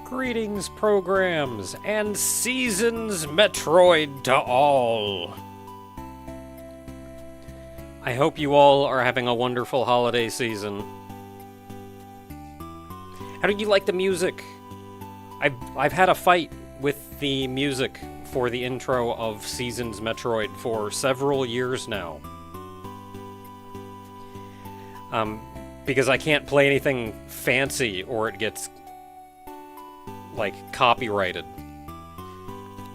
Greetings, programs, and seasons Metroid to all! I hope you all are having a wonderful holiday season. How did you like the music? I've had a fight with the music for the intro of Seasons Metroid for several years now. Because I can't play anything fancy or it gets like copyrighted.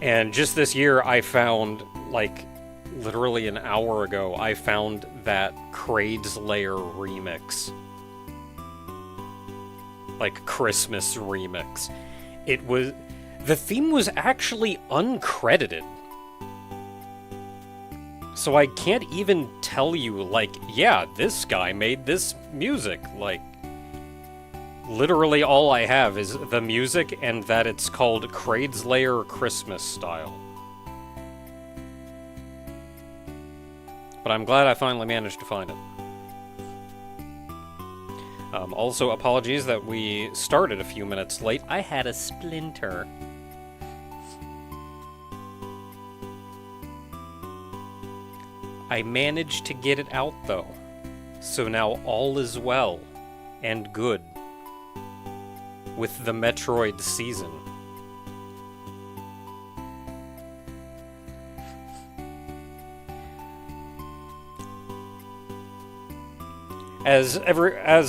And just this year I found, like literally an hour ago, I found that Kraid's Lair remix. Like Christmas remix. The theme was actually uncredited. So I can't even tell you, like, yeah, this guy made this music. Like, literally all I have is the music and that it's called Kraid's Lair Christmas Style. But I'm glad I finally managed to find it. Also, apologies that we started a few minutes late. I had a splinter. I managed to get it out, though. So now all is well and good with the Metroid season. As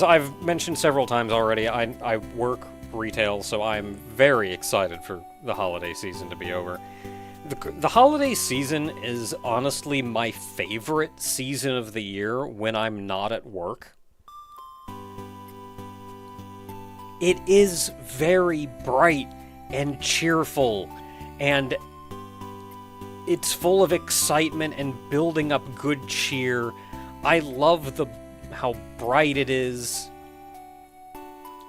I've mentioned several times already, I work retail, so I'm very excited for the holiday season to be over. The holiday season is honestly my favorite season of the year when I'm not at work. It is very bright and cheerful, and it's full of excitement and building up good cheer. I love how bright it is,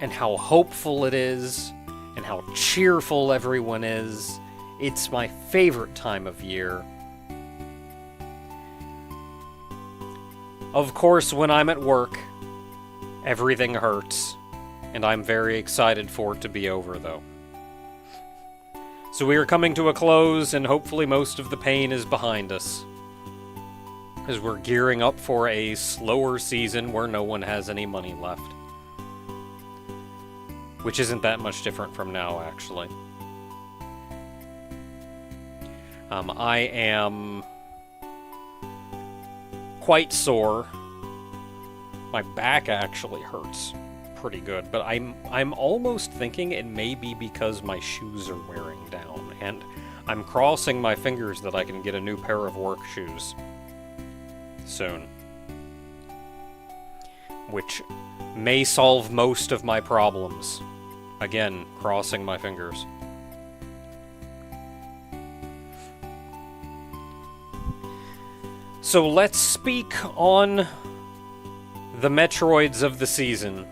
and how hopeful it is, and how cheerful everyone is. It's my favorite time of year. Of course, when I'm at work, everything hurts, and I'm very excited for it to be over, though. So we are coming to a close, and hopefully most of the pain is behind us, as we're gearing up for a slower season where no one has any money left. Which isn't that much different from now, actually. I am quite sore. My back actually hurts pretty good, but I'm almost thinking it may be because my shoes are wearing down, and I'm crossing my fingers that I can get a new pair of work shoes soon, which may solve most of my problems. Again, crossing my fingers. So let's speak on the Metroids of the season.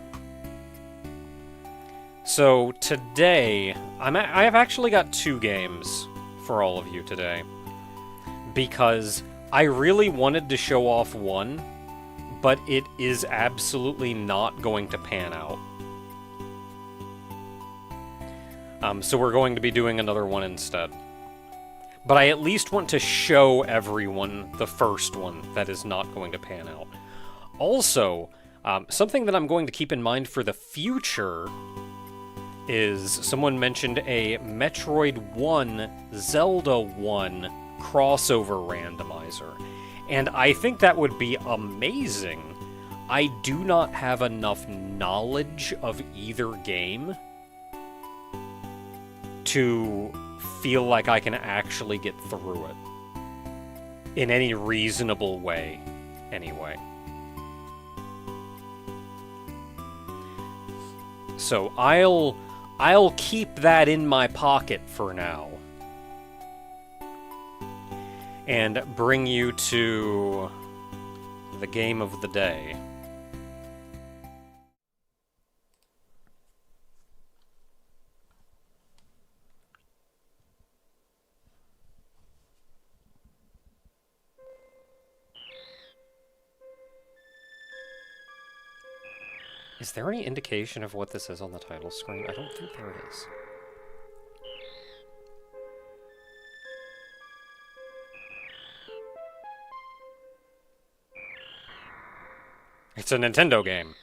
So today, I have actually got two games for all of you today, because I really wanted to show off one, but it is absolutely not going to pan out. So we're going to be doing another one instead. But I at least want to show everyone the first one that is not going to pan out. Also, something that I'm going to keep in mind for the future is someone mentioned a Metroid 1, Zelda 1 crossover randomizer. And I think that would be amazing. I do not have enough knowledge of either game to feel like I can actually get through it in any reasonable way, anyway. So I'll keep that in my pocket for now and bring you to the game of the day. Is there any indication of what this is on the title screen? I don't think there is. It's a Nintendo game.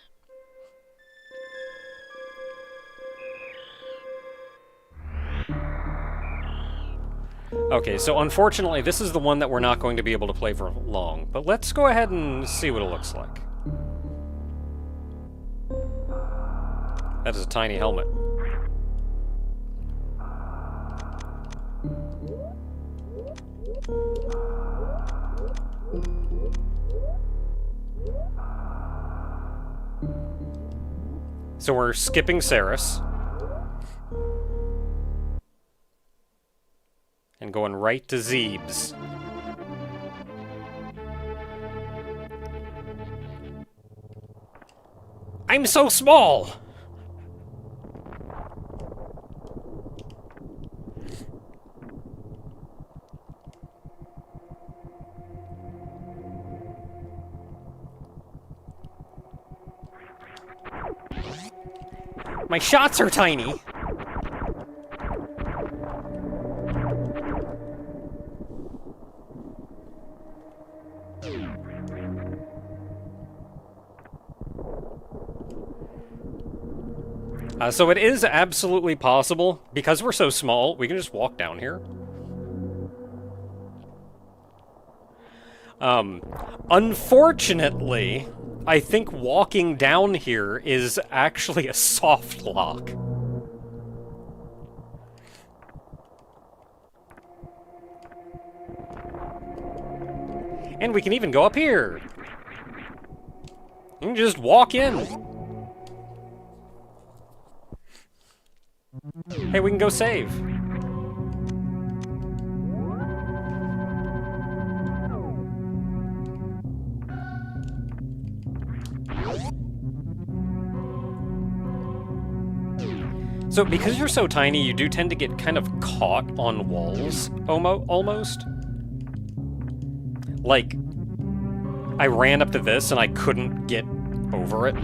Okay, so unfortunately, this is the one that we're not going to be able to play for long. But let's go ahead and see what it looks like. That is a tiny helmet. So we're skipping Ceres. And going right to Zebes. I'm so small! My shots are tiny! So it is absolutely possible, because we're so small, we can just walk down here. Unfortunately, I think walking down here is actually a soft lock. And we can even go up here. You can just walk in. Hey, we can go save. So, because you're so tiny, you do tend to get kind of caught on walls, almost. Like, I ran up to this and I couldn't get over it.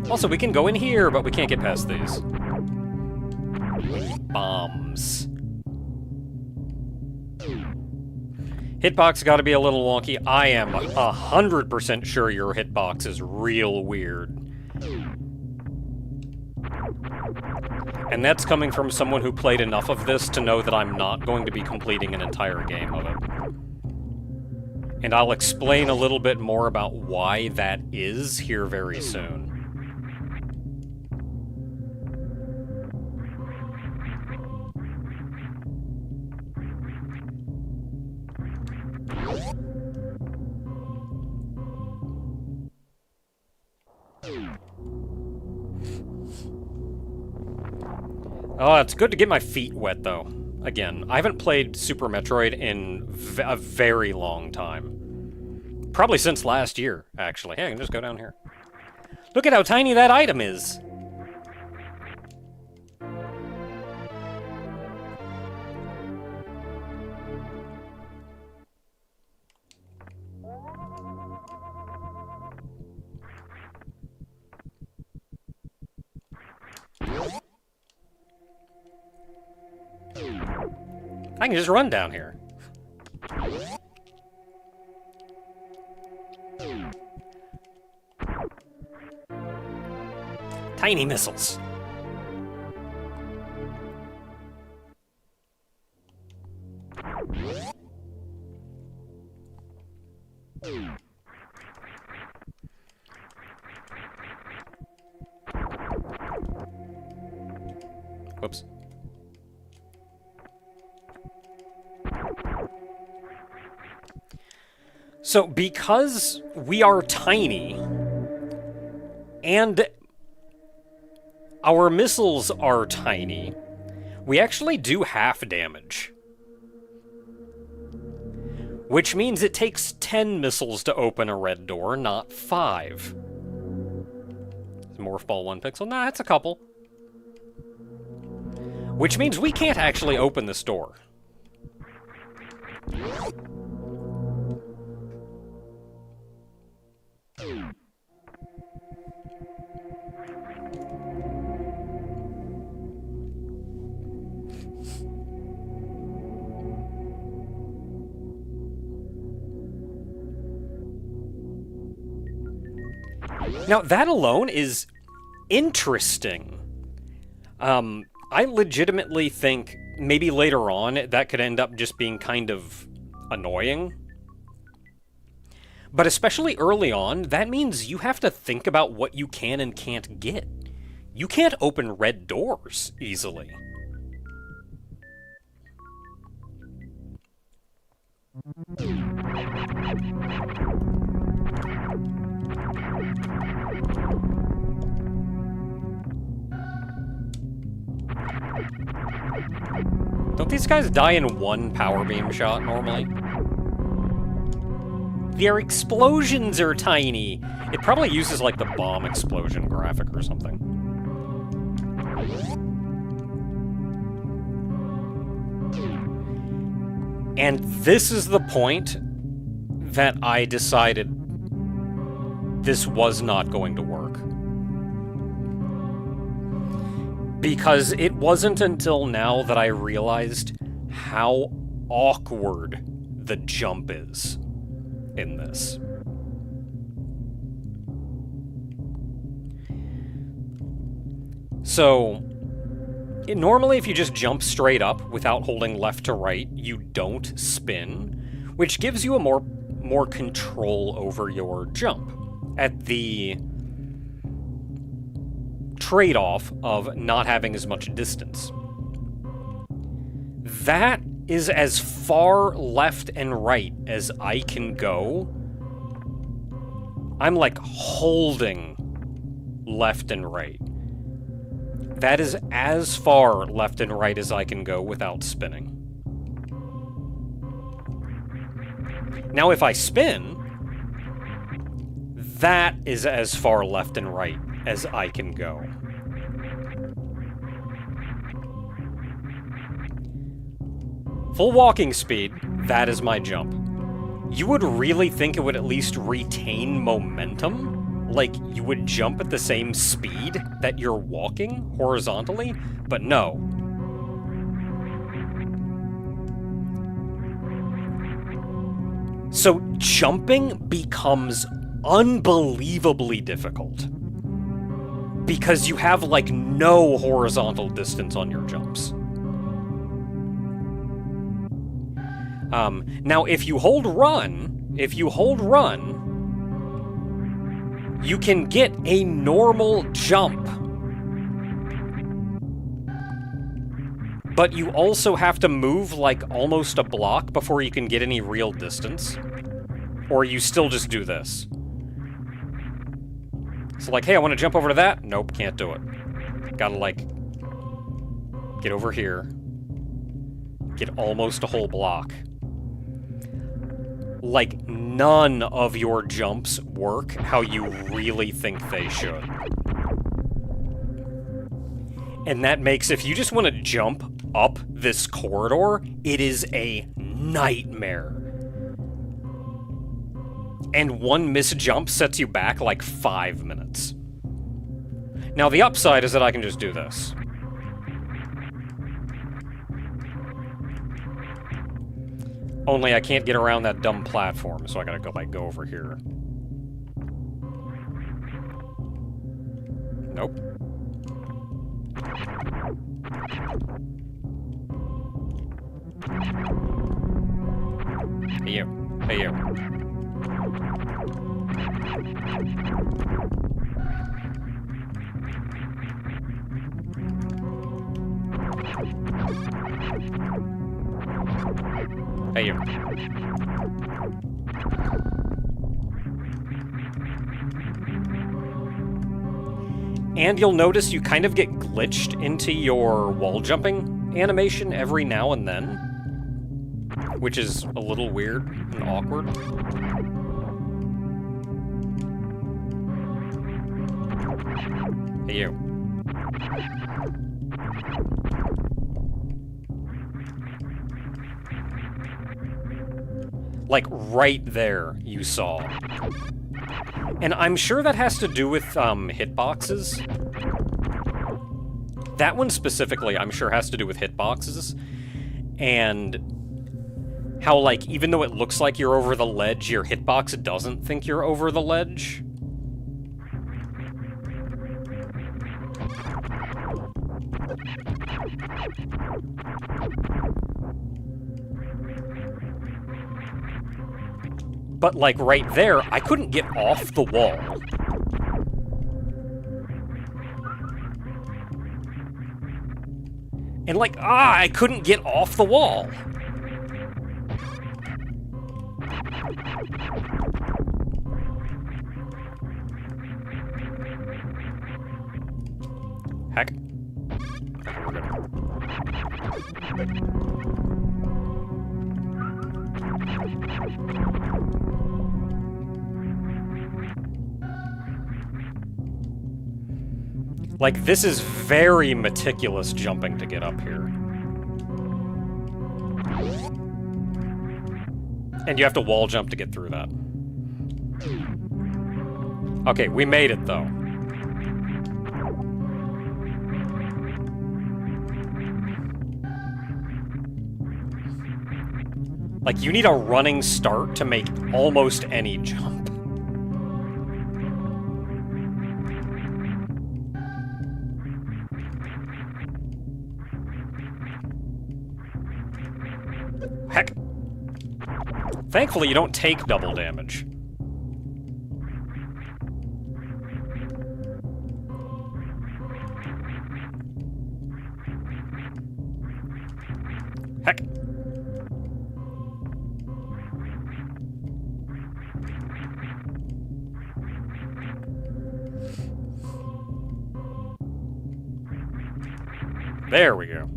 Also, we can go in here, but we can't get past these. Bombs. Hitbox gotta be a little wonky. I am 100% sure your hitbox is real weird. And that's coming from someone who played enough of this to know that I'm not going to be completing an entire game of it. And I'll explain a little bit more about why that is here very soon. Oh, it's good to get my feet wet, though. Again, I haven't played Super Metroid in a very long time. Probably since last year, actually. Hey, I can just go down here. Look at how tiny that item is! I can just run down here. Tiny missiles. Whoops. So, because we are tiny, and our missiles are tiny, we actually do half damage. Which means it takes 10 missiles to open a red door, not 5. Morph ball 1 pixel? Nah, it's a couple. Which means we can't actually open this door. Now, that alone is interesting. I legitimately think maybe later on that could end up just being kind of annoying. But especially early on, that means you have to think about what you can and can't get. You can't open red doors easily. Don't these guys die in one power beam shot normally? Their explosions are tiny. It probably uses like the bomb explosion graphic or something. And this is the point that I decided this was not going to work. Because it wasn't until now that I realized how awkward the jump is in this. So, normally if you just jump straight up without holding left to right, you don't spin, which gives you a more control over your jump at the trade-off of not having as much distance. That is as far left and right as I can go. I'm like holding left and right. That is as far left and right as I can go without spinning. Now if I spin, that is as far left and right as I can go. Full walking speed, that is my jump. You would really think it would at least retain momentum? Like, you would jump at the same speed that you're walking horizontally? But no. So, jumping becomes unbelievably difficult. Because you have, like, no horizontal distance on your jumps. Now, if you hold run, you can get a normal jump. But you also have to move, like, almost a block before you can get any real distance. Or you still just do this. So, like, hey, I want to jump over to that. Nope, can't do it. Gotta, like, get over here. Get almost a whole block. Like, none of your jumps work how you really think they should. And that makes, if you just want to jump up this corridor, it is a nightmare. And one misjump sets you back like 5 minutes. Now, the upside is that I can just do this. Only I can't get around that dumb platform, so I gotta go, like, go over here. Nope. Hey you. Hey you. Hey you. And you'll notice you kind of get glitched into your wall jumping animation every now and then, which is a little weird and awkward. Hey you. Like, right there, you saw. And I'm sure that has to do with, hitboxes. That one specifically, I'm sure, has to do with hitboxes. And how, like, even though it looks like you're over the ledge, your hitbox doesn't think you're over the ledge. But, like, right there, I couldn't get off the wall. And, like, I couldn't get off the wall. Heck. Okay, we're good. Like, this is very meticulous jumping to get up here. And you have to wall jump to get through that. Okay, we made it, though. Like, you need a running start to make almost any jump. Heck. Thankfully, you don't take double damage. Heck. There we go.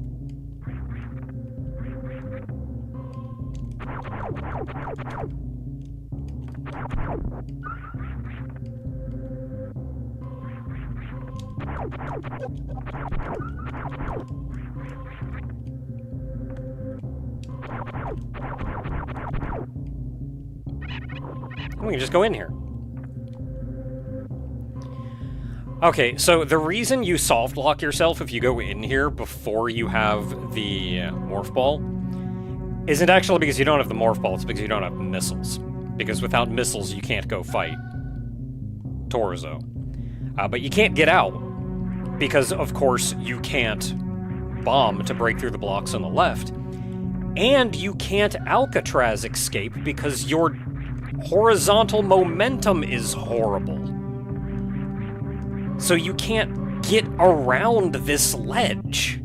We can just go in here. Okay, so the reason you soft lock yourself if you go in here before you have the morph ball isn't actually because you don't have the morph ball, it's because you don't have missiles. Because without missiles, you can't go fight Torzo. But you can't get out, because of course you can't bomb to break through the blocks on the left, and you can't Alcatraz escape because your horizontal momentum is horrible. So you can't get around this ledge.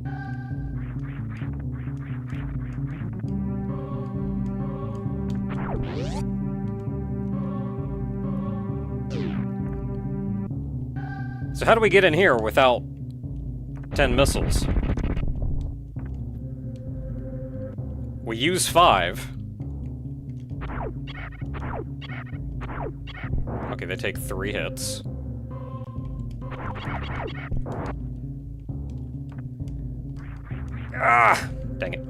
So how do we get in here without 10 missiles? We use 5. Okay, they take 3 hits. Ah! Dang it.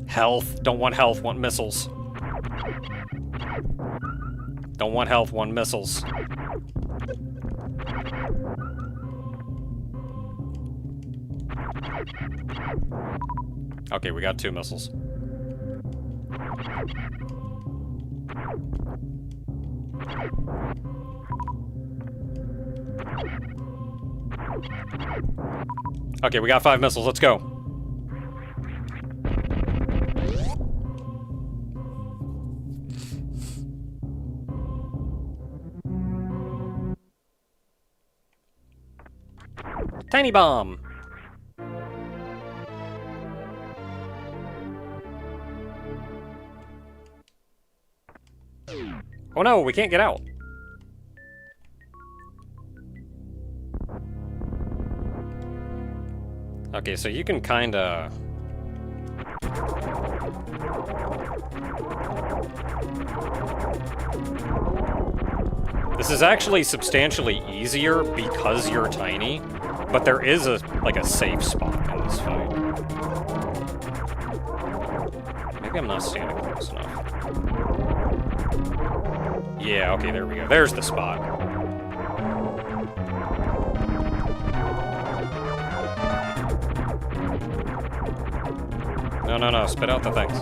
Health. Don't want health, want missiles. Don't want health, want missiles. Okay, we got 2 missiles. Okay, we got 5 missiles, let's go. Tiny bomb! Oh no, we can't get out. Okay, so you can kinda... This is actually substantially easier because you're tiny, but there is a safe spot in this fight. Maybe I'm not standing close enough. Yeah, okay, there we go. There's the spot. No, no, no, spit out the things.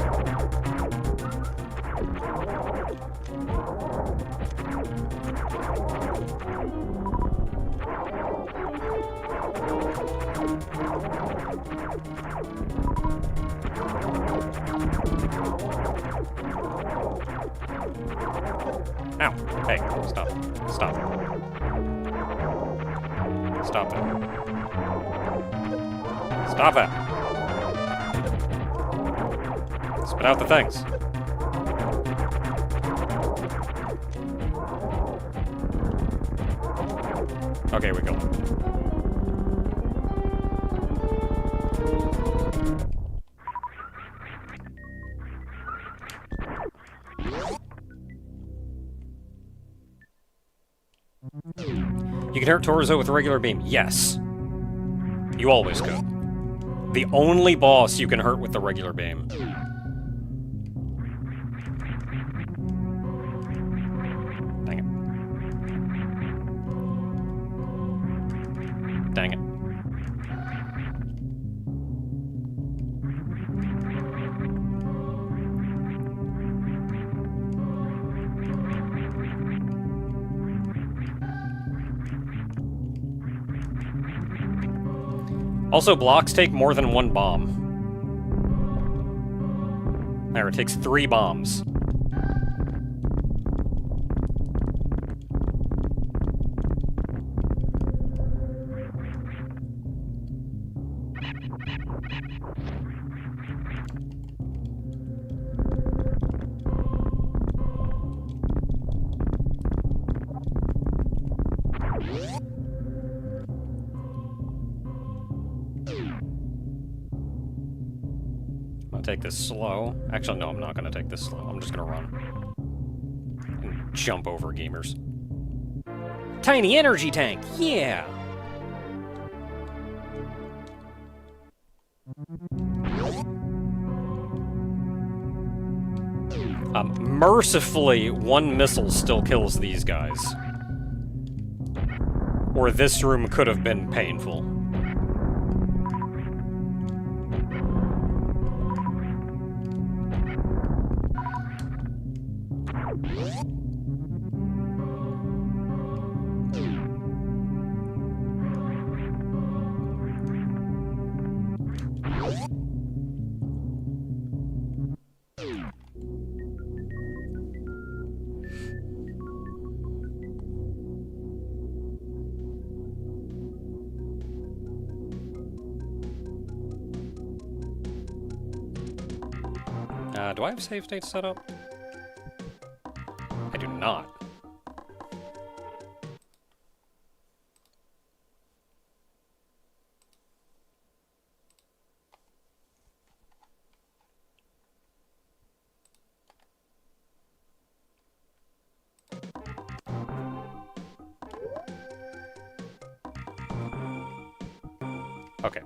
Ow. Hey, stop. Stop. Stop it. Stop it! Spit out the things. Okay, we go. You can hurt Torzo with a regular beam. Yes. You always could. The only boss you can hurt with the regular beam. Dang it. Dang it. Also, blocks take more than one bomb. There, it takes 3 bombs. Take this slow. Actually, no, I'm not gonna take this slow. I'm just gonna run. And jump over gamers. Tiny energy tank! Yeah! Mercifully, 1 missile still kills these guys. Or this room could have been painful. Do I have save state set up? I do not. Okay.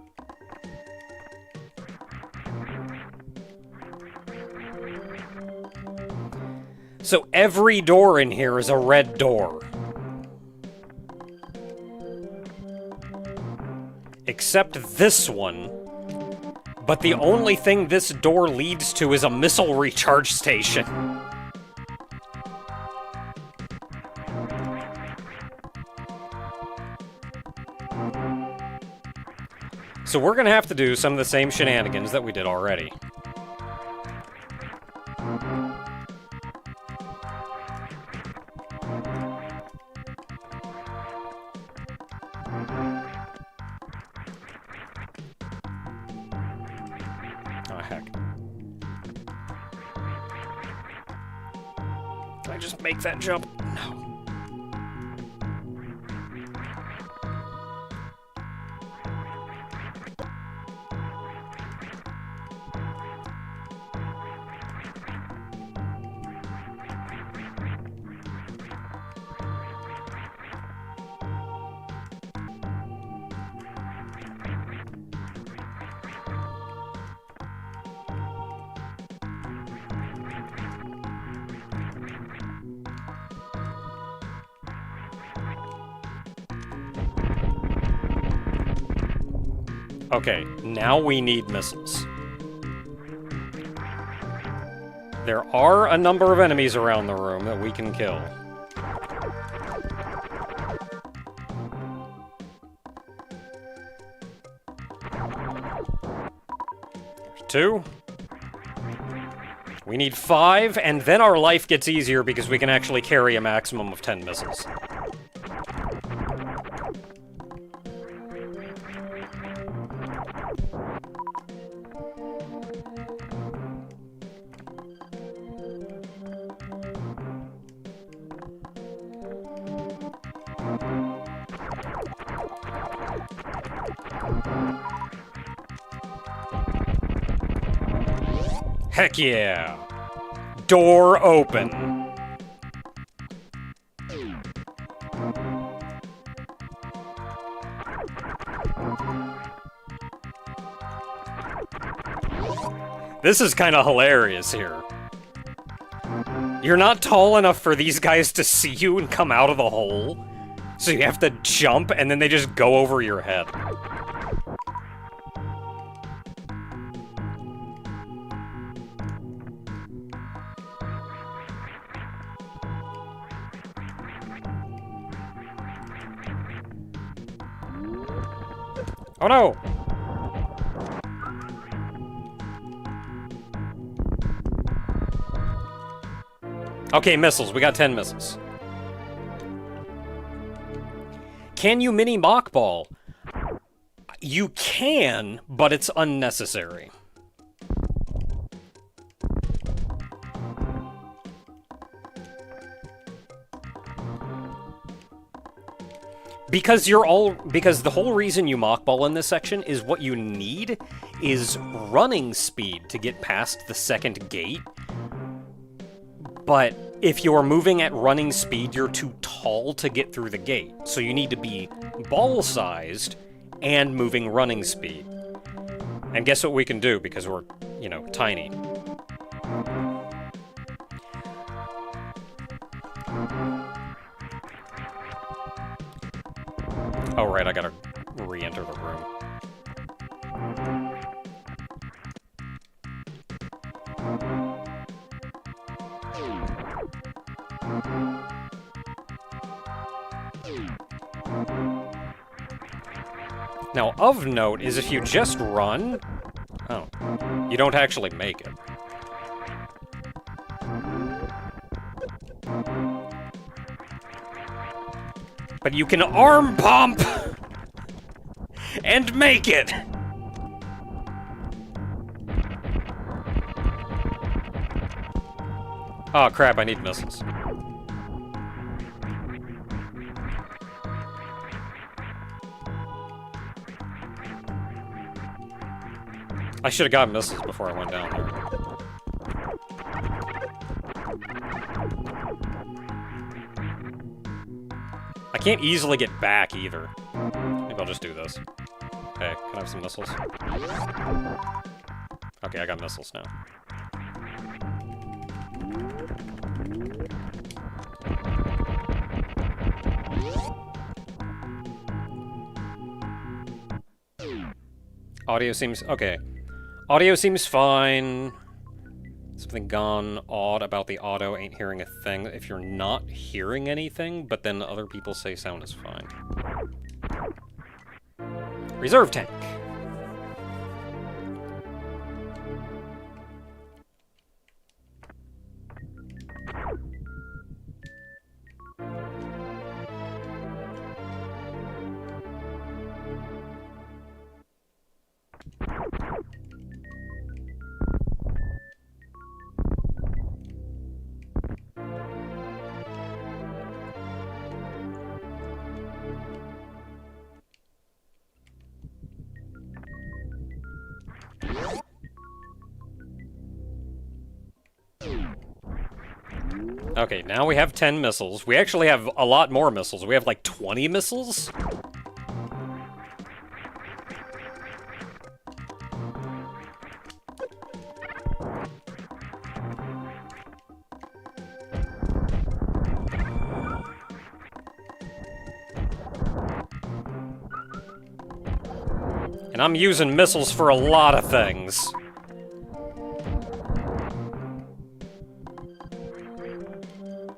So every door in here is a red door. Except this one. But the only thing this door leads to is a missile recharge station. So we're gonna have to do some of the same shenanigans that we did already. Oh, heck. Can I just make that jump? No. Okay, now we need missiles. There are a number of enemies around the room that we can kill. There's 2. We need 5, and then our life gets easier because we can actually carry a maximum of 10 missiles. Heck yeah! Door open. This is kind of hilarious here. You're not tall enough for these guys to see you and come out of the hole, so you have to jump and then they just go over your head. Oh no! Okay, missiles. We got 10 missiles. Can you mini mockball? You can, but it's unnecessary. Because the whole reason you mockball in this section is what you need is running speed to get past the second gate. But if you're moving at running speed, you're too tall to get through the gate. So you need to be ball-sized and moving running speed. And guess what we can do, because we're, you know, tiny. Oh, right, I gotta re-enter the room. Now, of note is if you just run... Oh. You don't actually make it. But you can arm pump! And make it! Oh crap, I need missiles. I should have got missiles before I went down there. I can't easily get back either. Maybe I'll just do this. Okay, can I have some missiles? Okay, I got missiles now. Audio seems... okay. Audio seems fine. Something gone odd about the auto, ain't hearing a thing. If you're not hearing anything, but then other people say sound is fine. Reserve tank. Okay, now we have 10 missiles. We actually have a lot more missiles. We have like 20 missiles? And I'm using missiles for a lot of things.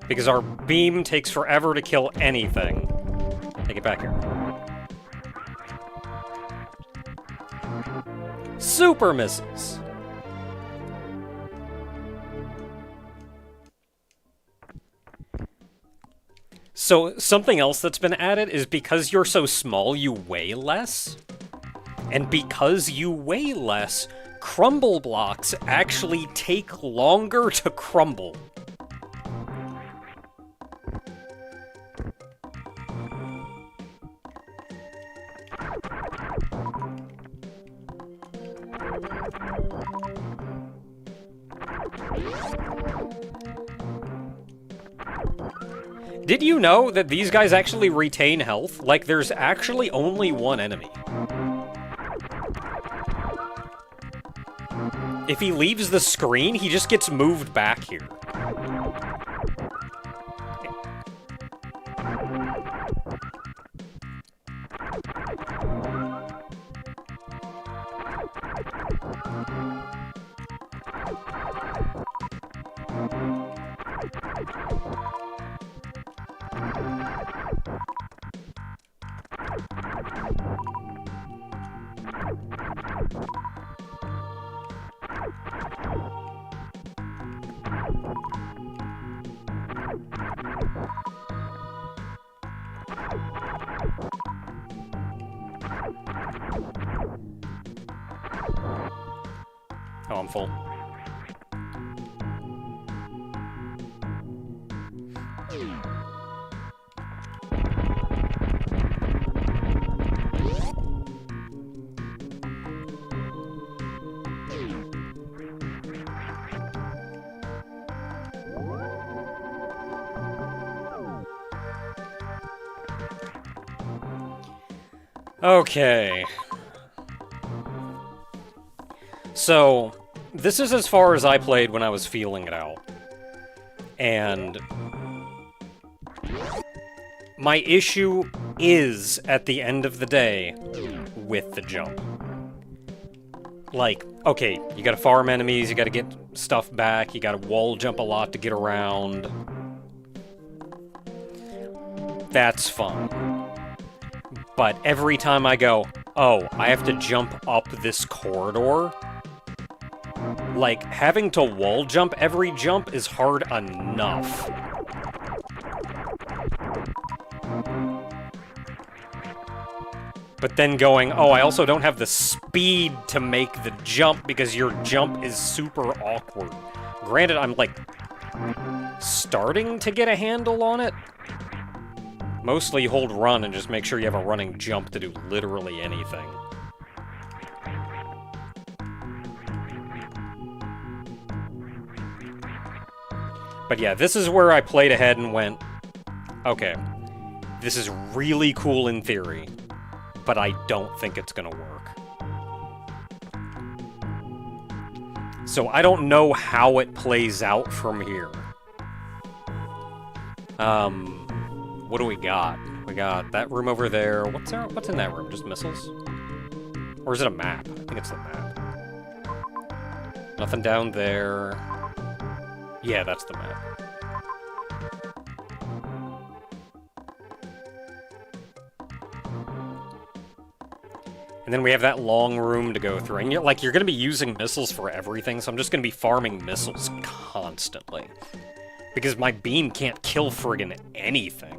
Because our beam takes forever to kill anything. Hey, get back here. Super missiles. So, something else that's been added is because you're so small, you weigh less. And because you weigh less, crumble blocks actually take longer to crumble. Did you know that these guys actually retain health? Like, there's actually only one enemy. If he leaves the screen, he just gets moved back here. Oh, I'm full. Okay. So, this is as far as I played when I was feeling it out. And my issue is, at the end of the day, with the jump. Like, okay, you gotta farm enemies, you gotta get stuff back, you gotta wall jump a lot to get around. That's fine. But every time I go, oh, I have to jump up this corridor, like, having to wall jump every jump is hard enough. But then going, oh, I also don't have the speed to make the jump because your jump is super awkward. Granted, I'm, like, starting to get a handle on it. Mostly hold run and just make sure you have a running jump to do literally anything. But yeah, this is where I played ahead and went, okay, this is really cool in theory, but I don't think it's gonna work. So I don't know how it plays out from here. What do we got? We got that room over there. What's in that room? Just missiles? Or is it a map? I think it's the map. Nothing down there. Yeah, that's the map. And then we have that long room to go through. And you're going to be using missiles for everything, so I'm just going to be farming missiles constantly. Because my beam can't kill friggin' anything.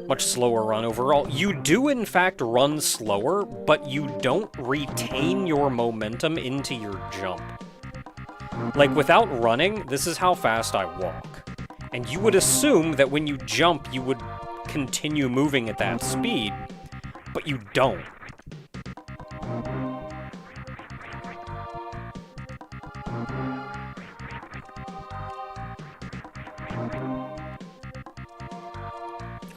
Much slower run overall. You do, in fact, run slower, but you don't retain your momentum into your jump. Like, without running, this is how fast I walk. And you would assume that when you jump, you would continue moving at that speed, but you don't.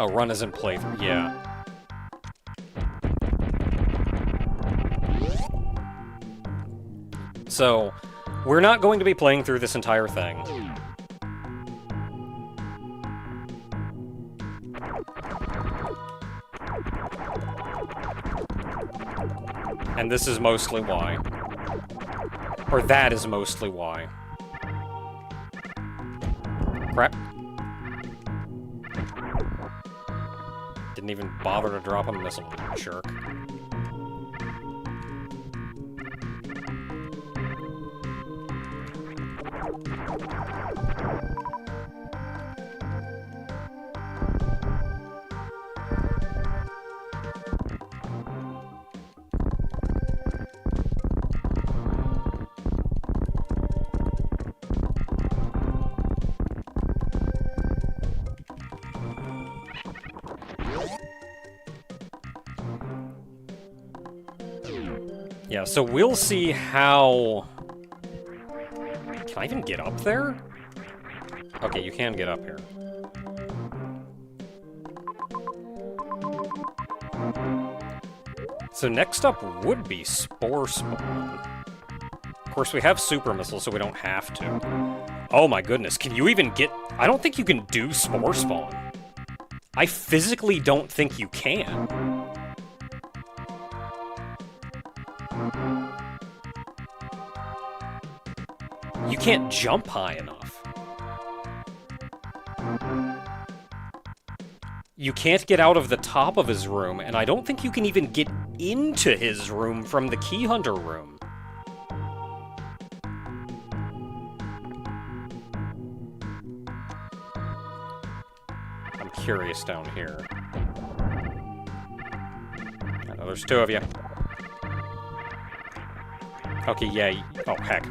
Oh, run isn't playthrough, yeah. So, we're not going to be playing through this entire thing. And this is mostly why. Or that is mostly why. Crap. Didn't even bother to drop a missile, jerk. Yeah, so we'll see how... Can I even get up there? Okay, you can get up here. So next up would be Spore Spawn. Of course, we have Super Missile, so we don't have to. Oh my goodness, can you even get... I don't think you can do Spore Spawn. I physically don't think you can. You can't jump high enough. You can't get out of the top of his room, and I don't think you can even get into his room from the Key Hunter room. I'm curious down here. I know there's two of you. Okay, yeah. Oh, heck.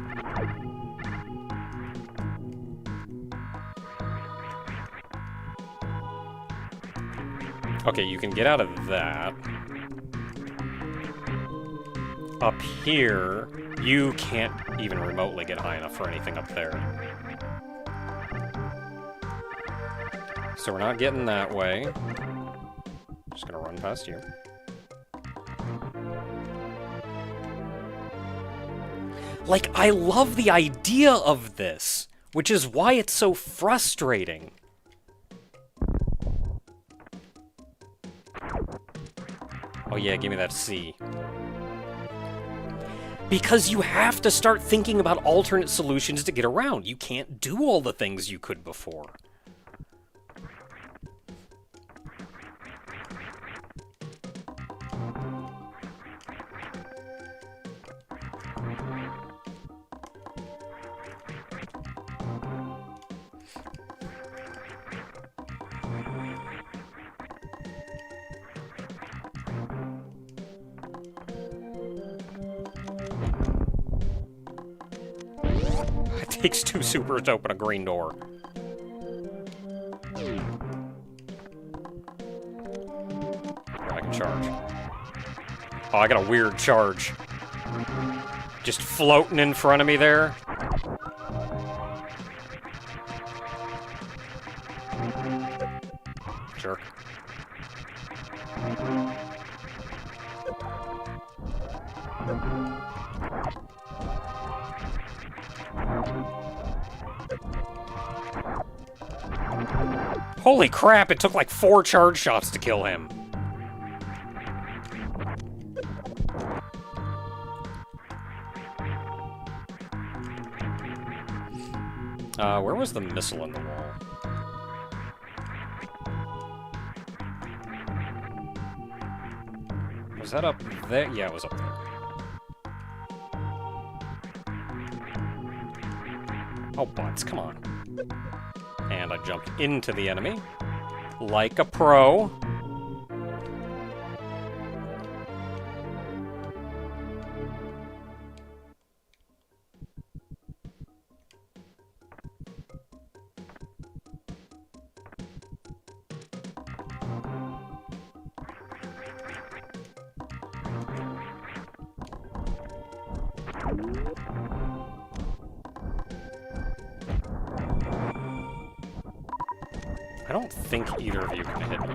Okay, you can get out of that. Up here, you can't even remotely get high enough for anything up there. So we're not getting that way. Just gonna run past you. Like, I love the idea of this, which is why it's so frustrating. Oh yeah, give me that C. Because you have to start thinking about alternate solutions to get around. You can't do all the things you could before. It takes 2 supers to open a green door. I can charge. Oh, I got a weird charge. Just floating in front of me there. Jerk. Holy crap, it took like 4 charge shots to kill him. Where was the missile in the wall? Was that up there? Yeah, it was up there. Oh, butts, come on. And I jumped into the enemy. Like a pro. I don't think either of you can hit me.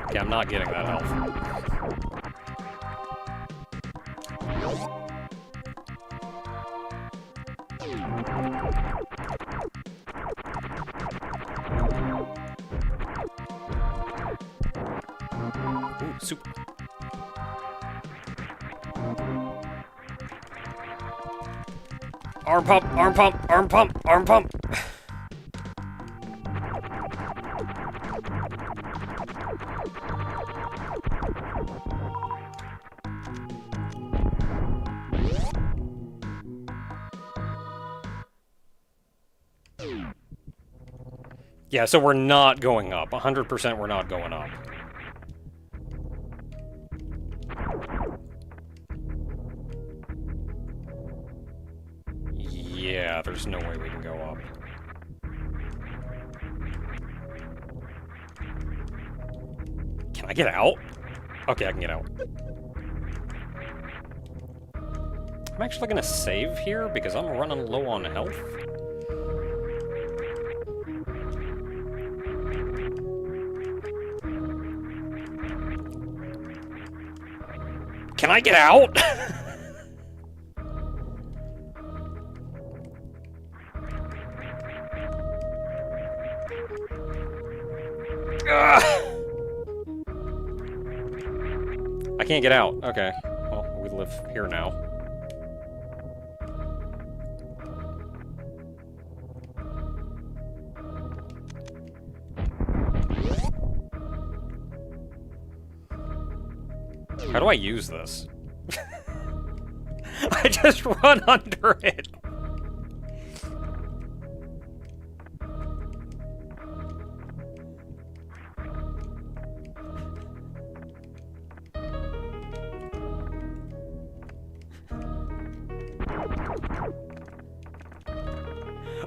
Okay, I'm not getting that health. Super. Arm pump, arm pump, arm pump, arm pump. Yeah, so we're not going up. 100% we're not going up. there's no way we can go up. Can I get out? Okay, I can get out. I'm actually gonna save here because I'm running low on health. Can I get out? I can't get out. Okay. Well, we live here now. How do I use this? I just run under it.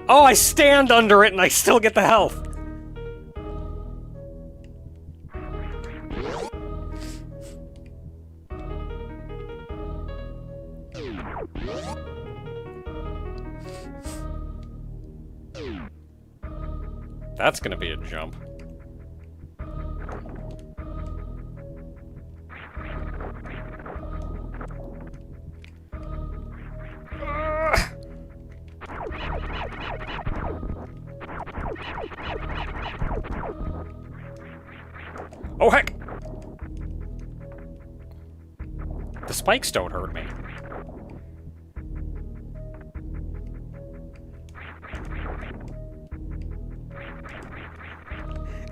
Oh, I stand under it and I still get the health. That's gonna be a jump. Oh, heck! The spikes don't hurt me.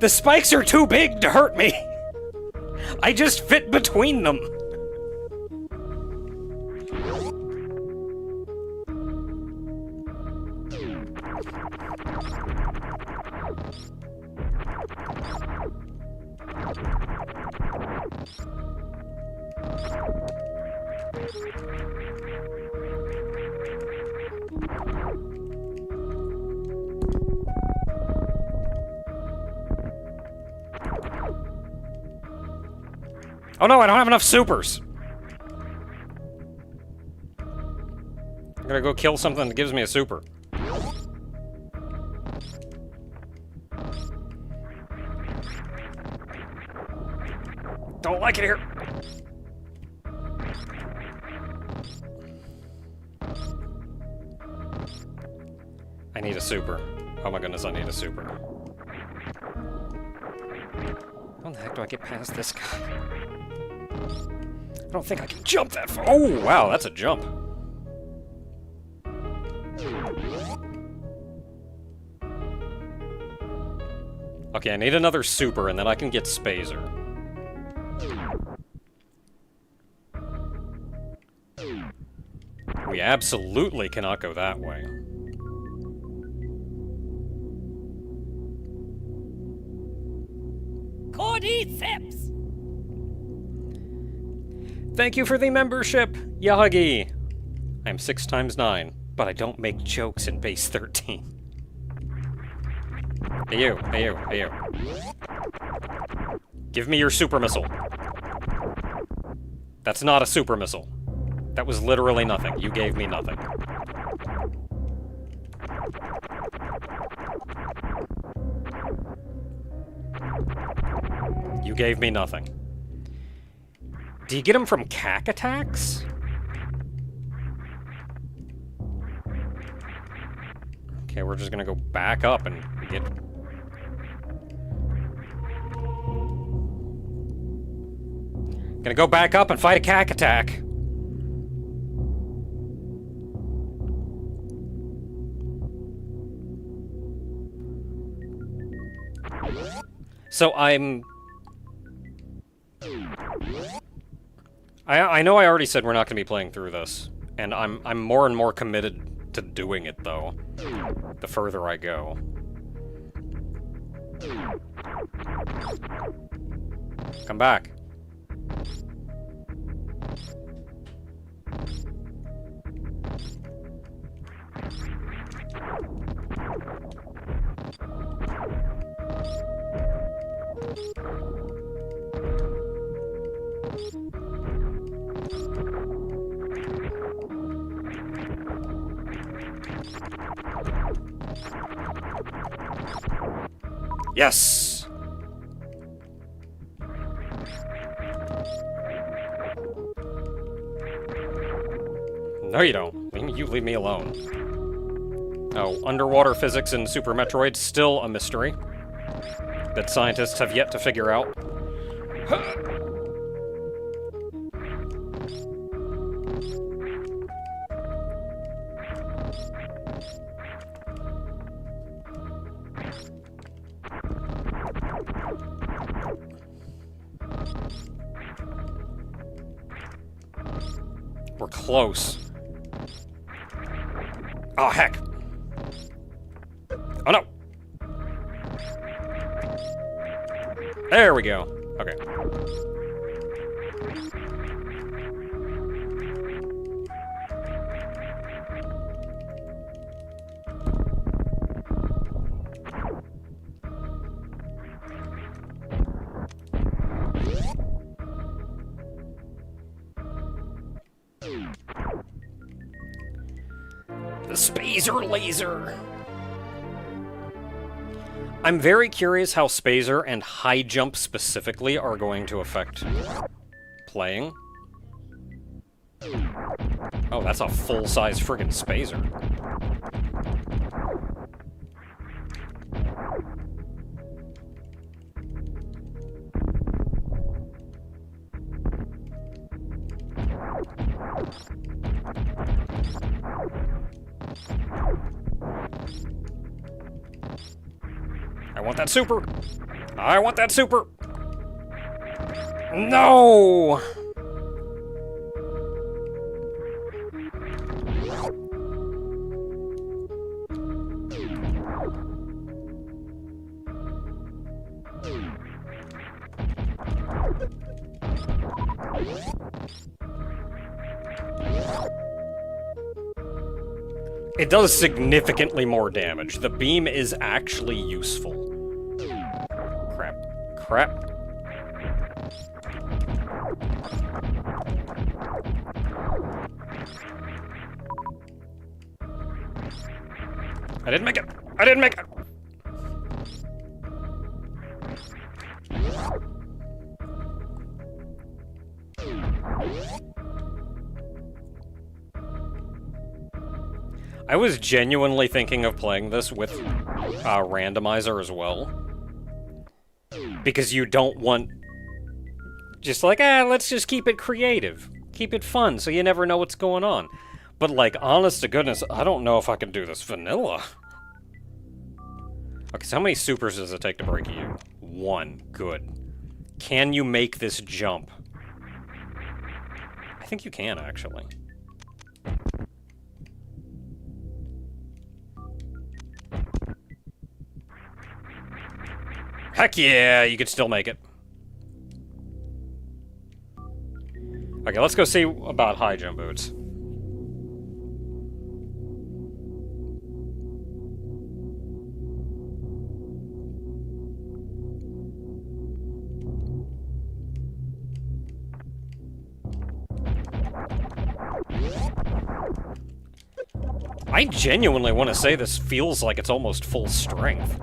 The spikes are too big to hurt me! I just fit between them! Oh no, I don't have enough supers! I'm gonna go kill something that gives me a super. Don't like it here! I need a super. Oh my goodness, I need a super. How the heck do I get past this guy? I don't think I can jump that far. Oh, wow, that's a jump. Okay, I need another super, and then I can get Spazer. We absolutely cannot go that way. Cordyceps! Thank you for the membership, Yahagi! I'm 6 times 9, but I don't make jokes in base 13. Hey you, hey you, hey you. Give me your super missile. That's not a super missile. That was literally nothing. You gave me nothing. You gave me nothing. Do you get them from cack attacks? Okay, we're just gonna go back up and get... Gonna go back up and fight a cack attack. So I know I already said we're not going to be playing through this, and I'm more and more committed to doing it, though, the further I go. Come back. Yes! No, you don't. You leave me alone. Oh, underwater physics in Super Metroid, still a mystery that scientists have yet to figure out. We're close. Oh, heck. Oh, no. There we go. Okay. The Spazer laser. I'm very curious how Spazer and high jump specifically are going to affect playing. Oh, that's a full-size friggin' Spazer. I want that super! I want that super! No! It does significantly more damage. The beam is actually useful. Crap. Crap. I didn't make it! I didn't make it! I was genuinely thinking of playing this with randomizer as well. Because you don't want... Just like, let's just keep it creative. Keep it fun, so you never know what's going on. But, like, honest to goodness, I don't know if I can do this vanilla. Okay, so how many supers does it take to break you? 1. Good. Can you make this jump? I think you can, actually. Heck yeah, you could still make it. Okay, let's go see about high jump boots. I genuinely want to say this feels like it's almost full strength.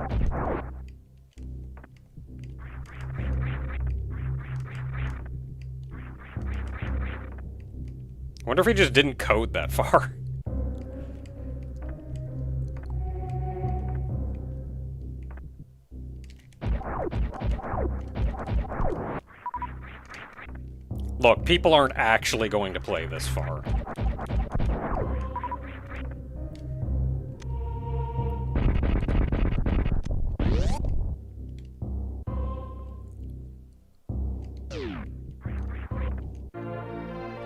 I wonder if he just didn't code that far. Look, people aren't actually going to play this far.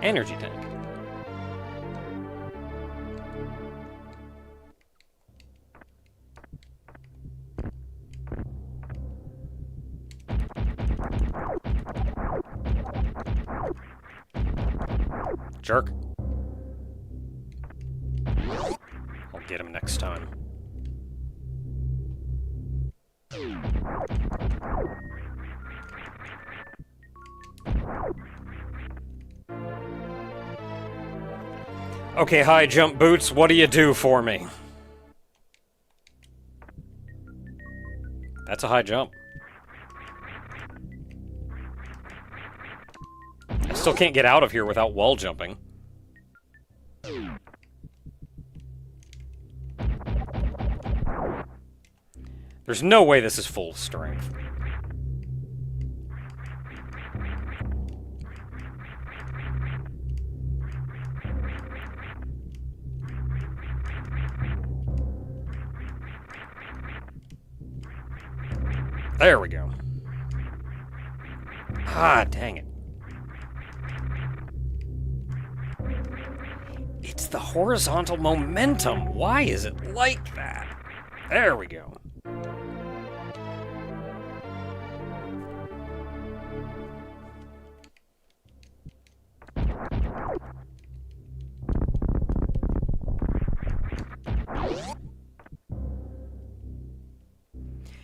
Energy tank. Jerk. I'll get him next time. Okay, high jump boots, what do you do for me? That's a high jump. I still can't get out of here without wall jumping. There's no way this is full strength. There we go. Ah, dang it. It's the horizontal momentum. Why is it like that? There we go.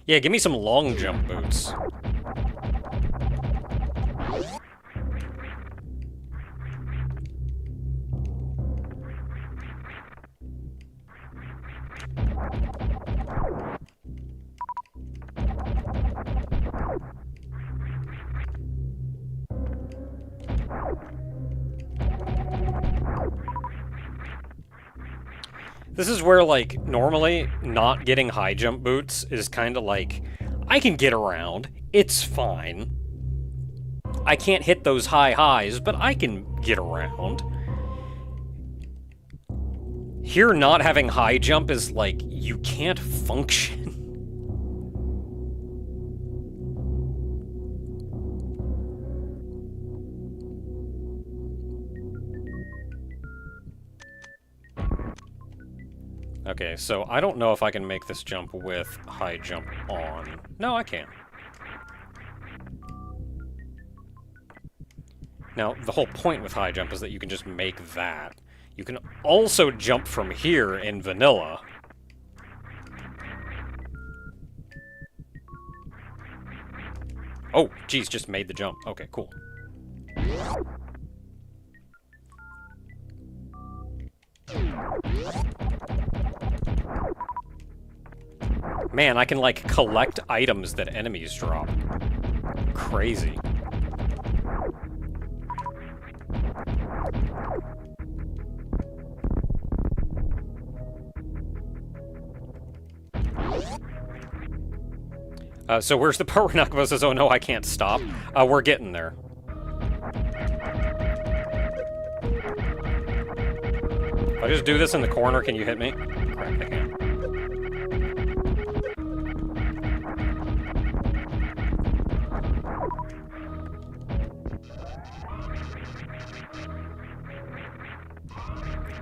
Yeah, give me some long jump boots. This is where, like, normally not getting high jump boots is kind of like, I can get around, it's fine. I can't hit those high highs, but I can get around. Here, not having high jump is like, you can't function. Okay, so I don't know if I can make this jump with high jump on. No, I can. Now, the whole point with high jump is that you can just make that. You can also jump from here in vanilla. Oh, geez, just made the jump. Okay, cool. Man, I can, like, collect items that enemies drop. Crazy. So where's the part where Nakumo says, oh no, I can't stop? We're getting there. If I just do this in the corner, can you hit me? Crap, I can't.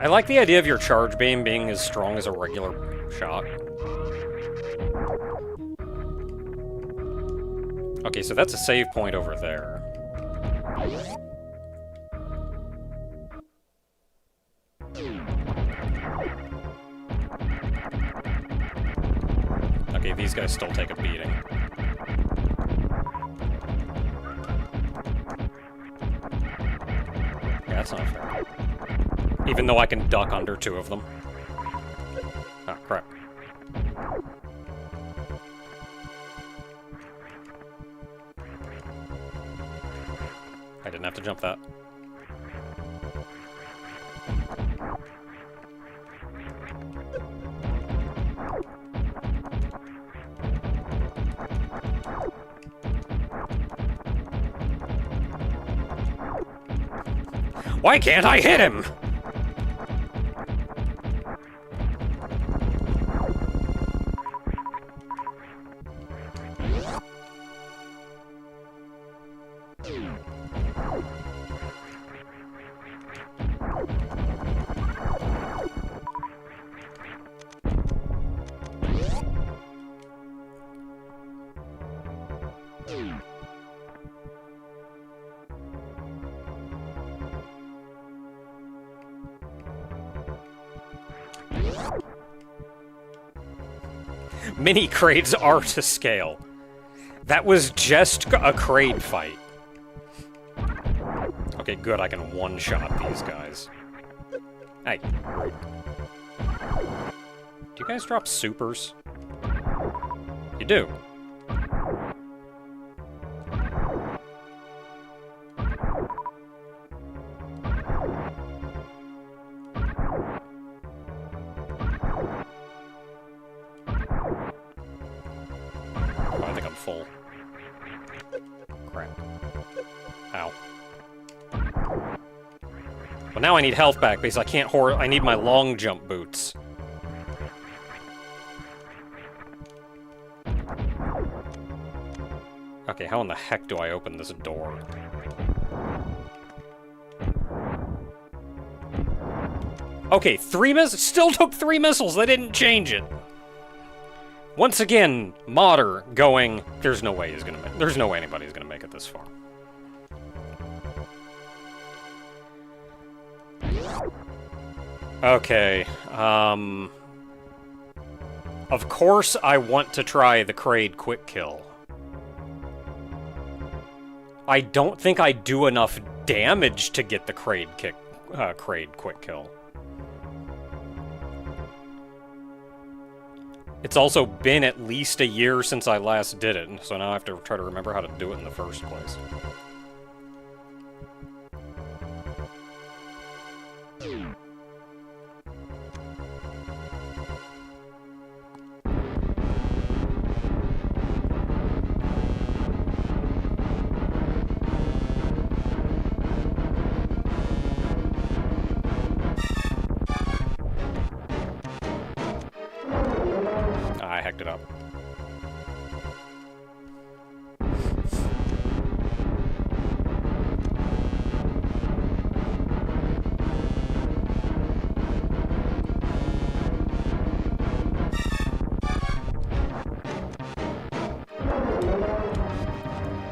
I like the idea of your charge beam being as strong as a regular shot. Okay, so that's a save point over there. Okay, these guys still take a beating. Yeah, that's not fair. Even though I can duck under two of them. Ah, crap. I didn't have to jump that. Why can't I hit him? Mini Craids are to scale. That was just a Craid fight. Okay, good, I can one-shot these guys. Hey, rude. Do you guys drop supers? You do. full. Crap. Ow. Well, now I need health back because I can't I need my long jump boots. Okay, how in the heck do I open this door? Okay, 3 missiles. Still took 3 missiles. They didn't change it. Once again, modder going. There's no way he's gonna make. There's no way anybody's gonna make it this far. Okay. Of course, I want to try the Kraid quick kill. I don't think I do enough damage to get the Kraid quick kill. It's also been at least a year since I last did it, so now I have to try to remember how to do it in the first place. I hacked it up.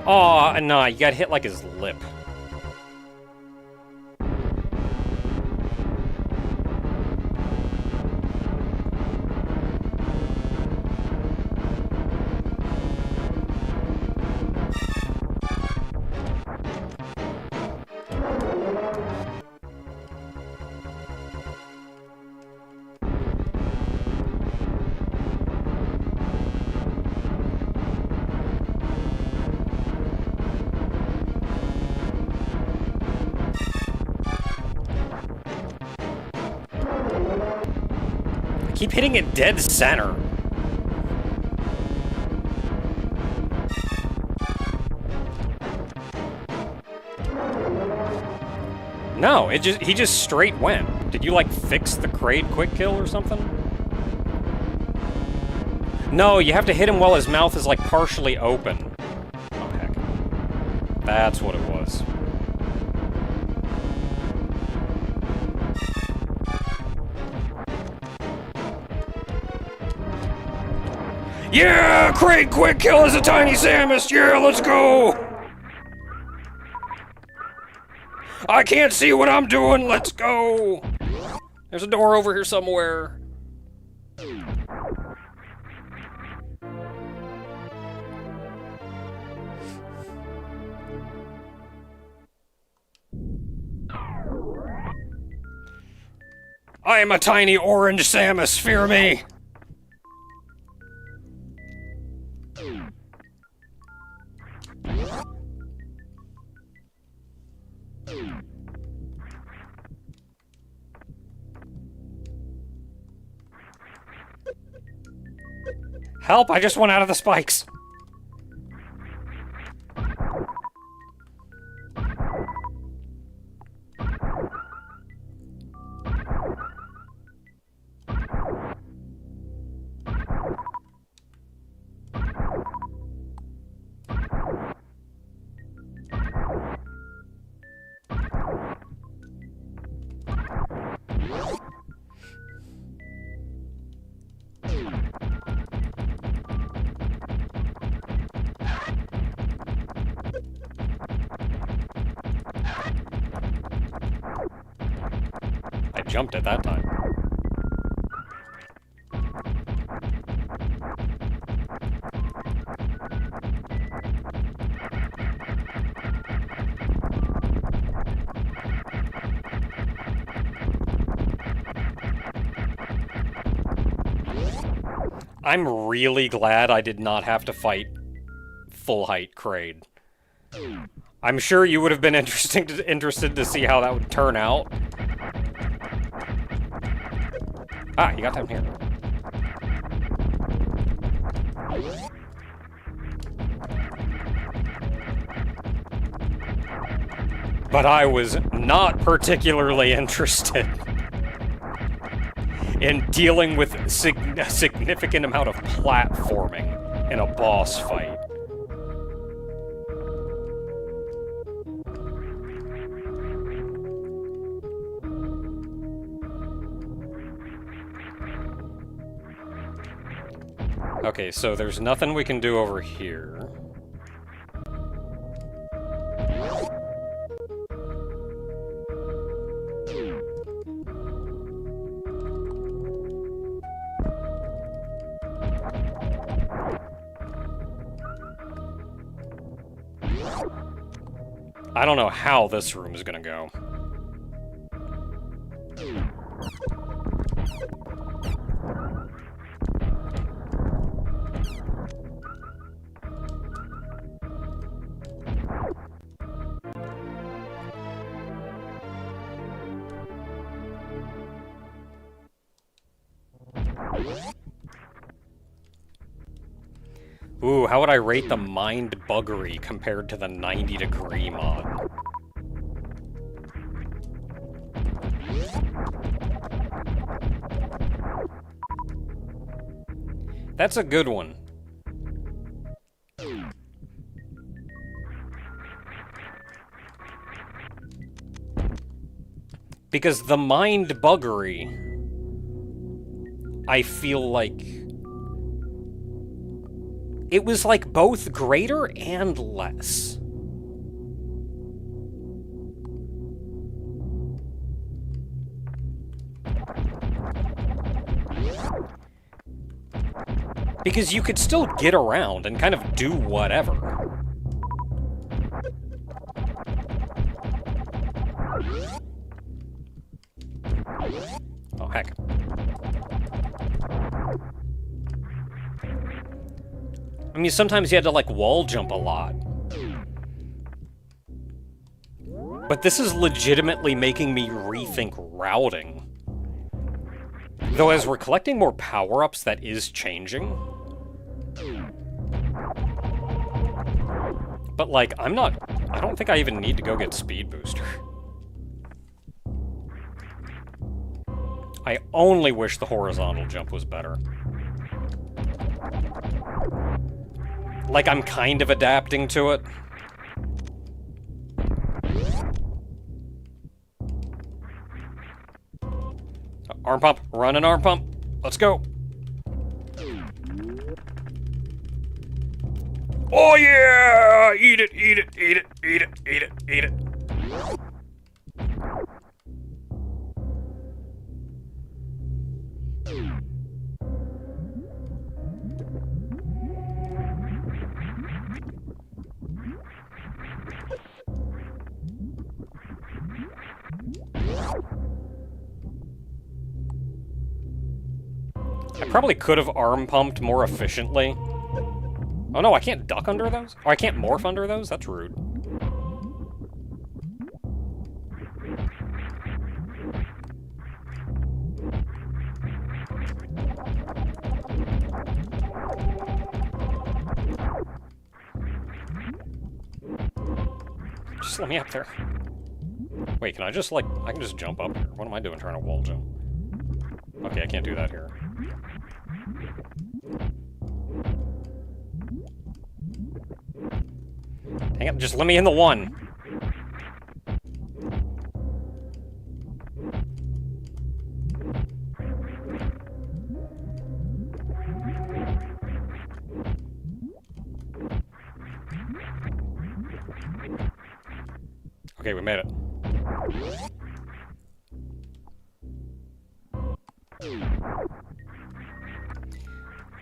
Oh, nah, you got hit like his lip. Keep hitting it dead center. No, he just straight went. Did you like fix the Kraid quick kill or something? No, you have to hit him while his mouth is like partially open. Oh heck. That's what it was. Yeah! Kraid quick kill is a tiny Samus! Yeah, let's go! I can't see what I'm doing! Let's go! There's a door over here somewhere. I am a tiny orange Samus, fear me! Help! I just went out of the spikes! Jumped at that time. I'm really glad I did not have to fight full-height Kraid. I'm sure you would have been interested to see how that would turn out. Ah, you got down here. but I was not particularly interested in dealing with a significant amount of platforming in a boss fight. Okay, so there's nothing we can do over here. I don't know how this room is gonna go. Ooh, how would I rate the mind buggery compared to the 90-degree mod? That's a good one. Because the mind buggery, I feel like it was like both greater and less. Because you could still get around and kind of do whatever. Oh, heck. I mean, sometimes you had to, like, wall jump a lot. But this is legitimately making me rethink routing. Though as we're collecting more power-ups, that is changing. But, like, I don't think I even need to go get Speed Booster. I only wish the horizontal jump was better. Like, I'm kind of adapting to it. Arm pump, run an arm pump. Let's go. Oh yeah! Eat it, eat it, eat it, eat it, eat it, eat it. I probably could have arm pumped more efficiently. Oh no, I can't duck under those? Oh, I can't morph under those? That's rude. Just let me up there. Wait, can I just, like, I can just jump up here. What am I doing trying to wall jump? Okay, I can't do that here. Dang it, just let me in the one. Okay, we made it.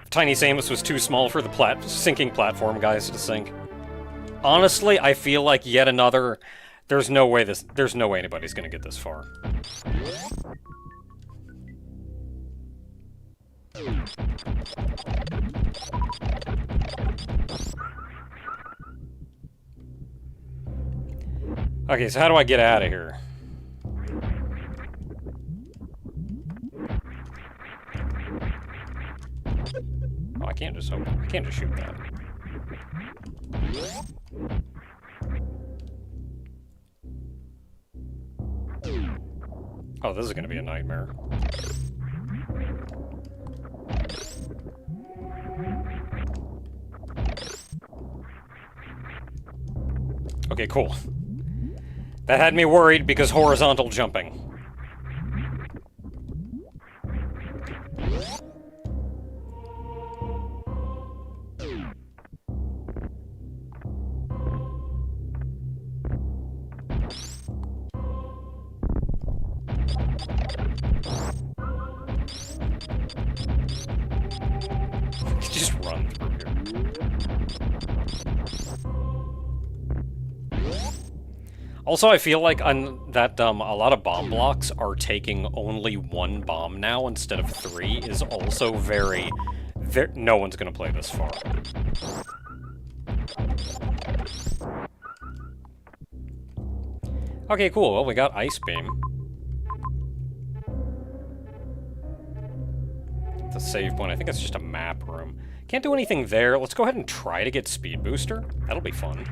Tiny Samus was too small for the sinking platform guys to sink. Honestly, I feel like yet another... There's no way anybody's gonna get this far. Okay, so how do I get out of here? Oh, I can't just shoot that. Oh, this is gonna be a nightmare. Okay, cool. That had me worried because horizontal jumping. Just run through here. Also, I feel like on that a lot of bomb blocks are taking only one bomb now instead of 3 is also very no one's gonna play this far. Okay, cool. Well, we got Ice Beam. The save point. I think it's just a map room. Can't do anything there. Let's go ahead and try to get Speed Booster. That'll be fun.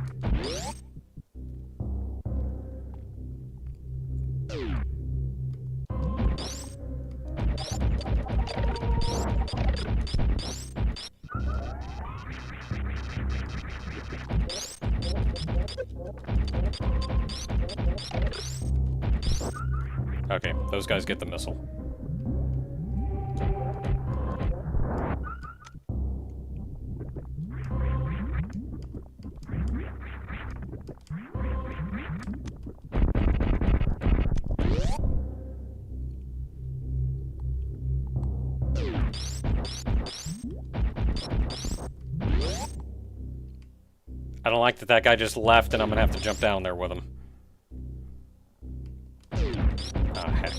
Okay, those guys get the missile. I don't like that that guy just left and I'm gonna have to jump down there with him. Ah, heck.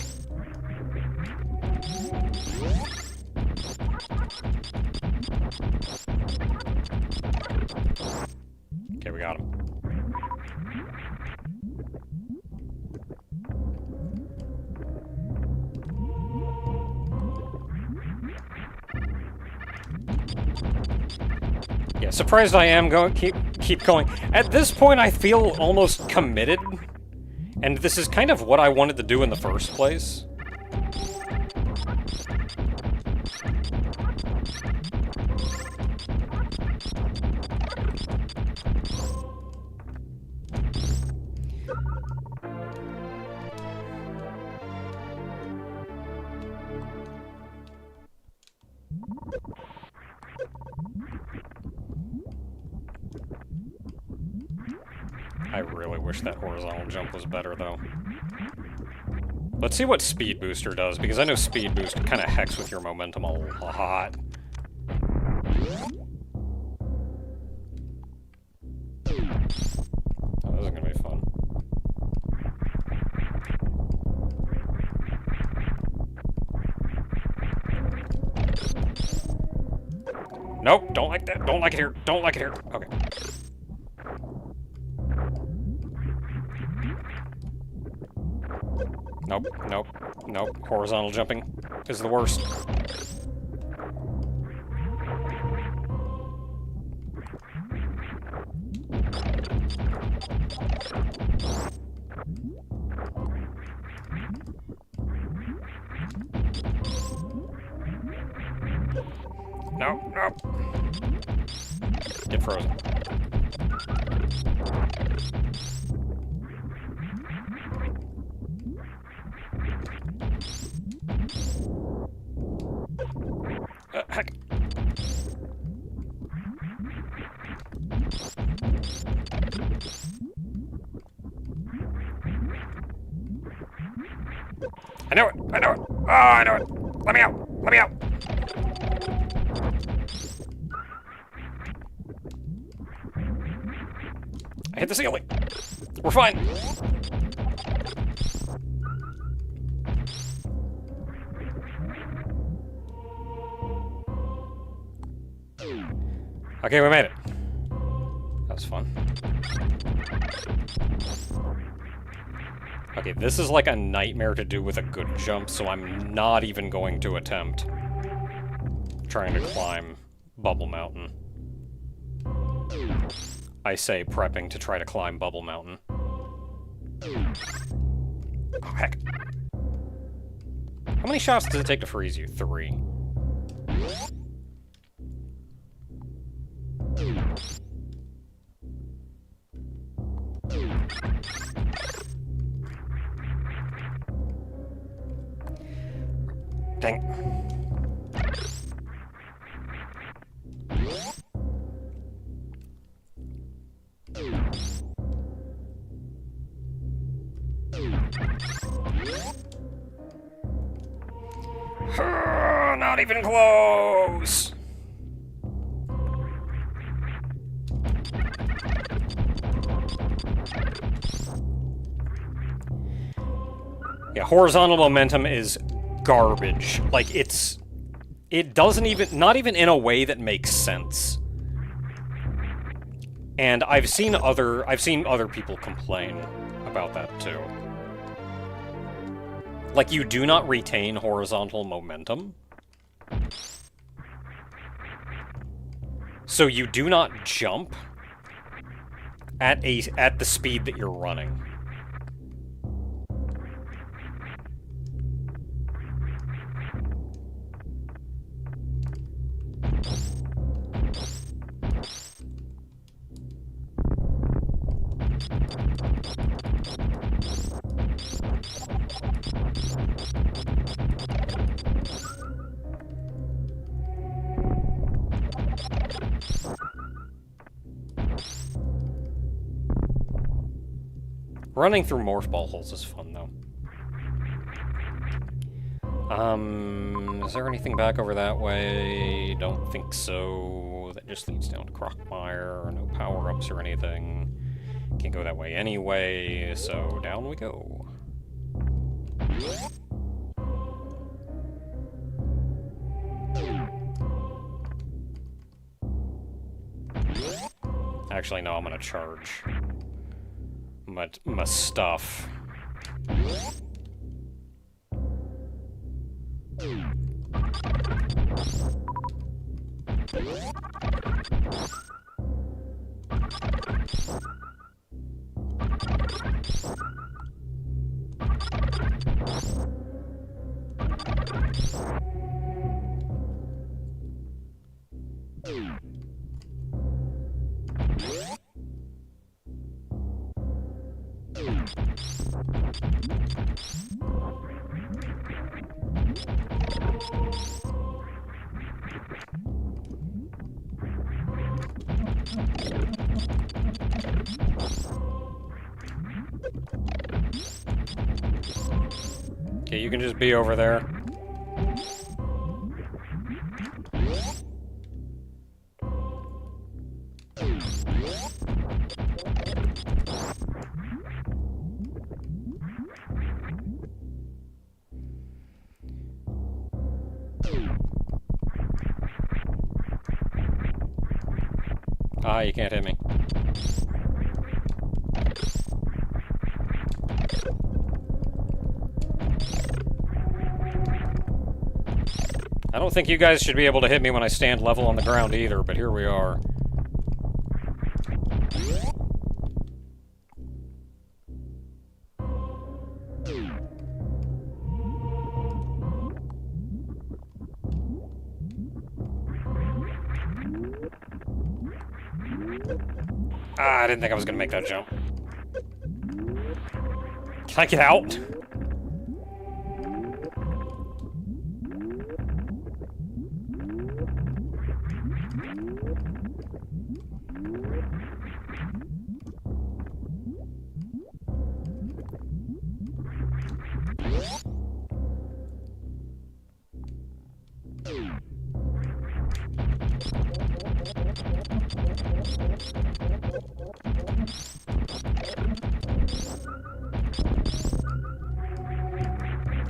Okay, we got him. Yeah, surprised I am going keep going. At this point I feel almost committed. And this is kind of what I wanted to do in the first place. I really wish that horizontal jump was better, though. Let's see what Speed Booster does, because I know Speed Boost kind of hecks with your momentum a lot. Oh, this is gonna be fun. Nope, don't like that. Don't like it here. Don't like it here. Okay. Nope, nope, nope. Horizontal jumping is the worst. Nope, nope. Get frozen. Heck. I know it! I know it! Oh, I know it! Let me out! Let me out! I hit the ceiling! We're fine! Okay, we made it. That was fun. Okay, this is like a nightmare to do with a good jump, so I'm not even going to attempt trying to climb Bubble Mountain. I say prepping to try to climb Bubble Mountain. Oh, heck. How many shots does it take to freeze you? 3. Dang. Not even close! Yeah, horizontal momentum is garbage. Like, it doesn't even, not even in a way that makes sense. And I've seen other people complain about that too. Like, you do not retain horizontal momentum. So you do not jump at the speed that you're running. Running through morph ball holes is fun, though. Is there anything back over that way? Don't think so. That just leads down to Crockmire. No power-ups or anything. Can't go that way anyway, so down we go. Actually, no, I'm gonna charge my stuff. Okay, you can just be over there. Ah, you can't hit me. I don't think you guys should be able to hit me when I stand level on the ground either, but here we are. Ah, I didn't think I was gonna make that jump. Can I get out?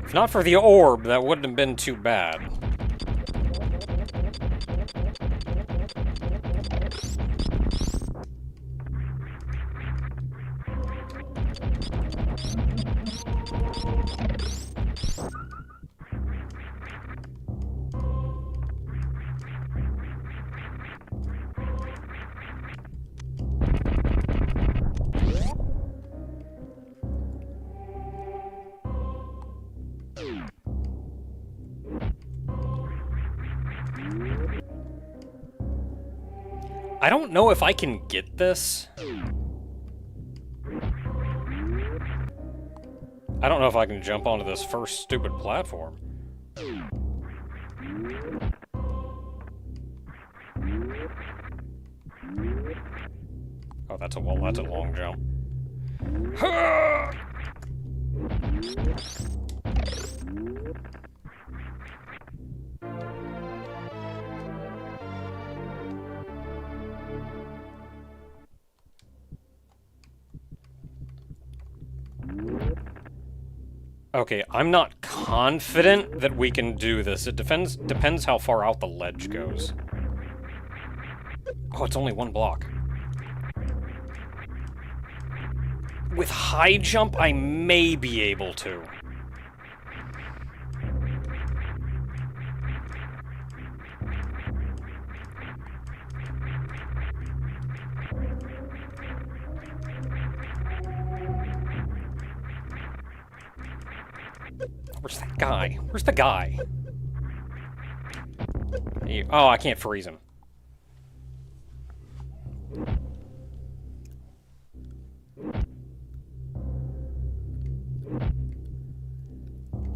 If not for the orb, that wouldn't have been too bad. I don't know if I can get this. I don't know if I can jump onto this first stupid platform. Oh, that's a long jump. Okay, I'm not confident that we can do this. It depends how far out the ledge goes. Oh, it's only one block. With high jump, I may be able to. Where's that guy? Where's the guy? Oh, I can't freeze him.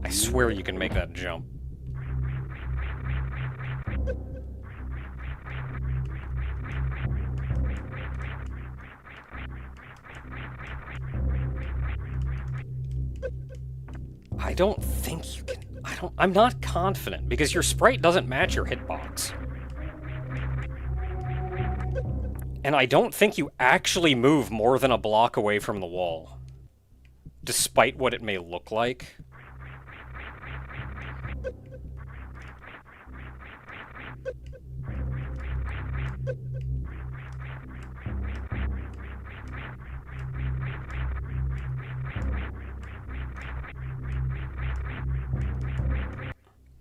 I swear you can make that jump. I don't think you can... I'm not confident, because your sprite doesn't match your hitbox. And I don't think you actually move more than a block away from the wall. Despite what it may look like.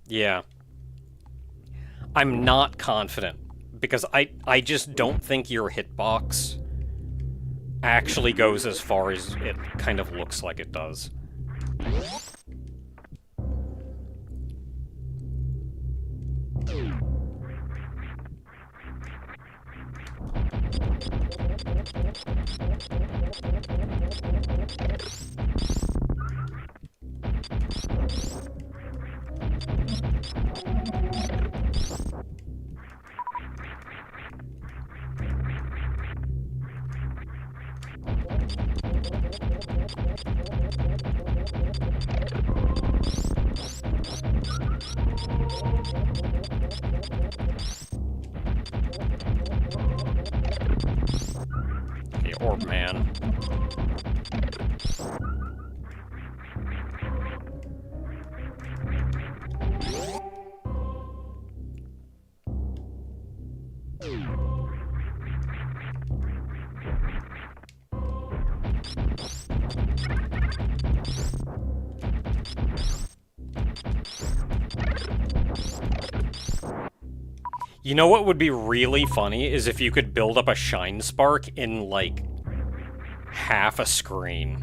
Yeah. I'm not confident, because I just don't think your hitbox actually goes as far as it kind of looks like it does. Okay, orb man. You know what would be really funny is if you could build up a shine spark in, like, half a screen.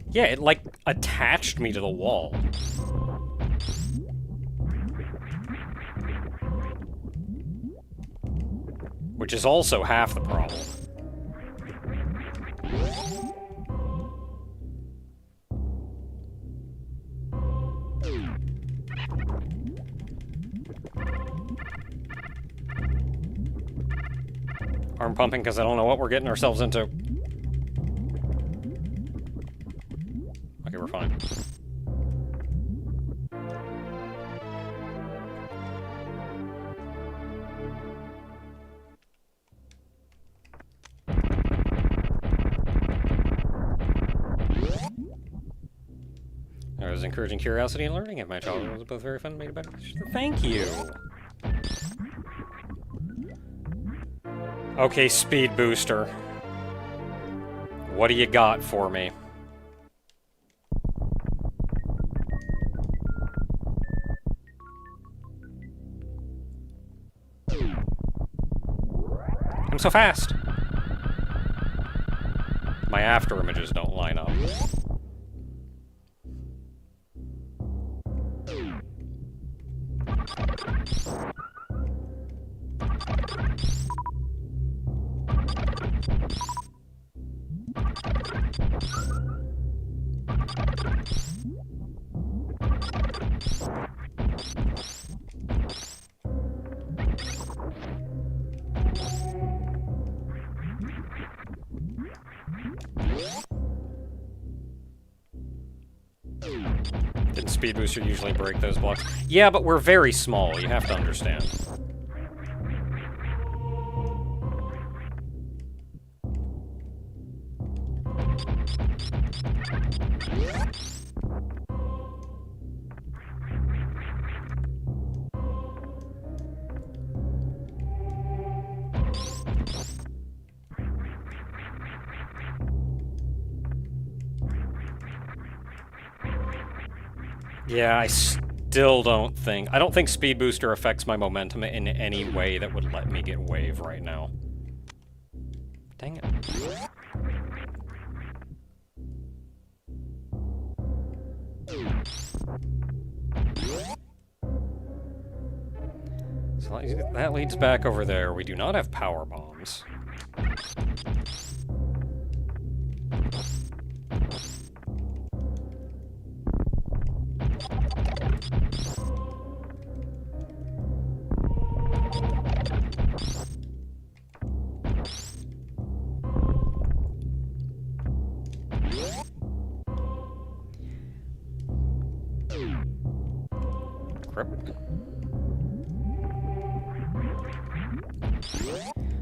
Yeah, it, like, attached me to the wall. Which is also half the problem. Arm pumping because I don't know what we're getting ourselves into. Okay, we're fine. I was encouraging curiosity and learning, and my childhood was both very fun and made a better. Thank you! Okay, speed booster. What do you got for me? so fast? My after images don't line up. Didn't Speed Booster usually break those blocks? Yeah, but we're very small, you have to understand. Yeah, I still don't think... I don't think Speed Booster affects my momentum in any way that would let me get Wave right now. Dang it. So that leads back over there. We do not have power bombs.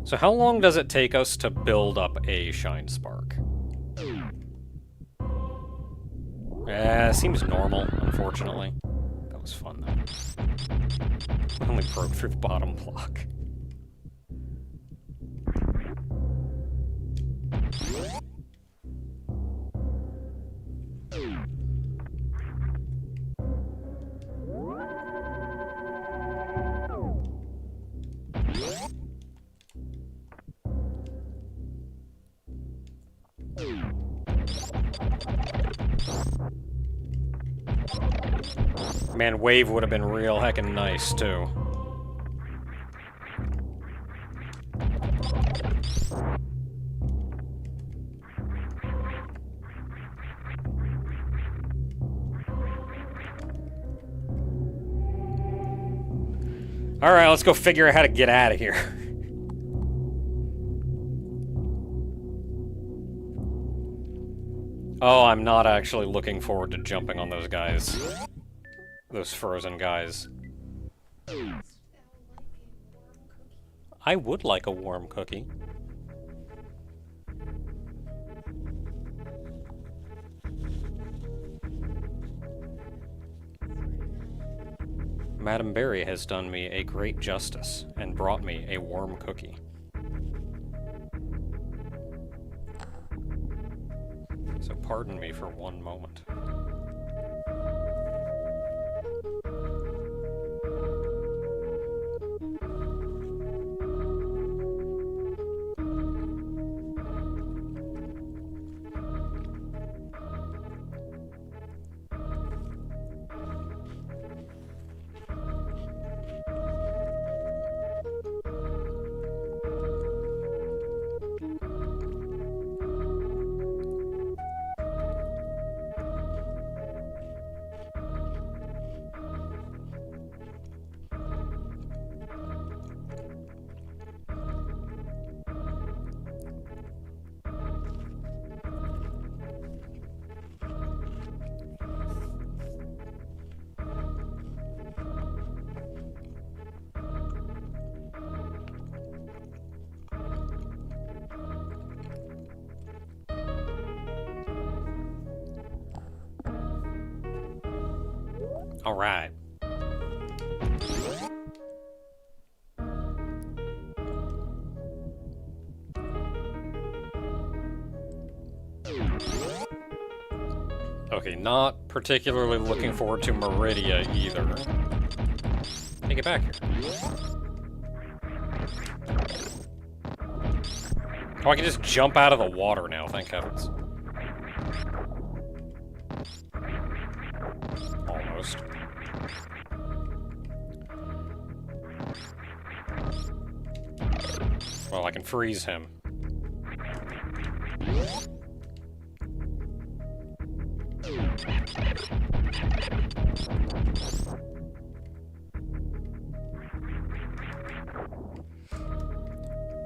So how long does it take us to build up a Shine Spark? Seems normal, unfortunately. That was fun, though. Only broke through the bottom block. Man, Wave would have been real heckin' nice, too. Alright, let's go figure out how to get out of here. Oh, I'm not actually looking forward to jumping on those guys. Those frozen guys. I would like a warm cookie. Madame Berry has done me a great justice and brought me a warm cookie. So pardon me for one moment. All right. Okay, not particularly looking forward to Meridia either. Hey, get back here. Oh, I can just jump out of the water now, thank heavens. Almost. Well, I can freeze him.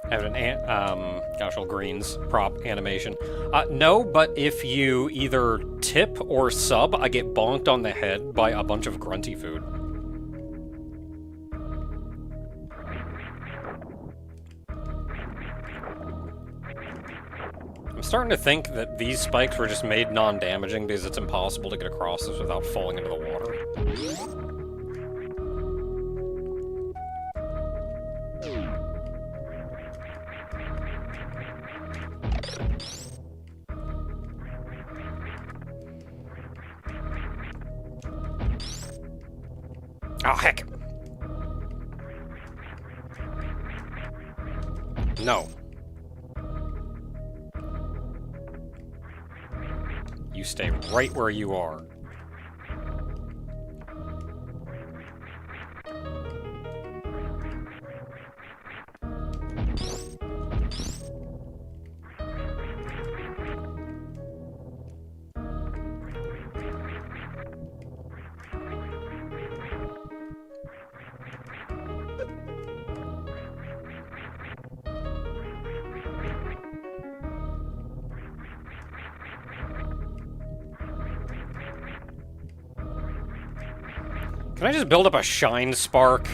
I have an, gosh, all greens prop animation. No, but if you either tip or sub, I get bonked on the head by a bunch of grunty food. I'm starting to think that these spikes were just made non-damaging because it's impossible to get across this without falling into the water. Oh, heck! No. You stay right where you are. Can I just build up a shine spark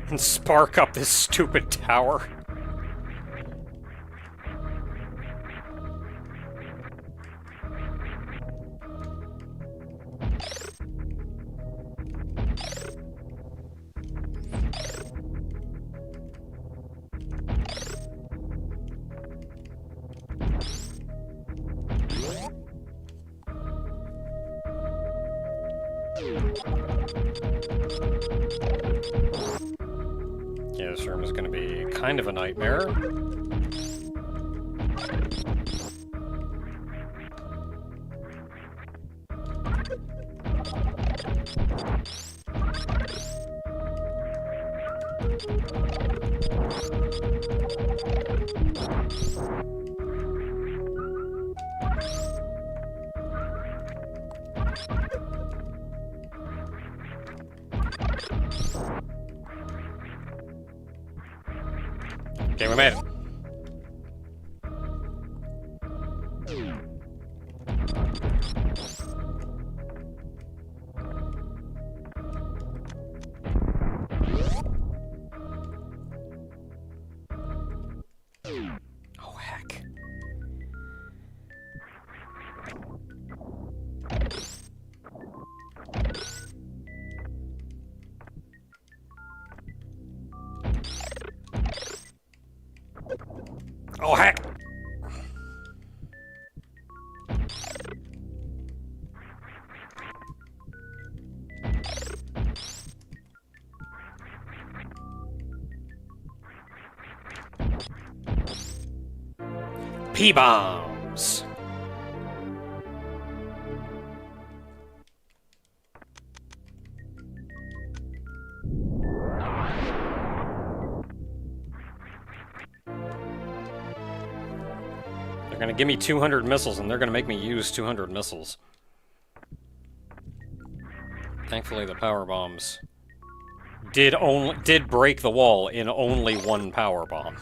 and spark up this stupid tower? Yeah, this room is going to be kind of a nightmare. Okay, we made it. Oh, heck. Oh, heck! P-bombs! They're gonna give me 200 missiles, and they're gonna make me use 200 missiles. Thankfully, the power bombs did break the wall in only one power bomb.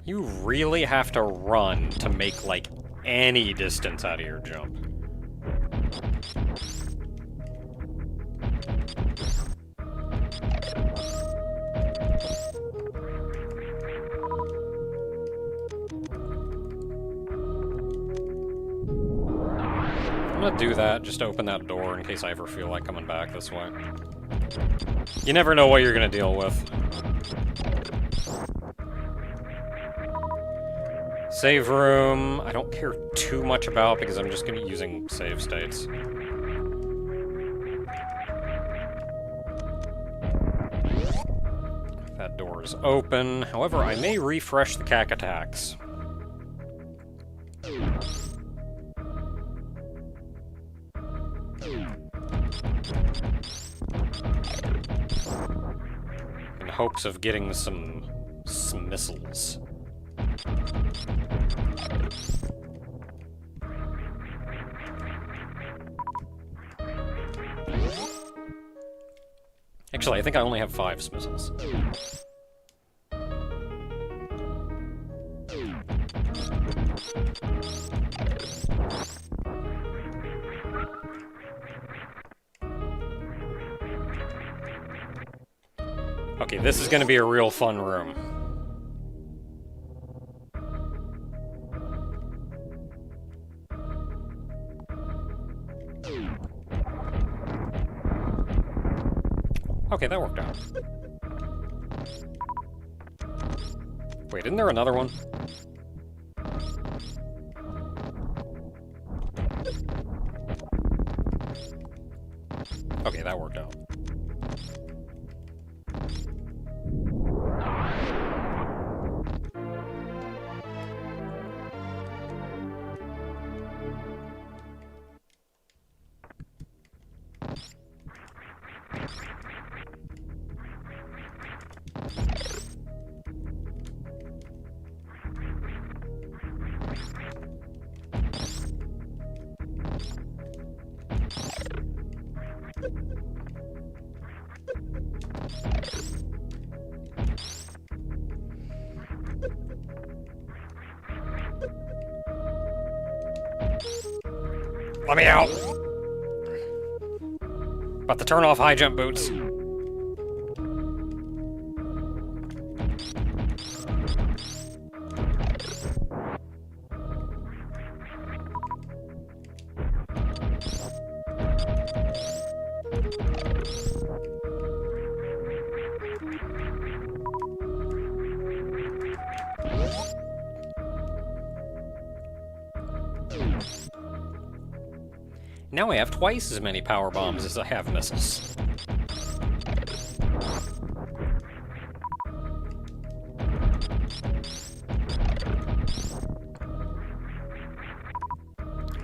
You really have to run to make, like, any distance out of your jump. gonna do that, just to open that door in case I ever feel like coming back this way. You never know what you're gonna deal with. Save room, I don't care too much about because I'm just gonna be using save states. That door is open. However, I may refresh the cack attacks. In hopes of getting some missiles. Actually, I think I only have 5 missiles. Okay, this is gonna be a real fun room. Okay, that worked out. Wait, isn't there another one? Okay, that worked out. Let me out! About to turn off high jump boots. Now I have twice as many power bombs as I have missiles.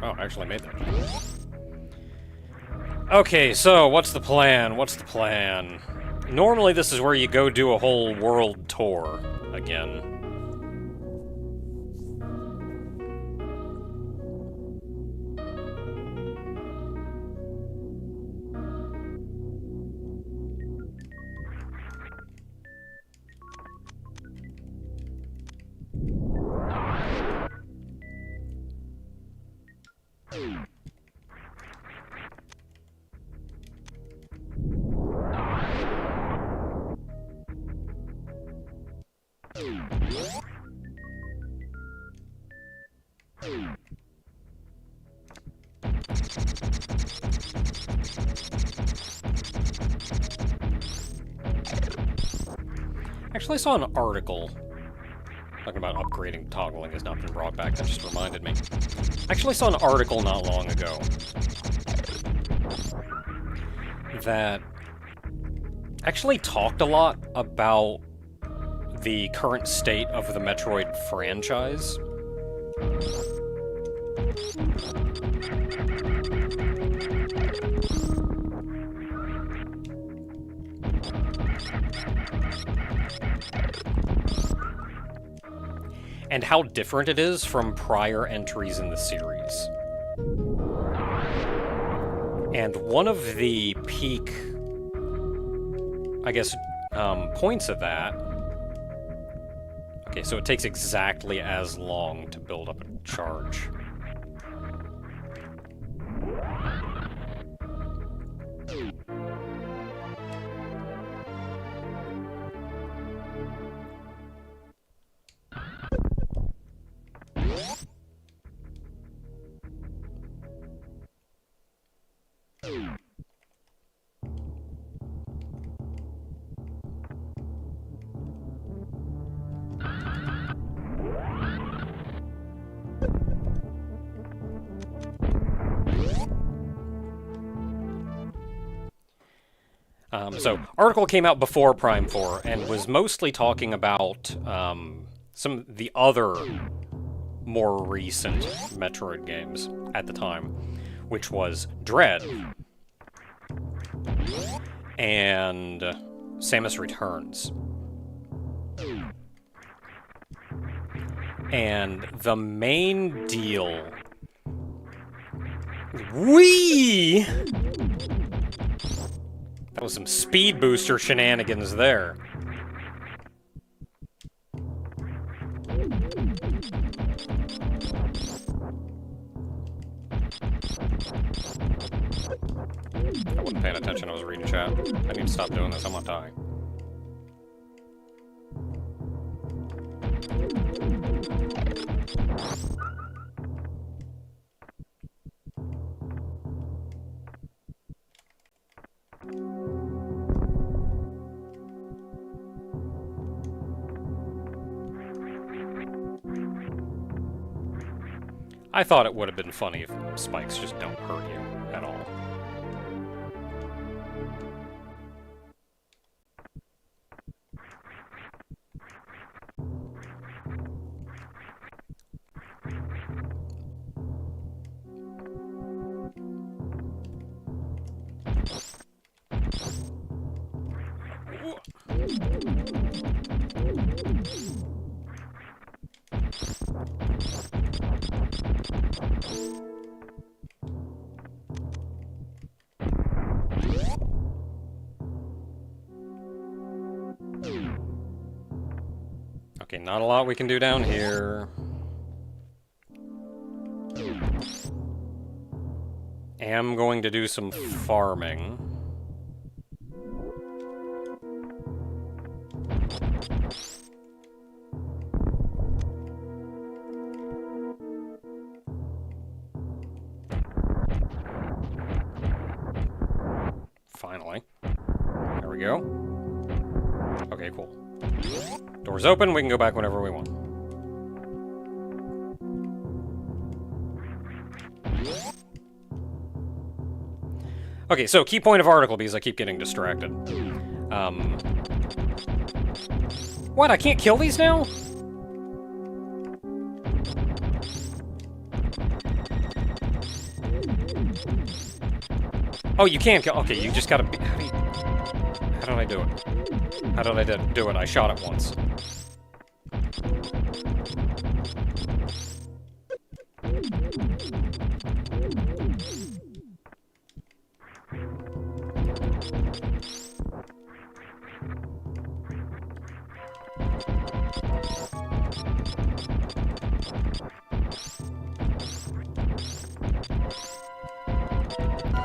Oh, I actually made that. Okay, so what's the plan? What's the plan? Normally this is where you go do a whole world tour again. Actually, I saw an article talking about upgrading toggling has not been brought back. That just reminded me. I actually saw an article not long ago that actually talked a lot about the current state of the Metroid franchise. And how different it is from prior entries in the series. And one of the peak, I guess, points of that... Okay, so it takes exactly as long to build up a charge. So, article came out before Prime 4 and was mostly talking about some of the other more recent Metroid games at the time, which was Dread and Samus Returns. And the main deal... Whee! That was some speed booster shenanigans there. I wasn't paying attention, I was reading chat. I need to stop doing this, I'm gonna die. I thought it would have been funny if spikes just don't hurt you at all. Okay, not a lot we can do down here. Am going to do some farming. Finally. There we go. Okay, cool. Doors open, we can go back whenever we want. Okay, so key point of article, because I keep getting distracted. What, I can't kill these now? Oh, you can kill. Okay, you just gotta be. How did I do it? How did I do it? I shot it once.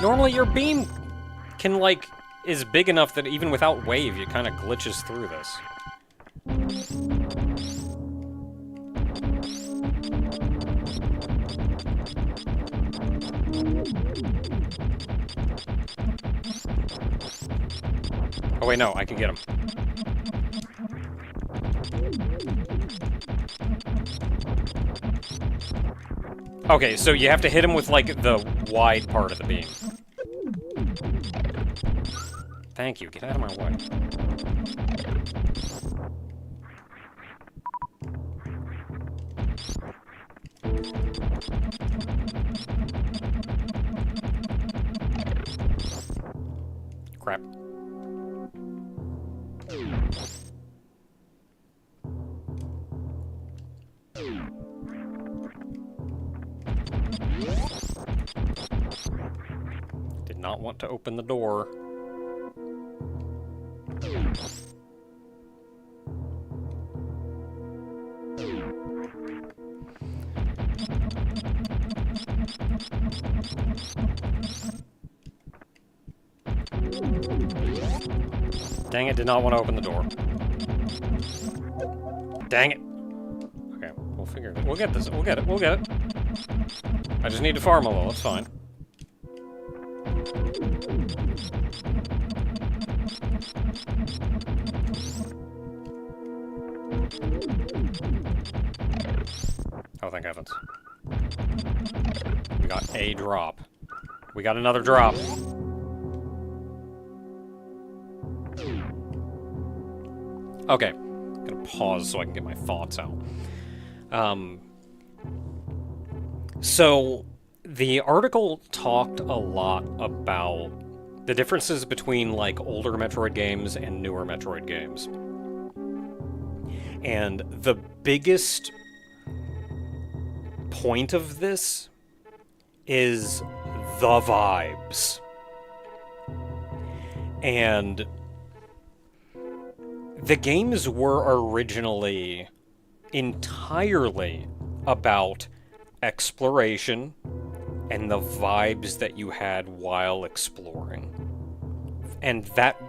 Normally your beam can, like, is big enough that even without wave, it kind of glitches through this. Oh wait, no, I can get him. Okay, so you have to hit him with, like, the wide part of the beam. Thank you, get out of my way. Crap. Did not want to open the door. Dang it, did not want to open the door. Dang it. Okay, we'll figure it out. We'll get this. We'll get it. We'll get it. I just need to farm a little. It's fine. Oh, thank heavens. We got a drop. We got another drop. Okay, I'm gonna pause so I can get my thoughts out. So, the article talked a lot about the differences between, like, older Metroid games and newer Metroid games. And the biggest point of this is the vibes. And the games were originally entirely about exploration and the vibes that you had while exploring. And that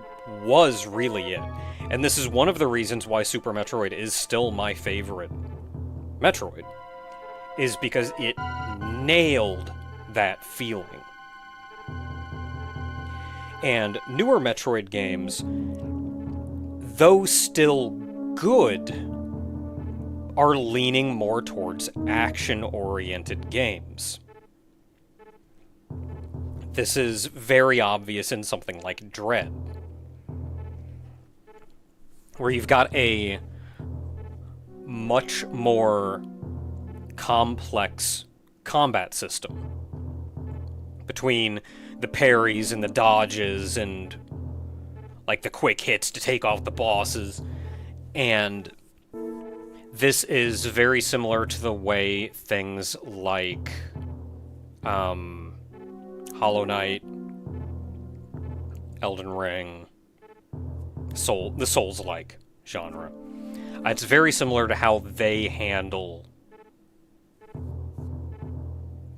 was really it. And this is one of the reasons why Super Metroid is still my favorite Metroid, is because it nailed that feeling. And newer Metroid games, though still good, are leaning more towards action-oriented games. This is very obvious in something like Dread, where you've got a much more complex combat system between the parries and the dodges and, like, the quick hits to take off the bosses. And this is very similar to the way things like Hollow Knight, Elden Ring, the Souls-like genre. It's very similar to how they handle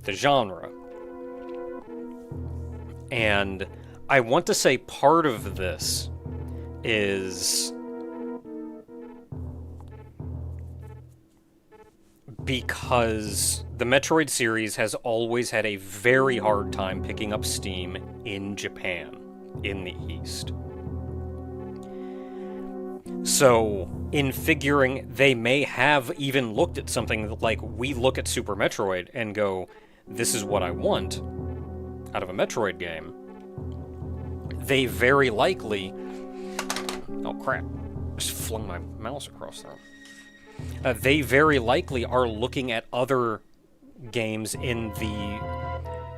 the genre. And I want to say part of this is because the Metroid series has always had a very hard time picking up steam in Japan, in the East. So, in figuring, they may have even looked at something like we look at Super Metroid and go, this is what I want out of a Metroid game. They very likely... Oh crap, just flung my mouse across there. They very likely are looking at other games in the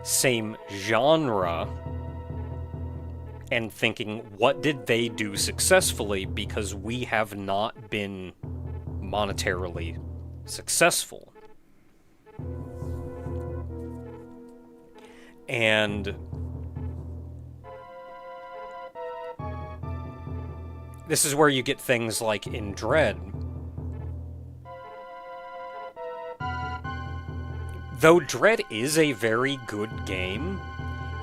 same genre and thinking, what did they do successfully, because we have not been monetarily successful. And this is where you get things like in Dread. Though Dread is a very good game,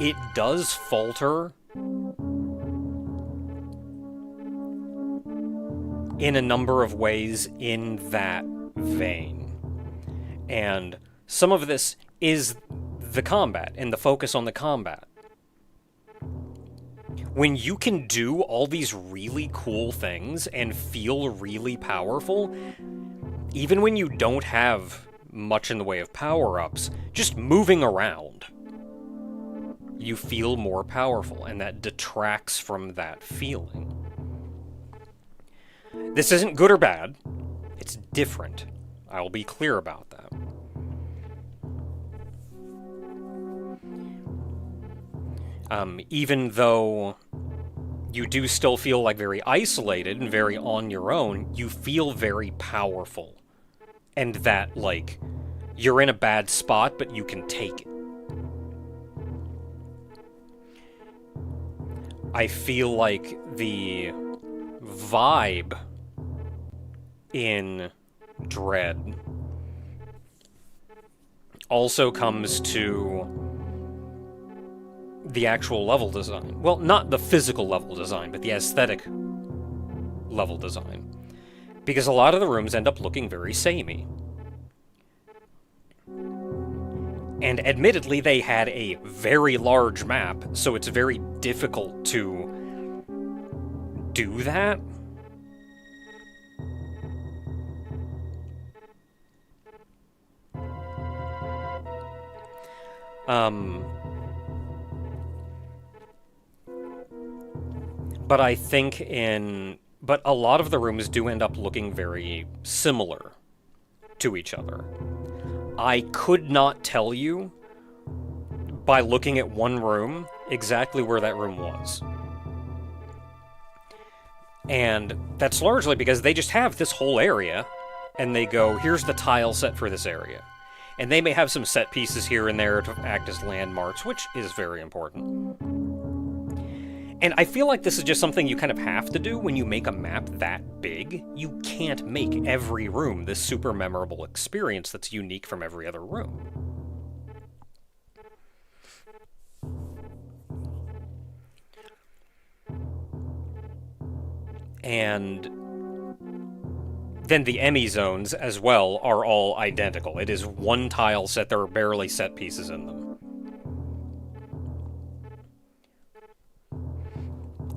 it does falter in a number of ways in that vein. And some of this is the combat and the focus on the combat. When you can do all these really cool things and feel really powerful, even when you don't have much in the way of power-ups, just moving around, you feel more powerful, and that detracts from that feeling. This isn't good or bad. It's different. I will be clear about that. Even though you do still feel like very isolated and very on your own, you feel very powerful. And that, like, you're in a bad spot, but you can take it. I feel like the vibe in Dread also comes to the actual level design. Well, not the physical level design, but the aesthetic level design. Because a lot of the rooms end up looking very samey. And admittedly, they had a very large map, so it's very difficult to do that. But I think in but a lot of the rooms do end up looking very similar to each other. I could not tell you, by looking at one room, exactly where that room was. And that's largely because they just have this whole area, and they go, here's the tile set for this area. And they may have some set pieces here and there to act as landmarks, which is very important. And I feel like this is just something you kind of have to do when you make a map that big. You can't make every room this super memorable experience that's unique from every other room. And then the Emmy zones as well are all identical. It is one tile set, there are barely set pieces in them.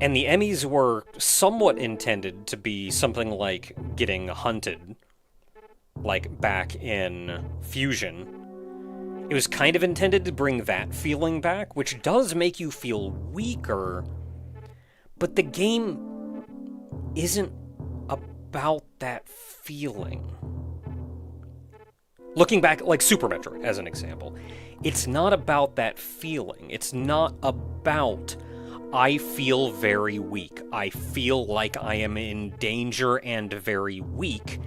And the Emmys were somewhat intended to be something like getting hunted, like back in Fusion. It was kind of intended to bring that feeling back, which does make you feel weaker, but the game isn't about that feeling. Looking back, like Super Metroid, as an example, it's not about that feeling. It's not about, I feel very weak. I feel like I am in danger and very weak,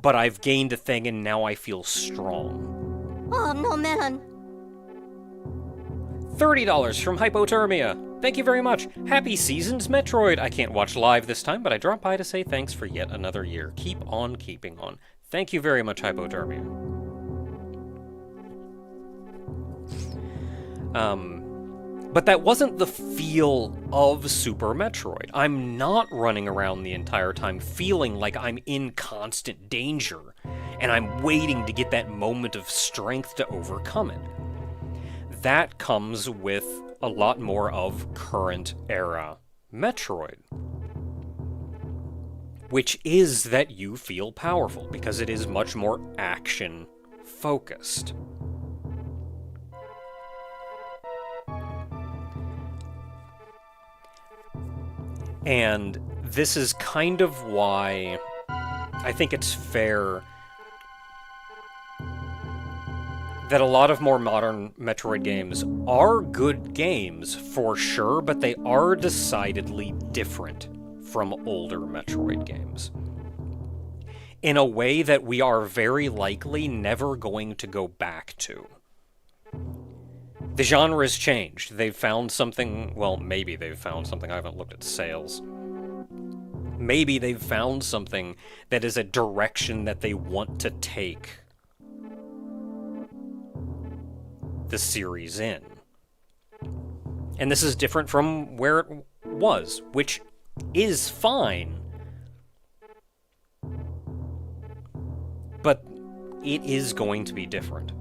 but I've gained a thing and now I feel strong. Oh, no, man. $30 from Hypothermia. Thank you very much. Happy Seasons, Metroid. I can't watch live this time, but I dropped by to say thanks for yet another year. Keep on keeping on. Thank you very much, Hypothermia. But that wasn't the feel of Super Metroid. I'm not running around the entire time feeling like I'm in constant danger, and I'm waiting to get that moment of strength to overcome it. That comes with a lot more of current era Metroid, which is that you feel powerful because it is much more action focused. And this is kind of why I think it's fair that a lot of more modern Metroid games are good games, for sure, but they are decidedly different from older Metroid games, in a way that we are very likely never going to go back to. The genre has changed. They've found something, well, maybe they've found something, I haven't looked at sales. Maybe they've found something that is a direction that they want to take the series in. And this is different from where it was, which is fine. But it is going to be different.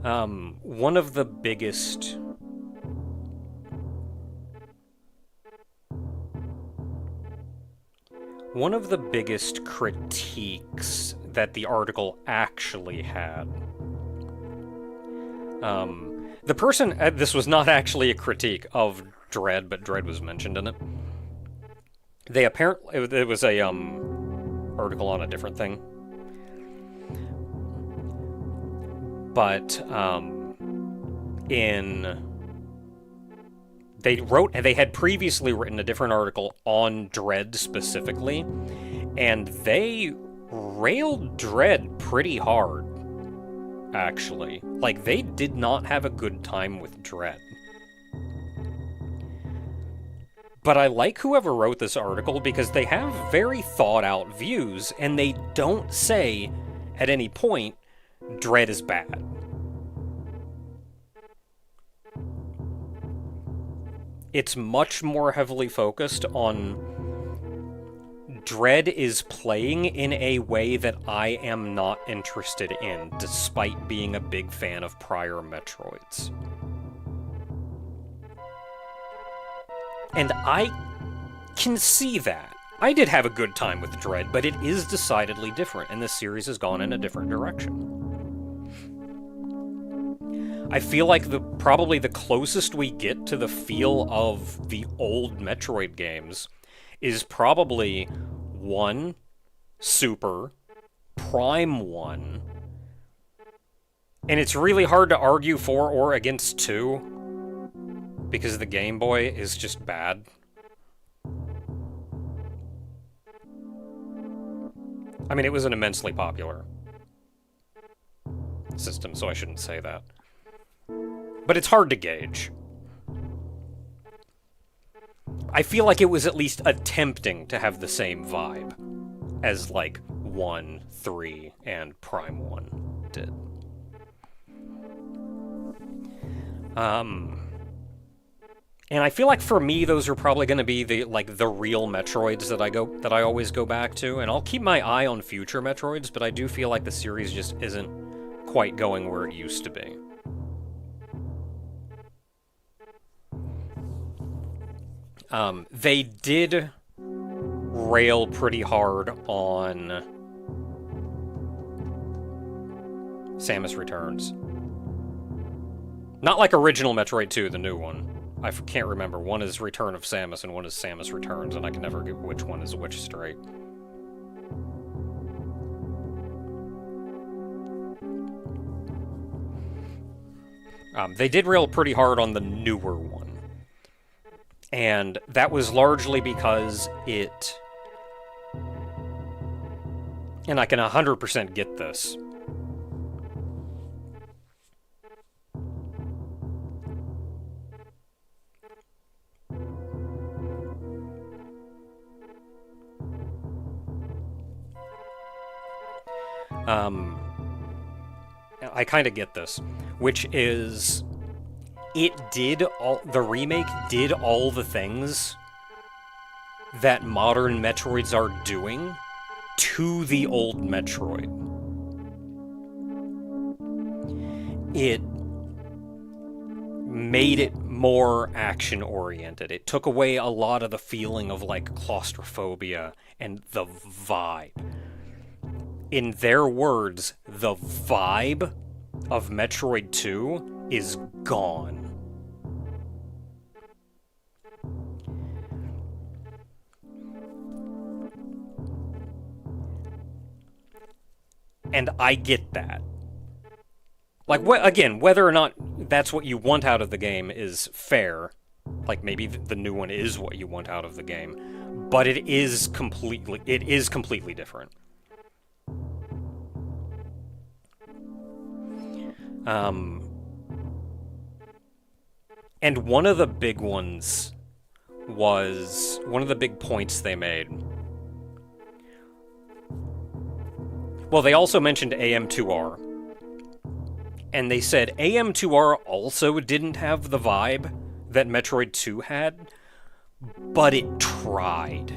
One of the biggest critiques that the article actually had. The person, this was not actually a critique of Dread, but Dread was mentioned in it. They apparently, it was a article on a different thing. But they had previously written a different article on Dread specifically, and they railed Dread pretty hard, actually. Like, they did not have a good time with Dread. But I like whoever wrote this article because they have very thought out views, and they don't say at any point Dread is bad. It's much more heavily focused on Dread is playing in a way that I am not interested in, despite being a big fan of prior Metroids. And I can see that. I did have a good time with Dread, but it is decidedly different, and this series has gone in a different direction. I feel like probably the closest we get to the feel of the old Metroid games is probably 1, Super, Prime 1, and it's really hard to argue for or against 2, because the Game Boy is just bad. I mean, it was an immensely popular system, so I shouldn't say that. But it's hard to gauge. I feel like it was at least attempting to have the same vibe as, like, 1, 3, and Prime 1 did. And I feel like for me, those are probably going to be the real Metroids that I always go back to, and I'll keep my eye on future Metroids, but I do feel like the series just isn't quite going where it used to be. They did rail pretty hard on Samus Returns. Not like original Metroid 2, the new one. I can't remember. One is Return of Samus and one is Samus Returns, and I can never get which one is which straight. They did rail pretty hard on the newer one. And that was largely because it... And I can 100% get this. I kind of get this, which is the remake did all the things that modern Metroids are doing to the old Metroid. It made it more action-oriented. It took away a lot of the feeling of, like, claustrophobia and the vibe. In their words, the vibe of Metroid 2 is gone. And I get that. Like, again, whether or not that's what you want out of the game is fair. Like, maybe the new one is what you want out of the game. But it is completely different. And one of the big ones was... One of the big points they made... Well, they also mentioned AM2R. And they said AM2R also didn't have the vibe that Metroid 2 had, but it tried.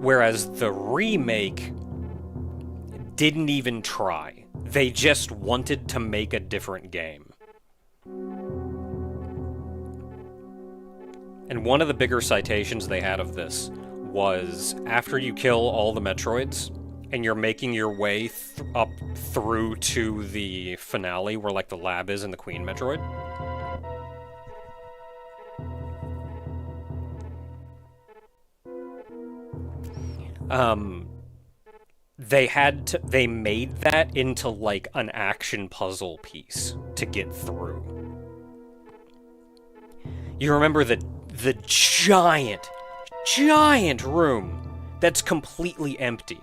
Whereas the remake didn't even try. They just wanted to make a different game. And one of the bigger citations they had of this was after you kill all the Metroids and you're making your way up through to the finale where, like, the lab is in the Queen Metroid. They made that into, like, an action puzzle piece to get through. You remember the giant room that's completely empty.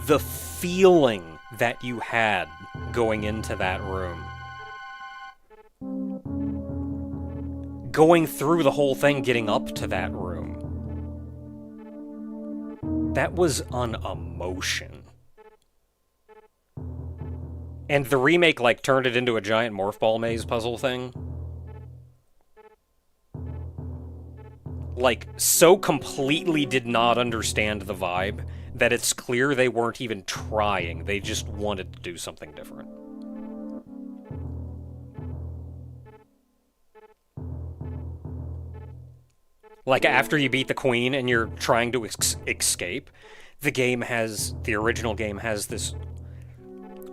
The feeling that you had going into that room. Going through the whole thing, getting up to that room. That was an emotion. And the remake, like, turned it into a giant morph ball maze puzzle thing. Like, so completely did not understand the vibe that it's clear they weren't even trying. They just wanted to do something different. Like, after you beat the queen and you're trying to escape, the original game has this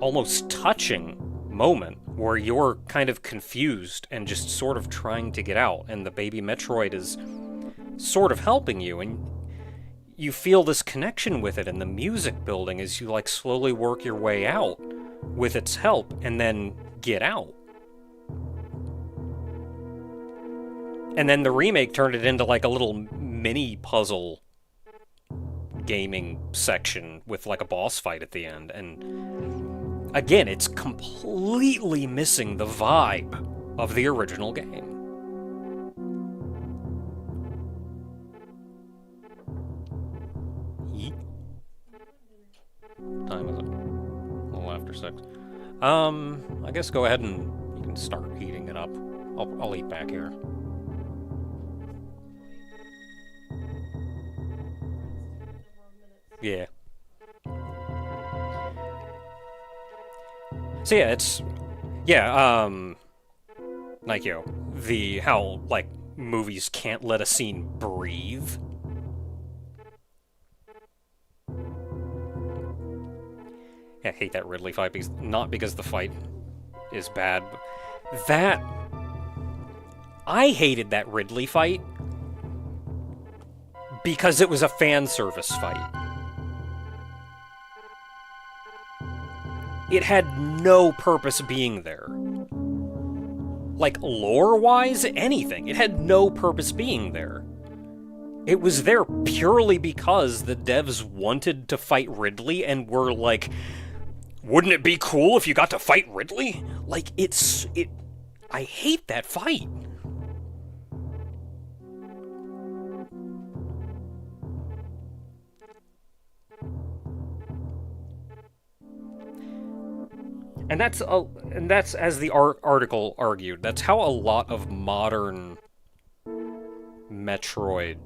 almost touching moment where you're kind of confused and just sort of trying to get out, and the baby Metroid is sort of helping you, and you feel this connection with it and the music building as you like slowly work your way out with its help and then get out. And then the remake turned it into like a little mini puzzle gaming section with like a boss fight at the end, and again, it's completely missing the vibe of the original game. What time is it? A little after 6. I guess go ahead and you can start heating it up. I'll eat back here. Yeah. So yeah, it's... Yeah, Nikio, how, like, movies can't let a scene breathe. I hate that Ridley fight, because, not because the fight is bad, but that... I hated that Ridley fight because it was a fan service fight. It had no purpose being there. Like, lore-wise, anything. It had no purpose being there. It was there purely because the devs wanted to fight Ridley and were like, wouldn't it be cool if you got to fight Ridley? Like, I hate that fight. And that's as the article argued, that's how a lot of modern Metroid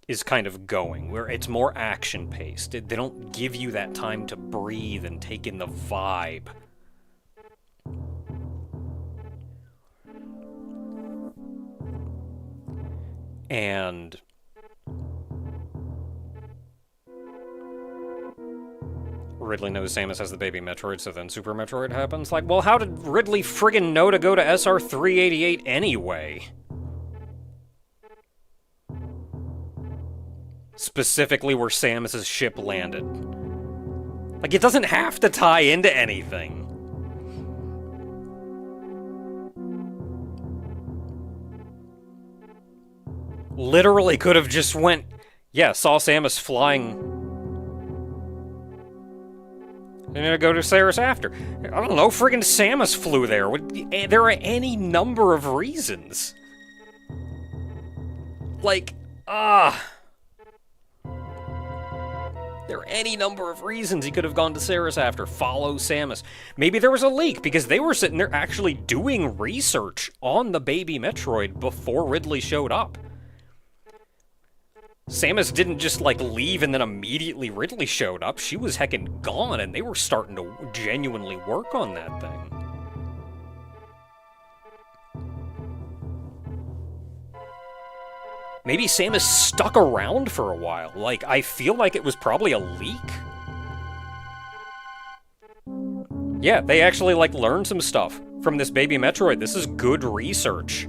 is kind of going, where it's more action-paced. They don't give you that time to breathe and take in the vibe. And Ridley knows Samus has the baby Metroid, so then Super Metroid happens. Like, well, how did Ridley friggin' know to go to SR-388 anyway? Specifically where Samus's ship landed. Like, it doesn't have to tie into anything. Literally could have just went, yeah, saw Samus flying... And then go to Ceres after. I don't know, friggin' Samus flew there. There are any number of reasons. Like, there are any number of reasons he could have gone to Ceres after. Follow Samus. Maybe there was a leak, because they were sitting there actually doing research on the baby Metroid before Ridley showed up. Samus didn't just, like, leave and then immediately Ridley showed up. She was heckin' gone, and they were starting to genuinely work on that thing. Maybe Samus stuck around for a while. Like, I feel like it was probably a leak. Yeah, they actually, like, learned some stuff from this baby Metroid. This is good research.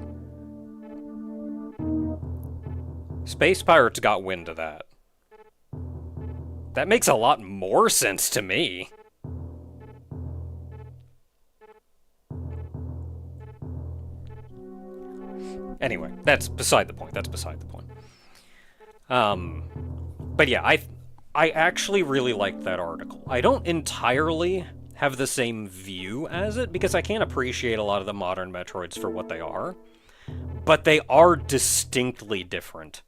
Space Pirates got wind of that. That makes a lot more sense to me. Anyway, that's beside the point. That's beside the point. But yeah, I actually really liked that article. I don't entirely have the same view as it, because I can't appreciate a lot of the modern Metroids for what they are. But they are distinctly different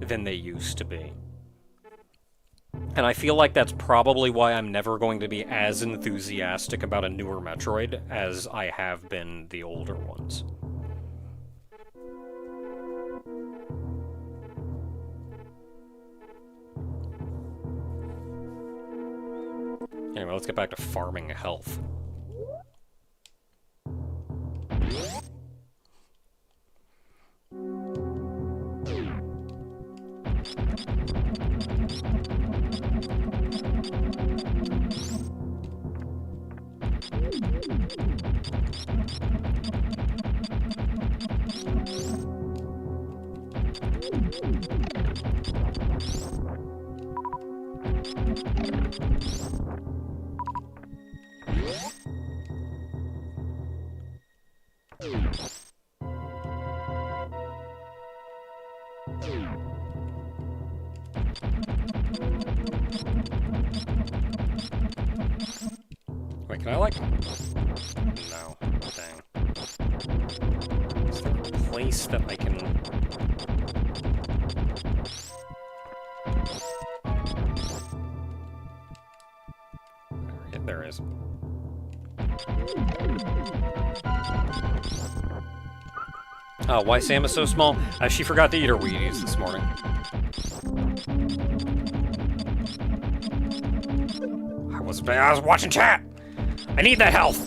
than they used to be. And I feel like that's probably why I'm never going to be as enthusiastic about a newer Metroid as I have been the older ones. Anyway, let's get back to farming health. Wait, can I, like... No. Dang. Is there a place that I can... There is. Oh, why Sam is so small? She forgot to eat her Wheaties this morning. I was watching chat! I need that health!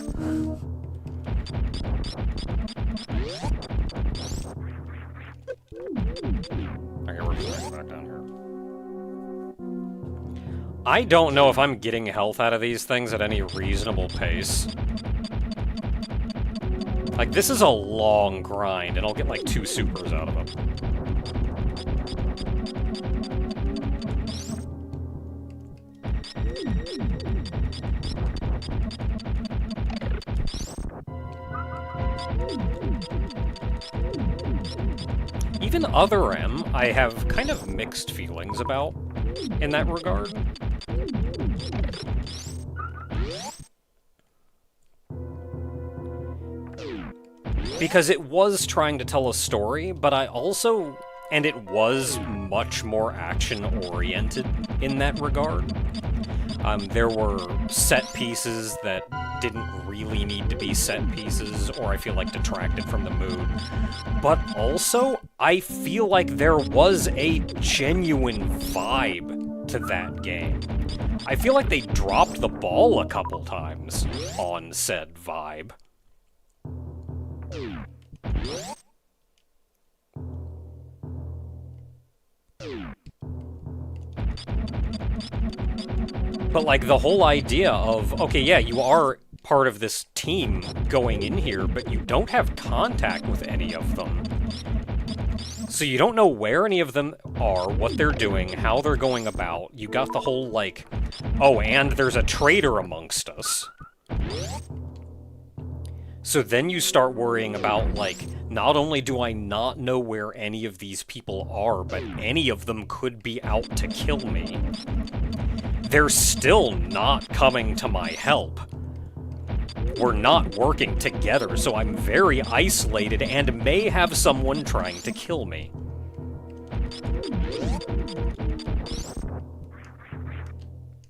Okay, we're just back down here. I don't know if I'm getting health out of these things at any reasonable pace. Like, this is a long grind, and I'll get like 2 supers out of it. Even Other M, I have kind of mixed feelings about in that regard. Because it was trying to tell a story, but I also... And it was much more action-oriented in that regard. There were set pieces that didn't really need to be set pieces, or I feel like detracted from the mood. But also, I feel like there was a genuine vibe to that game. I feel like they dropped the ball a couple times on said vibe. But, like, the whole idea of, okay, yeah, you are part of this team going in here, but you don't have contact with any of them. So you don't know where any of them are, what they're doing, how they're going about. You got the whole, like, oh, and there's a traitor amongst us. So then you start worrying about, like, not only do I not know where any of these people are, but any of them could be out to kill me. They're still not coming to my help. We're not working together, so I'm very isolated and may have someone trying to kill me.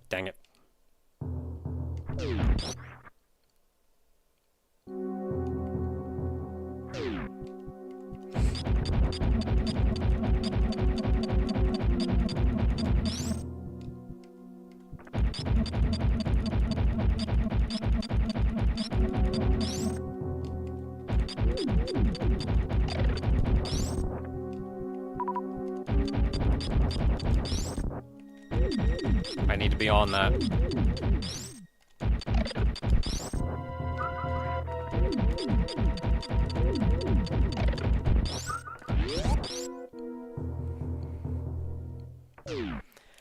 Dang it. I need to be on that.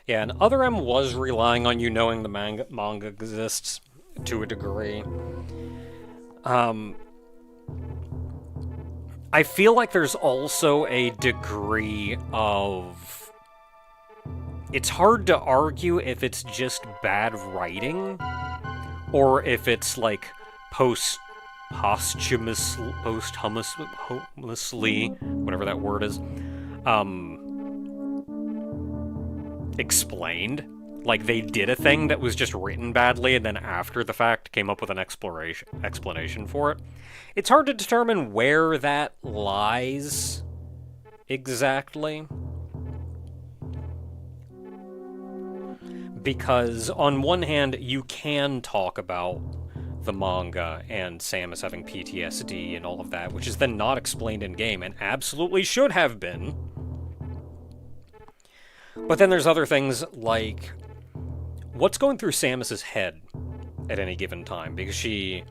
Yeah, and Other M was relying on you knowing the manga exists to a degree. I feel like there's also a degree of... It's hard to argue if it's just bad writing, or if it's, like, posthumously, whatever that word is, explained. Like, they did a thing that was just written badly, and then after the fact came up with an explanation for it. It's hard to determine where that lies exactly. Because, on one hand, you can talk about the manga and Samus having PTSD and all of that, which is then not explained in-game, and absolutely should have been. But then there's other things like what's going through Samus's head at any given time, because she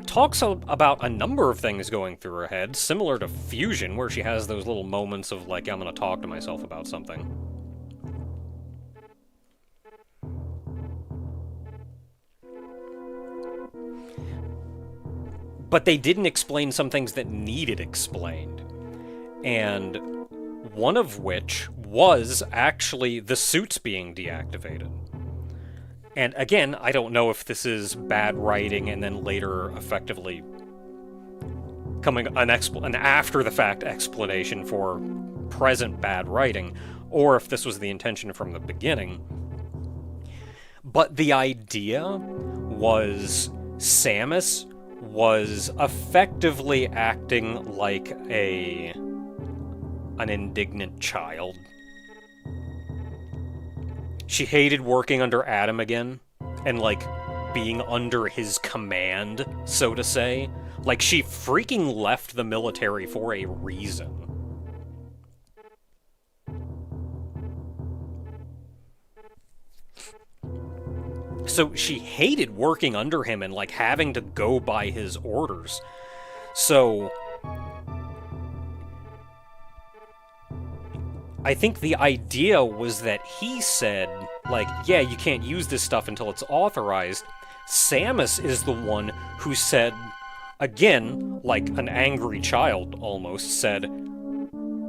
talks about a number of things going through her head, similar to Fusion, where she has those little moments of, like, I'm gonna talk to myself about something. But they didn't explain some things that needed explained. And one of which was actually the suits being deactivated. And again, I don't know if this is bad writing and then later effectively coming an after-the-fact explanation for present bad writing, or if this was the intention from the beginning. But the idea was Samus was effectively acting like an indignant child. She hated working under Adam again, and, like, being under his command, so to say. Like, she freaking left the military for a reason. So she hated working under him and, like, having to go by his orders. So I think the idea was that he said, like, yeah, you can't use this stuff until it's authorized. Samus is the one who said, again, like an angry child almost, said,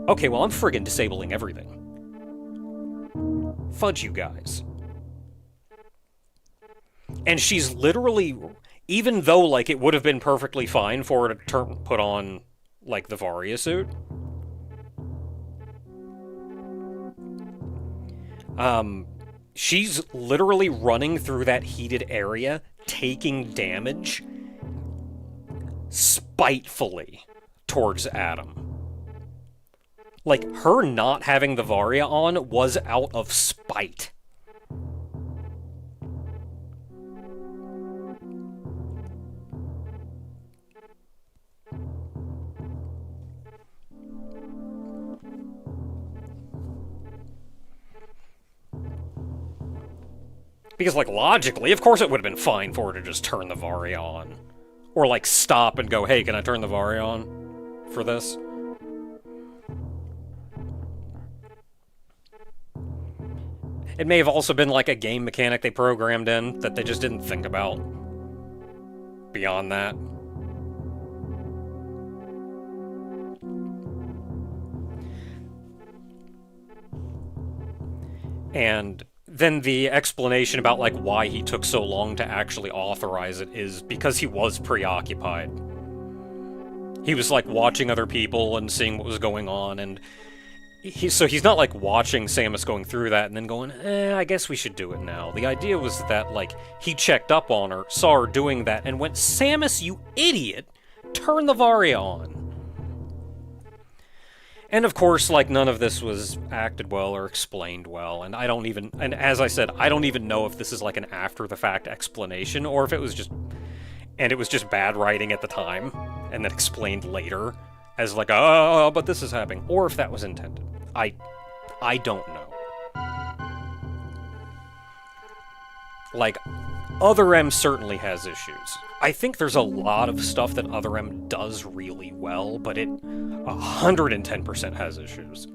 okay, well, I'm friggin' disabling everything. Fudge you guys. And she's literally, even though, like, it would have been perfectly fine for her to put on, like, the Varia suit, she's literally running through that heated area, taking damage spitefully towards Adam. Like, her not having the Varia on was out of spite. Because, like, logically, of course it would have been fine for her to just turn the Varia on. Or, like, stop and go, hey, can I turn the Varia on for this? It may have also been, like, a game mechanic they programmed in that they just didn't think about beyond that. And then the explanation about, like, why he took so long to actually authorize it is because he was preoccupied. He was, like, watching other people and seeing what was going on, and so he's not, like, watching Samus going through that and then going, I guess we should do it now. The idea was that, like, he checked up on her, saw her doing that, and went, Samus, you idiot! Turn the Varia on! And of course, like, none of this was acted well or explained well, and and as I said, I don't even know if this is like an after-the-fact explanation, or if it was just bad writing at the time, and then explained later, as like, oh, but this is happening, or if that was intended. I don't know. Like, Other M certainly has issues. I think there's a lot of stuff that Other M does really well, but it 110% has issues.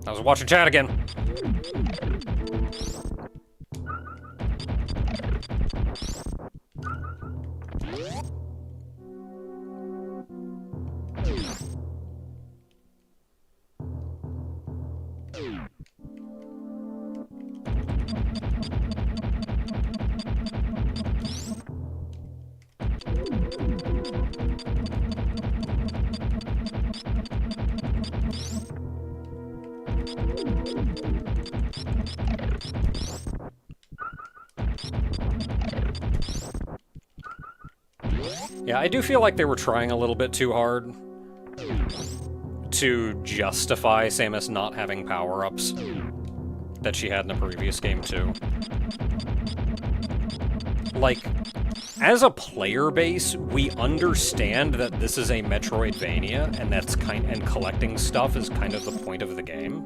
I was watching chat again. Yeah, I do feel like they were trying a little bit too hard to justify Samus not having power-ups that she had in the previous game, too. Like, as a player base, we understand that this is a Metroidvania, and and collecting stuff is kind of the point of the game.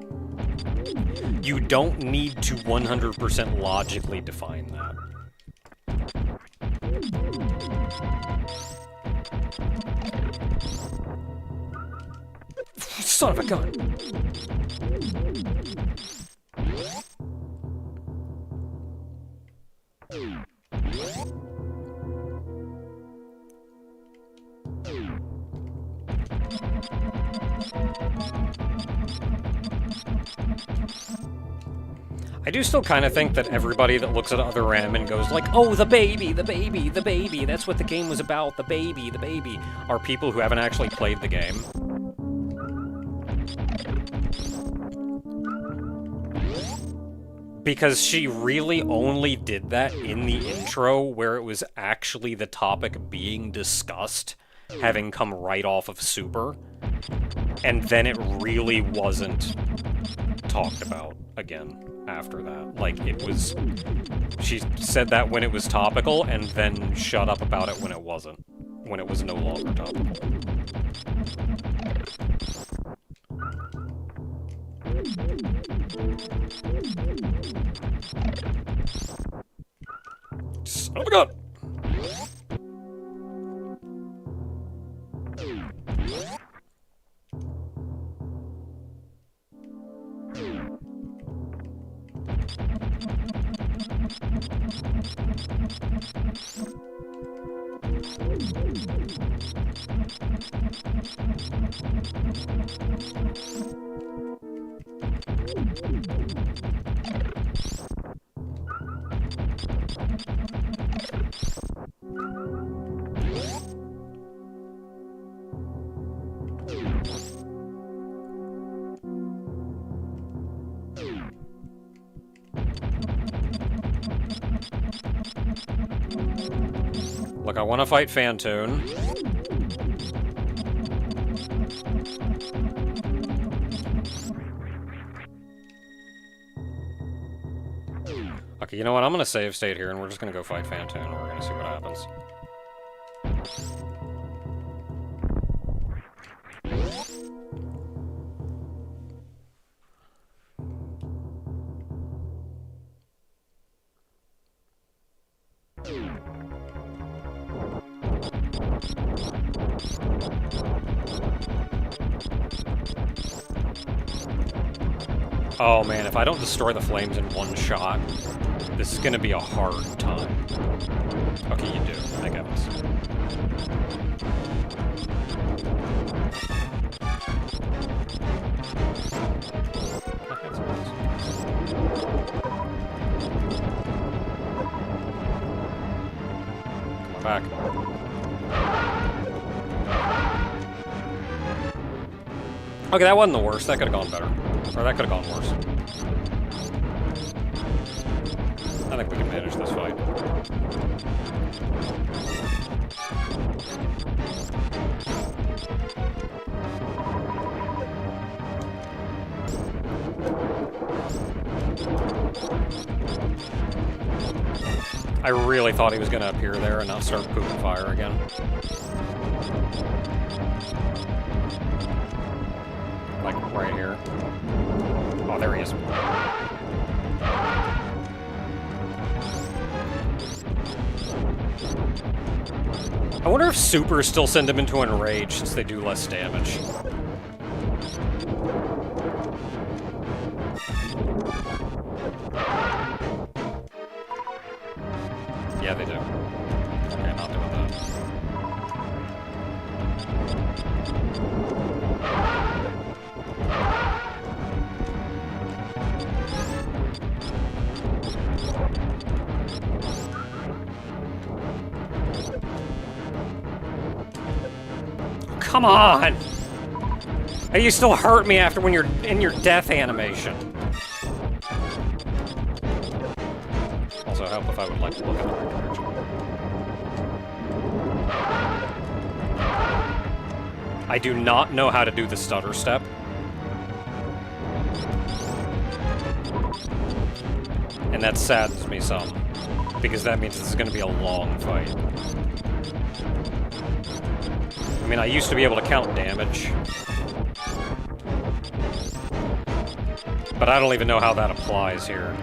You don't need to 100% logically define that. Son of a gun! I do still kind of think that everybody that looks at Other M and goes like, oh, the baby, the baby, the baby, that's what the game was about, the baby, are people who haven't actually played the game. Because she really only did that in the intro, where it was actually the topic being discussed, having come right off of Super, and then it really wasn't talked about again after that. Like, it was... She said that when it was topical, and then shut up about it when it wasn't. When it was no longer topical. Son of a gun! Look, I want to fight Phantoon. Okay, you know what? I'm gonna save state here, and we're just gonna go fight Phantoon, and we're gonna see what happens. Oh man, if I don't destroy the flames in one shot, this is gonna be a hard time. Okay, you do. Thank heavens. Come on back. Okay, that wasn't the worst. That could have gone better. Or that could have gone worse. I think we can manage this fight. I really thought he was going to appear there and not start pooping fire again. Like, right here. Oh, there he is. I wonder if supers still send him into Enrage since they do less damage. Yeah, they do. Okay, not doing that. Come on! You still hurt me after when you're in your death animation. Also help if I would like to look in the right direction. I do not know how to do the stutter step. And that saddens me some, because that means this is going to be a long fight. I mean, I used to be able to count damage, but I don't even know how that applies here.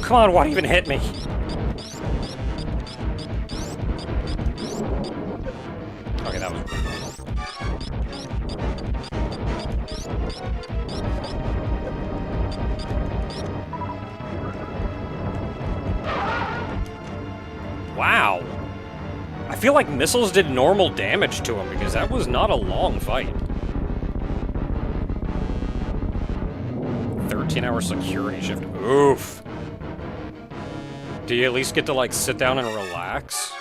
Come on, what even hit me? Okay, that was... Wow! I feel like missiles did normal damage to him, because that was not a long fight. 13-hour security shift. Oof! Do you at least get to, like, sit down and relax?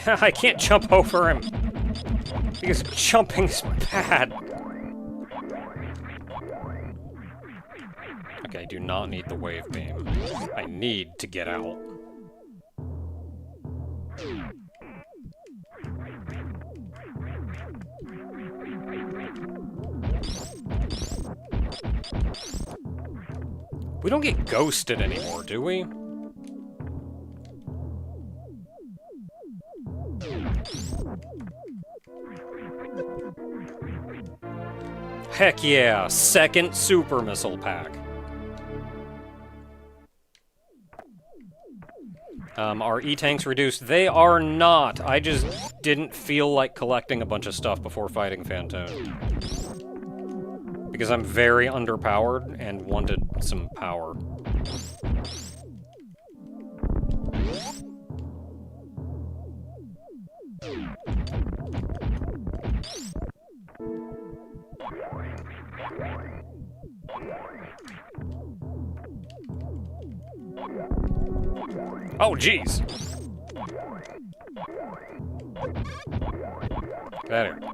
I can't jump over him, because jumping's bad. Okay, I do not need the wave beam. I need to get out. We don't get ghosted anymore, do we? Heck yeah, second super missile pack. Are E-tanks reduced? They are not. I just didn't feel like collecting a bunch of stuff before fighting Fantone. Because I'm very underpowered and wanted some power. Oh, jeez! Get out of here.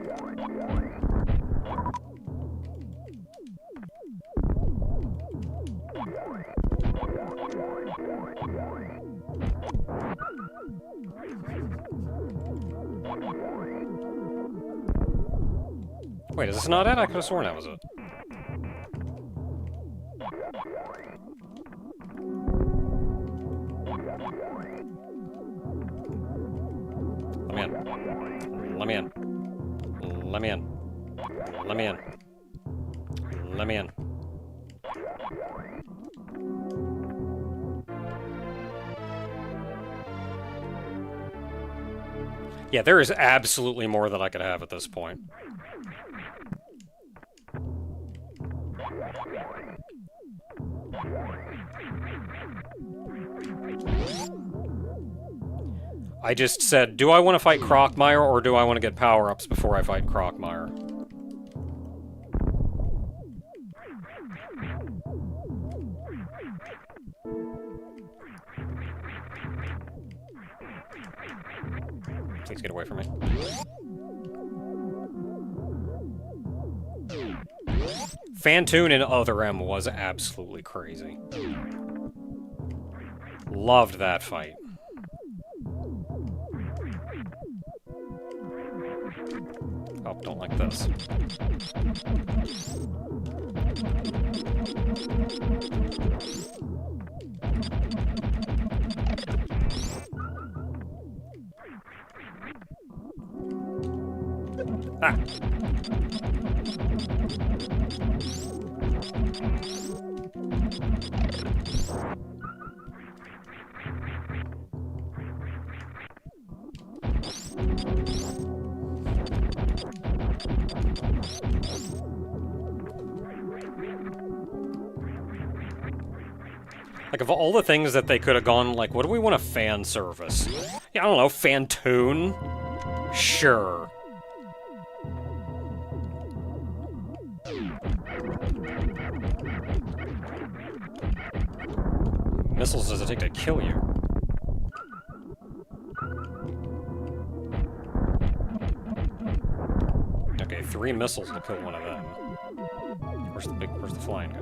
Wait, is this not it? I could have sworn that was it. Let me in. Let me in. Let me in. Let me in. Yeah, there is absolutely more that I could have at this point. I just said, do I want to fight Crocmire, or do I want to get power-ups before I fight Crocmire? Please get away from me. Phantoon in Other M was absolutely crazy. Loved that fight. Oh, don't like this. Ah! Like, of all the things that they could have gone, like, what do we want a fan service? Yeah, I don't know, Fantoon? Sure. Missiles does it take to kill you? Okay, 3 missiles will kill one of them. Where's the flying guy?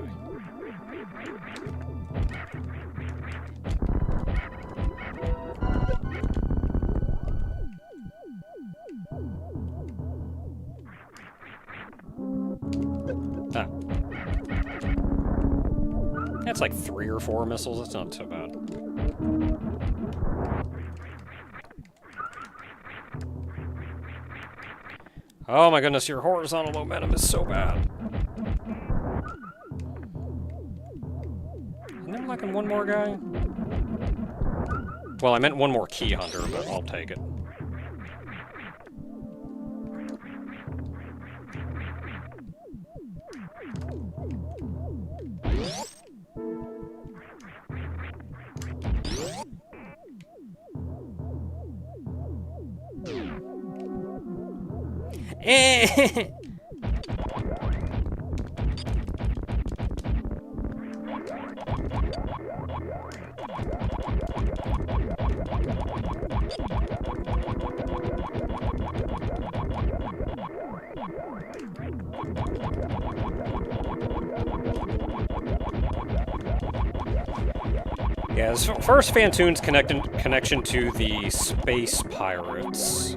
Ah. That's like 3 or 4 missiles, it's not so bad. Oh my goodness, your horizontal momentum is so bad. Isn't there like one more guy? Well, I meant one more key hunter, but I'll take it. Yeah, as far as Fantoon's connection to the space pirates,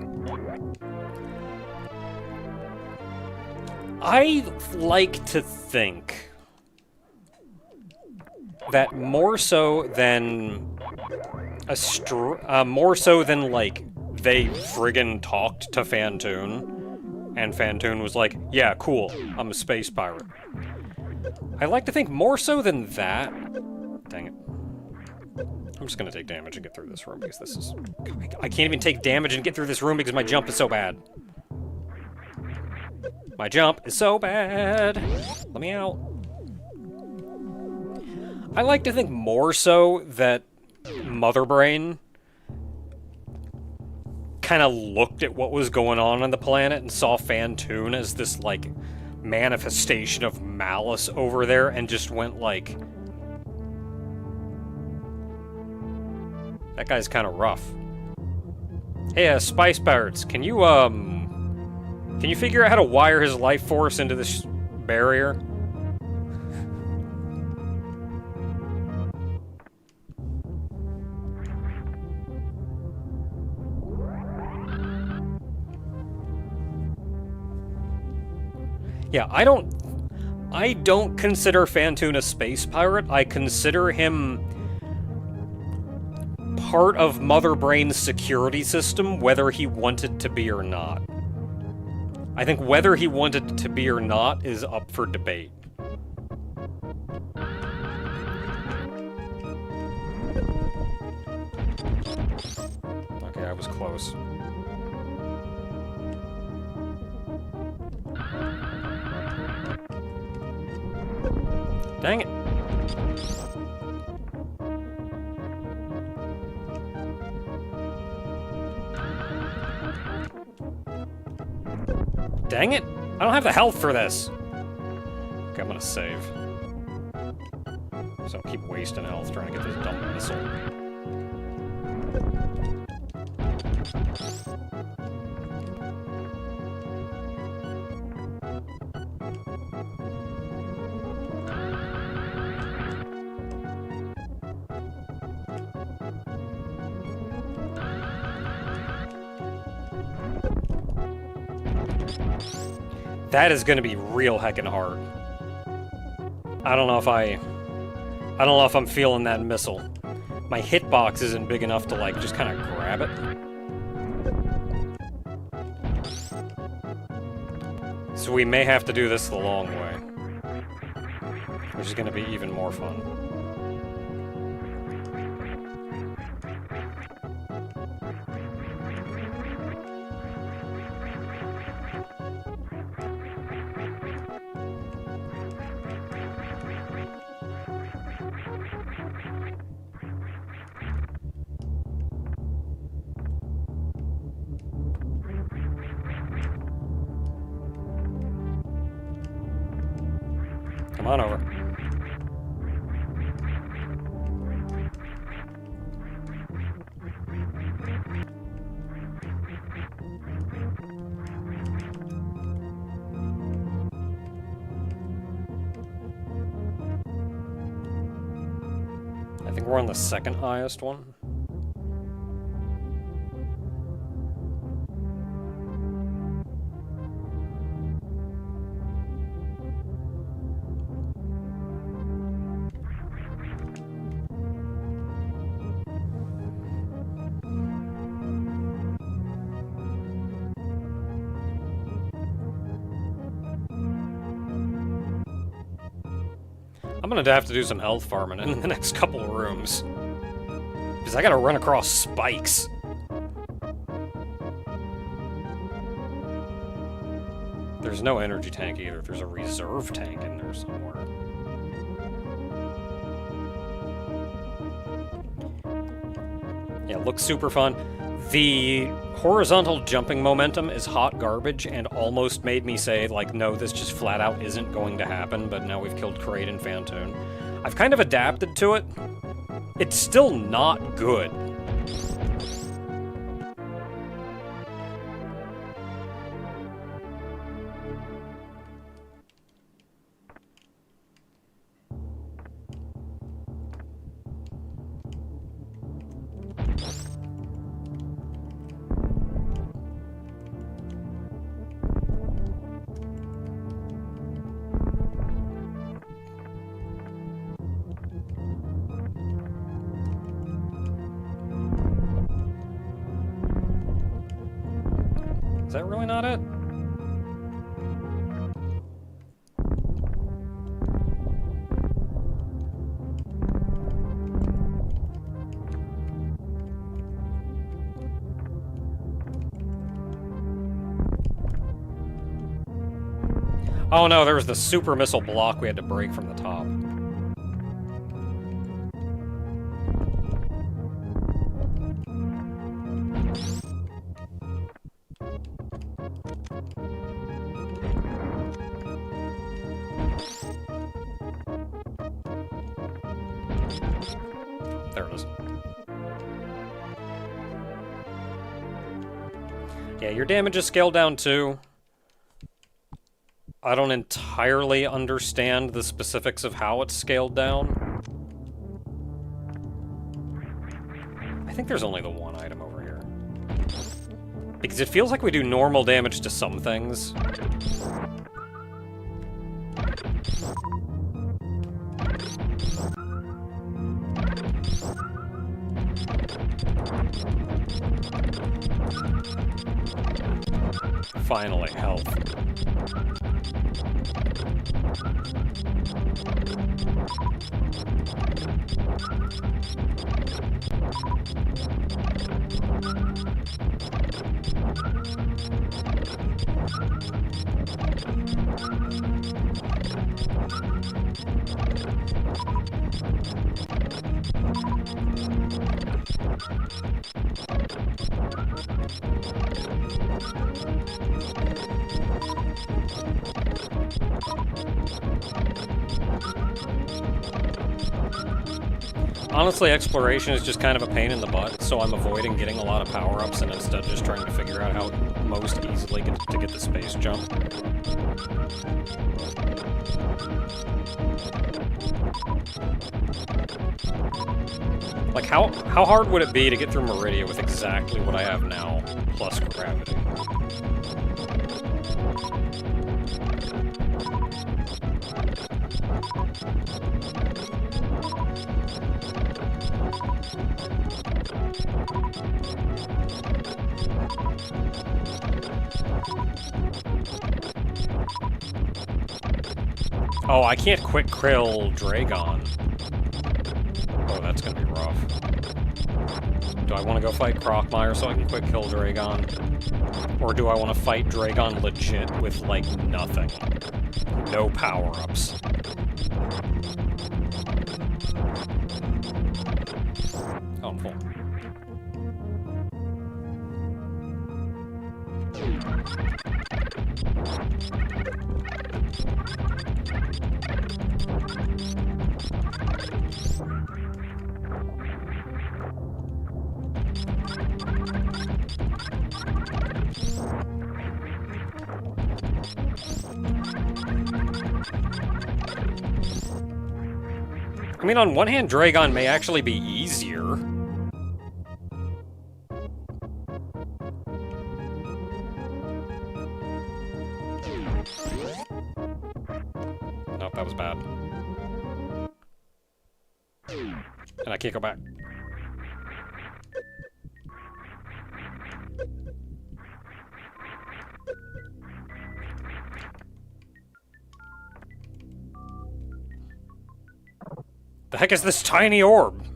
I like to think that more so than like they friggin' talked to Fantoon, and Fantoon was like, "Yeah, cool, I'm a space pirate." I like to think more so than that. Dang it. I'm just gonna take damage and get through this room because this is... I can't even take damage and get through this room because my jump is so bad. My jump is so bad. Let me out. I like to think more so that Mother Brain kind of looked at what was going on the planet and saw Fantoon as this, like, manifestation of malice over there and just went like... That guy's kind of rough. Hey, Spice Pirates, can you figure out how to wire his life force into this barrier? Yeah, I don't consider Fantoon a space pirate. I consider him part of Mother Brain's security system, whether he wanted to be or not. I think whether he wanted to be or not is up for debate. Okay, I was close. Dang it. Dang it! I don't have the health for this! Okay, I'm gonna save. So I keep wasting health trying to get this dumb missile. That is gonna be real heckin' hard. I don't know if I'm feeling that missile. My hitbox isn't big enough to, like, just kind of grab it. So we may have to do this the long way. Which is gonna be even more fun. Come on over. I think we're on the second highest one. I'm gonna have to do some health farming in the next couple of rooms. Because I gotta run across spikes. There's no energy tank either. There's a reserve tank in there somewhere. Yeah, looks super fun. The horizontal jumping momentum is hot garbage and almost made me say, like, no, this just flat out isn't going to happen, but now we've killed Kraid and Phantoon. I've kind of adapted to it. It's still not good. Is that really not it? Oh no, there was the super missile block we had to break from the top. There it is. Yeah, your damage is scaled down too. I don't entirely understand the specifics of how it's scaled down. I think there's only the one item over here. Because it feels like we do normal damage to some things. Finally, health. Honestly, exploration is just kind of a pain in the butt, so I'm avoiding getting a lot of power-ups and instead just trying to figure out how most easily to get the space jump. Like, how hard would it be to get through Meridia with exactly what I have now, plus gravity? Oh, I can't quick krill Dragon. Oh, that's gonna be rough. Do I want to go fight Crocmire so I can quick kill Dragon? Or do I want to fight Dragon legit with, like, nothing? No power-ups. Oh, I'm full. I mean, on one hand, Dragon may actually be easier. Nope, that was bad. And I can't go back. The heck is this tiny orb?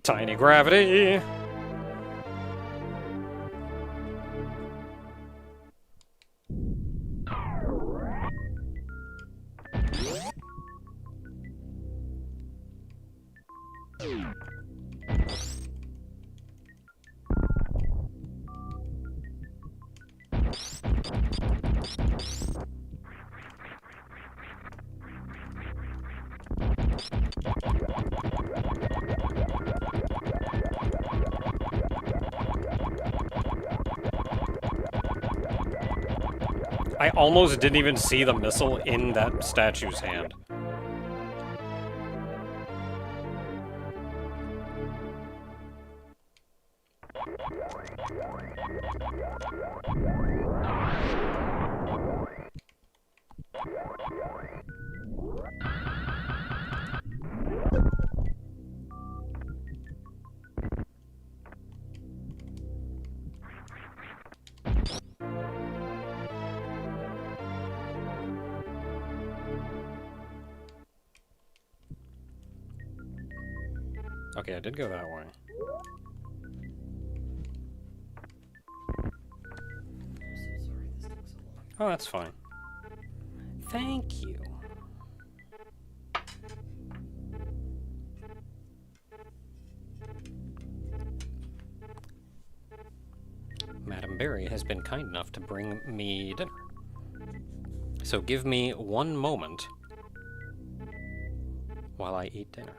Tiny gravity! I almost didn't even see the missile in that statue's hand. Okay, I did go that way. Oh, that's fine. Thank you. Madam Berry has been kind enough to bring me dinner. So give me one moment while I eat dinner.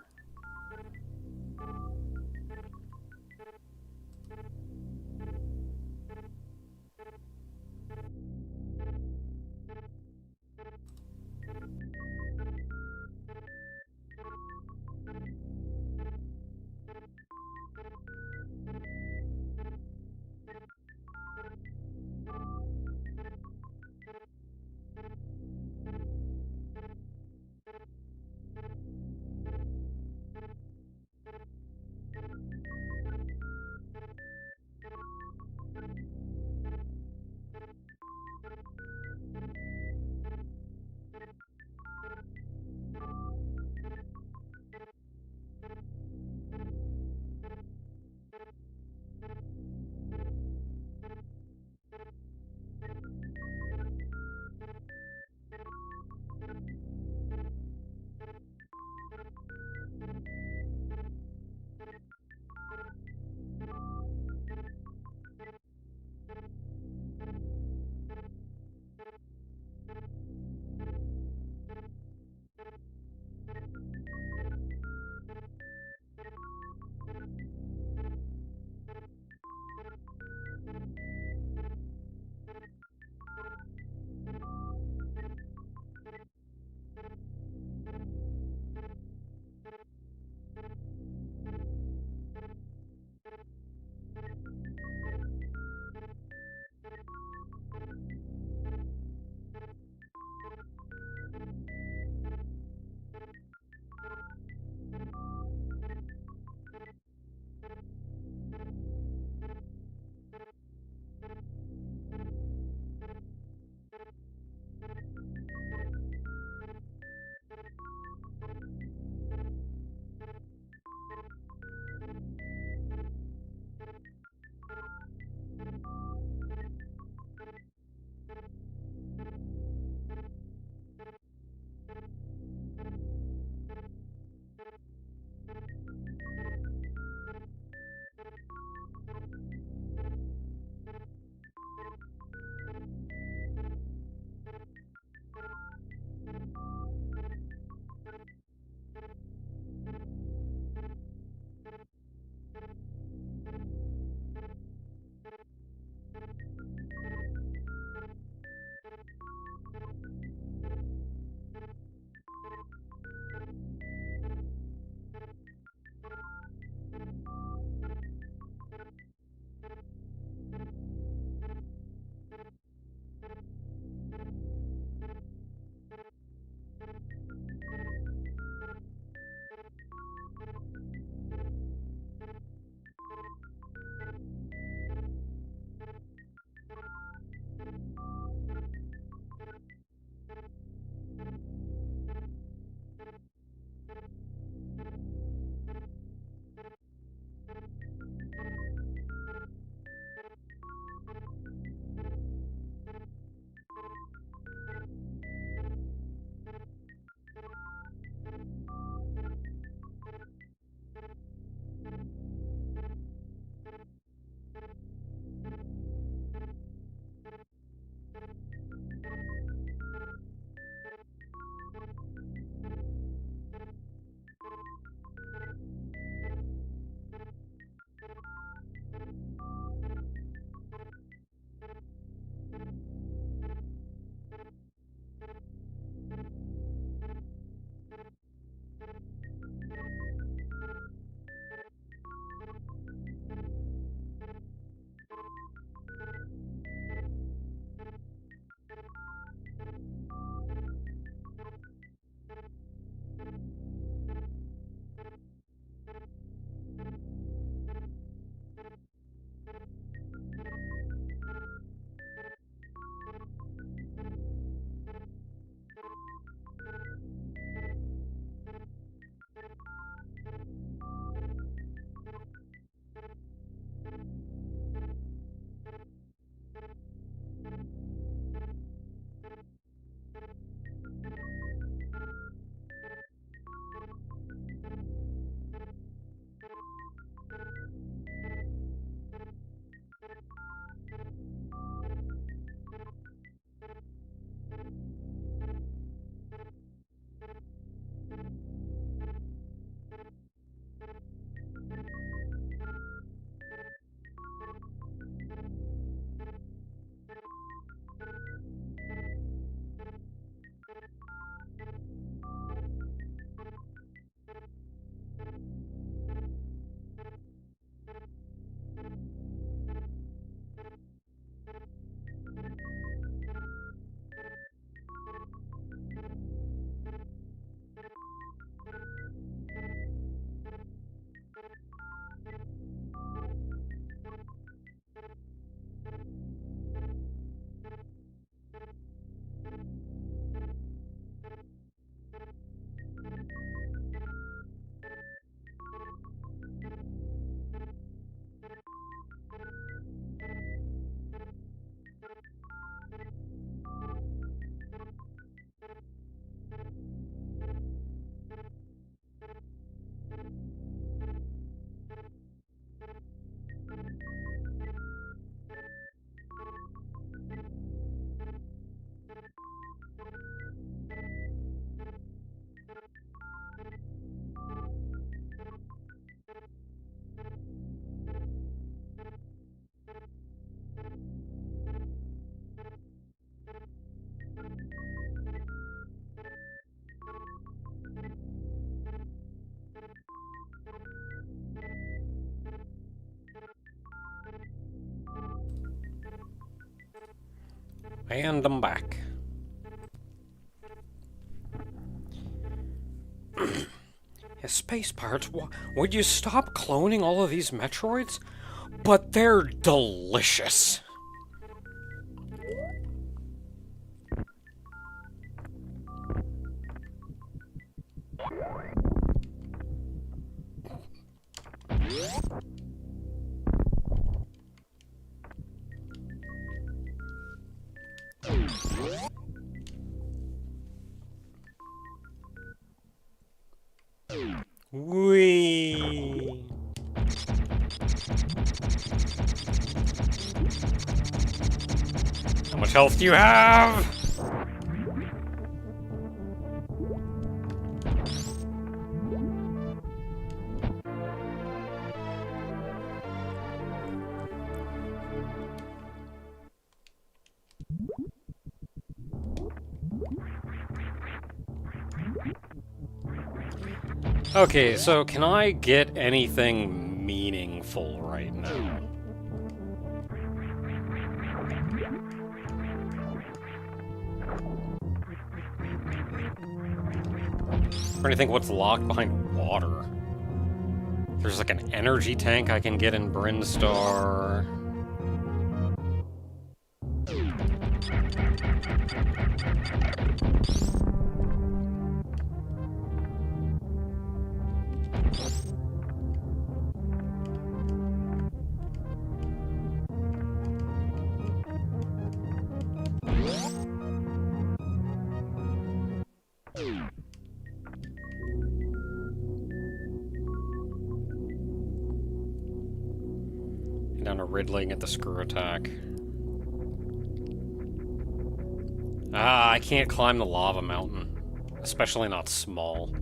And I'm back. Yeah, Space Pirates, would you stop cloning all of these Metroids? But they're delicious. Whee! How much health do you have? Okay, so can I get anything meaningful right now? I'm trying to think what's locked behind water. There's like an energy tank I can get in Brinstar. Down to Ridley and get the screw attack. Ah, I can't climb the lava mountain. Especially not small.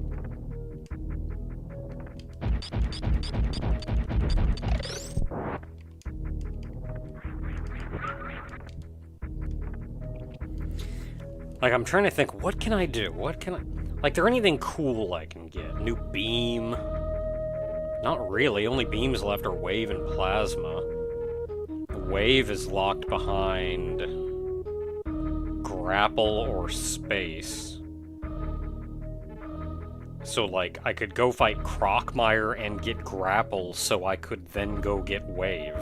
Like, I'm trying to think, what can I do? What can I... Like, there anything cool I can get? New beam? Not really. Only beams left are wave and plasma. Wave is locked behind grapple or space. So, like, I could go fight Crocmire and get grapple, so I could then go get wave.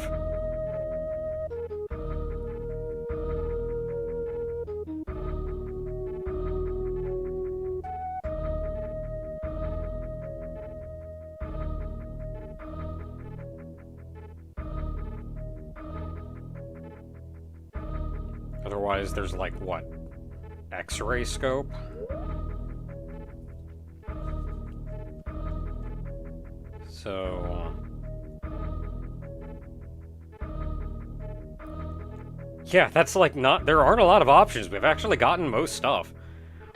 Otherwise, there's like, what? X-ray scope? So... yeah, that's like not... There aren't a lot of options. We've actually gotten most stuff.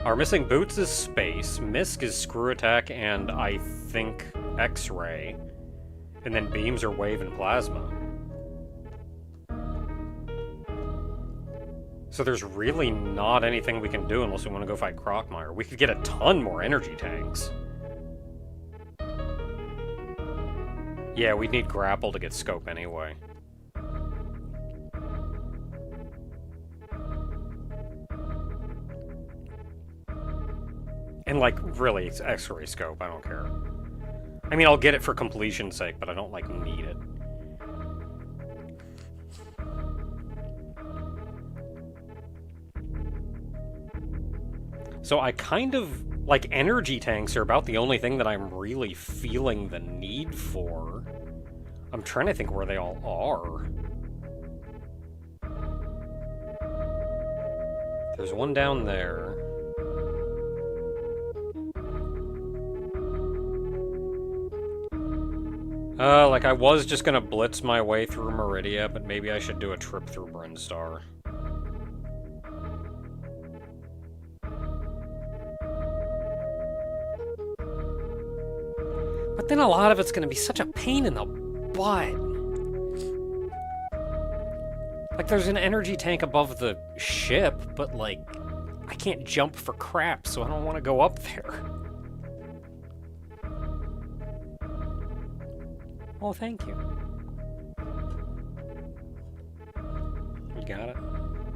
Our missing boots is space, Misk is screw attack, and I think X-ray. And then beams are wave and plasma. So there's really not anything we can do unless we want to go fight Crocmire. We could get a ton more energy tanks. Yeah, we'd need grapple to get scope anyway. And, like, really, it's X-ray scope, I don't care. I mean, I'll get it for completion's sake, but I don't, like, need it. So I kind of... Like, energy tanks are about the only thing that I'm really feeling the need for. I'm trying to think where they all are. There's one down there. Like, I was just gonna blitz my way through Meridia, but maybe I should do a trip through Brinstar. But then a lot of it's gonna be such a pain in the butt. Like, there's an energy tank above the ship, but, like, I can't jump for crap, so I don't want to go up there. Oh, thank you. You got it?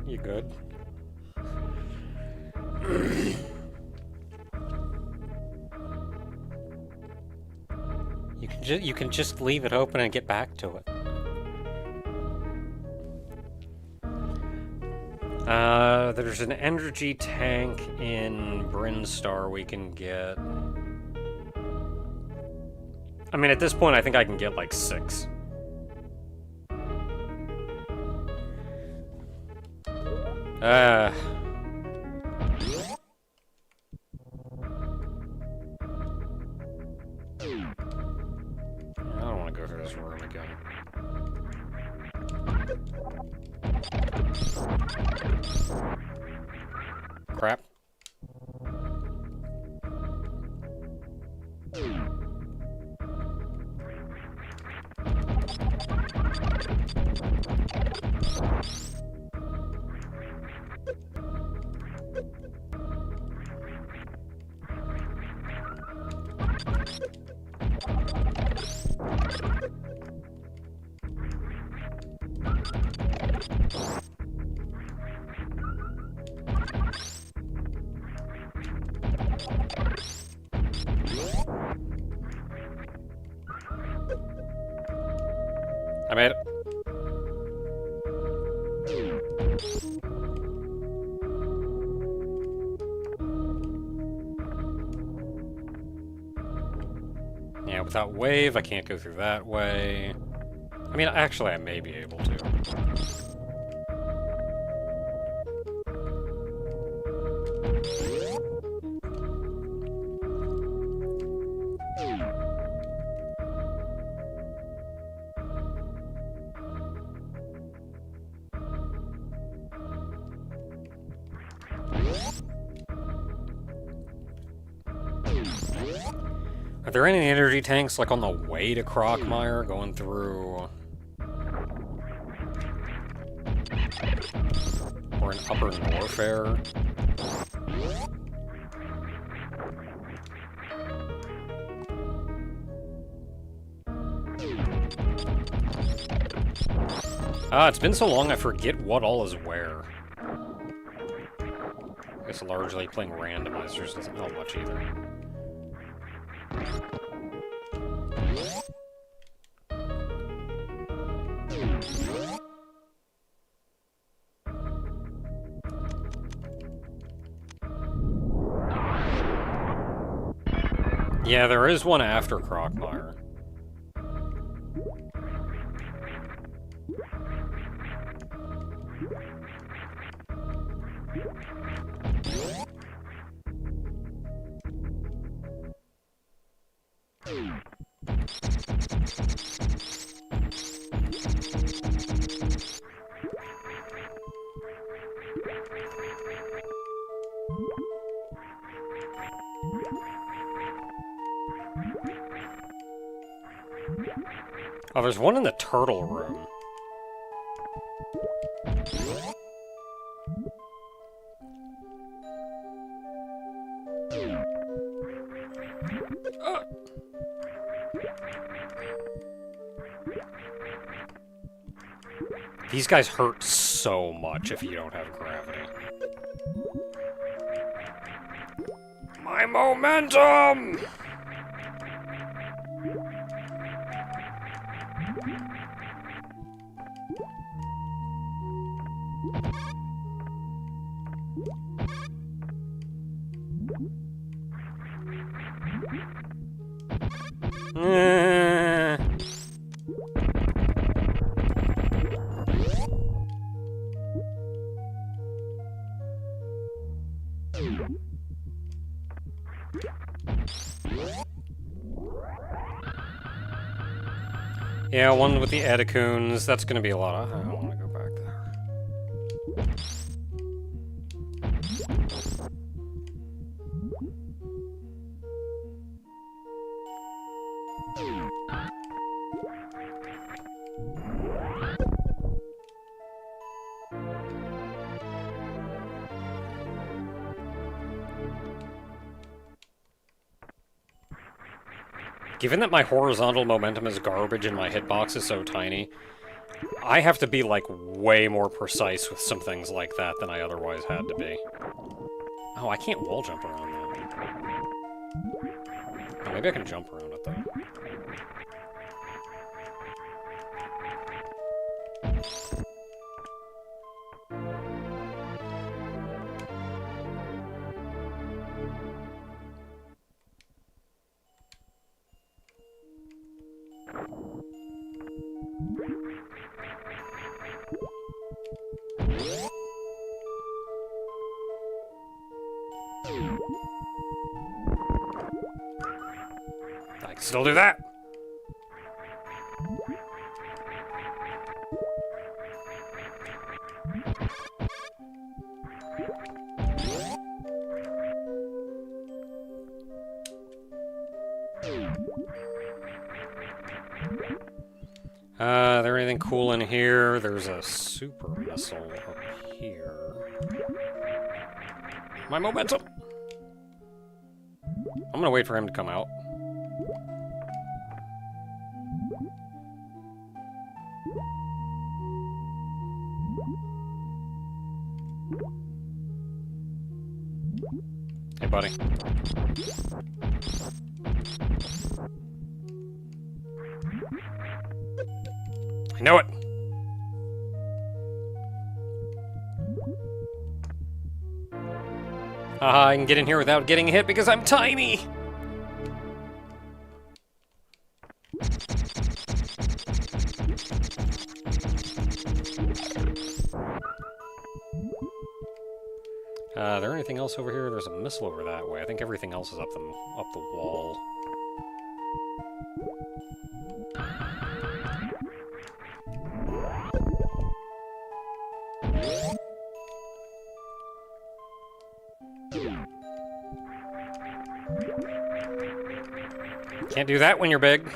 You good? You can just leave it open and get back to it. There's an energy tank in Brinstar we can get. I mean, at this point, I think I can get like 6. I don't want to go through this room again. Crap. I made it. Yeah, without wave, I can't go through that way. I mean, actually, I may be able to. Are there any energy tanks, like, on the way to Crockmire, going through... or in Upper Norfair? It's been so long I forget what all is where. I guess largely playing randomizers doesn't help much either. Yeah, there is one after Crockmire. Oh, there's one in the turtle room. These guys hurt so much if you don't have gravity. My momentum! Yeah, one with the Edicoons. That's gonna be a lot of... I don't want to go back there. Given that my horizontal momentum is garbage and my hitbox is so tiny, I have to be, like, way more precise with some things like that than I otherwise had to be. Oh, I can't wall jump around that. Oh, maybe I can jump around it, though. I can still do that. There anything cool in here? There's a super missile up here. My momentum! I'm gonna wait for him to come out. Hey, buddy. I know it! Haha, I can get in here without getting hit because I'm tiny! There anything else over here? There's a missile over that way. I think everything else is up the wall. Can't do that when you're big.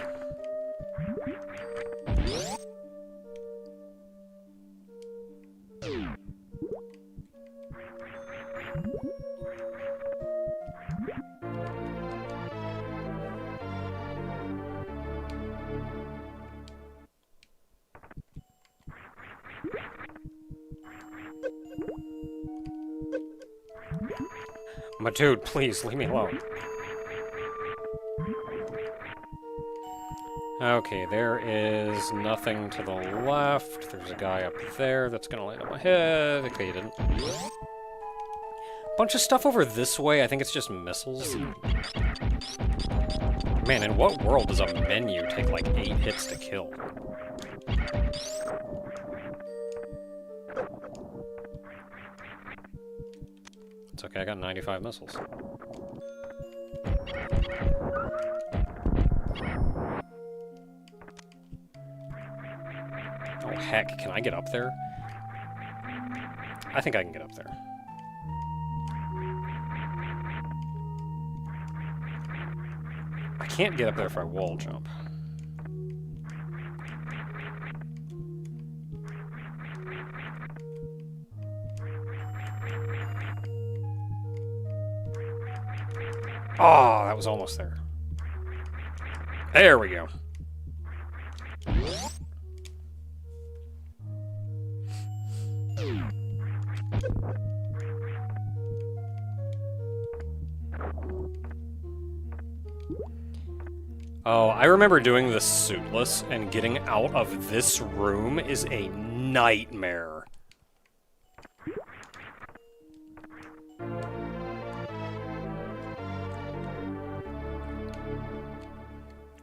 My dude, please, leave me alone. Okay, there is nothing to the left. There's a guy up there that's gonna land on my head. Okay, he didn't. Bunch of stuff over this way. I think it's just missiles. Man, in what world does a menu take like 8 hits to kill? It's okay, I got 95 missiles. Oh heck, can I get up there? I think I can get up there. I can't get up there if I wall jump. Oh, that was almost there. There we go. Oh, I remember doing this suitless, and getting out of this room is a nightmare.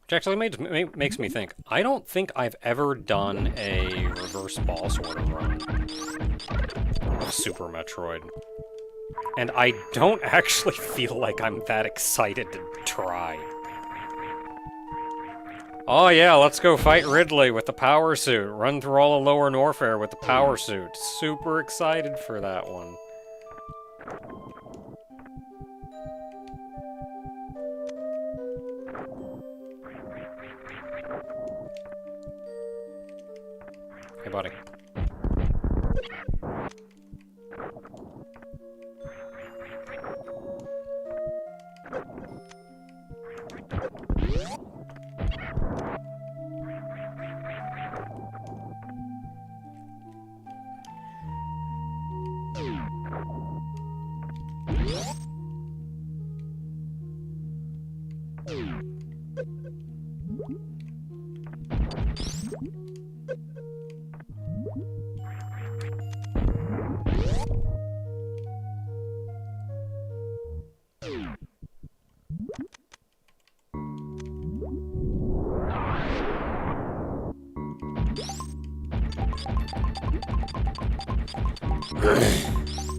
Which actually makes me think, I don't think I've ever done a reverse boss order run of Super Metroid. And I don't actually feel like I'm that excited to try. Oh yeah, let's go fight Ridley with the power suit. Run through all of Lower Norfair with the power suit. Super excited for that one. Hey, buddy.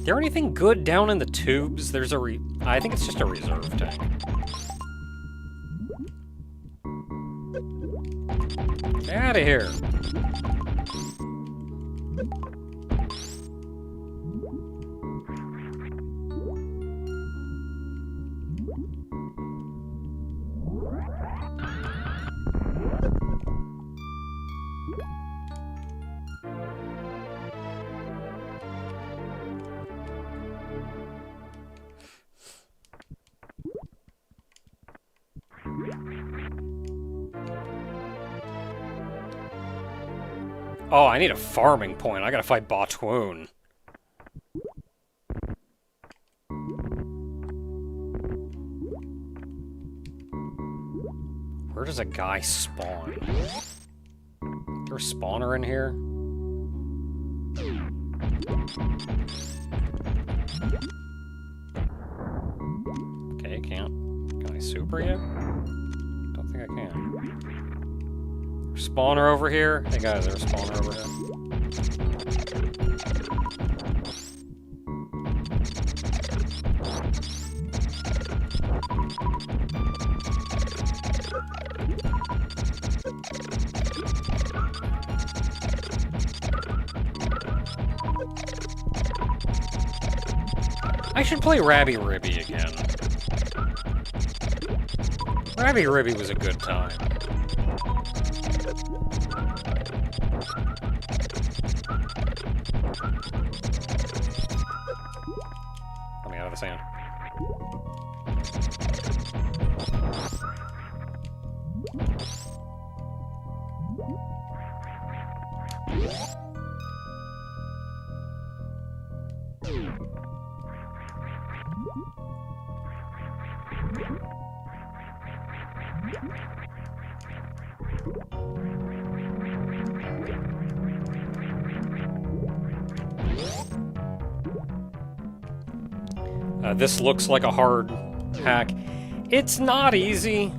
there anything good down in the tubes? There's a I think it's just a reserve tank. Get out of here. Oh, I need a farming point. I gotta fight Botwoon. Where does a guy spawn? Is there a spawner in here? Okay, can't. Can I super yet? Don't think I can. Spawner over here? Hey guys, there's a spawner over here. I should play Rabby Ribby again. Rabby Ribby was a good time. Let me out of the sand. This looks like a hard hack. It's not easy.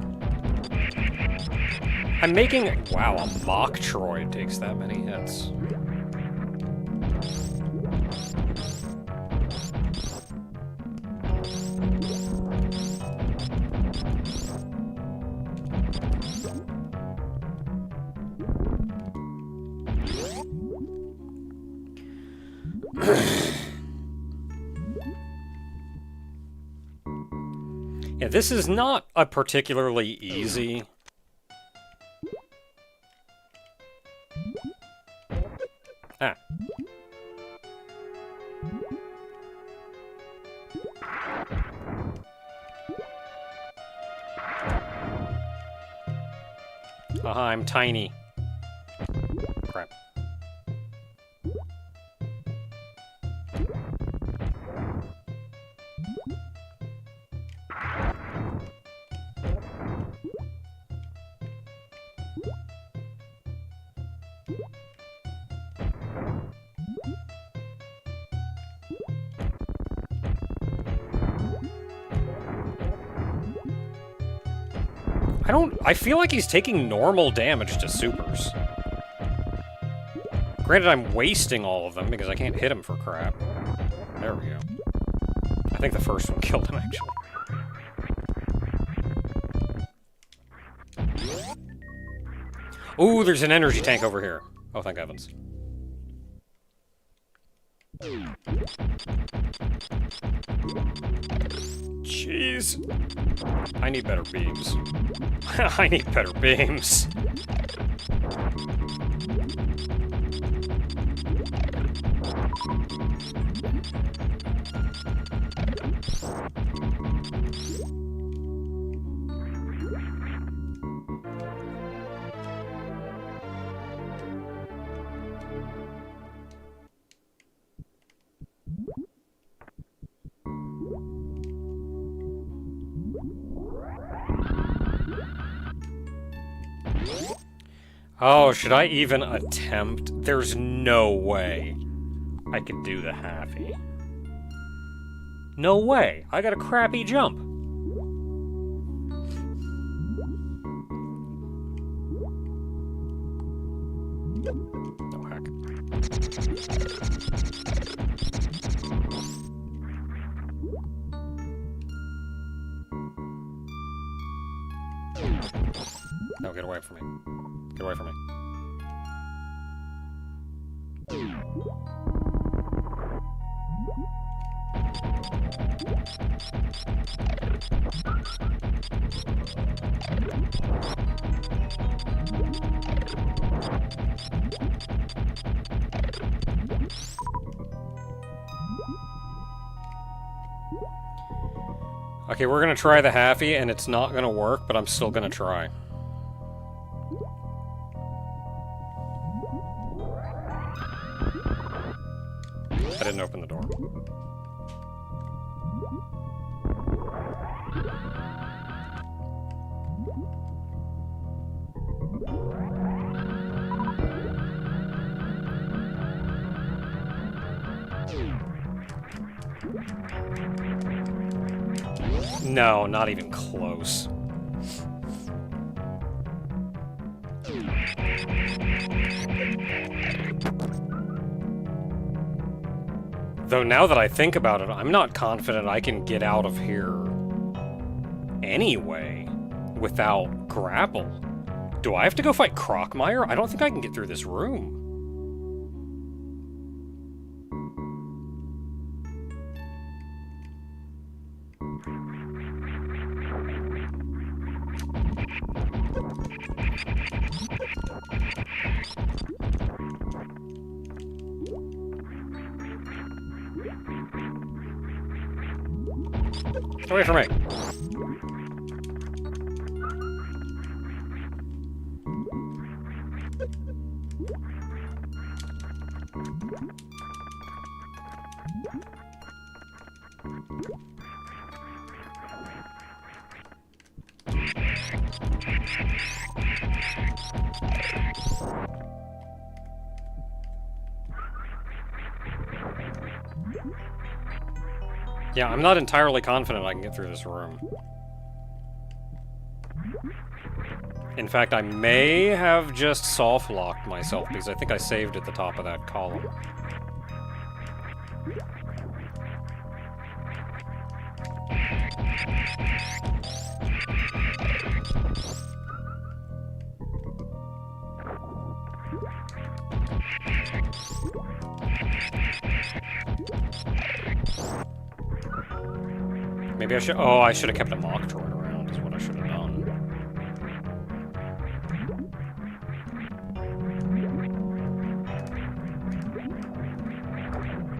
I'm making... Wow, a mock Metroid takes that many hits. Yeah, this is not a particularly easy... Ah. Haha, I'm tiny. Crap. I feel like he's taking normal damage to supers. Granted, I'm wasting all of them because I can't hit him for crap. There we go. I think the first one killed him, actually. Ooh, there's an energy tank over here. Oh, thank heavens. Jeez. I need better beams. I need better beams. Oh, should I even attempt? There's no way I could do the halfie. No way. I got a crappy jump. Oh, heck. No, get away from me. Get away from me. Okay, we're gonna try the halfie, and it's not gonna work, but I'm still gonna try. I didn't open the door. No, not even close. Though now that I think about it, I'm not confident I can get out of here anyway without grapple. Do I have to go fight Crockmire? I don't think I can get through this room. Get away from me! Yeah, I'm not entirely confident I can get through this room. In fact, I may have just soft-locked myself, because I think I saved at the top of that column. Maybe I should... Oh, I should have kept a Metroid around, is what I should have done.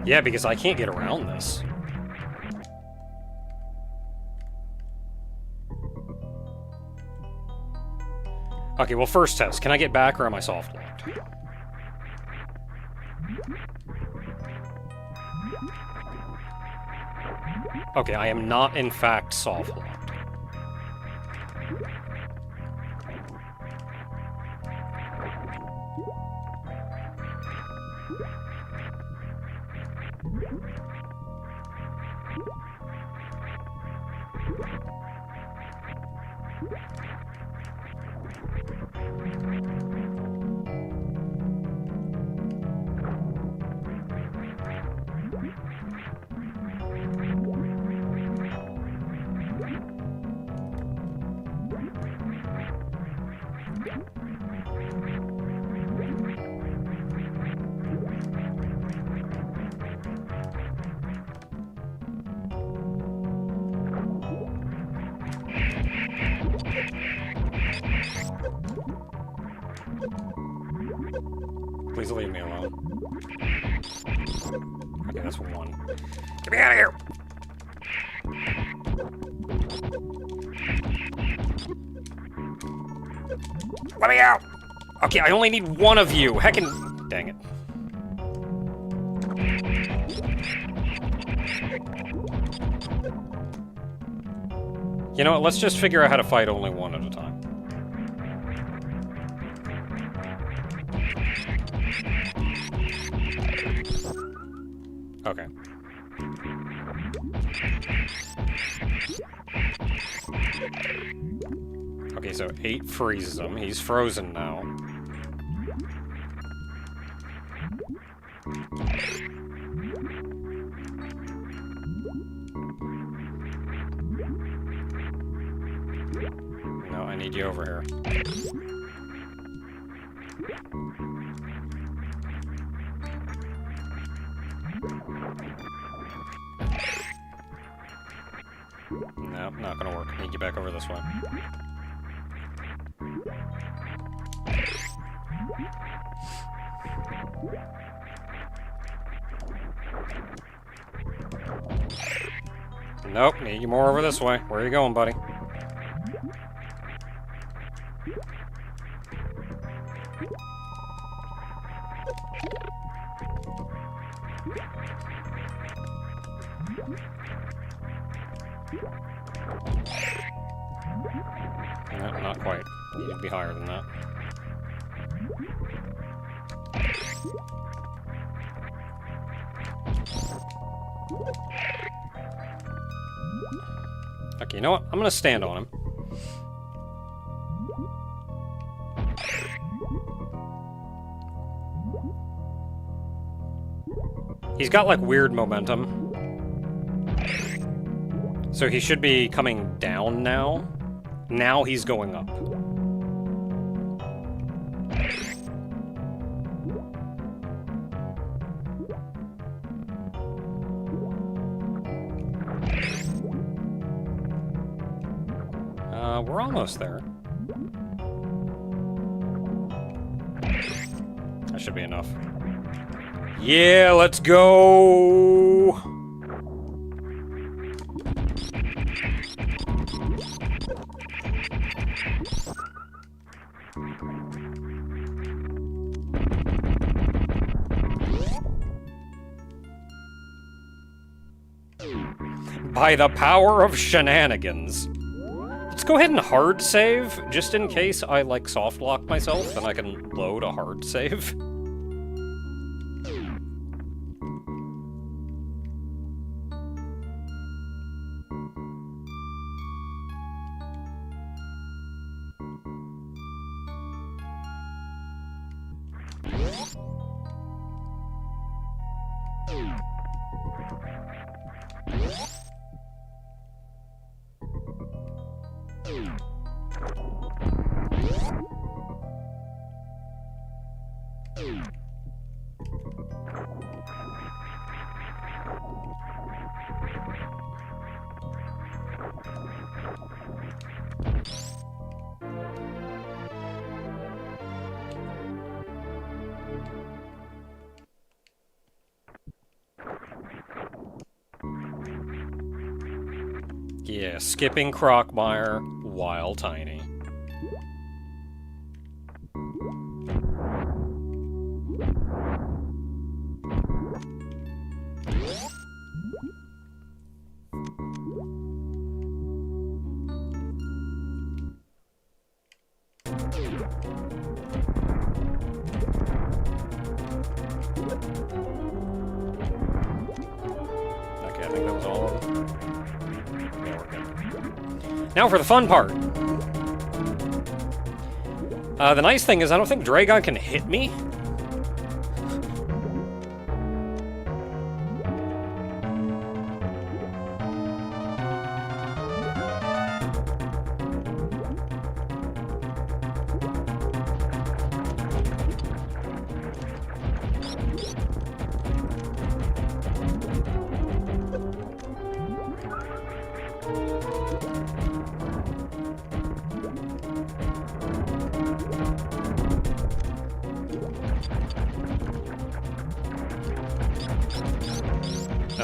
Yeah, because I can't get around this. Okay, well, first test. Can I get back or am I soft-locked? Okay, I am not, in fact, soft-locked. Please leave me alone. Okay, that's one. Get me out of here! Let me out! Okay, I only need one of you. Heckin'... Dang it. You know what, let's just figure out how to fight only one at a time. Okay. Okay, so 8 freezes him. He's frozen now. I need you over here. Nope, not gonna work. Need you back over this way. Nope, need you more over this way. Where are you going, buddy? No, not quite. Need to be higher than that. Okay, you know what? I'm gonna stand on him. He's got, like, weird momentum. So he should be coming down now. Now he's going up. We're almost there. That should be enough. Yeah, let's go! By the power of shenanigans. Let's go ahead and hard save, just in case I, like, soft lock myself, then I can load a hard save. Yeah, skipping Crocmire while tiny. Okay, I think that was all of them. Yeah, we're good. Now for the fun part. The nice thing is I don't think Dragon can hit me.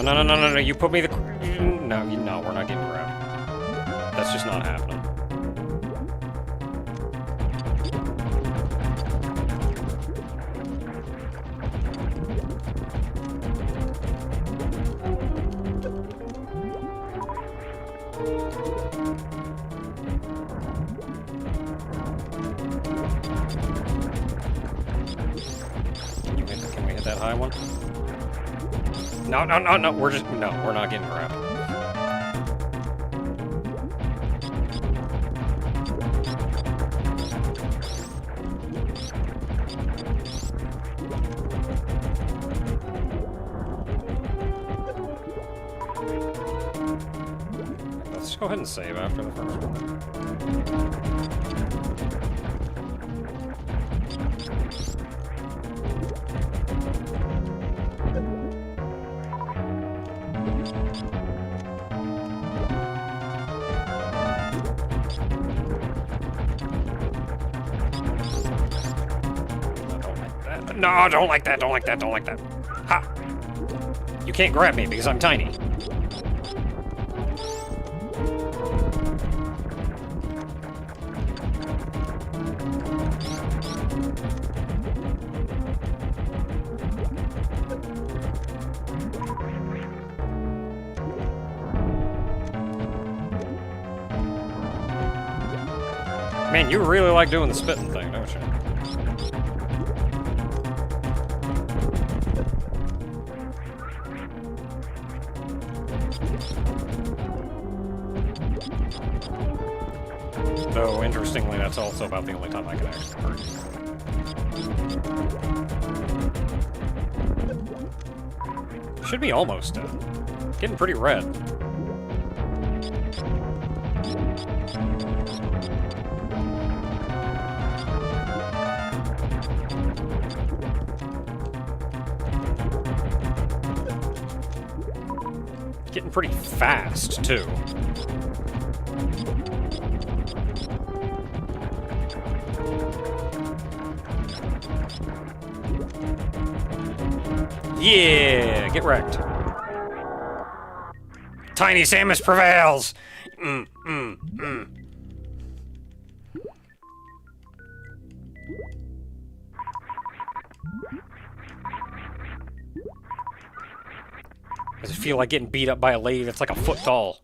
No, you put me the... No, we're not getting grabbed. That's just not happening. Can we hit that high one? No, we're not getting grabbed. go ahead and save after the first one. No, don't like that, don't like that, don't like that. Ha! You can't grab me because I'm tiny. Man, you really like doing the spitting thing, don't you? Though, interestingly, that's also about the only time I can actually hurt you. Should be almost dead. Getting pretty red. Getting pretty fast, too. Yeah, get wrecked. Tiny Samus prevails! Does it feel like getting beat up by a lady that's like a foot tall?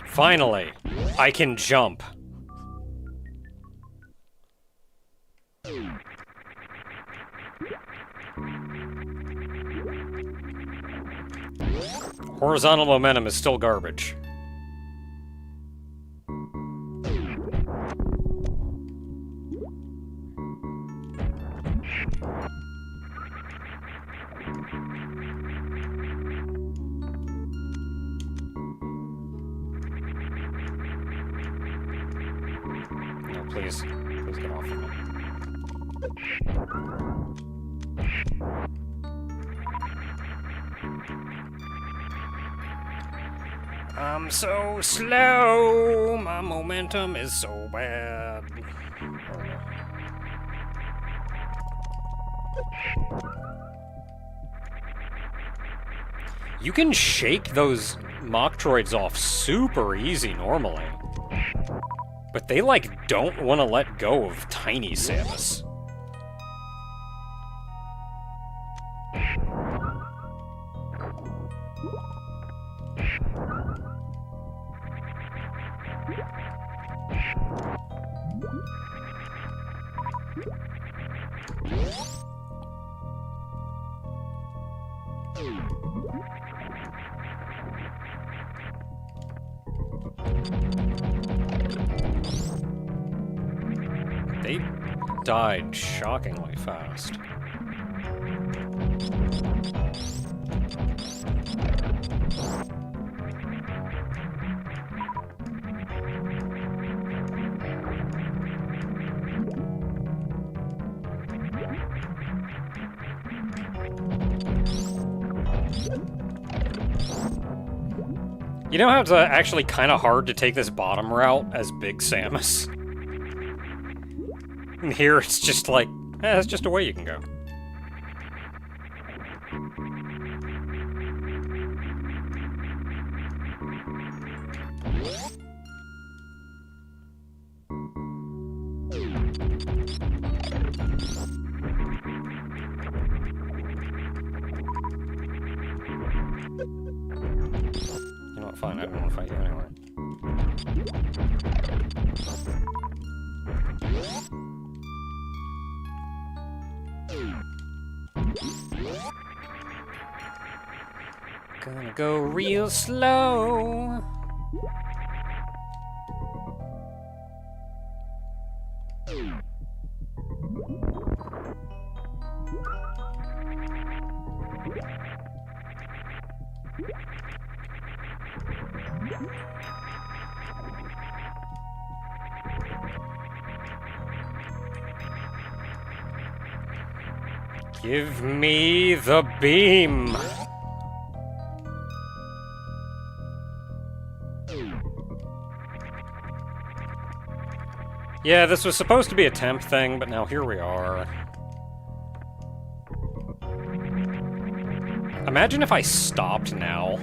Finally, I can jump. Horizontal momentum is still garbage. No, please. Please get off of me. I'm so slow, my momentum is so bad. You can shake those Metroids off super easy normally. But they, like, don't want to let go of Tiny Samus. They died shockingly fast. You know how it's actually kind of hard to take this bottom route as Big Samus? And here it's just like, that's just a way you can go. You know what, fine, I don't want to fight you anyway. Gonna go real slow. Give me the beam! Yeah, this was supposed to be a temp thing, but now here we are. Imagine if I stopped now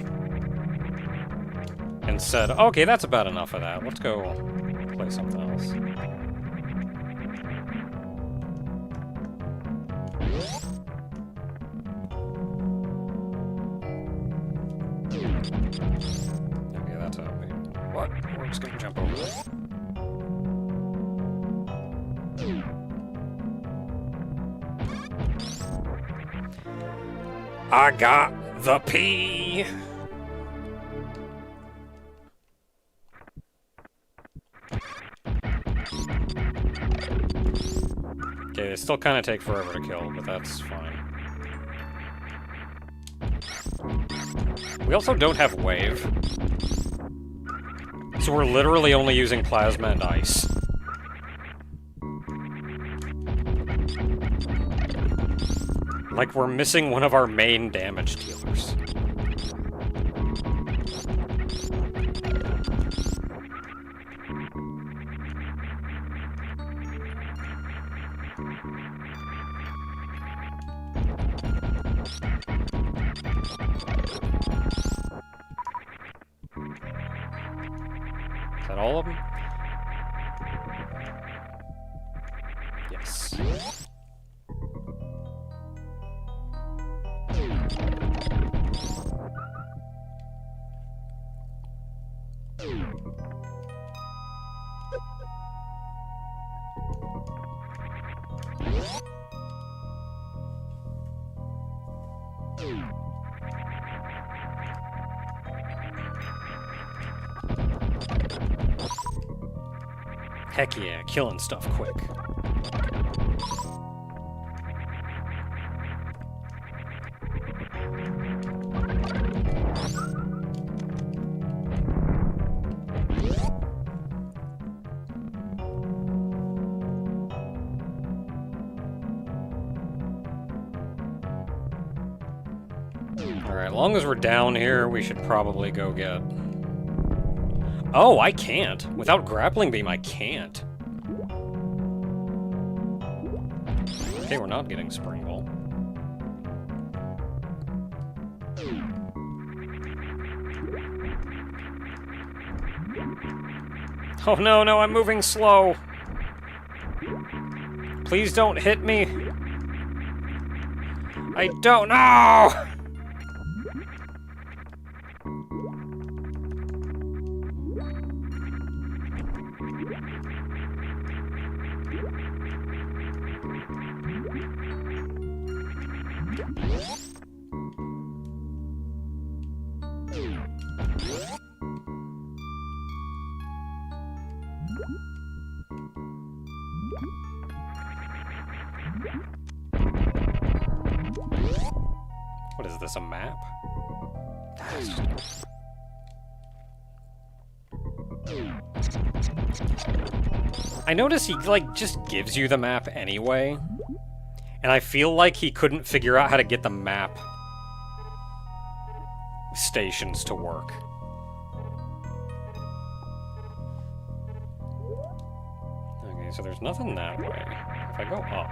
and said, okay, that's about enough of that. Let's go play something else. Okay, that's how we... What? We're just gonna jump over it. I got the P! Okay, they still kind of take forever to kill, but that's fine. We also don't have wave. So we're literally only using plasma and ice. Like we're missing one of our main damage dealers. Is that all of them? Yes. Heck yeah, killing stuff quick. Alright, as long as we're down here, we should probably go get... Oh, I can't. Without grappling beam, I can't. Okay, we're not getting spring ball. Oh no, no, I'm moving slow. Please don't hit me. I don't know. What is this, a map? I notice he, like, just gives you the map anyway. And I feel like he couldn't figure out how to get the map stations to work. Okay, so there's nothing that way. If I go up...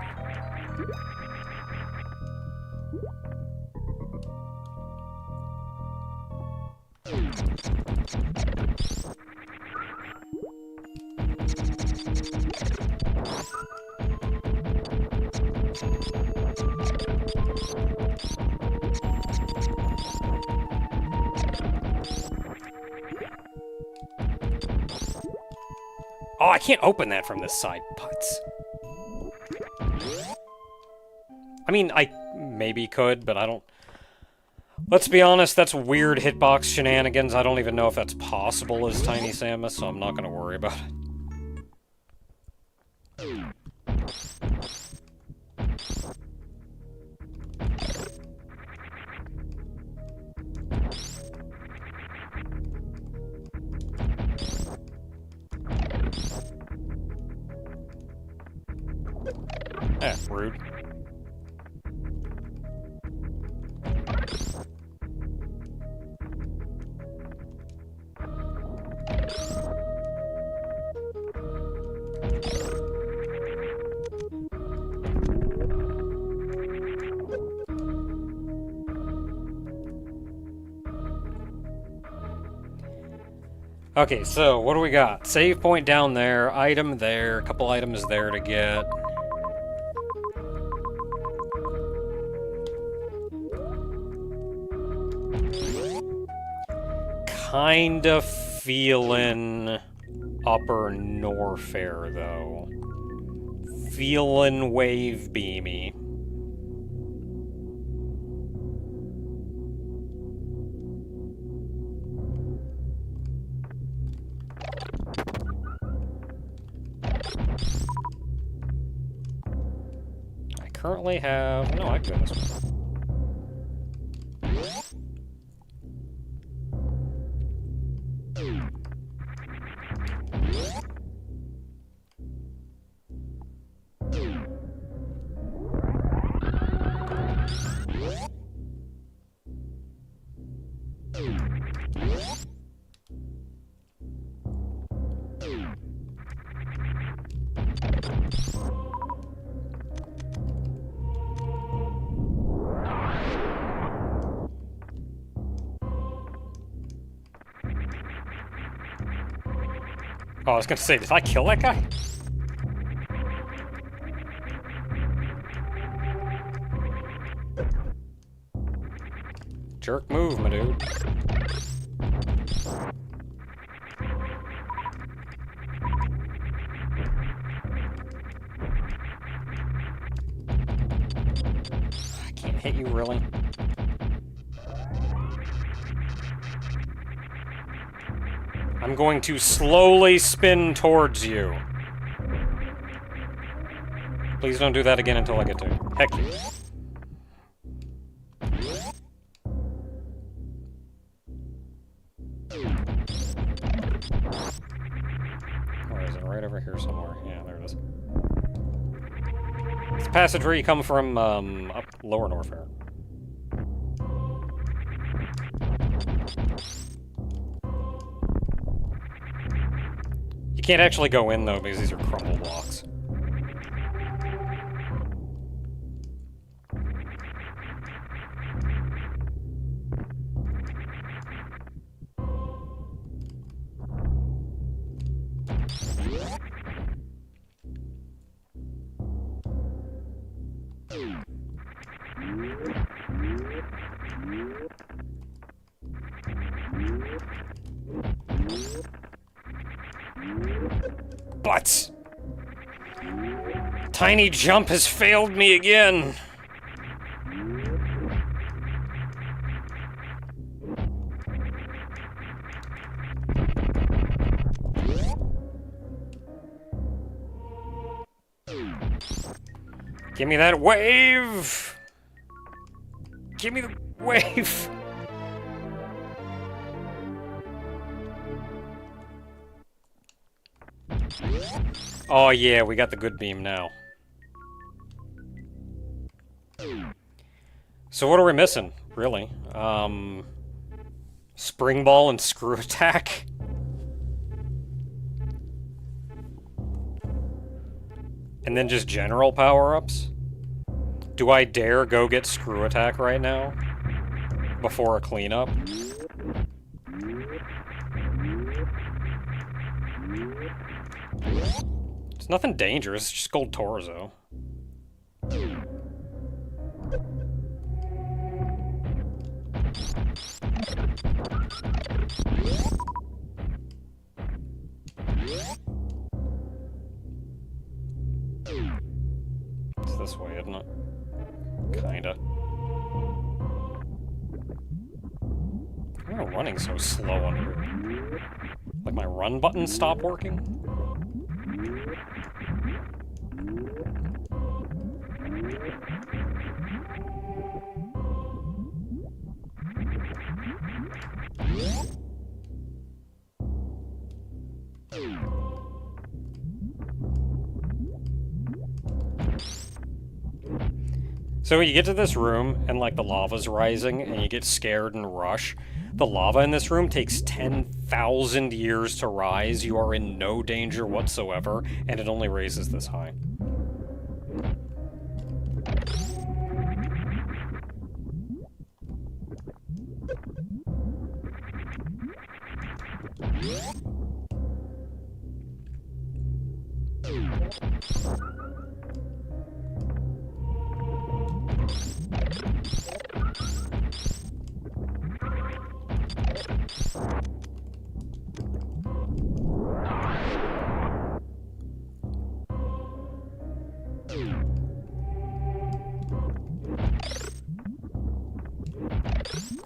Oh, I can't open that from this side, butts. I mean, I maybe could, but I don't... Let's be honest, that's weird hitbox shenanigans. I don't even know if that's possible as Tiny Samus, so I'm not gonna worry about it. Eh, rude. Okay, so what do we got? Save point down there, item there, a couple items there to get. Kinda feeling Upper Norfair, though. Feeling Wave Beamy. I currently have... No, I can go this way. Oh, I was gonna say, did I kill that guy? Jerk move, my dude. I can't hit you, really. I'm going to slowly spin towards you. Please don't do that again until I get to you. Heck you. Where is it? Right over here somewhere. Yeah, there it is. It's the passage where you come from, up Lower Norfair. You can't actually go in, though, because these are crumble blocks. But Tiny Jump has failed me again. Give me that wave! Give me the wave! Oh yeah, we got the good beam now. So what are we missing, really? Spring Ball and Screw Attack? And then just general power-ups? Do I dare go get Screw Attack right now? Before a cleanup? It's nothing dangerous, it's just Gold Torso. It's this way, isn't it? Kinda. am I running so slow under here? Like my run button stopped working? So when you get to this room, and like the lava's rising, and you get scared and rush, the lava in this room takes 10,000 years to rise. You are in no danger whatsoever, and it only raises this high.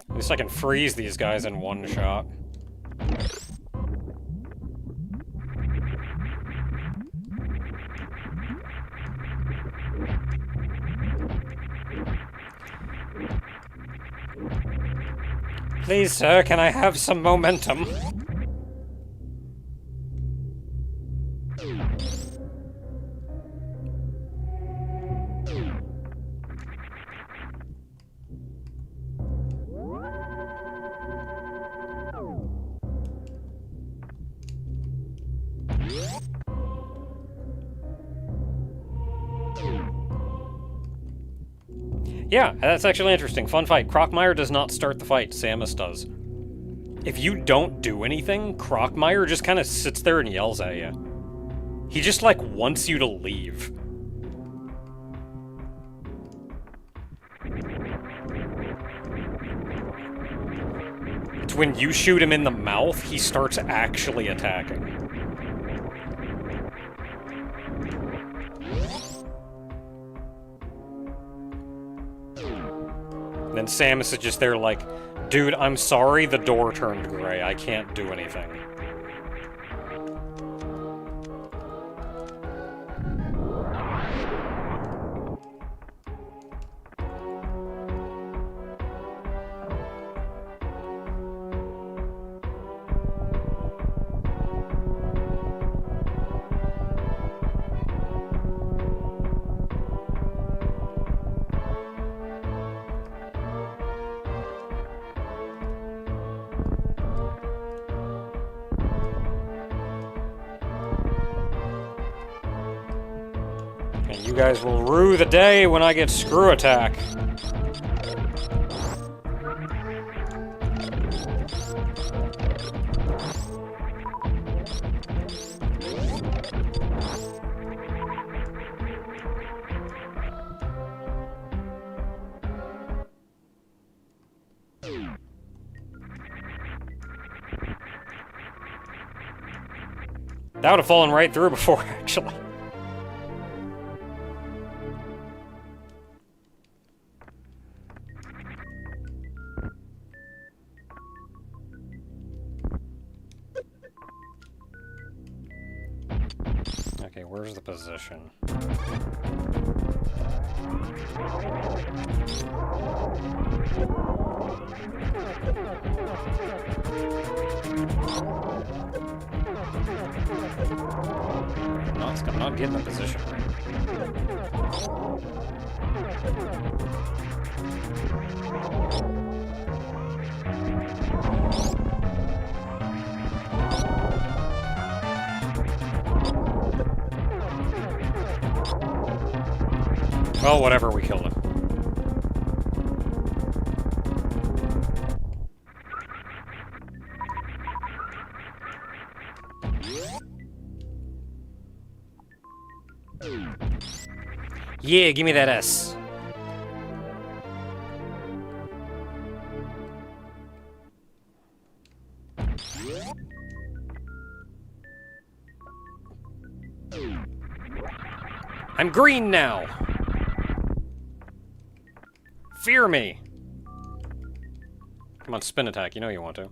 At least I can freeze these guys in one shot. Please, sir, can I have some momentum? Yeah, that's actually interesting. Fun fight. Crocmire does not start the fight. Samus does. If you don't do anything, Crocmire just kind of sits there and yells at you. He just, like, wants you to leave. It's when you shoot him in the mouth, he starts actually attacking. And then Samus is just there like, dude, I'm sorry the door turned gray. I can't do anything. And you guys will rue the day when I get screw attack. That would have fallen right through before, actually. Okay, where's the position? I'm not getting the position right. Well, whatever, we killed him. Yeah, give me that S. I'm green now. Fear me. Come on, spin attack. You know you want to.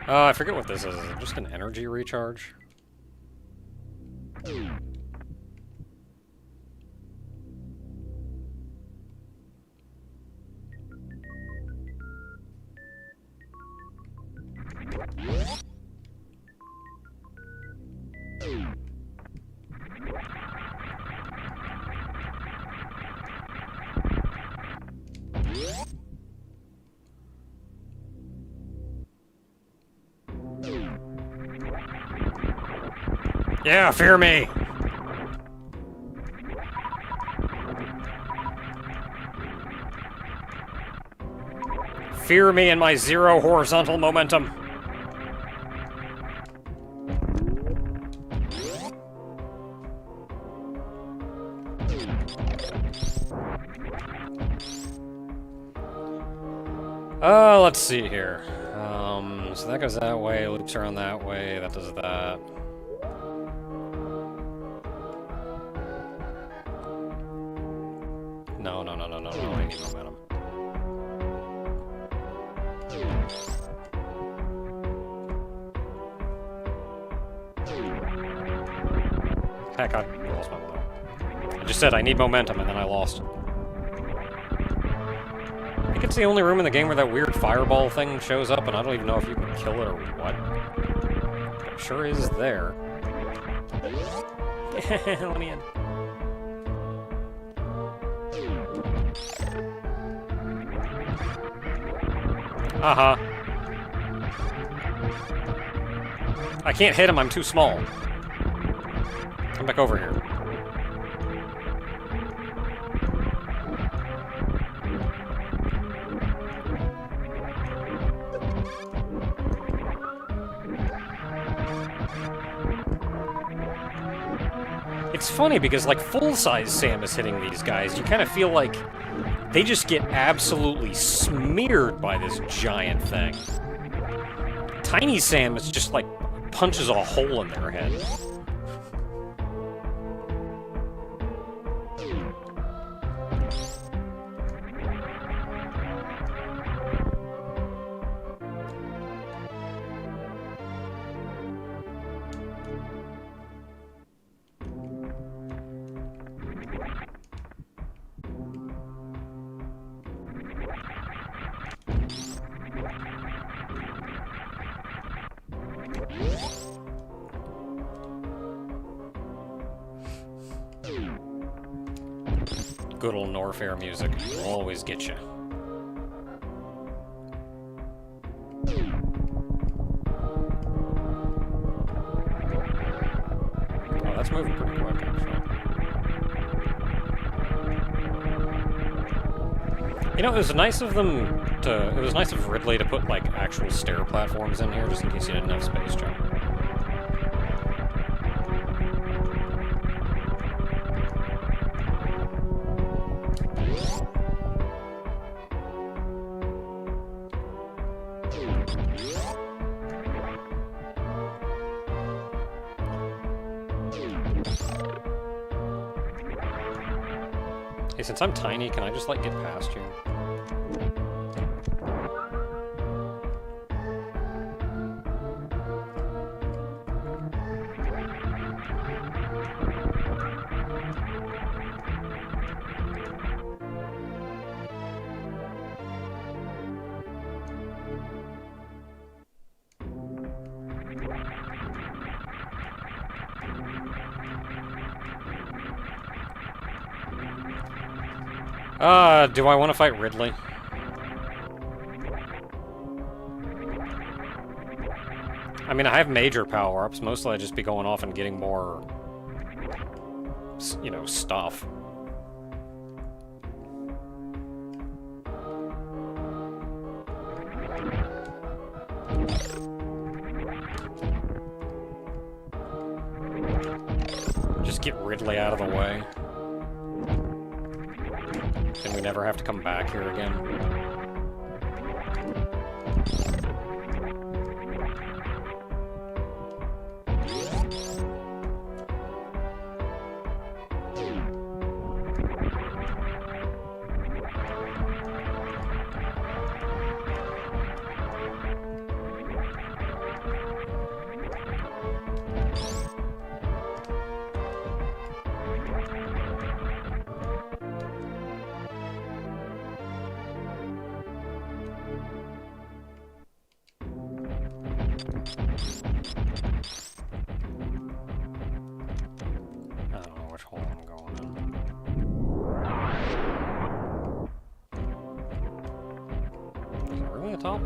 I forget what this is. Is it just an energy recharge? Yeah, fear me! Fear me and my 0 horizontal momentum. Let's see here. So that goes that way, loops around that way, that does that. No, I need momentum. Heck, I lost my momentum. I just said I need momentum, and then I lost. I think it's the only room in the game where that weird fireball thing shows up, and I don't even know if you can kill it or what. But it sure is there. Let me in. Uh-huh. I can't hit him, I'm too small. Come back over here. It's funny because, like, full-size Samus hitting these guys, you kind of feel like they just get absolutely smeared by this giant thing. Tiny Samus just, like, punches a hole in their head. Good old Norfair music will always get you. Oh, that's moving pretty quick, actually. You know, it was nice of them to... It was nice of Ridley to put, like, actual stair platforms in here, just in case you didn't have space jump. Hey, since I'm tiny, can I just, like, get past you? Do I want to fight Ridley? I mean, I have major power-ups. Mostly I'd just be going off and getting more, you know, stuff. Just get Ridley out of the way. Then we never have to come back here again. I don't know which hole I'm going in. Is it really a top?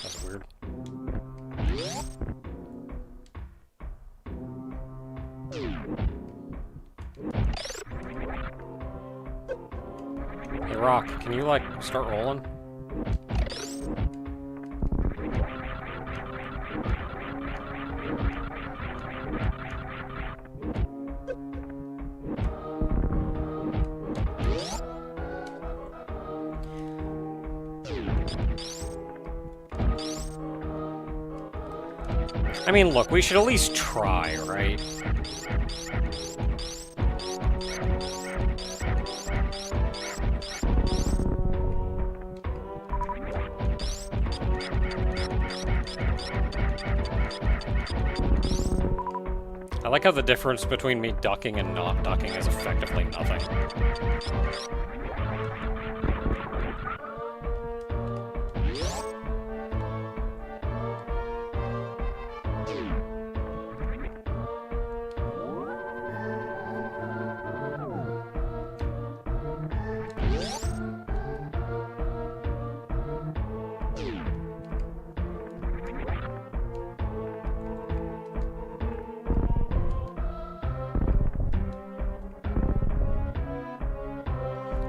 That's weird. Hey, Rock, can you, like, start rolling? I mean, look, we should at least try, right? I like how the difference between me ducking and not ducking is effectively nothing.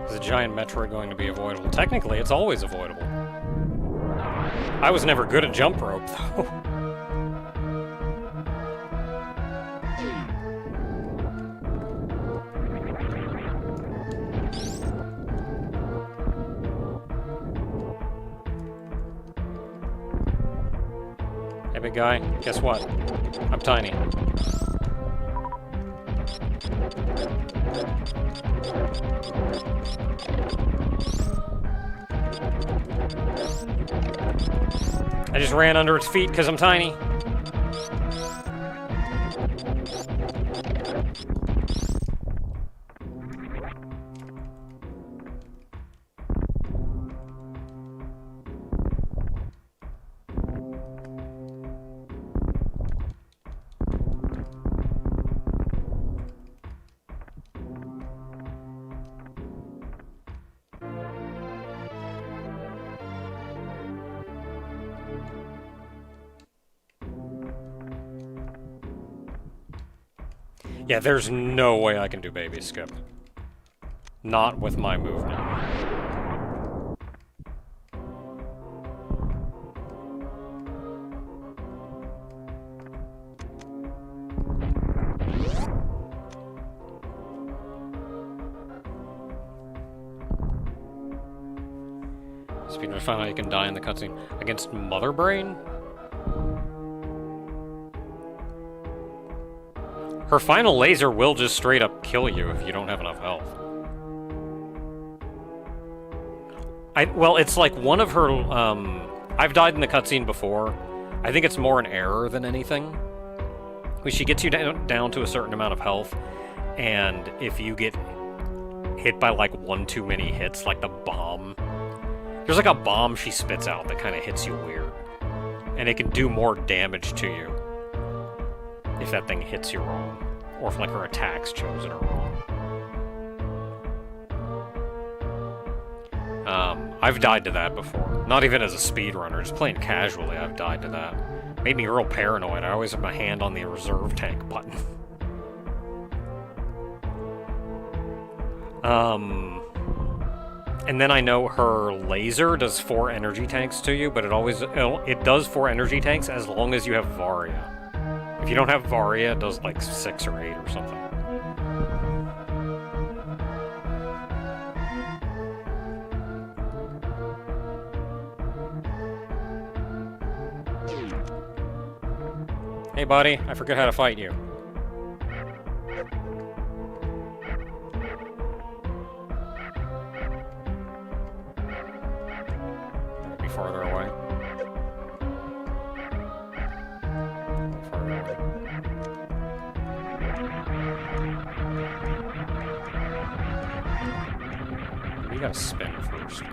Is a giant Metroid going to be avoidable? Technically, it's always avoidable. I was never good at jump rope, though. Hey, big guy, guess what? I'm tiny. I just ran under its feet because I'm tiny. Yeah, there's no way I can do baby skip. Not with my movement. Speaking of find out you can die in the cutscene against Mother Brain? Her final laser will just straight up kill you if you don't have enough health. Well, it's like one of her, I've died in the cutscene before. I think it's more an error than anything. When she gets you down to a certain amount of health, and if you get hit by like one too many hits, like the bomb, there's like a bomb she spits out that kind of hits you weird. And it can do more damage to you if that thing hits you wrong. Or if, like, her attack's chosen or wrong. I've died to that before. Not even as a speedrunner, just playing casually, I've died to that. Made me real paranoid. I always have my hand on the reserve tank button. And then I know her laser does 4 energy tanks to you, but it does 4 energy tanks as long as you have Varia. If you don't have Varia, it does like 6 or 8 or something. Hey buddy, I forget how to fight you. Be farther away. Farther away. You gotta spin first.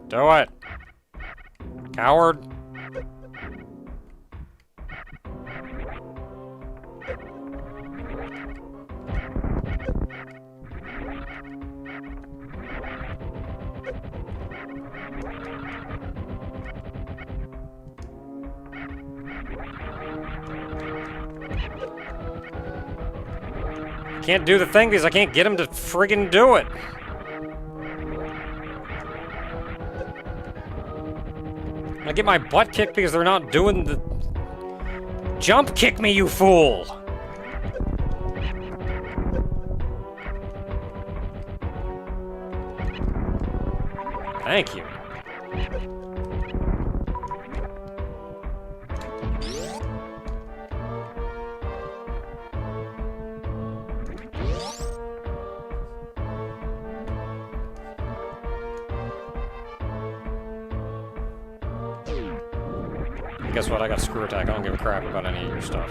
Do it! Coward! Can't do the thing because I can't get him to friggin' do it! I get my butt kicked because they're not doing the... Jump kick me, you fool! Thank you. Guess what? I got screw attack. I don't give a crap about any of your stuff.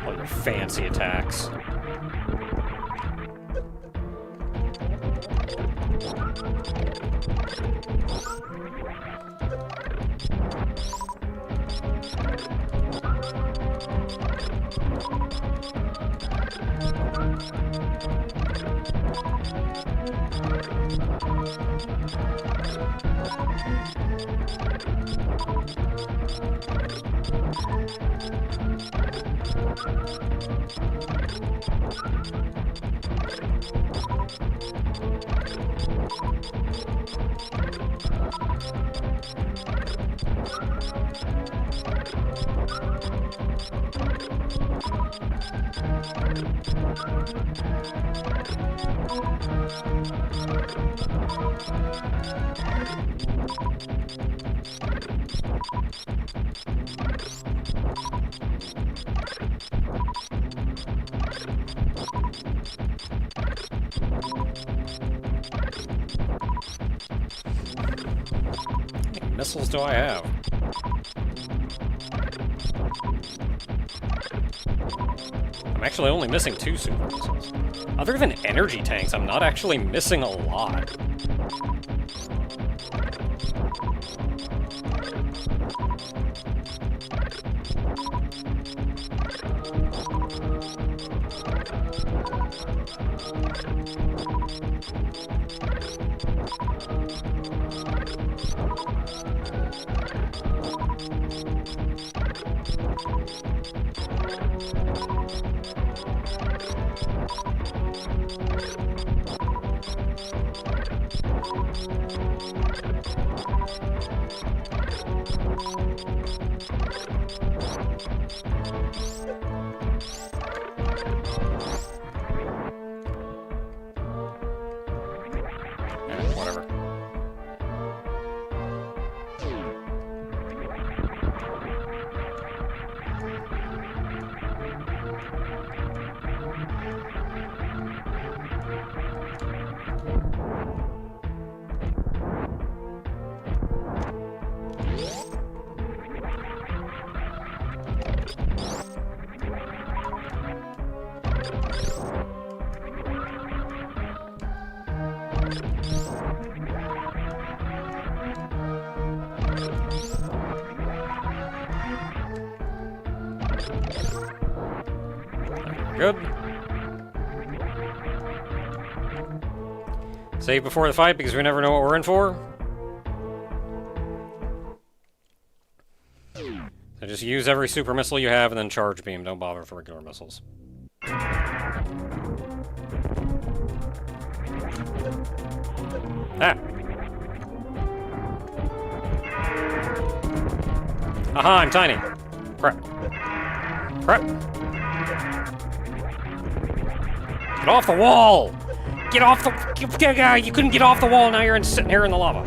All your fancy attacks. How many missiles do I have? I'm actually only missing 2 super missiles. Other than energy tanks, I'm not actually missing a lot. Whatever. We're good. Save before the fight because we never know what we're in for. So just use every super missile you have and then charge beam. Don't bother with regular missiles. Ah! Aha, I'm tiny. Crap. Crap. Get off the wall! Get off the... You couldn't get off the wall, now you're sitting here in the lava.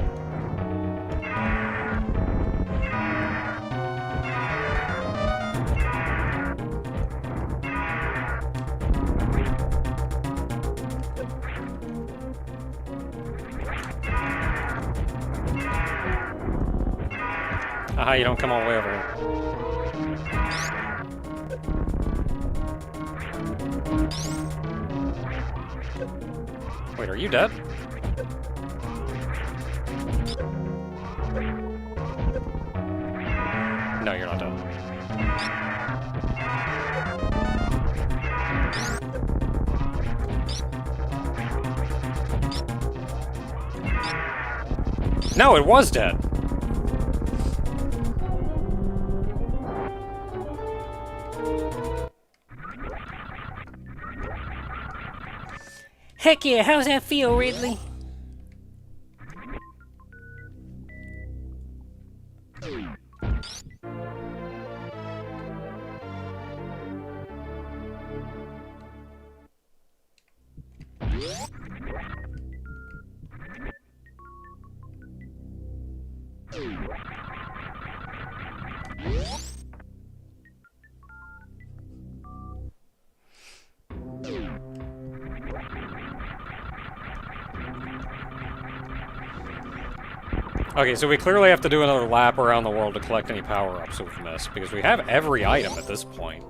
Aha, you don't come all the way over here. Wait, are you dead? No, you're not dead. No, it was dead. Heck yeah, how's that feel, Ridley? Okay, so we clearly have to do another lap around the world to collect any power-ups we've missed, because we have every item at this point.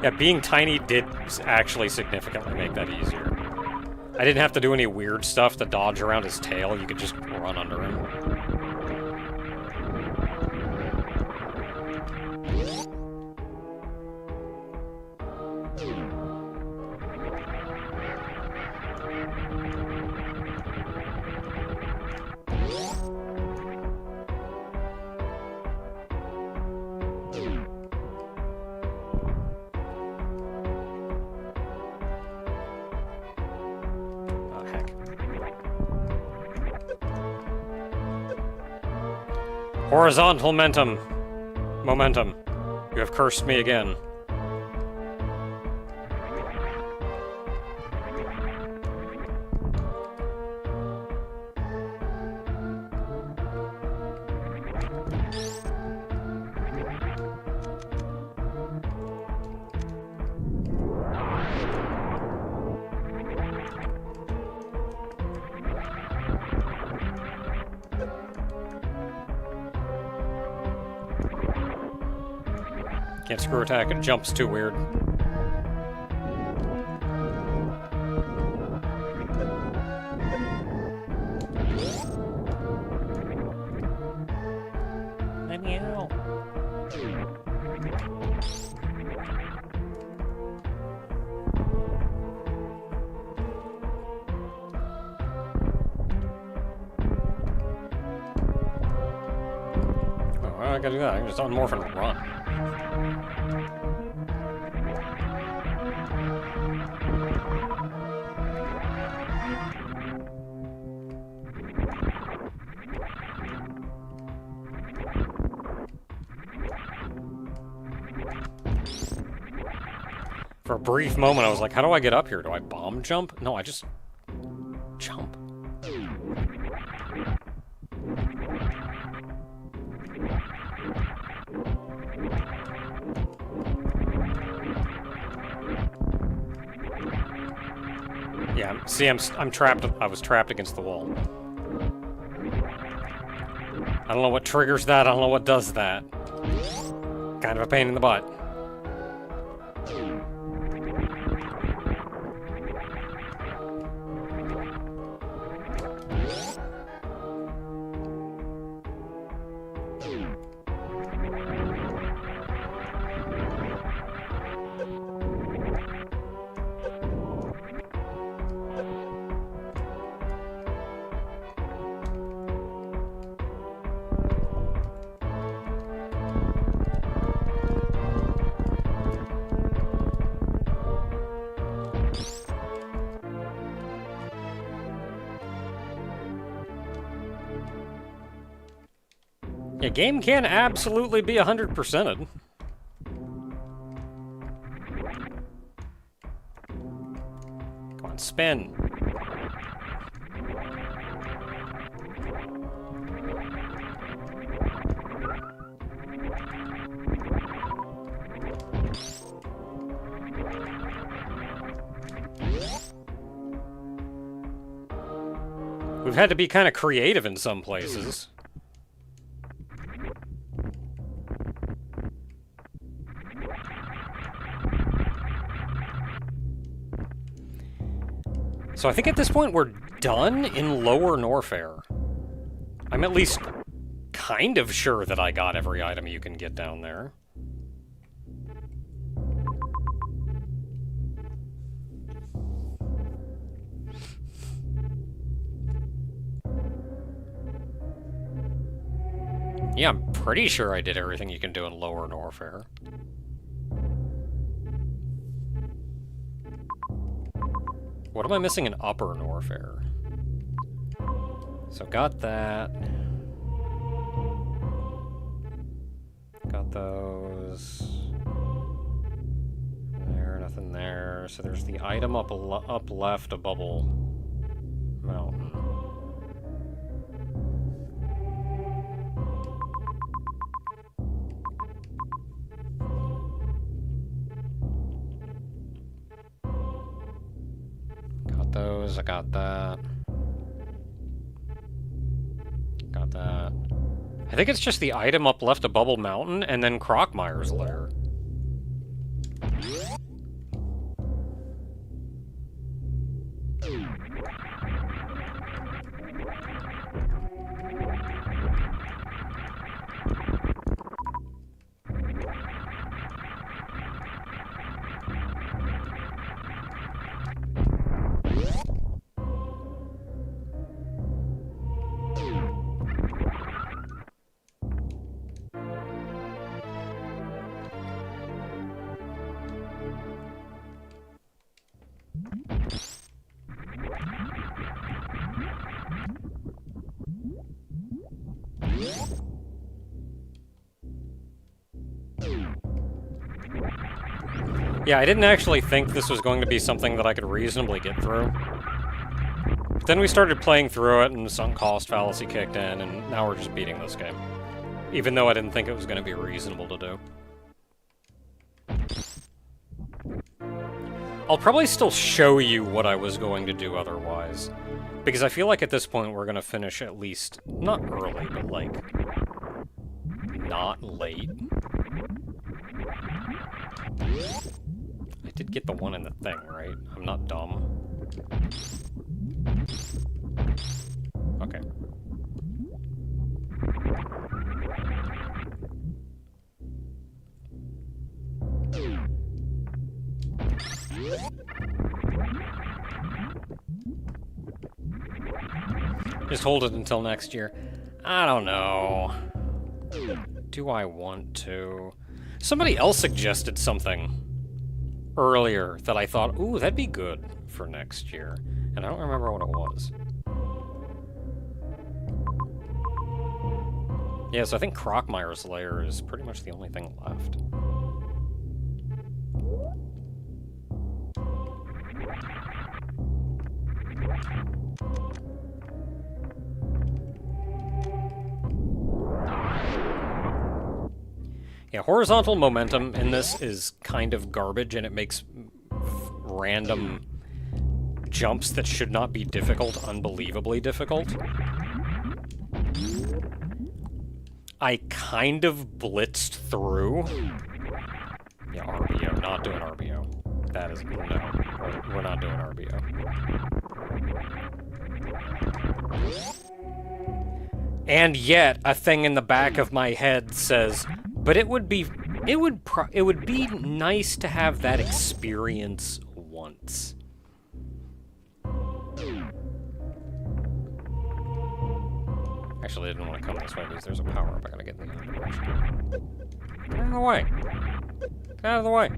Yeah, being tiny did actually significantly make that easier. I didn't have to do any weird stuff to dodge around his tail, you could just run under him. Horizontal momentum. You have cursed me again. Can't screw attack, it jumps too weird. Let me out. Oh, well, I gotta do that. I can just unmorph and run. For a brief moment, I was like, how do I get up here? Do I bomb jump? No, I just jump. Yeah, see, I'm trapped. I was trapped against the wall. I don't know what triggers that. I don't know what does that. Kind of a pain in the butt. Yeah, game can absolutely be 100%ed. Come on, spin. We've had to be kind of creative in some places. So I think at this point we're done in Lower Norfair. I'm at least kind of sure that I got every item you can get down there. Yeah, I'm pretty sure I did everything you can do in Lower Norfair. What am I missing in Upper Norfair? So got that. Got those. There, nothing there. So there's the item up left, a bubble mountain. Those, I got that. Got that. I think it's just the item up left of Bubble Mountain and then Crocmire's lair. Yeah, I didn't actually think this was going to be something that I could reasonably get through. But then we started playing through it, and the sunk cost fallacy kicked in, and now we're just beating this game. Even though I didn't think it was going to be reasonable to do. I'll probably still show you what I was going to do otherwise. Because I feel like at this point we're going to finish at least, not early, but like, not late. I did get the one in the thing, right? I'm not dumb. Okay. Just hold it until next year. I don't know. Do I want to? Somebody else suggested something earlier that I thought, ooh, that'd be good for next year. And I don't remember what it was. Yeah, so I think Crocmire's lair is pretty much the only thing left. Yeah, horizontal momentum in this is kind of garbage, and it makes random jumps that should not be difficult unbelievably difficult. I kind of blitzed through. Yeah, RBO. Not doing RBO. That is... no. We're not doing RBO. And yet, a thing in the back of my head says, but it would be nice to have that experience once. Actually, I didn't want to come this way because there's a power-up I gotta get in the other direction. Get out of the way! Get out of the way!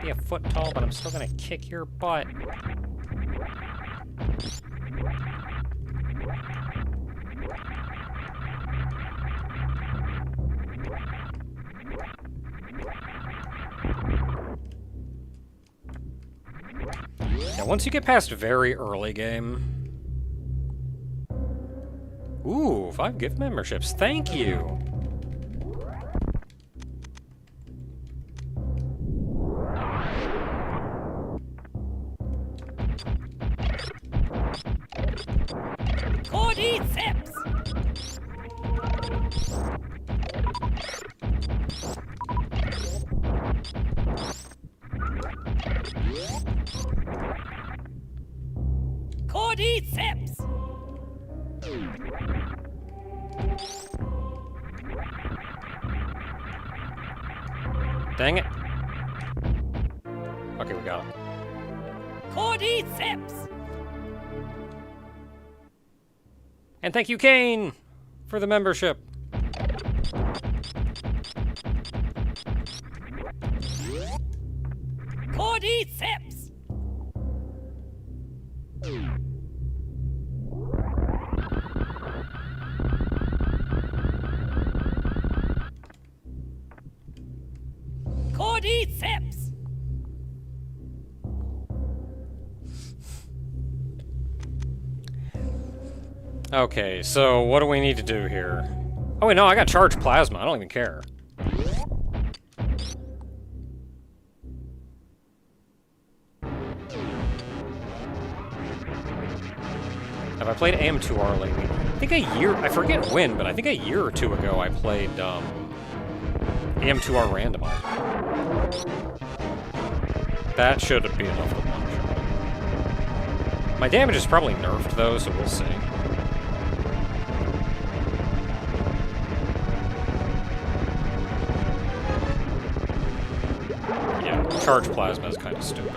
might be a foot tall, but I'm still gonna kick your butt. Now, once you get past very early game... Ooh, 5 gift memberships. Thank you! Cordyceps! Cordyceps! Dang it. Okay, we got him. Cordyceps! And thank you, Kane, for the membership. Cordyceps! Cordyceps! Okay, so what do we need to do here? Oh wait, no, I got charged plasma. I don't even care. Have I played AM2R lately? I think I forget when, but I think a year or two ago I played, AM2R randomizer. That should be enough to one-shot. My damage is probably nerfed, though, so we'll see. Yeah, charge plasma is kind of stupid.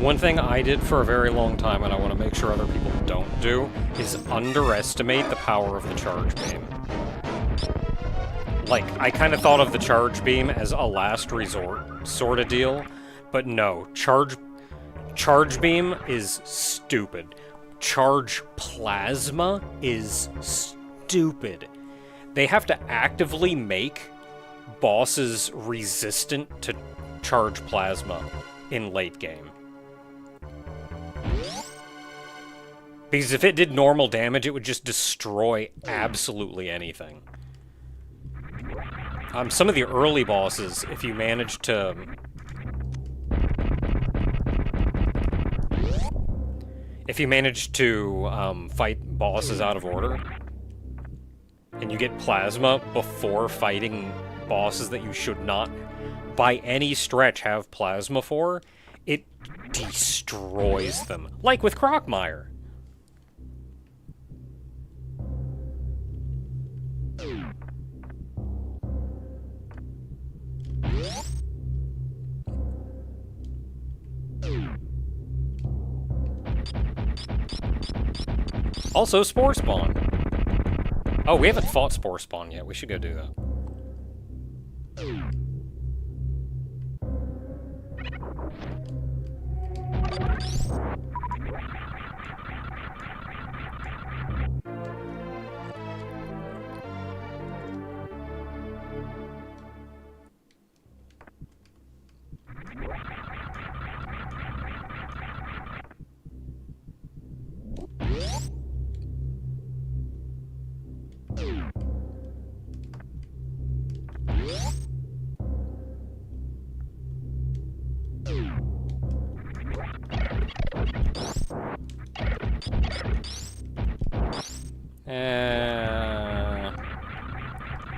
One thing I did for a very long time, and I want to make sure other people don't do, is underestimate the power of the charge beam. Like, I kind of thought of the charge beam as a last resort sort of deal, but no, charge beam is stupid. Charge plasma is stupid. They have to actively make bosses resistant to charge plasma in late game. Because if it did normal damage, it would just destroy absolutely anything. Some of the early bosses, if you manage to... fight bosses out of order, and you get plasma before fighting bosses that you should not, by any stretch, have plasma for, it destroys them. Like with Crocmire. Also, Spore Spawn. Oh, we haven't fought Spore Spawn yet. We should go do that.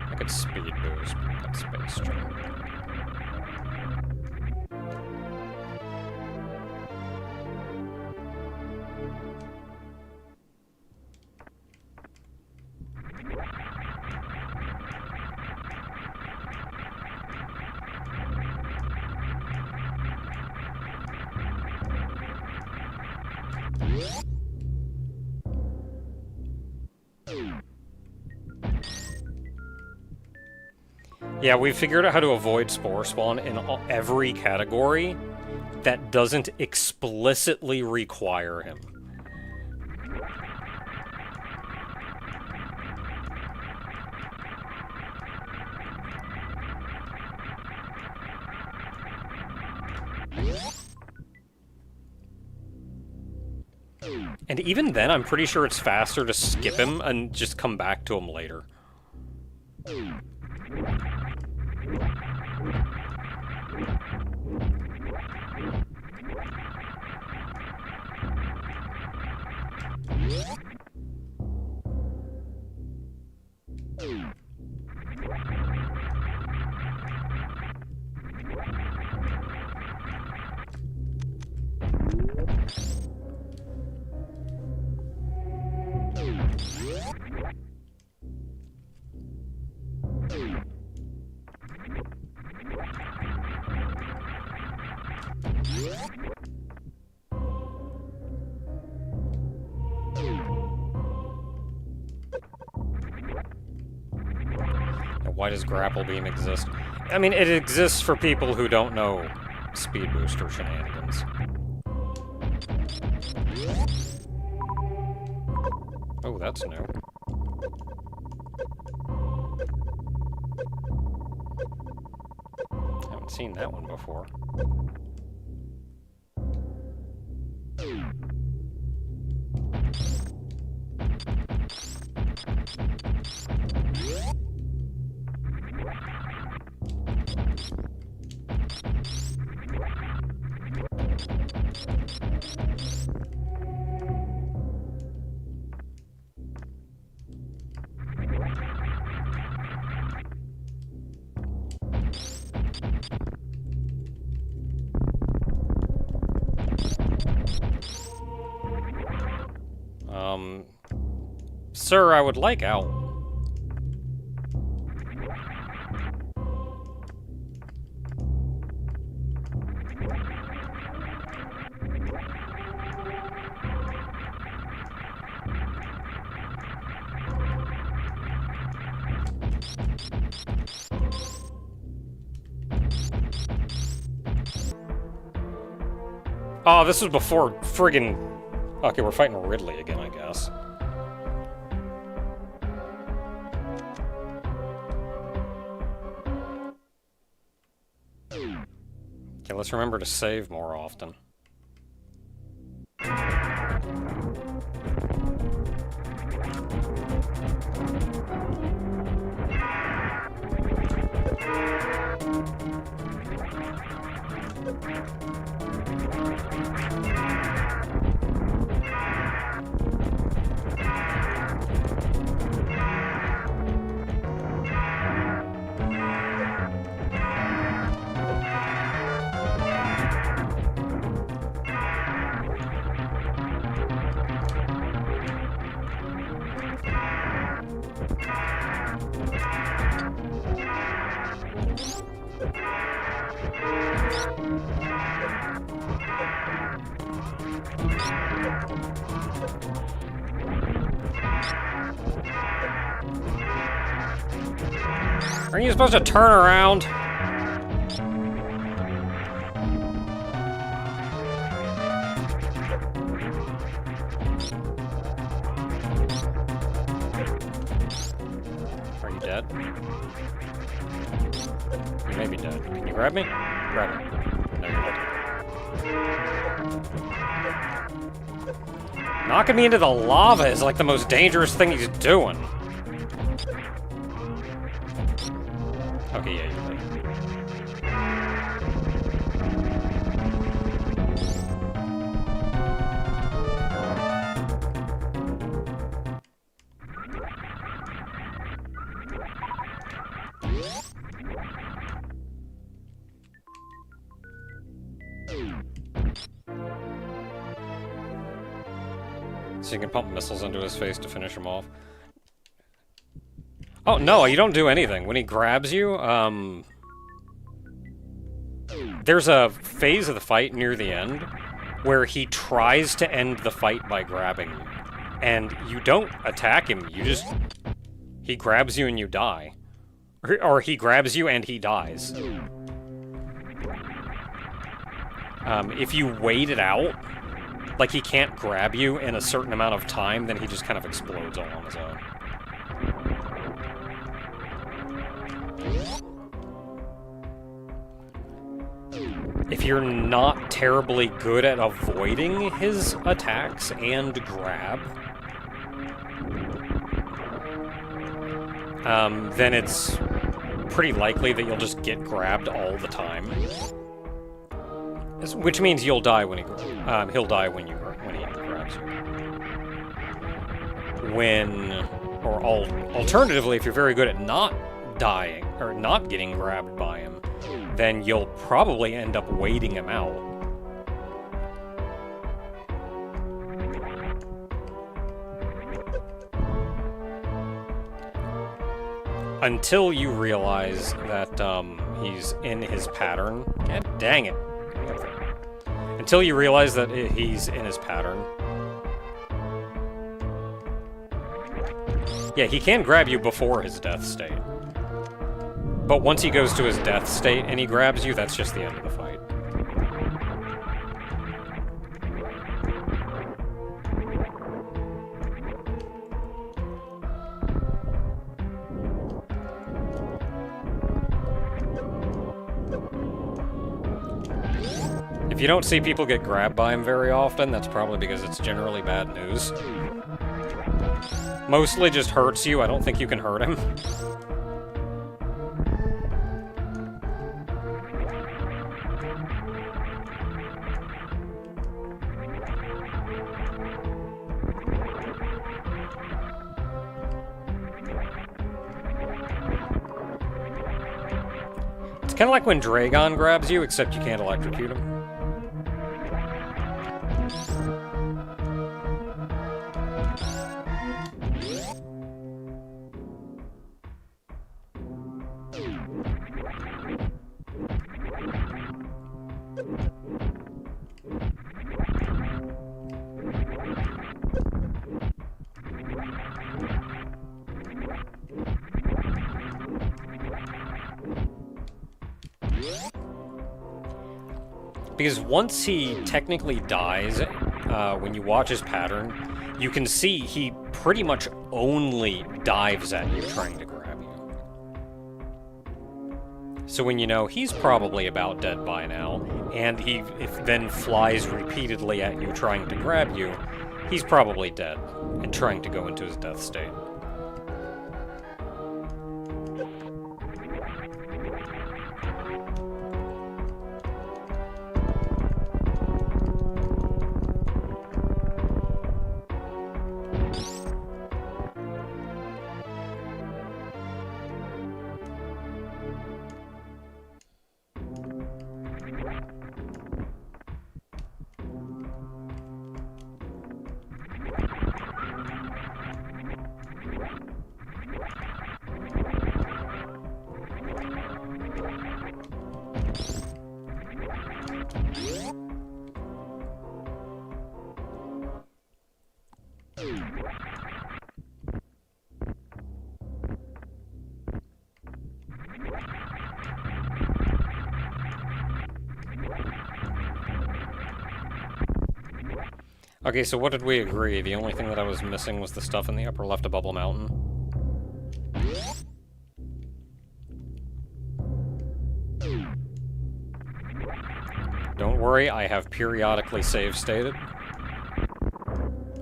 I could speed boost, but I got space jump. Yeah, we figured out how to avoid Spore Spawn in every category that doesn't explicitly require him. And even then, I'm pretty sure it's faster to skip him and just come back to him later. Why does Grapple Beam exist? I mean, it exists for people who don't know Speed Booster shenanigans. Oh, that's new. Haven't seen that one before. Sir, I would like out. Oh, this was before friggin'... Okay, we're fighting Ridley again, I guess. Okay, let's remember to save more often. Aren't you supposed to turn around? Are you dead? You may be dead. Can you grab me? Grab me. No, you're dead. Knocking me into the lava is like the most dangerous thing he's doing. Okay, yeah, you're dead. So you can pump missiles into his face to finish him off. Oh, no, you don't do anything. When he grabs you, there's a phase of the fight near the end where he tries to end the fight by grabbing you. And you don't attack him, you just... He grabs you and you die. Or he grabs you and he dies. If you wait it out, like he can't grab you in a certain amount of time, then he just kind of explodes all on his own. If you're not terribly good at avoiding his attacks and grab, then it's pretty likely that you'll just get grabbed all the time. Which means you'll die when he'll die when he grabs you. Alternatively, if you're very good at not dying or not getting grabbed by him, then you'll probably end up waiting him out. Until you realize that he's in his pattern. God dang it. Until you realize that he's in his pattern. Yeah, he can grab you before his death state. But once he goes to his death state and he grabs you, that's just the end of the fight. If you don't see people get grabbed by him very often, that's probably because it's generally bad news. Mostly just hurts you. I don't think you can hurt him. It's kind of like when Dragon grabs you, except you can't electrocute him. Because once he technically dies, when you watch his pattern, you can see he pretty much only dives at you trying to grab you. So when you know he's probably about dead by now, and he then flies repeatedly at you trying to grab you, he's probably dead and trying to go into his death state. Okay, so what did we agree? The only thing that I was missing was the stuff in the upper left of Bubble Mountain. Don't worry, I have periodically save stated.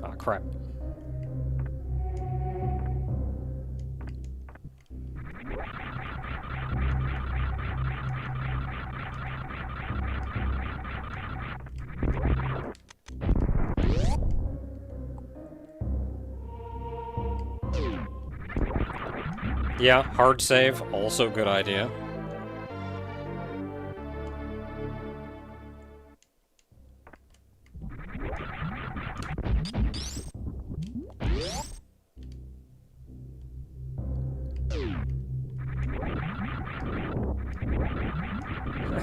Ah, crap. Yeah, hard save, also good idea.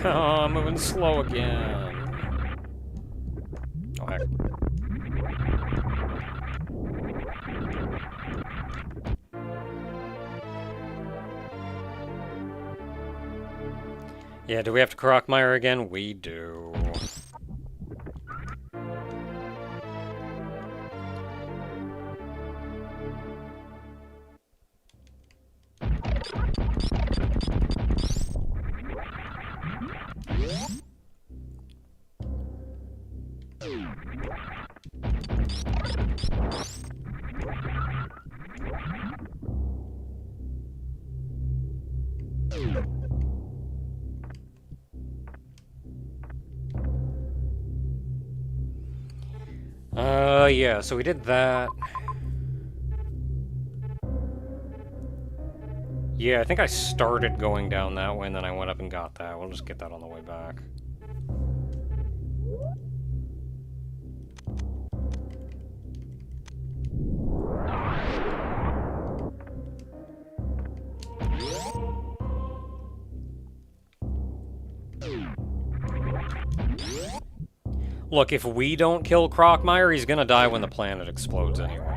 Oh, I'm moving slow again. Oh, heck. Yeah, do we have to Crockmire again? We do. Yeah, so we did that. Yeah, I think I started going down that way, and then I went up and got that. We'll just get that on the way back. Look, if we don't kill Crockmire, he's gonna die when the planet explodes anyway.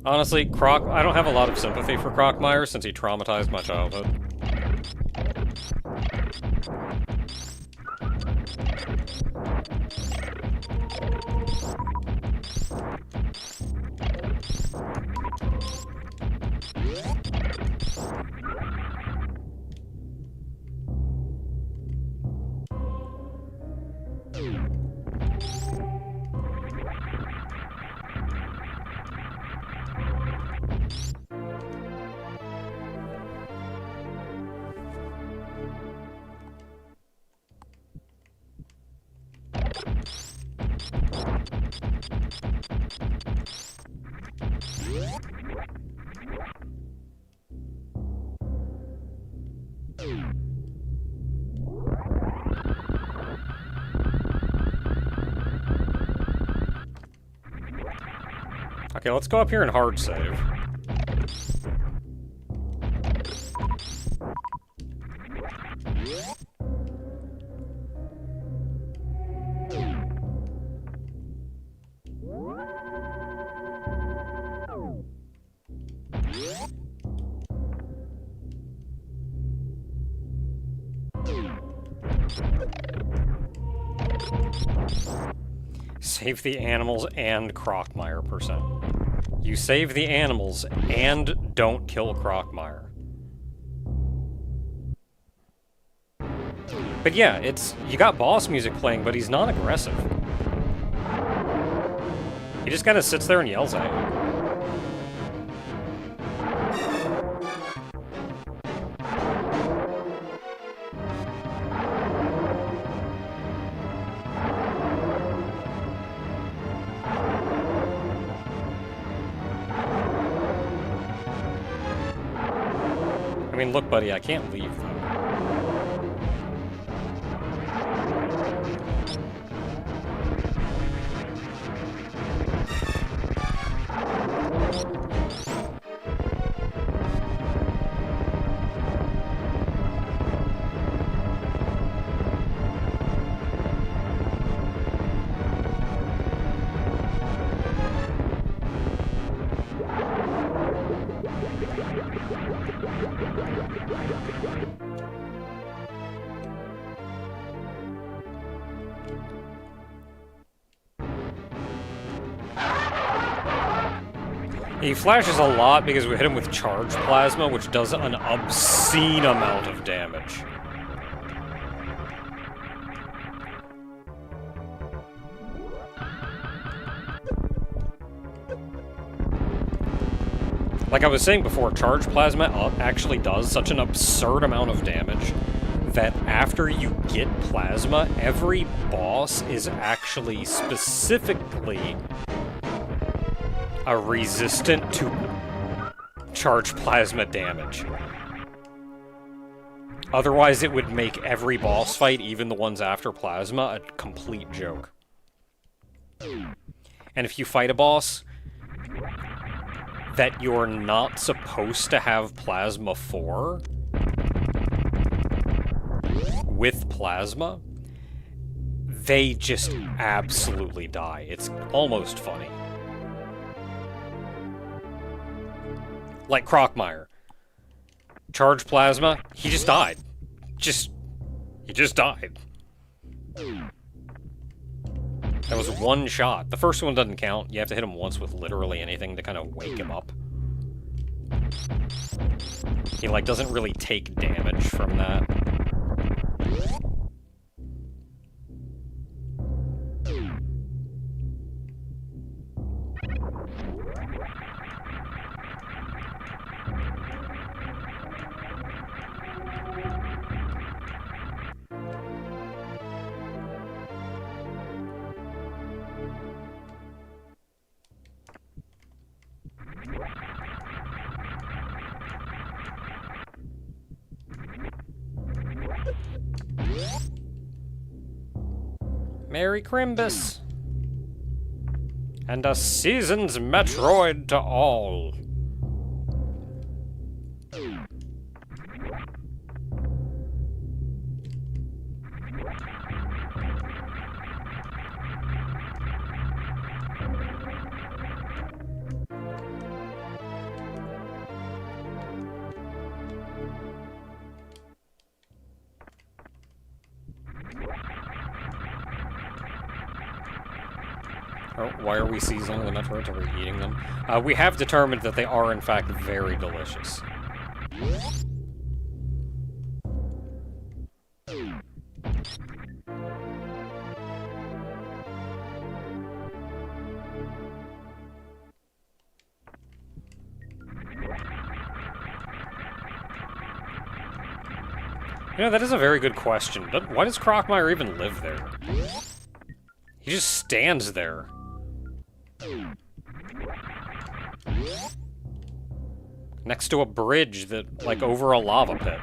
Honestly, I don't have a lot of sympathy for Crockmire since he traumatized my childhood. Okay, let's go up here and hard save. Save the animals and Crockmire percent. You save the animals and don't kill Crockmire. But yeah, you got boss music playing, but he's not aggressive. He just kind of sits there and yells at you. I mean, look, buddy, I can't leave, though. He flashes a lot because we hit him with charge plasma, which does an obscene amount of damage. Like I was saying before, charge plasma actually does such an absurd amount of damage that after you get plasma, every boss is actually specifically resistant to charge plasma damage. Otherwise, it would make every boss fight, even the ones after plasma, a complete joke. And if you fight a boss that you're not supposed to have plasma for, with plasma, they just absolutely die. It's almost funny. Like Crocmire. Charge plasma, he just died. He just died. That was one shot. The first one doesn't count. You have to hit him once with literally anything to kind of wake him up. He, like, doesn't really take damage from that. Merry Crimbus! And a season's Metroid to all! Why are we seasoning the Metroids? Are we eating them? We have determined that they are, in fact, very delicious. You know, that is a very good question. Why does Crocmire even live there? He just stands there. Next to a bridge that, like, over a lava pit.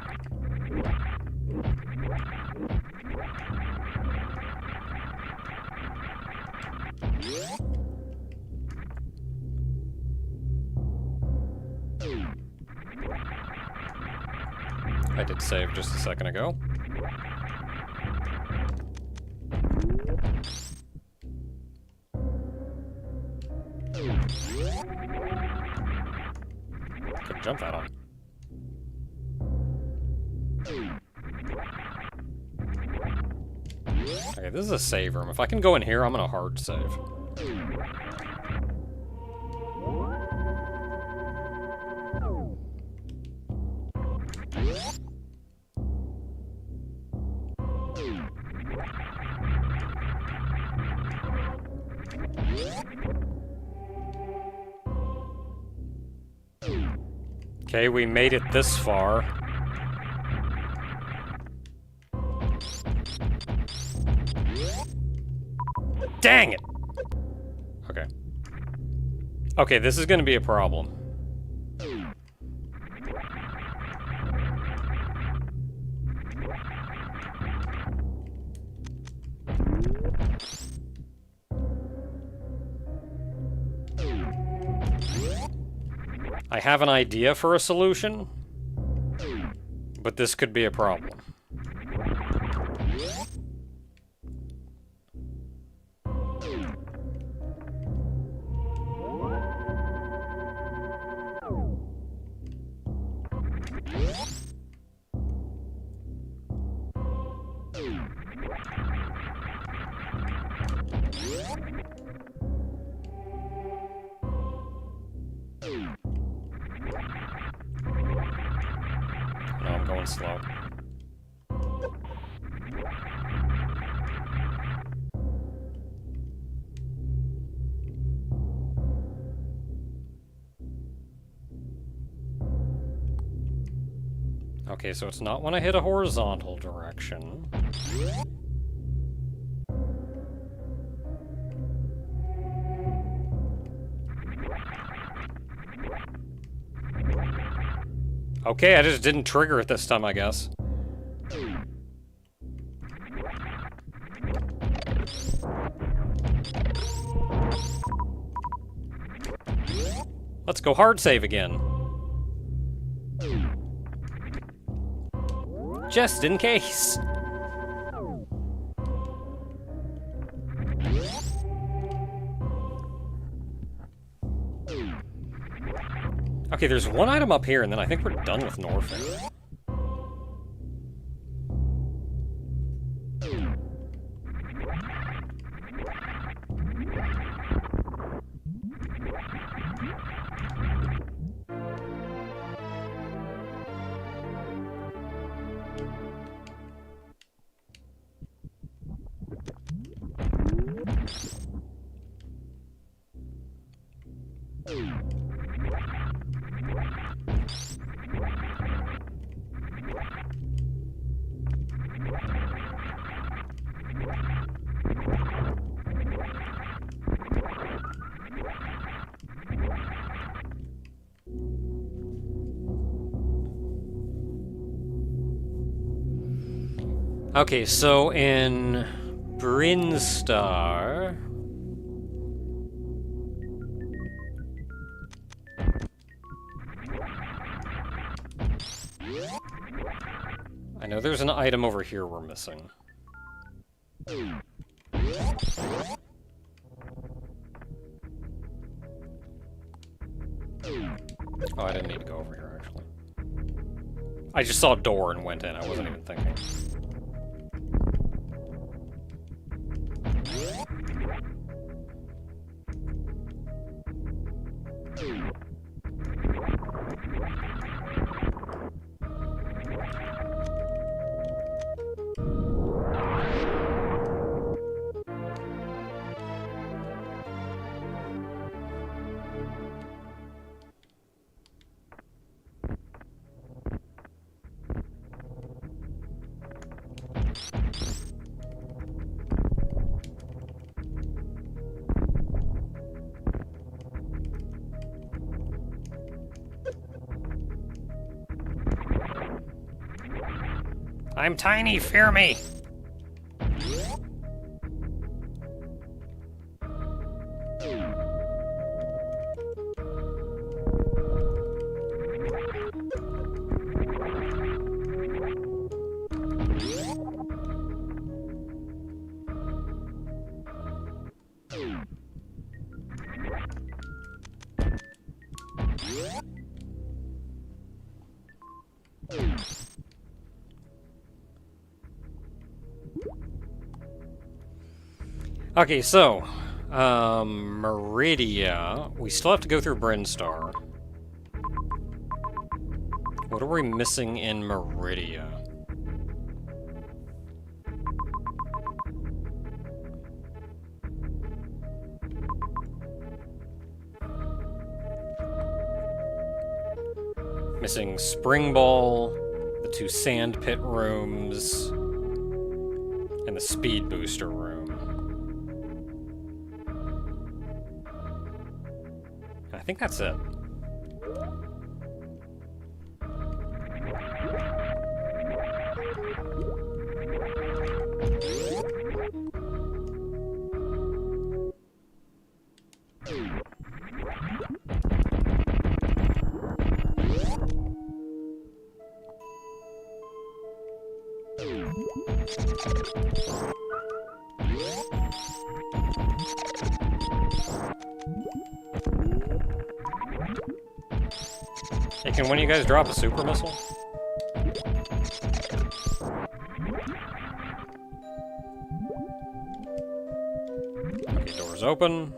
I did save just a second ago. Couldn't jump that on. Okay, this is a save room. If I can go in here, I'm gonna hard save. Okay, we made it this far. Dang it! Okay. Okay, this is gonna be a problem. I have an idea for a solution, but this could be a problem. No, I'm going slow. Okay, so it's not when I hit a horizontal direction. Okay, I just didn't trigger it this time, I guess. Let's go hard save again. Just in case. Okay, there's one item up here, and then I think we're done with Norfair. Okay, so in Brinstar... I know there's an item over here we're missing. Oh, I didn't need to go over here, actually. I just saw a door and went in, I wasn't even thinking. I'm tiny, fear me! Okay, so, Meridia. We still have to go through Brinstar. What are we missing in Meridia? Missing Spring Ball, the 2 sand pit rooms, and the speed booster room. I think that's it. Hey, can one of you guys drop a super missile? Okay, doors open.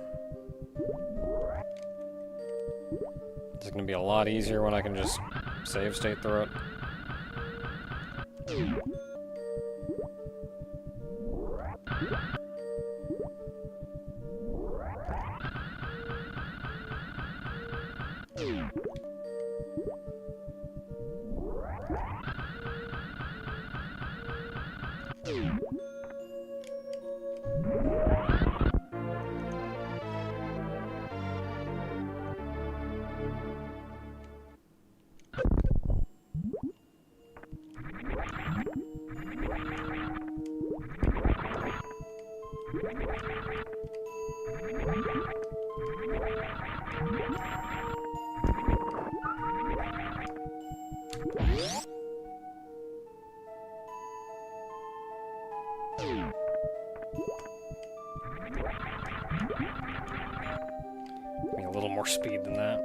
This is gonna be a lot easier when I can just save state through it. Give me a little more speed than that.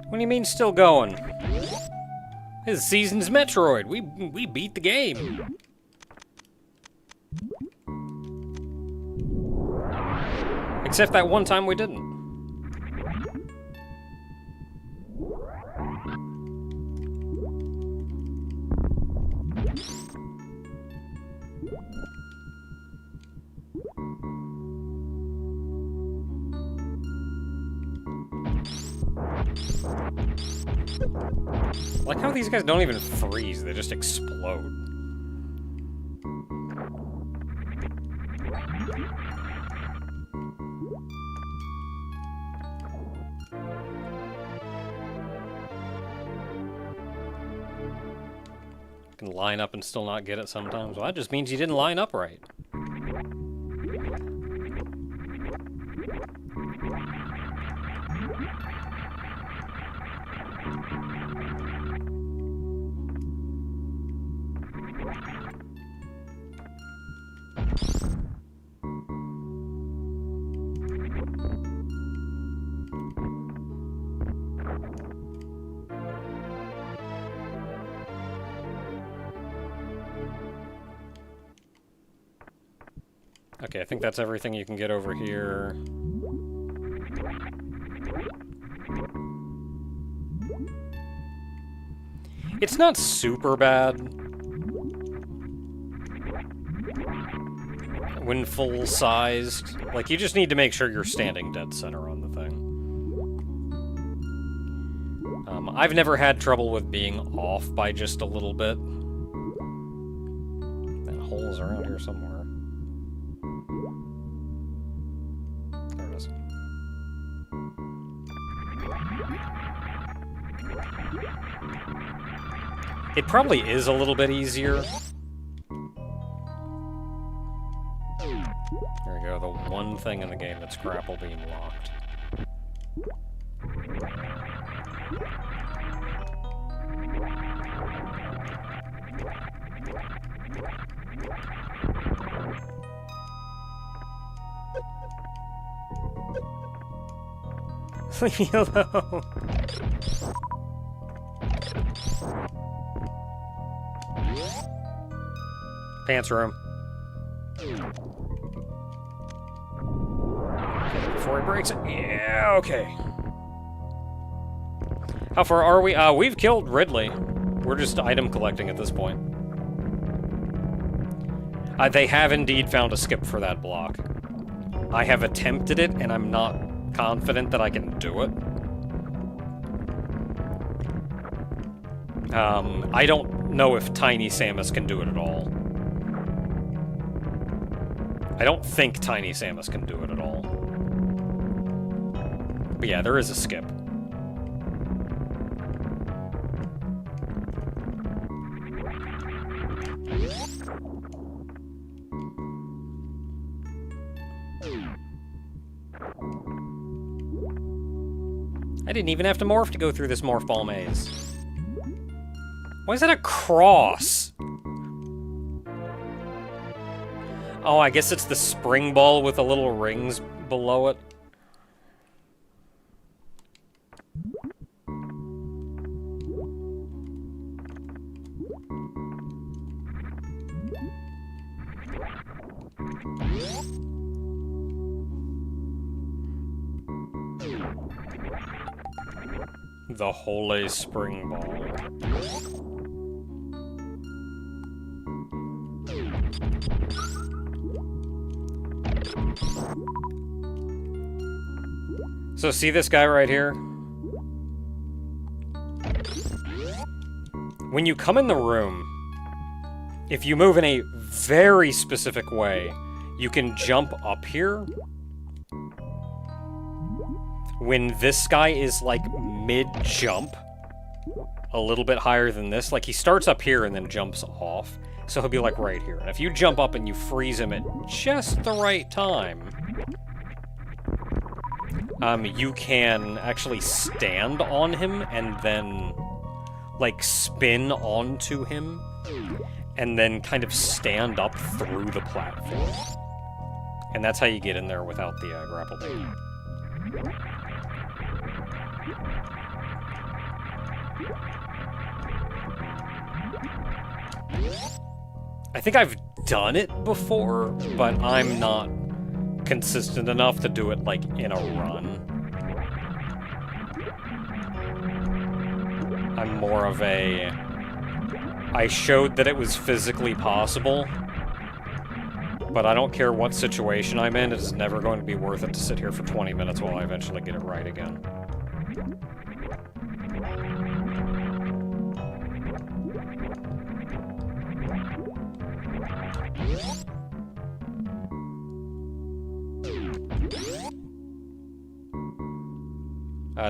What do you mean still going? This season's Metroid. We beat the game. Except that one time we didn't. Like how these guys don't even freeze, they just explode. Can line up and still not get it sometimes. Well, that just means you didn't line up right. Okay, I think that's everything you can get over here. It's not super bad when full-sized. Like, you just need to make sure you're standing dead center on the thing. I've never had trouble with being off by just a little bit. That hole's around here somewhere. There it is. It probably is a little bit easier. There we go, the one thing in the game that's grapple beam locked. Leave me alone. Pants room. Before he breaks it. Yeah, okay. How far are we? We've killed Ridley. We're just item collecting at this point. They have indeed found a skip for that block. I have attempted it, and I'm not confident that I can do it. I don't know if Tiny Samus can do it at all. I don't think Tiny Samus can do it at all. But yeah, there is a skip. I didn't even have to morph to go through this morph ball maze. Why is that a cross? Oh, I guess it's the spring ball with the little rings below it. The holy spring ball. So see this guy right here? When you come in the room, if you move in a very specific way, you can jump up here when this guy is, like, mid-jump, a little bit higher than this. Like, he starts up here and then jumps off, so he'll be, like, right here. And if you jump up and you freeze him at just the right time, you can actually stand on him and then, like, spin onto him, and then kind of stand up through the platform. And that's how you get in there without the grapple bait. I think I've done it before, but I'm not consistent enough to do it, like, in a run. I'm more of a... I showed that it was physically possible, but I don't care what situation I'm in, it is never going to be worth it to sit here for 20 minutes while I eventually get it right again.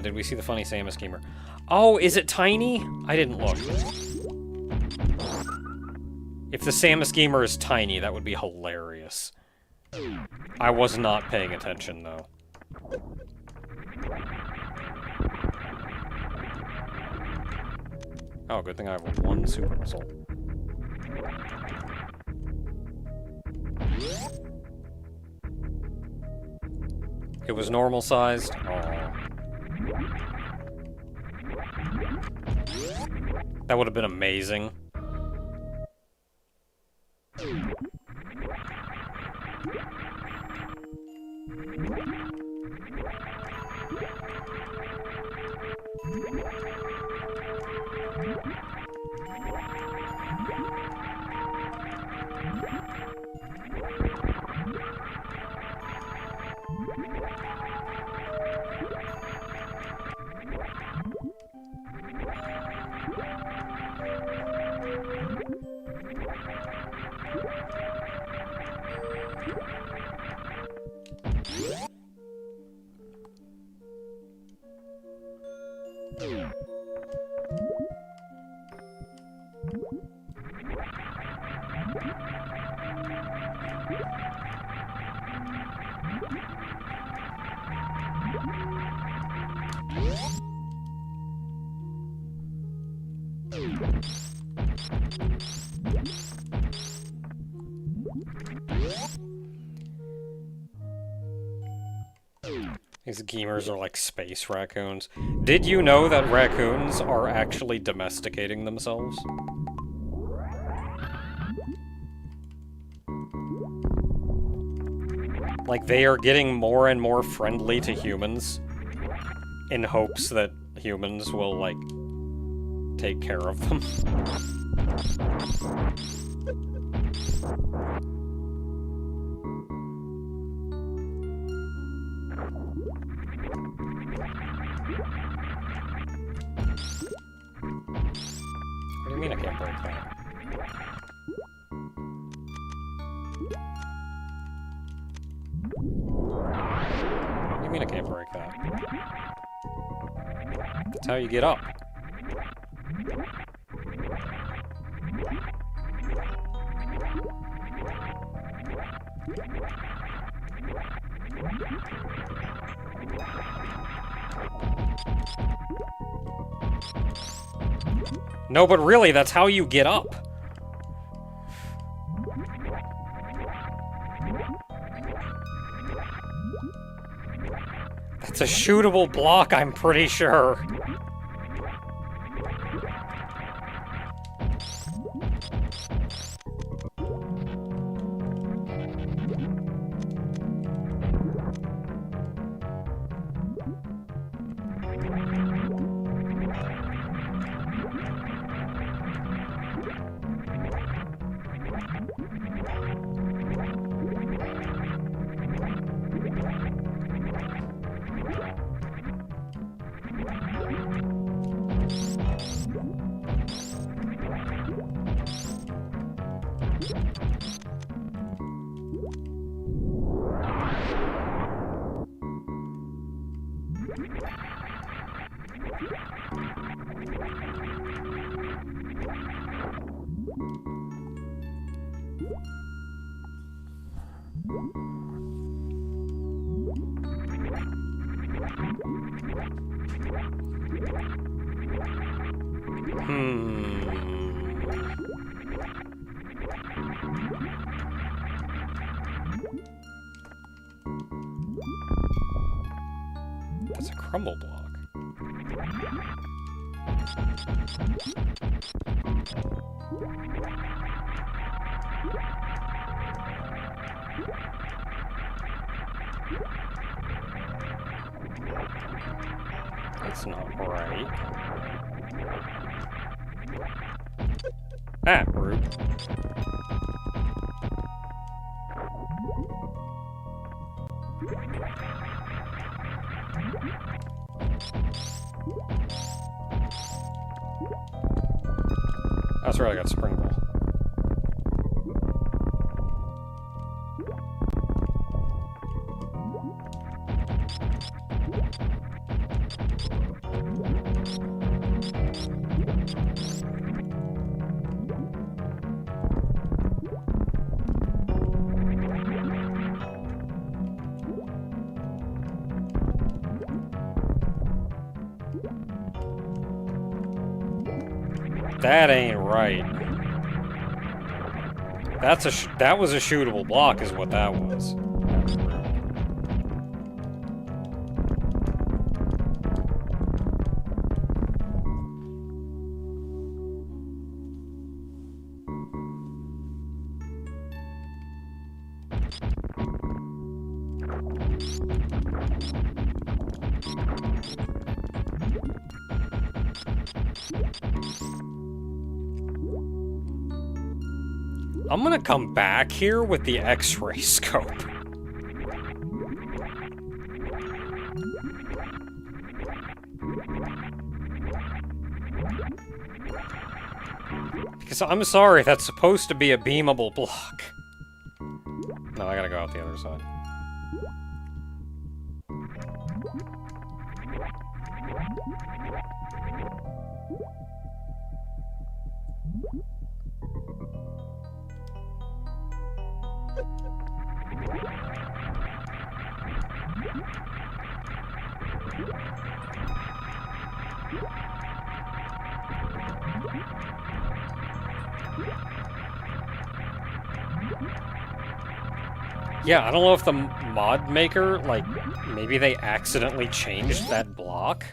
Did we see the funny Samus schemer? Oh, is it tiny? I didn't look. If the Samus schemer is tiny, that would be hilarious. I was not paying attention, though. Oh, good thing I have one super missile. It was normal sized? Aww. That would have been amazing. These gamers are like space raccoons. Did you know that raccoons are actually domesticating themselves? Like, they are getting more and more friendly to humans in hopes that humans will, like, take care of them. What do you mean I can't break that? What do you mean I can't break that? That's how you get up. No, but really, that's how you get up. That's a shootable block, I'm pretty sure. That's a crumble block. That's not right. Ah, rude. That's right, I got spring ball. That ain't right. That was a shootable block, is what that was. I'm gonna come back here with the X-ray scope. Because I'm sorry, that's supposed to be a beamable block. No, I gotta go out the other side. Yeah, I don't know if the mod maker, like, maybe they accidentally changed that block?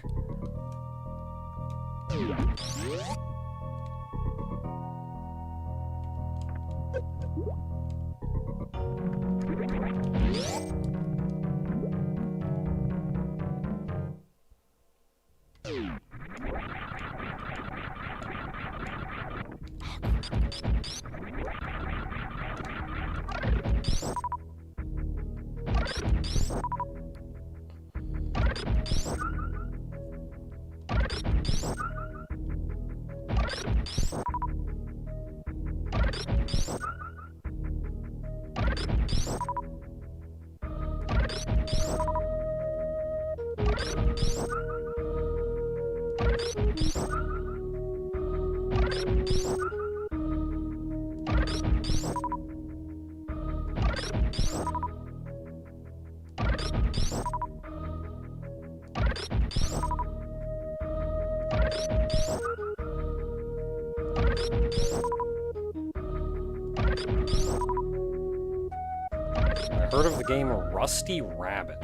I heard of the game Rusty Rabbit.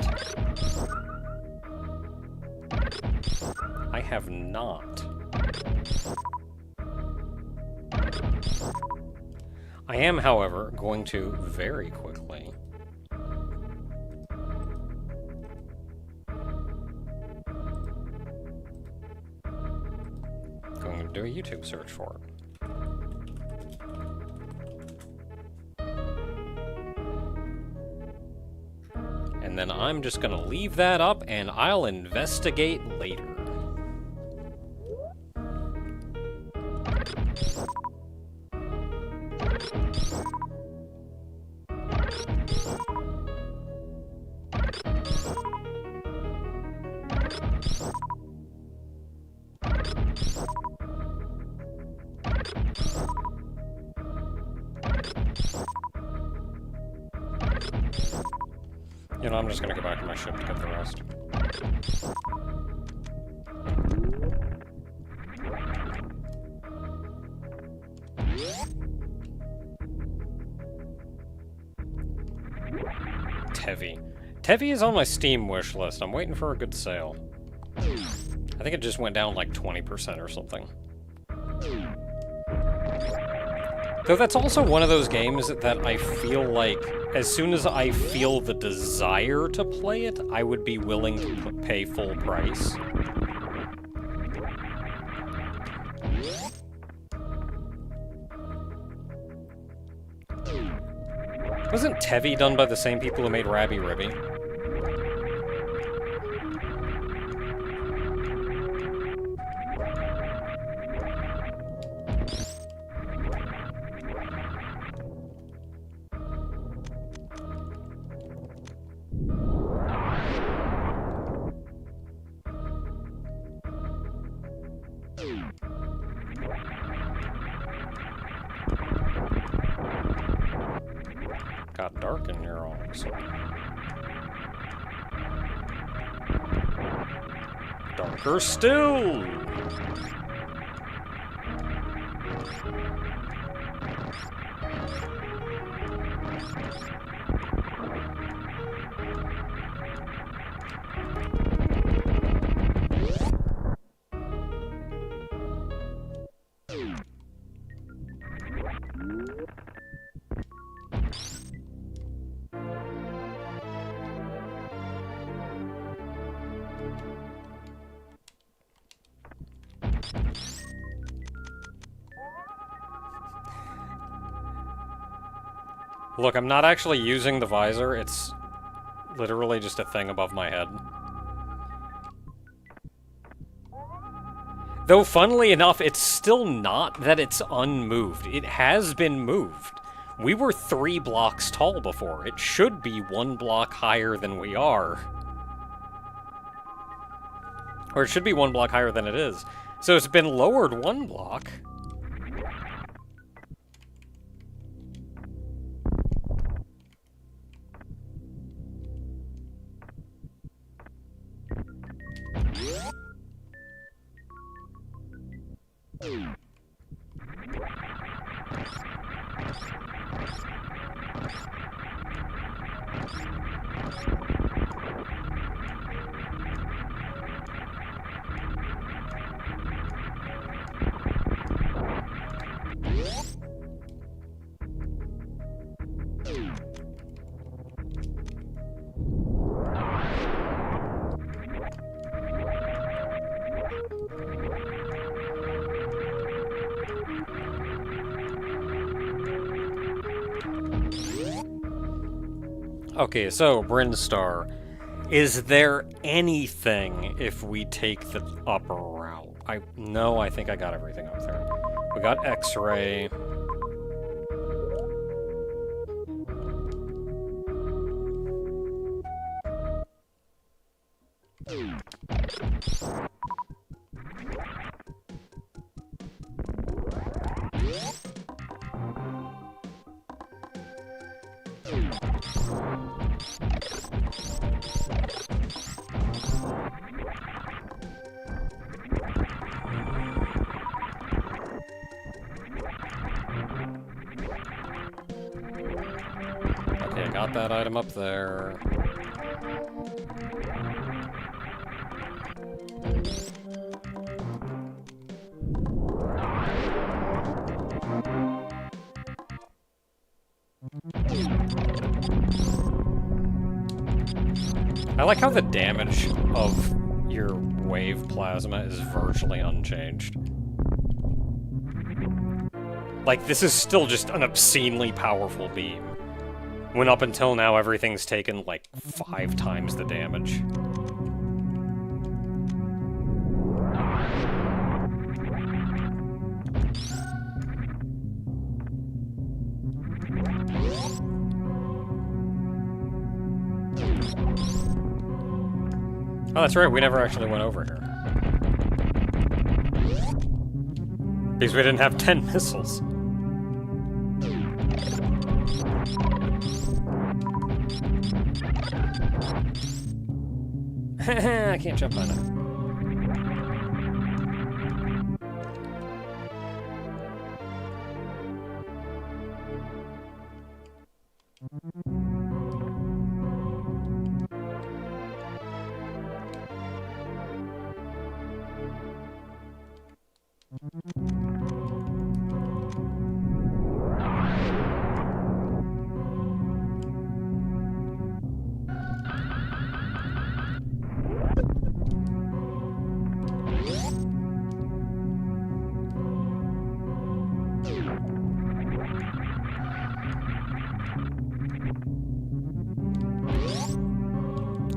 I have not. I am, however, going to very quickly going to do a YouTube search for it. And then I'm just going to leave that up, and I'll investigate later. You know, I'm just gonna go back to my ship to get the rest. Tevi. Tevi is on my Steam wish list. I'm waiting for a good sale. I think it just went down like 20% or something. Though that's also one of those games that I feel like, as soon as I feel the desire to play it, I would be willing to pay full price. Wasn't Tevi done by the same people who made Rabby Ribby? Got dark in here all of a sudden. Darker still! Look, I'm not actually using the visor, it's literally just a thing above my head. Though, funnily enough, it's still not that it's unmoved. It has been moved. We were 3 blocks tall before. It should be 1 block higher than we are. Or it should be 1 block higher than it is. So it's been lowered 1 block. Okay, so, Brinstar, is there anything if we take the upper route? No, I think I got everything up there. We got X-ray. Okay, got that item up there. I like how the damage of your wave plasma is virtually unchanged. Like, this is still just an obscenely powerful beam. When up until now, everything's taken, like, 5 times the damage. Oh, that's right, we never actually went over here. Because we didn't have 10 missiles. I can't jump on it.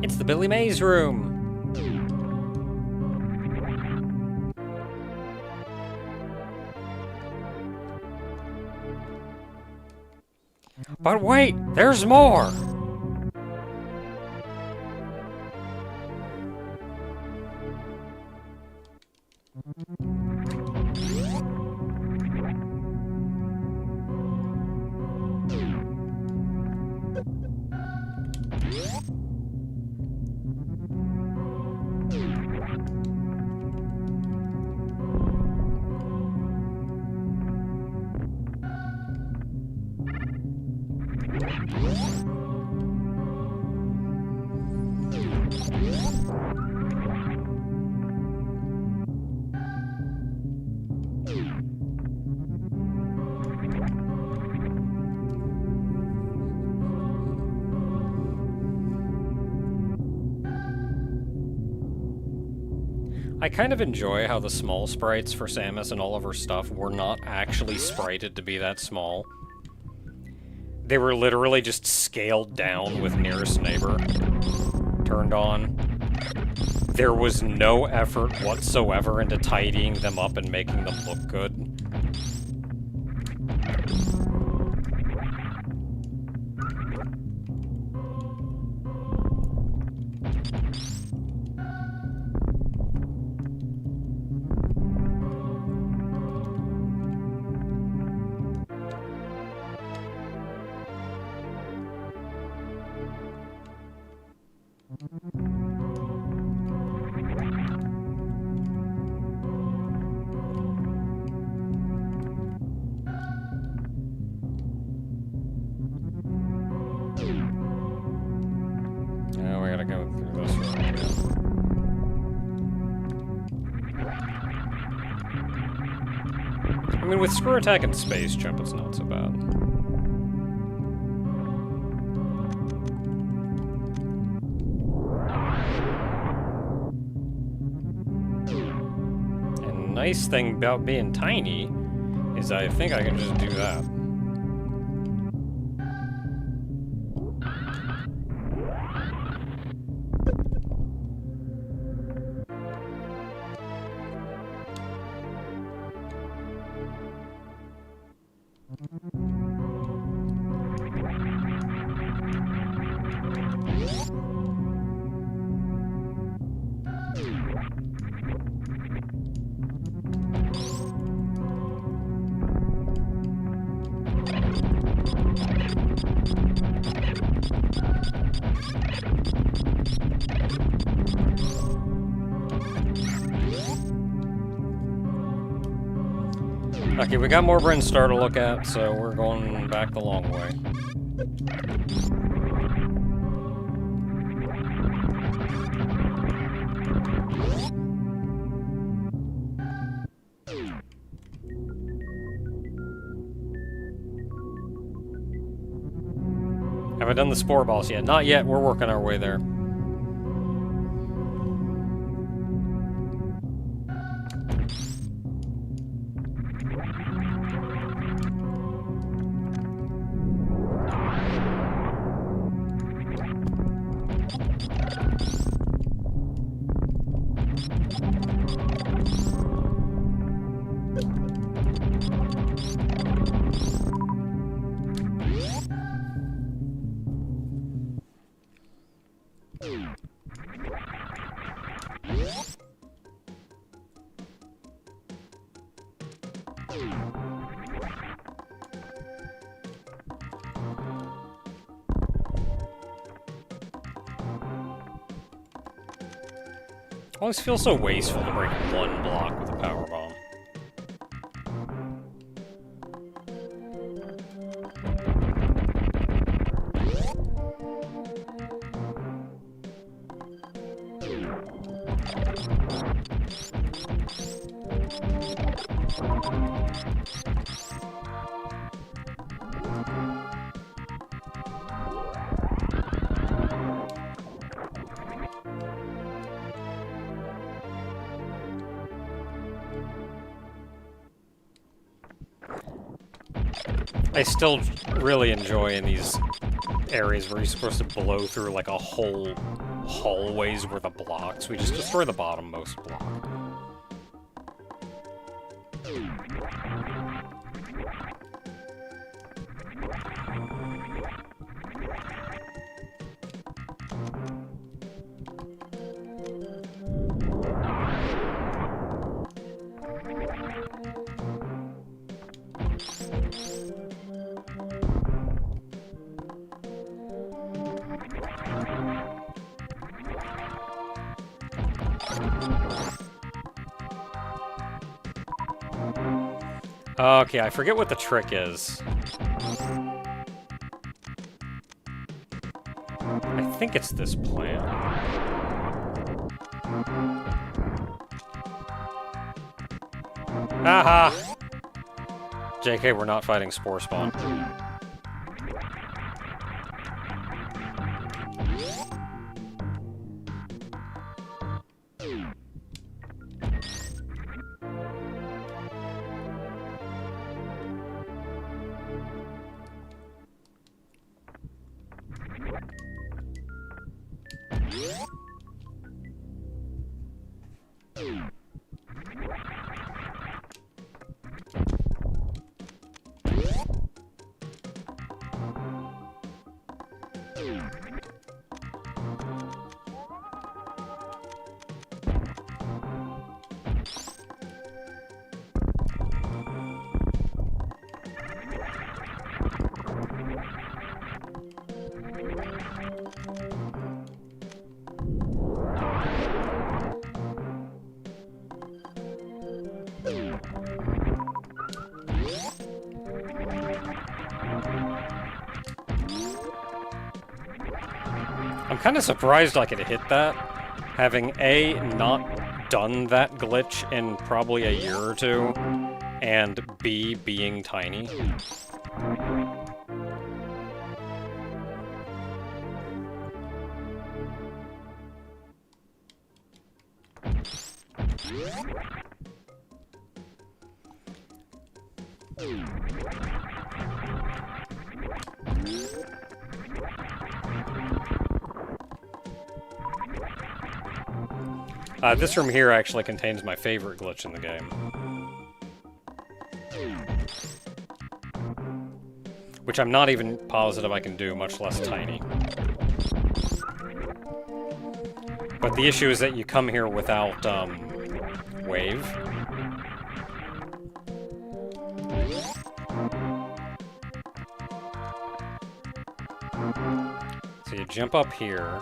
It's the Billy Mays room. But wait, there's more. I kind of enjoy how the small sprites for Samus and all of her stuff were not actually sprited to be that small. They were literally just scaled down with nearest neighbor turned on. There was no effort whatsoever into tidying them up and making them look good. Now we gotta go through this room again. I mean, with Screw Attack and Space Jump, it's not so bad. And nice thing about being tiny is I think I can just do that. Okay, we got more Bryn Star to look at, so we're going back the long way. Have I done the Spore Boss yet? Not yet, we're working our way there. Always feels so wasteful to break one block with a power bomb. I still really enjoy in these areas where you're supposed to blow through like a whole hallways worth of blocks. We just destroy the bottommost block. Okay, I forget what the trick is. I think it's this plant. Aha! JK, we're not fighting Spore Spawn. I'm kind of surprised I could hit that, having A, not done that glitch in probably a year or two, and B, being tiny. This room here actually contains my favorite glitch in the game. Which I'm not even positive I can do, much less tiny. But the issue is that you come here without, wave. So you jump up here.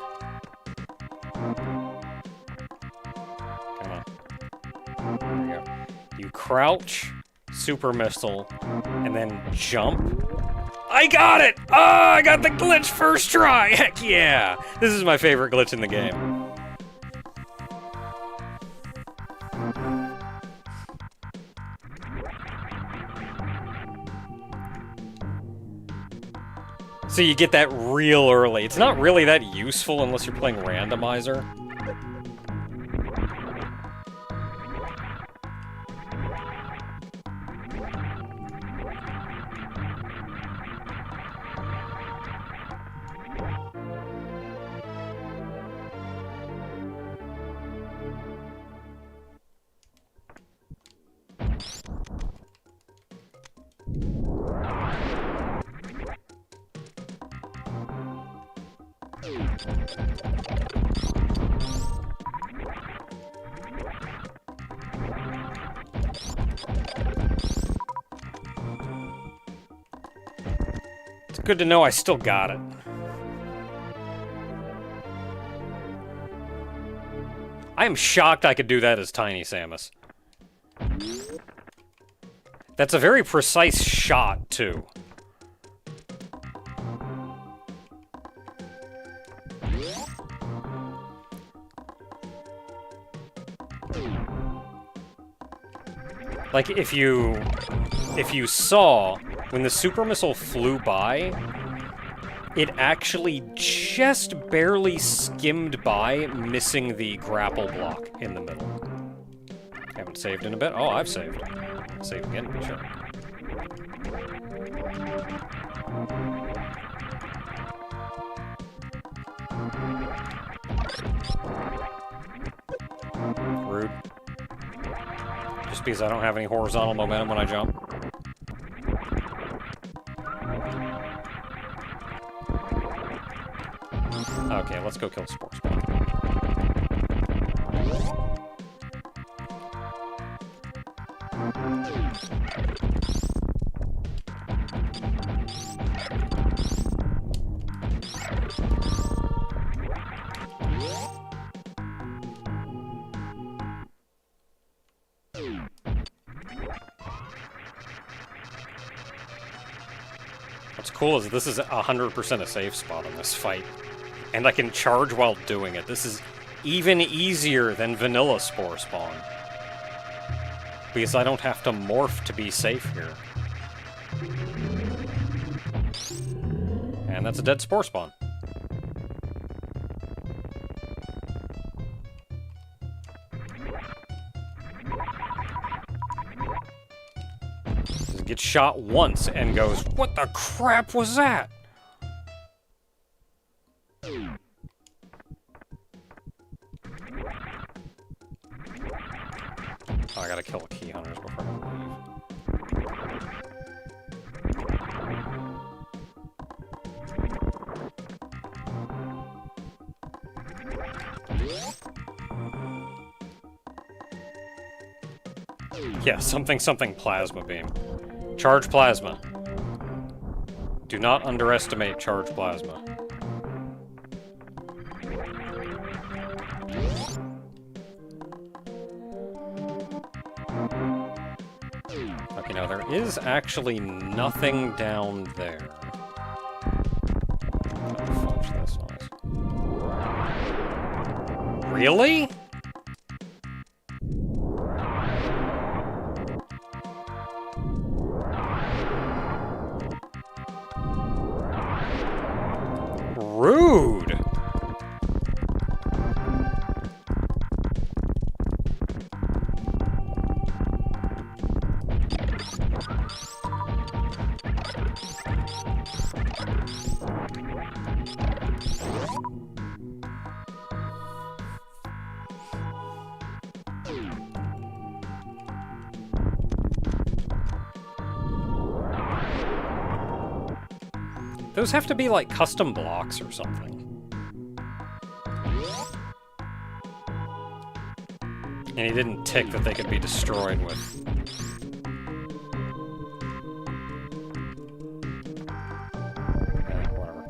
You crouch, super missile, and then jump. I got it! Oh, I got the glitch first try! Heck yeah! This is my favorite glitch in the game. So you get that real early. It's not really that useful unless you're playing randomizer. It's good to know I still got it. I am shocked I could do that as Tiny Samus. That's a very precise shot, too. Like, if you saw, when the super missile flew by, it actually just barely skimmed by, missing the grapple block in the middle. Haven't saved in a bit. Oh, I've saved. Save again, be sure. Rude. Just because I don't have any horizontal momentum when I jump. Okay, let's go kill the Spore Spawn. What's cool is this is 100% a safe spot on this fight. And I can charge while doing it. This is even easier than vanilla Spore Spawn. Because I don't have to morph to be safe here. And that's a dead Spore Spawn. Just gets shot once and goes, "What the crap was that?" Oh, I gotta kill the key hunters before I leave. Yeah, something plasma beam. Charge plasma. Do not underestimate charge plasma. Okay, now there is actually nothing down there. Fudge this noise. Really? Rude! Those have to be like custom blocks or something. And he didn't tick that they could be destroyed with. Whatever.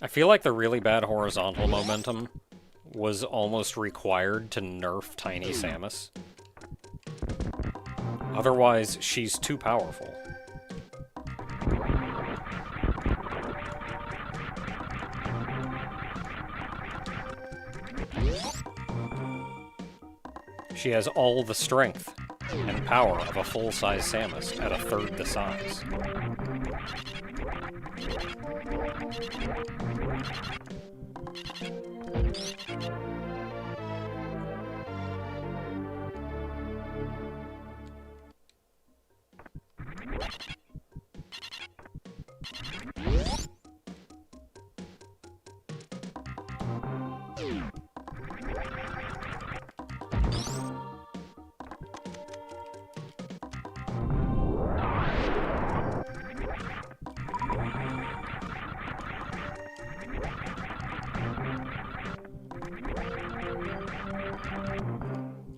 I feel like the really bad horizontal momentum was almost required to nerf Tiny Samus. Otherwise, she's too powerful. She has all the strength and power of a full-size Samus at a third the size.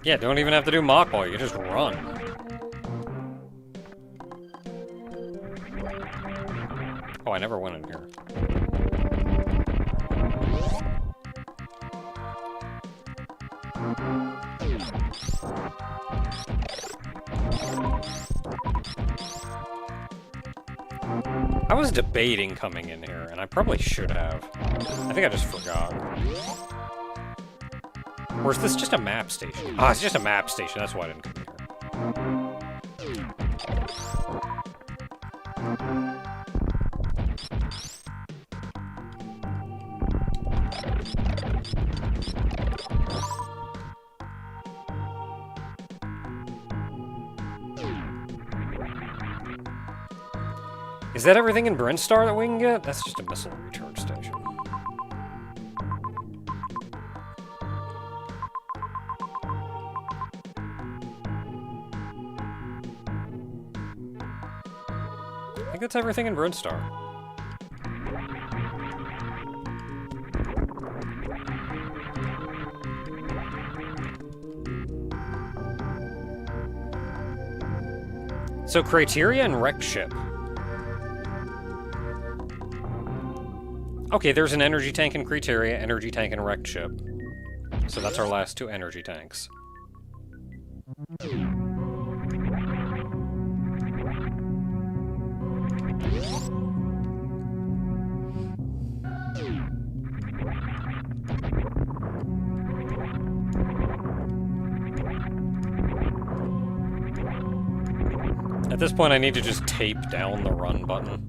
Yeah, don't even have to do mock ball, you can just run. Oh, I never went in here. I was debating coming in here, and I probably should have. I think I just forgot. Or is this just a map station? Ah, it's just a map station, that's why I didn't come in here. Is that everything in Brinstar that we can get? That's just a missile recharge station. I think that's everything in Brinstar. So Criteria and Wreck Ship. Okay, there's an energy tank in Criteria, energy tank in Wrecked Ship. So that's our last two energy tanks. At this point, I need to just tape down the run button.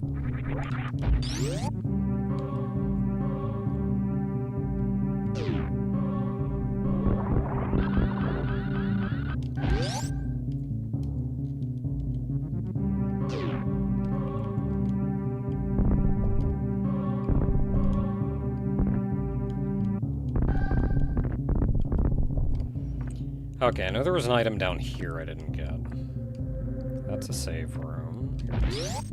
Okay, I know there was an item down here I didn't get. That's a save room. Here it is.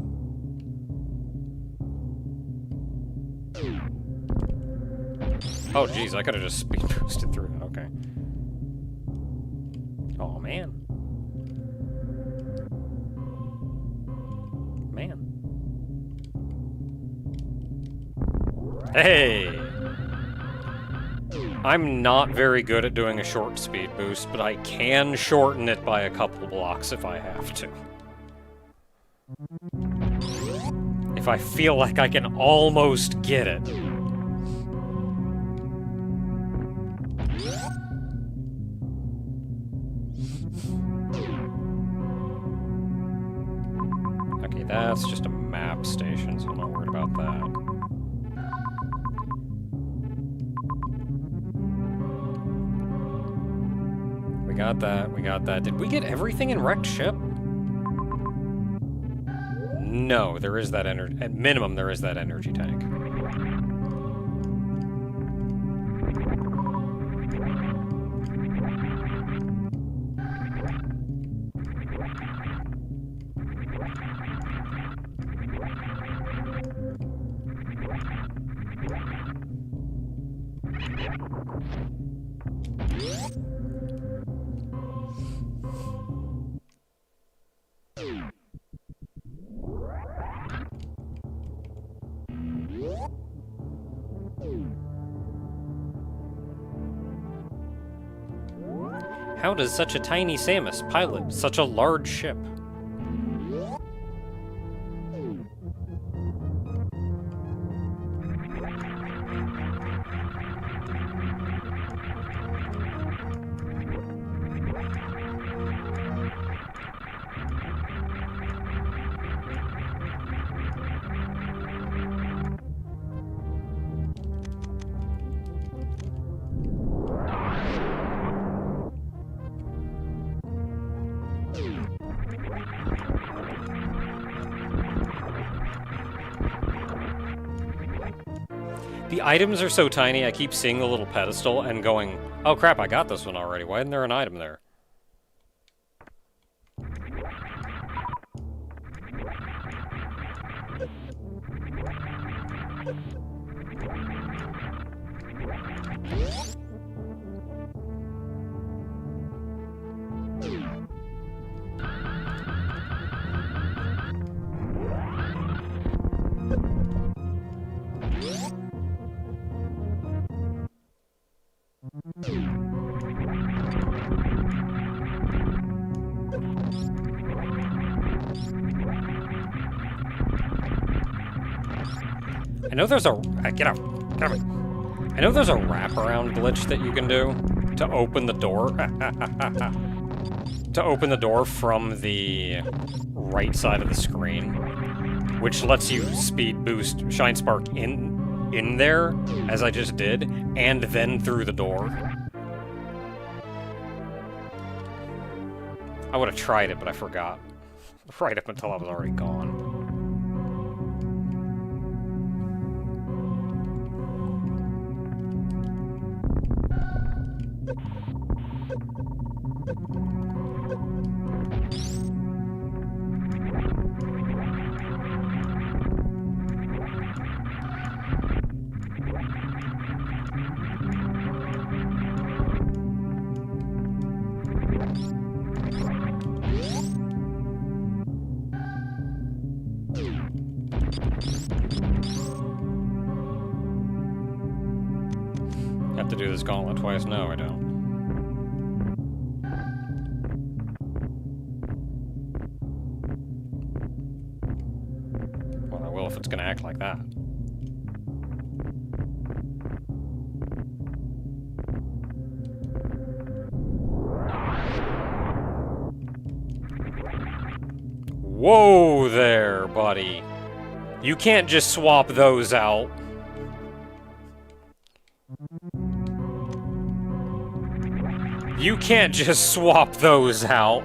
Oh, geez, I could have just speed boosted through it. Okay. Oh, man. Man. Hey! I'm not very good at doing a short speed boost, but I can shorten it by a couple blocks if I have to. If I feel like I can almost get it. Okay, that's just a map station, so I'm not worried about that. We got that, we got that. Did we get everything in Wrecked Ship? No, there is that energy. At minimum, there is that energy tank. How does such a tiny Samus pilot such a large ship? The items are so tiny, I keep seeing the little pedestal and going, oh crap, I got this one already. Why isn't there an item there? I know there's a... get out. Get out. I know there's a wraparound glitch that you can do to open the door. To open the door from the right side of the screen, which lets you speed boost Shine Spark in there, as I just did, and then through the door. I would have tried it, but I forgot. Right up until I was already gone. Have to do this gauntlet twice? No, I don't. Well, I will if it's gonna act like that. Whoa there, buddy. You can't just swap those out. You can't just swap those out.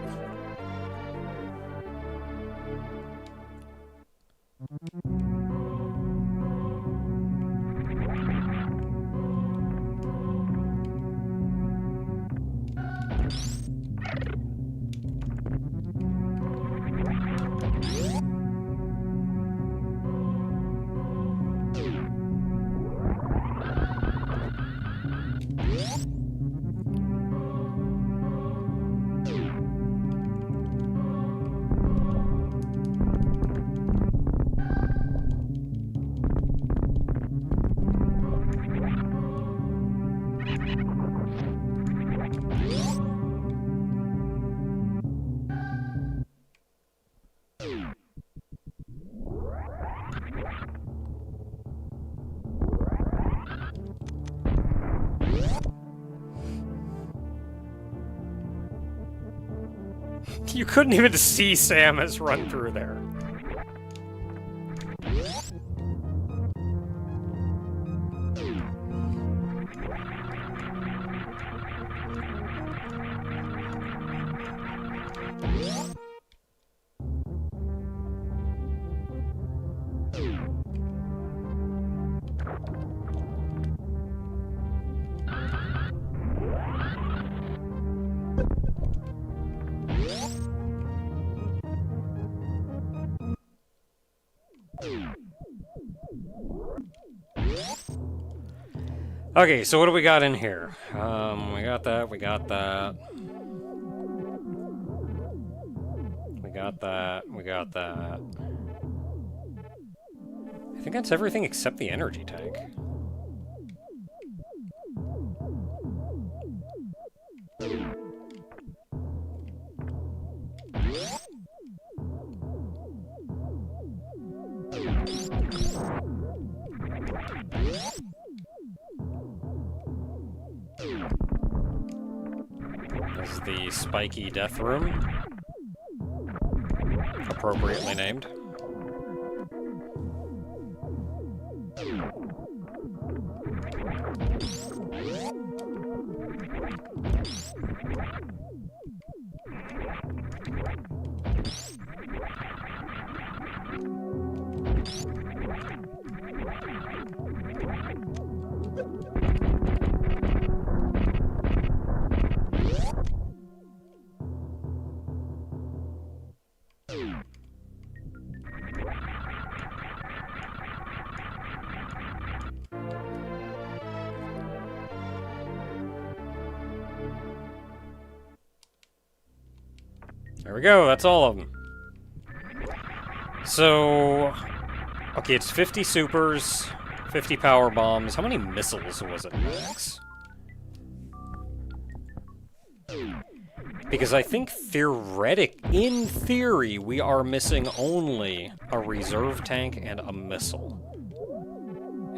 You couldn't even see Samus run through there. Okay, so what do we got in here? We got that, we got that. We got that, we got that. I think that's everything except the energy tank. This is the spiky death room. Appropriately named. There we go, that's all of them. So, okay, it's 50 supers, 50 power bombs. How many missiles was it, Max? Because I think in theory, we are missing only a reserve tank and a missile.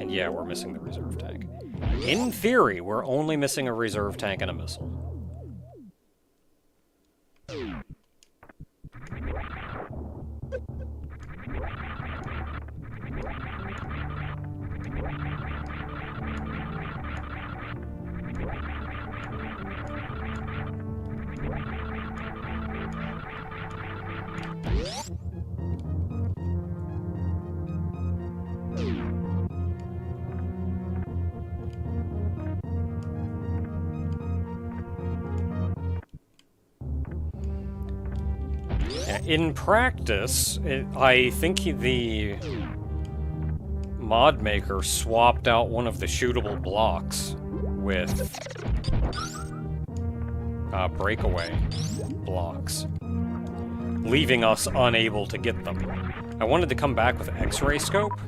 And yeah, we're missing the reserve tank. In theory, we're only missing a reserve tank and a missile. In practice, I think the mod maker swapped out one of the shootable blocks with breakaway blocks, leaving us unable to get them. I wanted to come back with X-ray scope.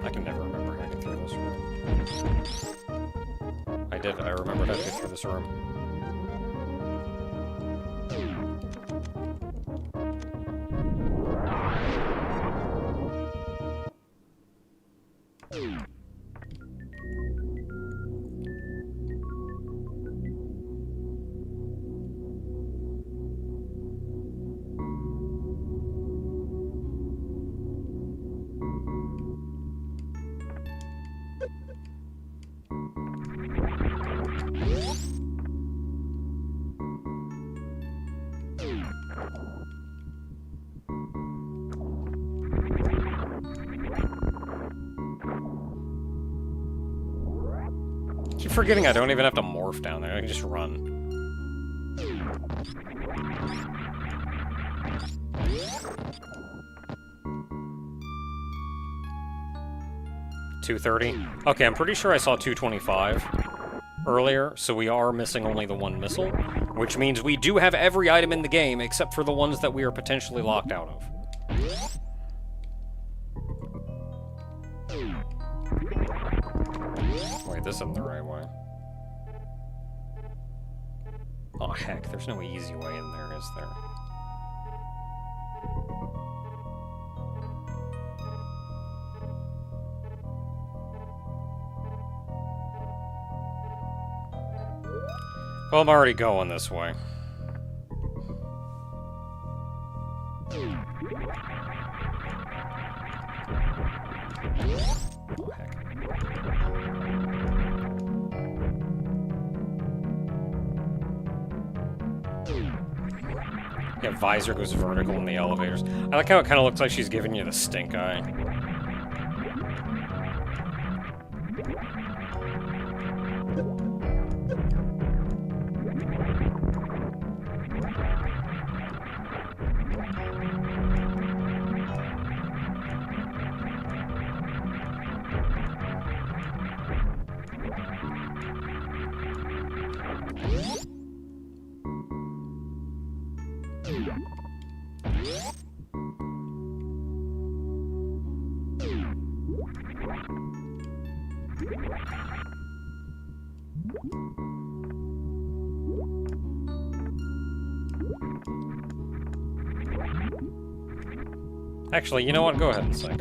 I can never remember how to get through this room. I remembered how to get through this room. Keep forgetting I don't even have to morph down there. I can just run. $230. Okay, I'm pretty sure I saw 225 earlier, so we are missing only the one missile, which means we do have every item in the game except for the ones that we are potentially locked out of. Wait, this isn't the right way. Oh heck, there's no easy way in there, is there? Well, I'm already going this way. Oh, heck. Yeah, visor goes vertical in the elevators. I like how it kind of looks like she's giving you the stink eye. Actually, you know what? Go ahead and sing.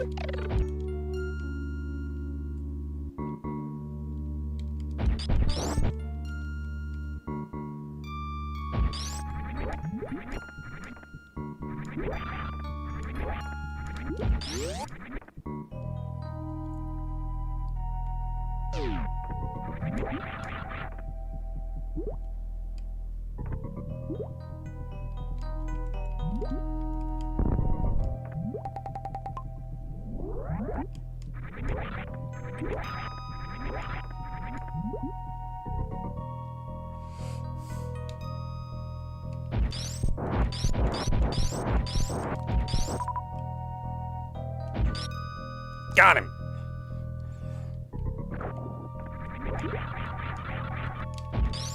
Got him!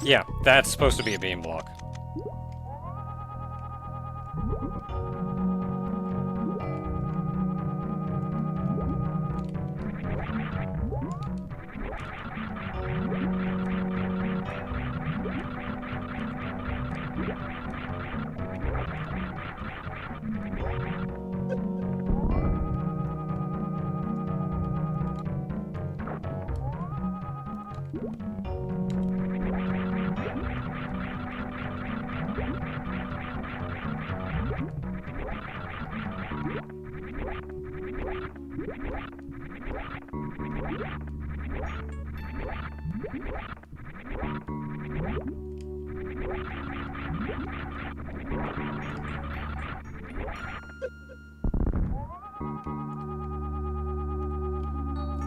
Yeah, that's supposed to be a beam block.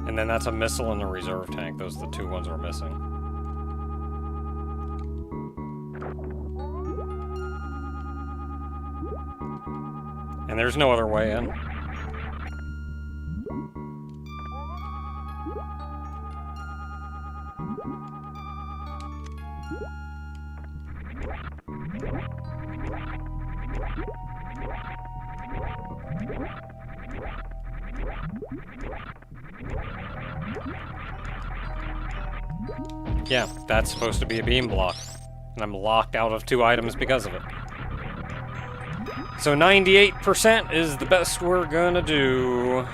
And then that's a missile in the reserve tank. Those are the two ones we're missing. And there's no other way in. Yeah, that's supposed to be a beam block. And I'm locked out of 2 items because of it. So 98% is the best we're gonna do.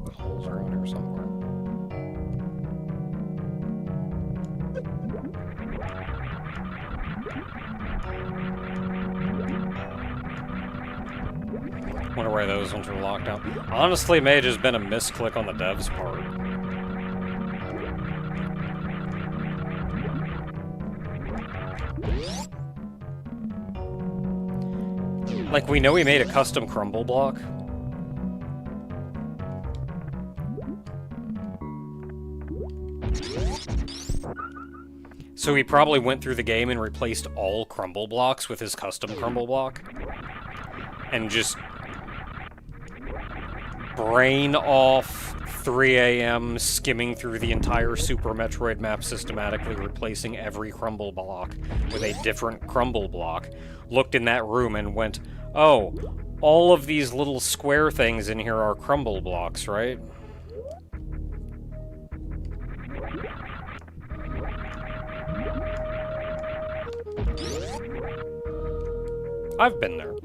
The holes are around here somewhere. Wonder why those ones were locked out. Honestly, it may have just been a misclick on the dev's part. Like, we know he made a custom crumble block. So he probably went through the game and replaced all crumble blocks with his custom crumble block. And just brain off 3 a.m. skimming through the entire Super Metroid map systematically, replacing every crumble block with a different crumble block, looked in that room and went, oh, all of these little square things in here are crumble blocks, right? I've been there.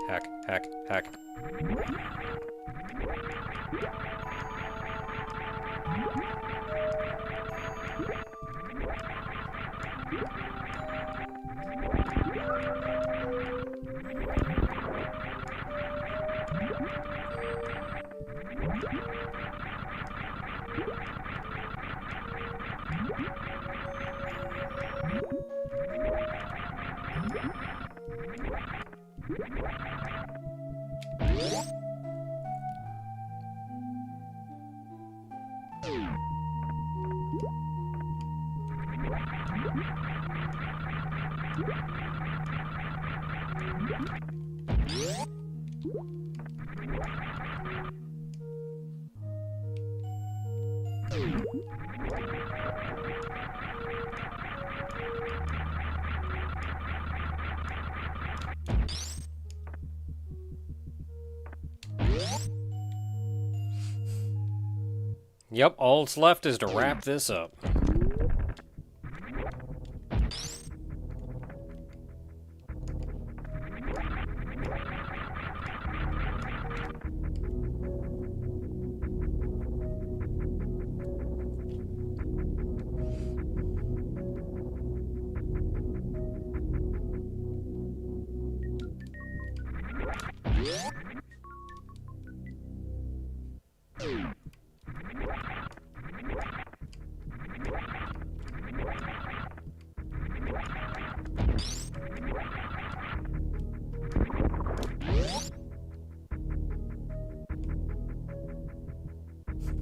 Hack, hack, hack. Yep, all that's left is to wrap this up.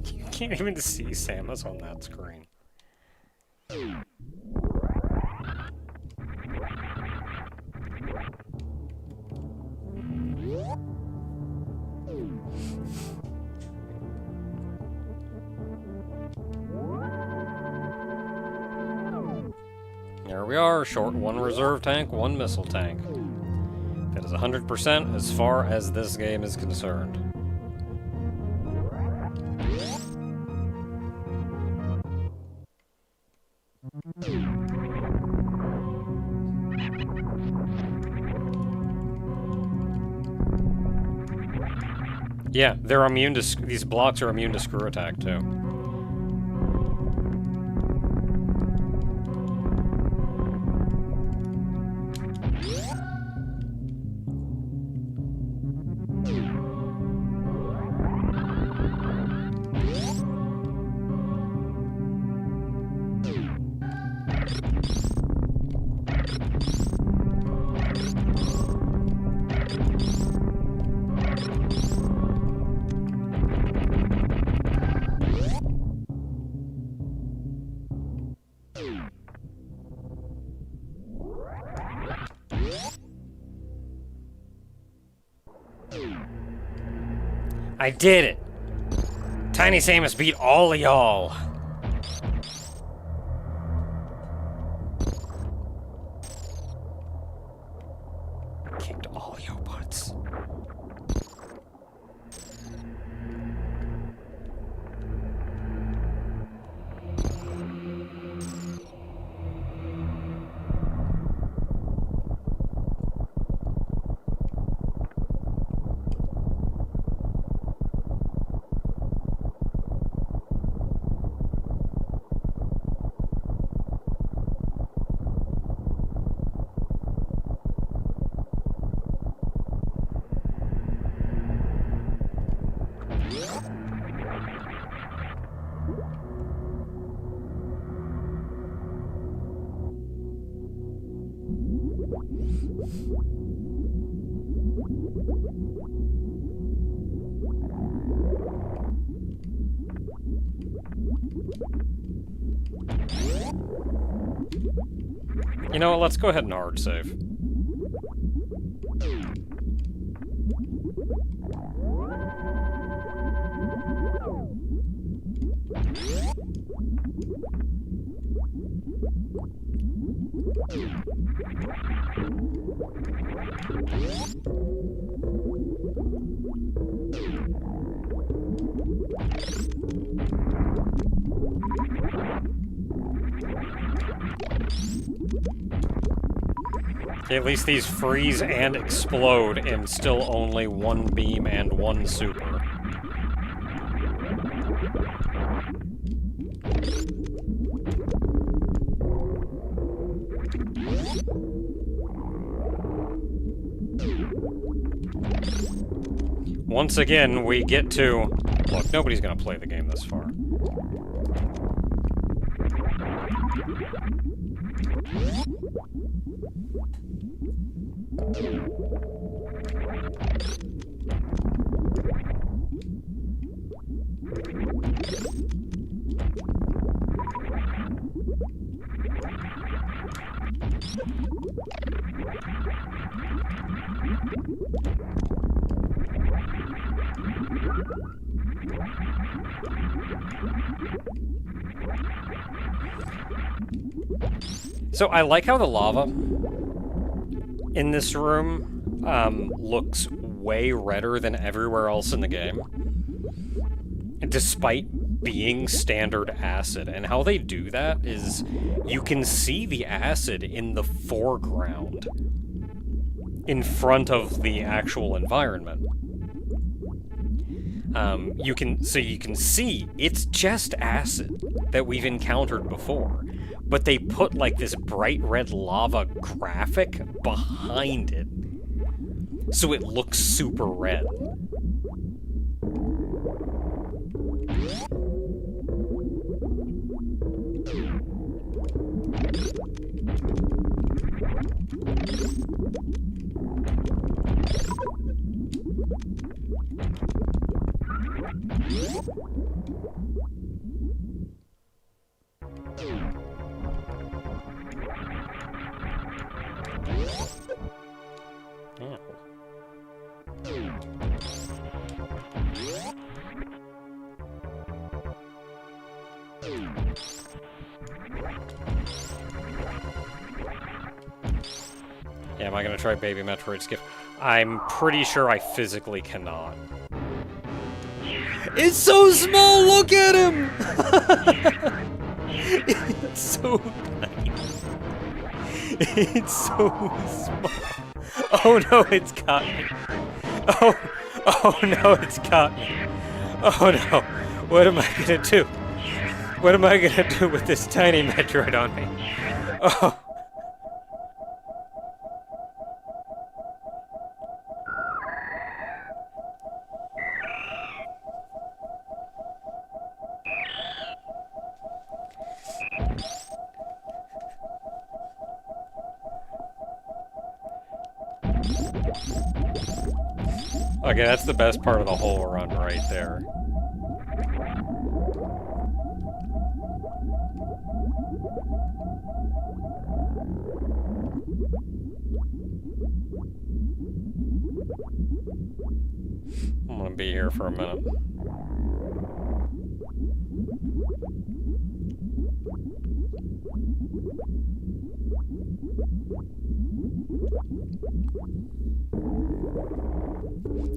You can't even see Samus on that screen. There we are, short 1 reserve tank, 1 missile tank. It is 100% as far as this game is concerned. Yeah, they're immune to these blocks are immune to screw attack too. I did it! Tiny Samus beat all of y'all! Kicked all your butts. You know what, let's go ahead and hard save. Okay, at least these freeze and explode in still only one beam and one super. Once again, we get to... Look, nobody's gonna play the game this far. So I like how the lava in this room looks way redder than everywhere else in the game, despite being standard acid. And how they do that is you can see the acid in the foreground in front of the actual environment. You can see it's just acid that we've encountered before. But they put, like, this bright red lava graphic behind it, so it looks super red. Yeah, am I gonna try Baby Metroid Skip? I'm pretty sure I physically cannot. It's so small! Look at him! It's so tiny. It's so small. Oh no, it's got me. Oh no, it's got me. Oh no, what am I gonna do? What am I gonna do with this tiny Metroid on me? Oh. Okay, that's the best part of the whole run right there. I'm gonna be here for a minute.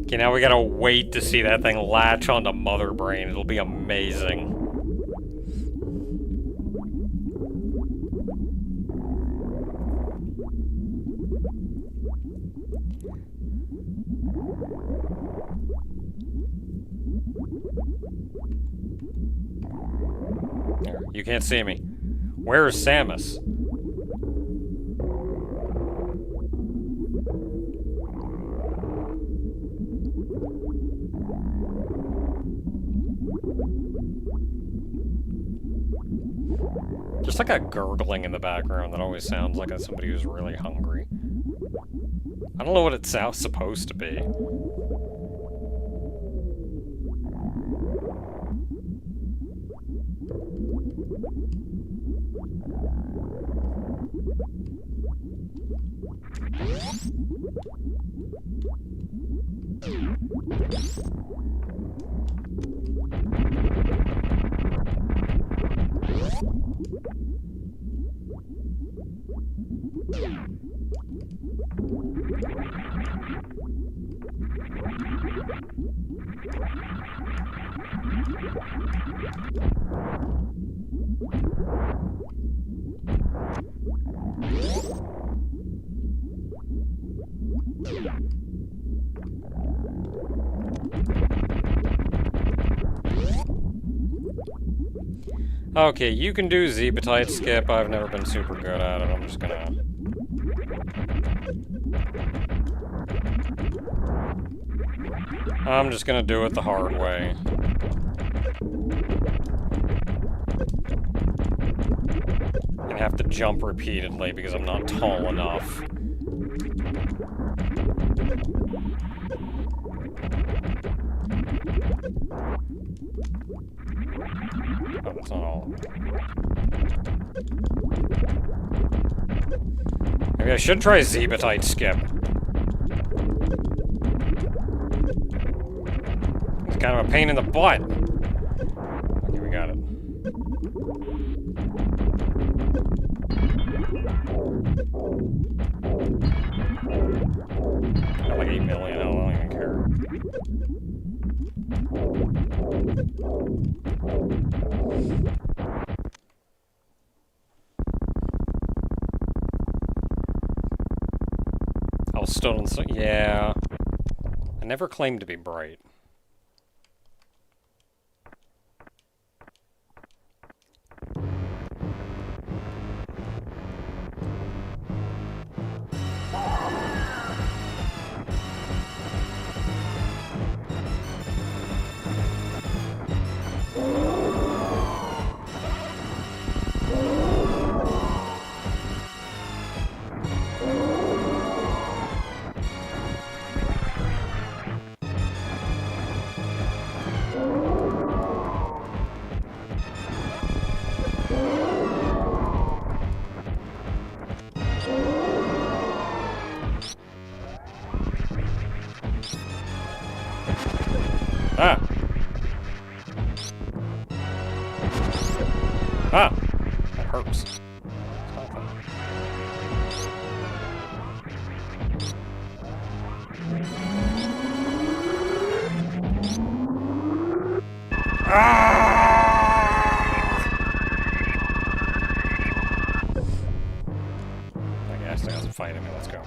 Okay, now we gotta wait to see that thing latch onto Mother Brain. It'll be amazing. There, you can't see me. Where is Samus? Just like a gurgling in the background that always sounds like somebody who's really hungry. I don't know what it sounds supposed to be. Okay, you can do Z-Betite skip. I've never been super good at it. I'm just gonna... do it the hard way. And have to jump repeatedly because I'm not tall enough. Oh, that's not all. Maybe I should try Z-Betite skip. It's kind of a pain in the butt. Okay, we got it. Got like 8 million, I don't even care. I was still in, yeah. I never claimed to be bright. Ah! Ah! That hurts. Stop that. I guess it doesn't fight him. Let's go.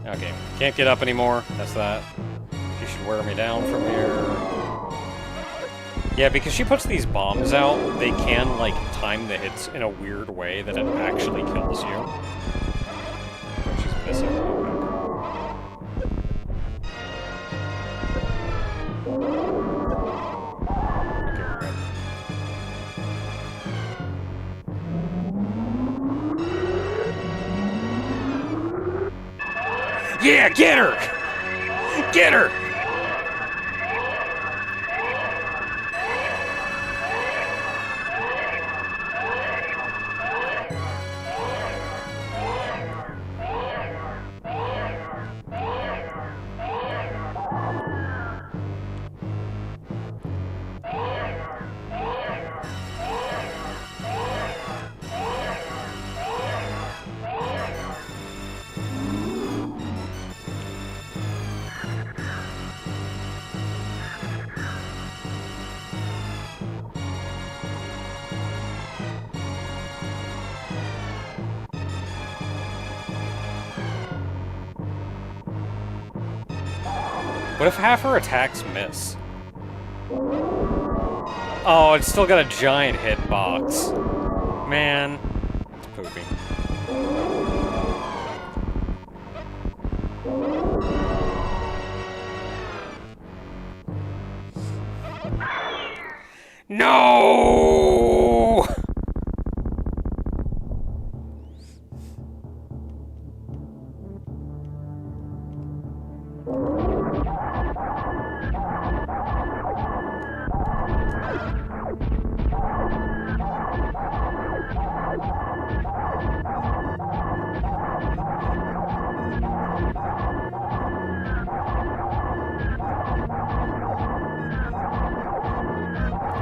Okay, can't get up anymore. That's that. She should wear me down from here. Yeah, because she puts these bombs out, they can, like, time the hits in a weird way that it actually kills you. She's missing a little bit. Okay, we're good. Yeah, get her! Get her! What if half her attacks miss? Oh, it's still got a giant hitbox. Man, it's poopy. No!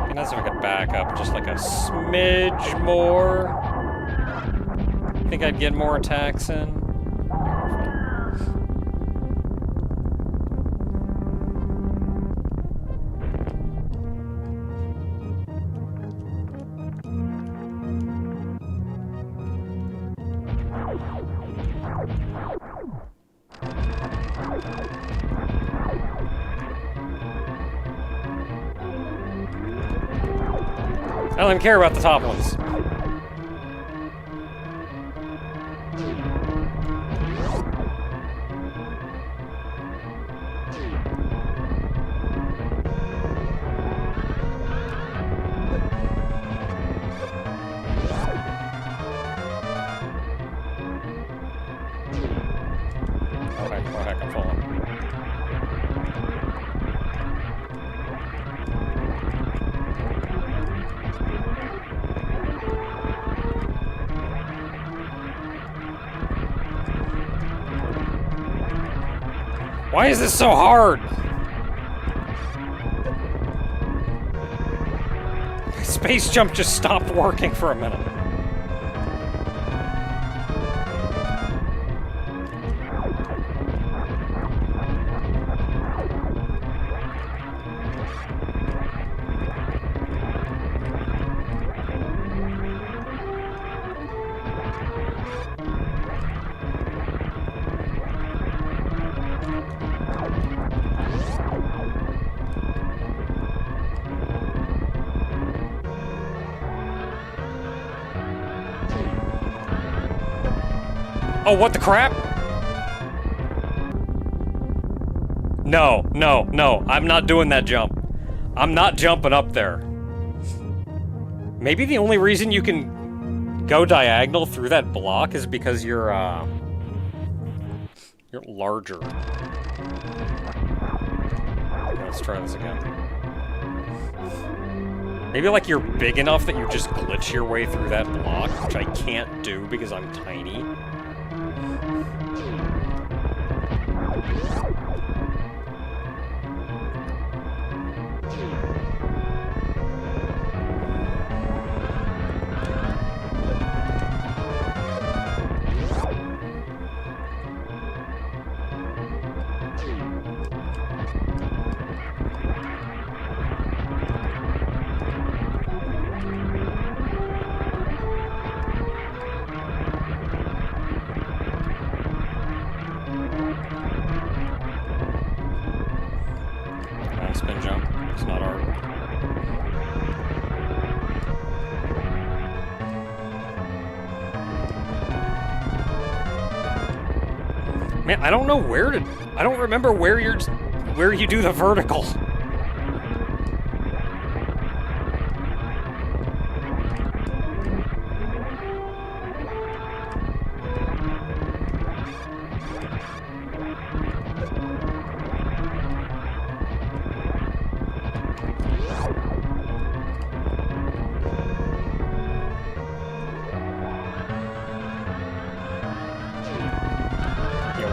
Be nice if I could back up just like a smidge more. Think I'd get more attacks in. I don't even care about the top ones. Oh heck, I'm falling. Why is this so hard? Space jump just stopped working for a minute. Oh, what the crap? No, no, no. I'm not doing that jump. I'm not jumping up there. Maybe the only reason you can go diagonal through that block is because you're larger. Okay, let's try this again. Maybe like you're big enough that you just glitch your way through that block, which I can't do because I'm tiny. I don't know where to... I don't remember where you do the vertical.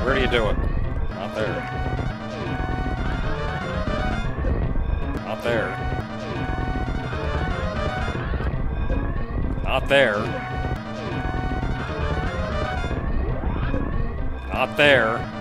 Where do you do it? Not there. Not there. Not there. Not there.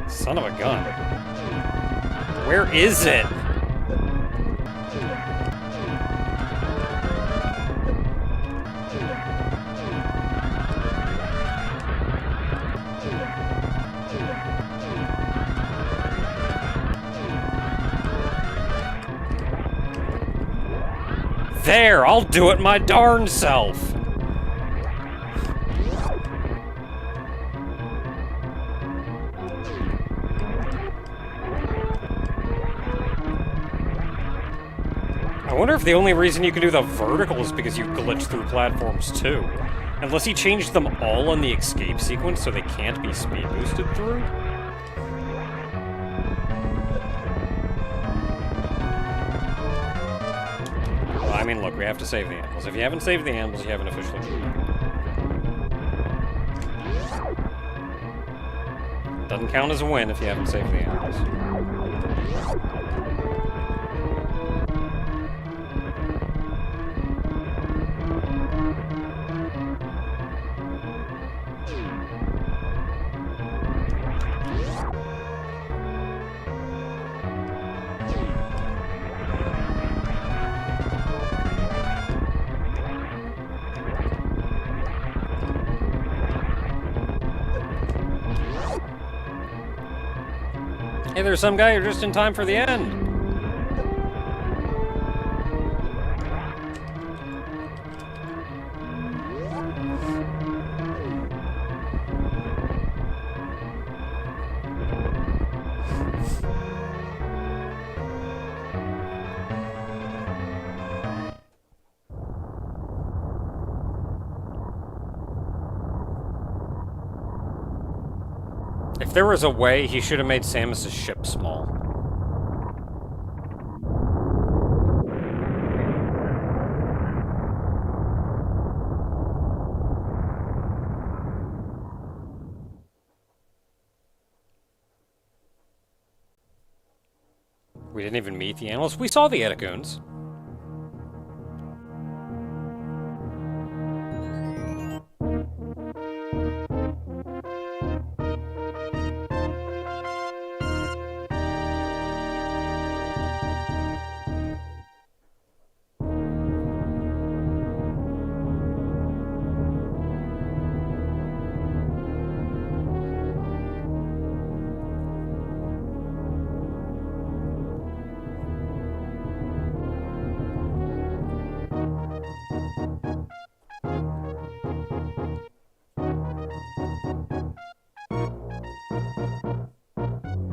Son of a gun. Where is it? There! I'll do it my darn self! I wonder if the only reason you can do the vertical is because you glitch through platforms too. Unless he changed them all in the escape sequence so they can't be speed boosted through? Well, I mean, look, we have to save the animals. If you haven't saved the animals, you haven't officially beaten them. Doesn't count as a win if you haven't saved the animals. Hey, there's some guy who's just in time for the end. If there was a way, he should have made Samus's ship small. We didn't even meet the animals. We saw the Etacoons.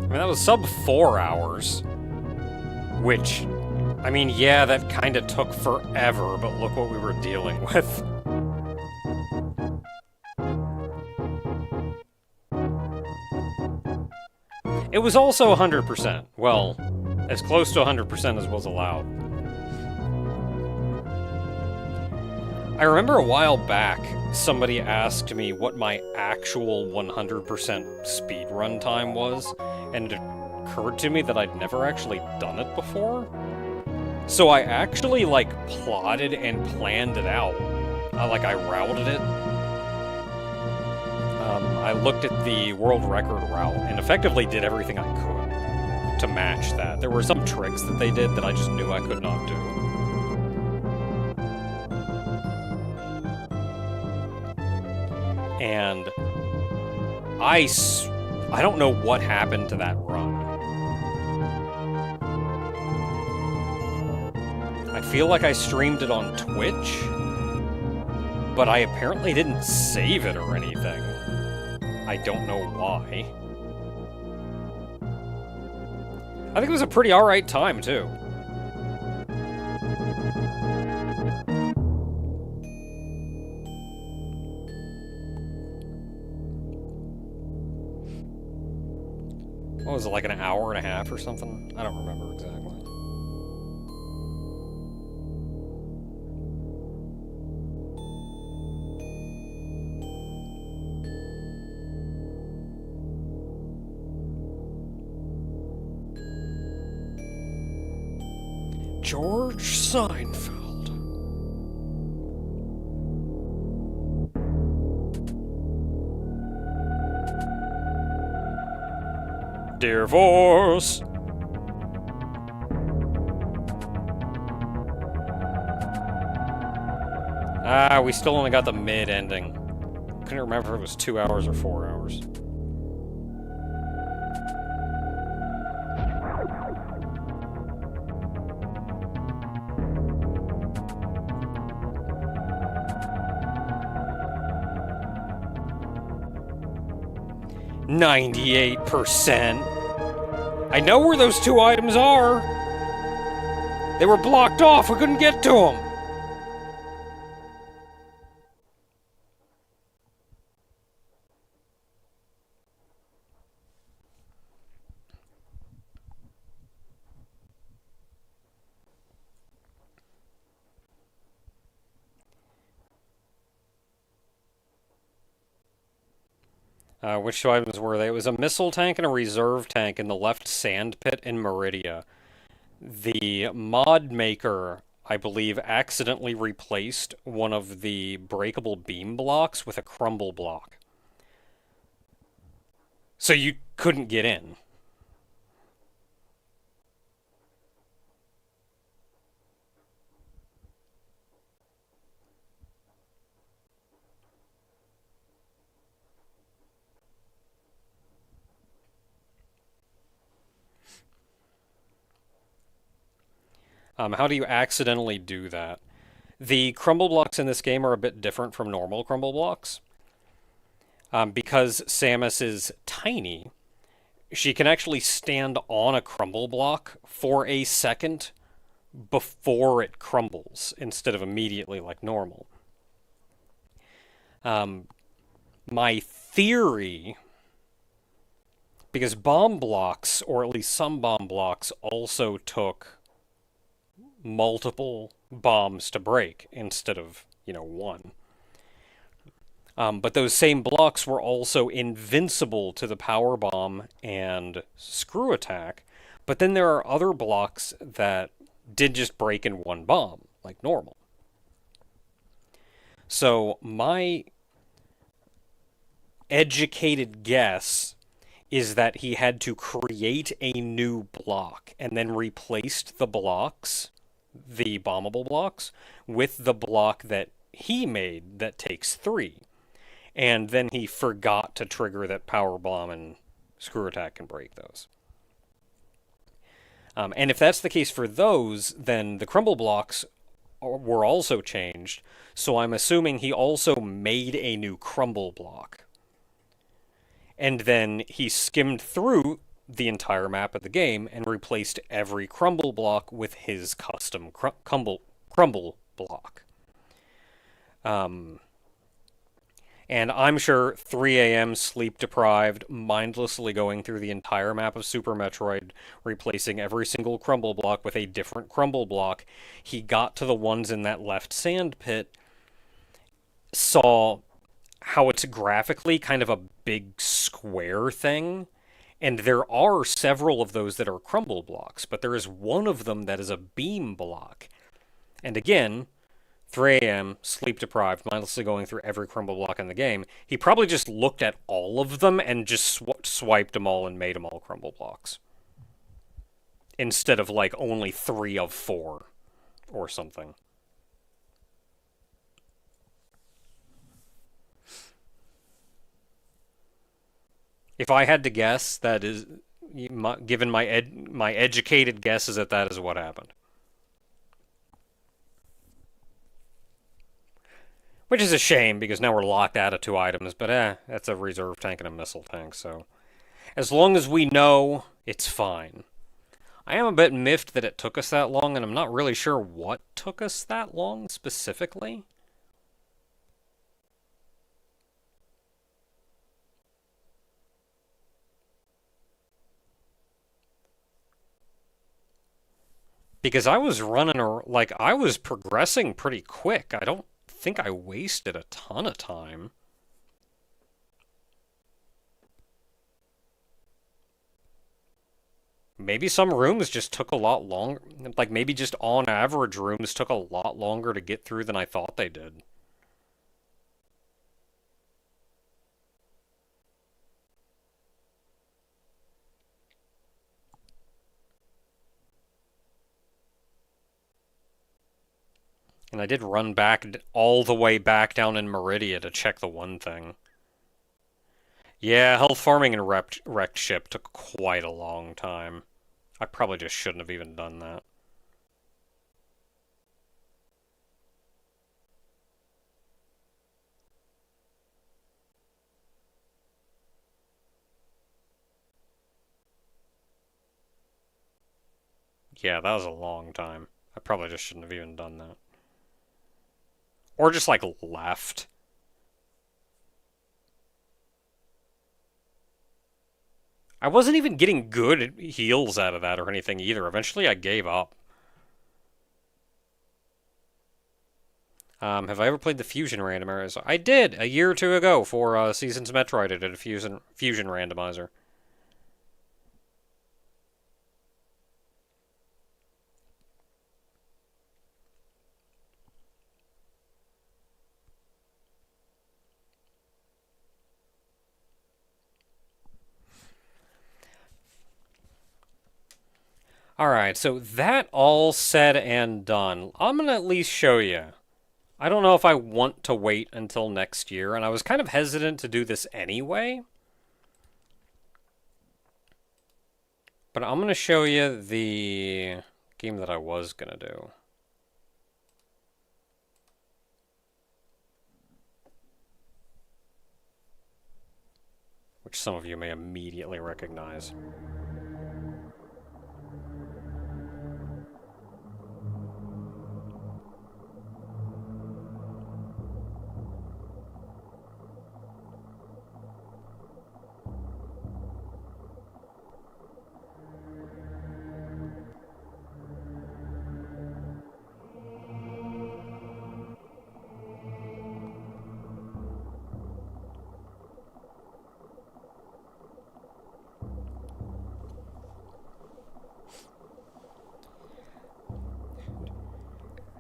That was sub 4 hours. Which, I mean, yeah, that kinda took forever, but look what we were dealing with. It was also 100%. Well, as close to 100% as was allowed. I remember a while back, somebody asked me what my actual 100% speedrun time was, and it occurred to me that I'd never actually done it before. So I actually, like, plotted and planned it out. I routed it. I looked at the world record route and effectively did everything I could to match that. There were some tricks that they did that I just knew I could not do. And I don't know what happened to that run. I feel like I streamed it on Twitch, but I apparently didn't save it or anything. I don't know why. I think it was a pretty alright time, too. What was it, like an hour and a half or something? I don't remember exactly. George Seinfeld. Divorce. Ah, we still only got the mid ending. Couldn't remember if it was 2 hours or 4 hours. %98%. I know where those two items are. They were blocked off. We couldn't get to them. Which two items were they? It was a missile tank and a reserve tank in the left sand pit in Meridia. The mod maker, I believe, accidentally replaced one of the breakable beam blocks with a crumble block. So you couldn't get in. How do you accidentally do that? The crumble blocks in this game are a bit different from normal crumble blocks. Because Samus is tiny, she can actually stand on a crumble block for a second before it crumbles, instead of immediately like normal. My theory, because bomb blocks, or at least some bomb blocks, also took multiple bombs to break instead of, one. But those same blocks were also invincible to the power bomb and screw attack. But then there are other blocks that did just break in one bomb, like normal. So my educated guess is that he had to create a new block and then replaced the blocks, the bombable blocks, with the block that he made that takes 3. And then he forgot to trigger that power bomb and screw attack can break those. And if that's the case for those, then the crumble blocks were also changed. So I'm assuming he also made a new crumble block. And then he skimmed through the entire map of the game and replaced every crumble block with his custom crumble block. And I'm sure 3 a.m. sleep-deprived, mindlessly going through the entire map of Super Metroid, replacing every single crumble block with a different crumble block. He got to the ones in that left sand pit, saw how it's graphically kind of a big square thing, and there are several of those that are crumble blocks, but there is one of them that is a beam block. And again, 3 a.m., sleep deprived, mindlessly going through every crumble block in the game. He probably just looked at all of them and just swiped them all and made them all crumble blocks. Instead of like only 3 of 4 or something. If I had to guess, that is, given my educated guess, is that is what happened. Which is a shame because now we're locked out of 2 items, but that's a reserve tank and a missile tank, so as long as we know, it's fine. I am a bit miffed that it took us that long, and I'm not really sure what took us that long specifically. Because I was running, or like, I was progressing pretty quick. I don't think I wasted a ton of time. Maybe some rooms just took a lot longer. Like, maybe just on average, rooms took a lot longer to get through than I thought they did. And I did run back all the way back down in Meridia to check the one thing. Yeah, health farming and wrecked ship took quite a long time. I probably just shouldn't have even done that. Yeah, that was a long time. I probably just shouldn't have even done that. Or just, like, left. I wasn't even getting good heals out of that or anything either. Eventually I gave up. Have I ever played the Fusion randomizer? I did, a year or two ago for Seasons Metroid. I did a Fusion randomizer. Alright, so that all said and done, I'm gonna at least show you. I don't know if I want to wait until next year, and I was kind of hesitant to do this anyway. But I'm gonna show you the game that I was gonna do. Which some of you may immediately recognize.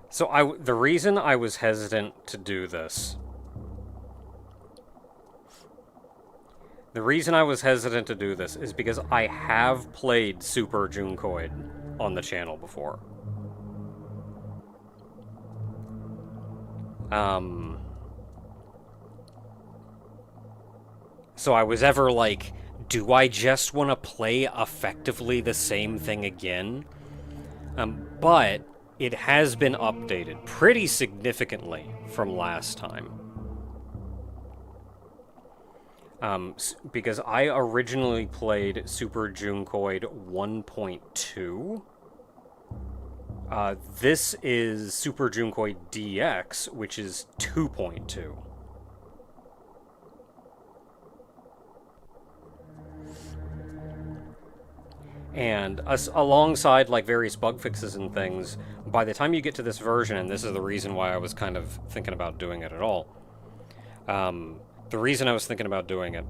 So the reason I was hesitant to do this, is because I have played Super Junkoid on the channel before. So I was ever like, do I just want to play effectively the same thing again? But it has been updated pretty significantly from last time. Because I originally played Super Junkoid 1.2. This is Super Junkoid DX, which is 2.2. And alongside like various bug fixes and things, by the time you get to this version, and this is the reason why I was kind of thinking about doing it at all, The reason I was thinking about doing it,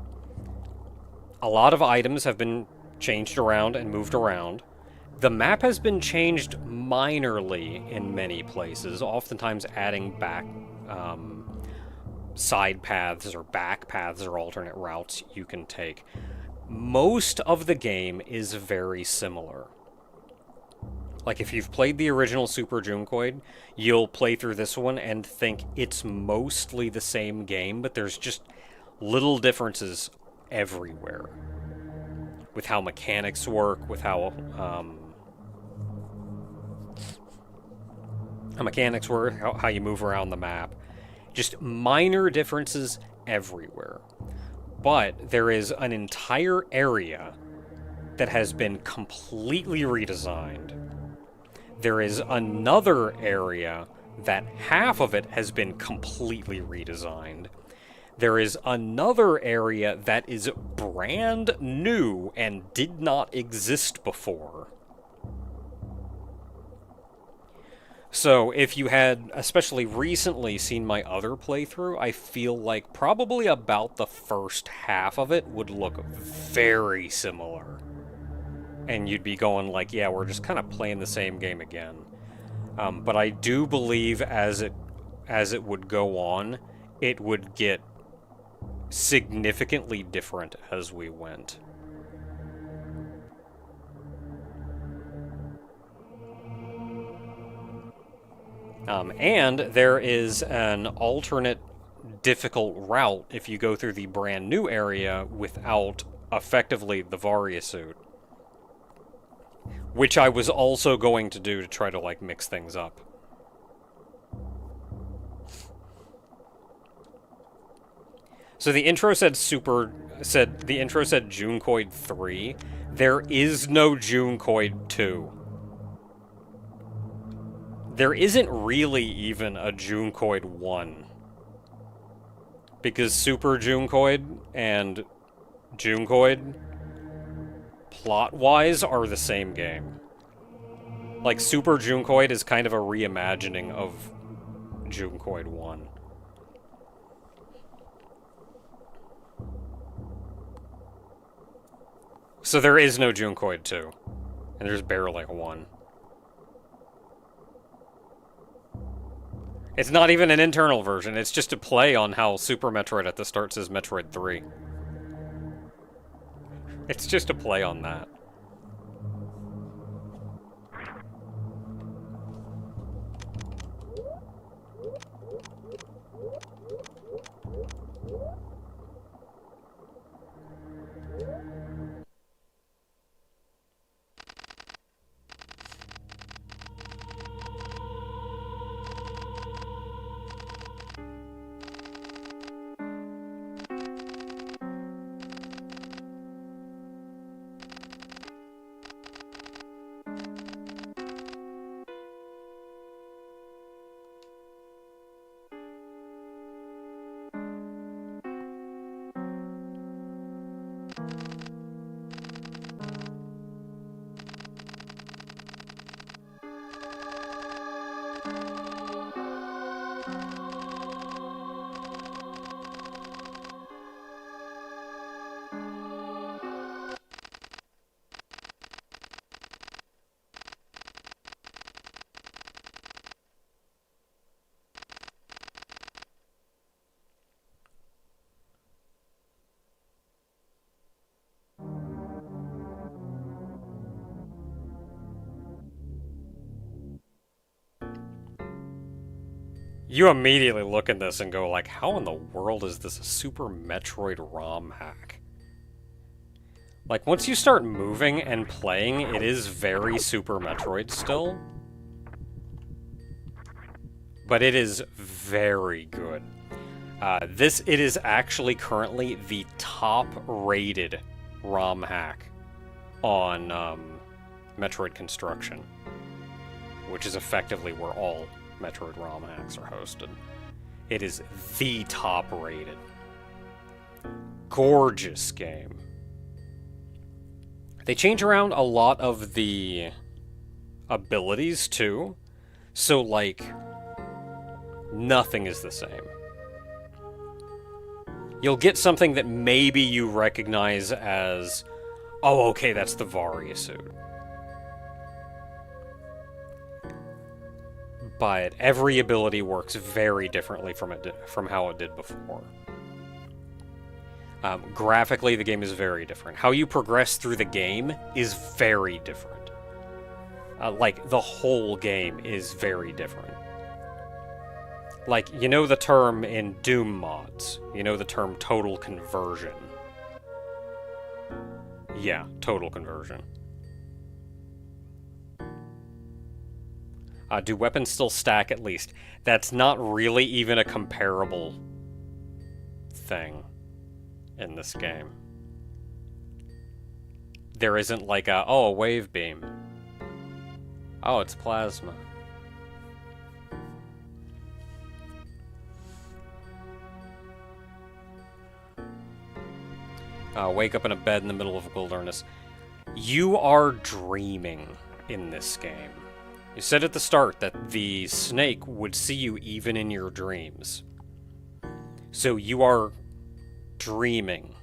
a lot of items have been changed around and moved around. The map has been changed minorly in many places, oftentimes adding back side paths or back paths or alternate routes you can take. Most of the game is very similar. Like, if you've played the original Super Junkoid, you'll play through this one and think it's mostly the same game, but there's just little differences everywhere. With how mechanics work, with how how you move around the map. Just minor differences everywhere. But there is an entire area that has been completely redesigned. There is another area that half of it has been completely redesigned. There is another area that is brand new and did not exist before. So, if you had, especially recently, seen my other playthrough, I feel like probably about the first half of it would look very similar. And you'd be going like, yeah, we're just kind of playing the same game again. But I do believe as it would go on, it would get significantly different as we went. And there is an alternate difficult route if you go through the brand new area without effectively the Varia suit. Which I was also going to do to try to, like, mix things up. So the intro said Junkoid 3. There is no Junkoid 2. There isn't really even a Junkoid 1. Because Super Junkoid and Junkoid, plot-wise, are the same game. Like, Super Junkoid is kind of a reimagining of Junkoid 1. So there is no Junkoid 2. And there's barely one. It's not even an internal version, it's just a play on how Super Metroid at the start says Metroid 3. It's just a play on that. You immediately look at this and go like, how in the world is this a Super Metroid ROM hack? Like, once you start moving and playing, it is very Super Metroid still. But it is very good. It is actually currently the top-rated ROM hack on Metroid Construction, which is effectively where all Metroid ROM hacks are hosted. It is the top-rated. Gorgeous game. They change around a lot of the abilities, too. So, like, nothing is the same. You'll get something that maybe you recognize as, oh, okay, that's the Varia suit. But every ability works very differently from how it did before. Graphically, the game is very different. How you progress through the game is very different. Like, the whole game is very different. Like, you know the term in Doom mods. You know the term total conversion. Yeah, total conversion. Do weapons still stack at least? That's not really even a comparable thing in this game. There isn't like a wave beam. Oh, it's plasma. Wake up in a bed in the middle of a wilderness. You are dreaming in this game. You said at the start that the snake would see you even in your dreams. So you are dreaming.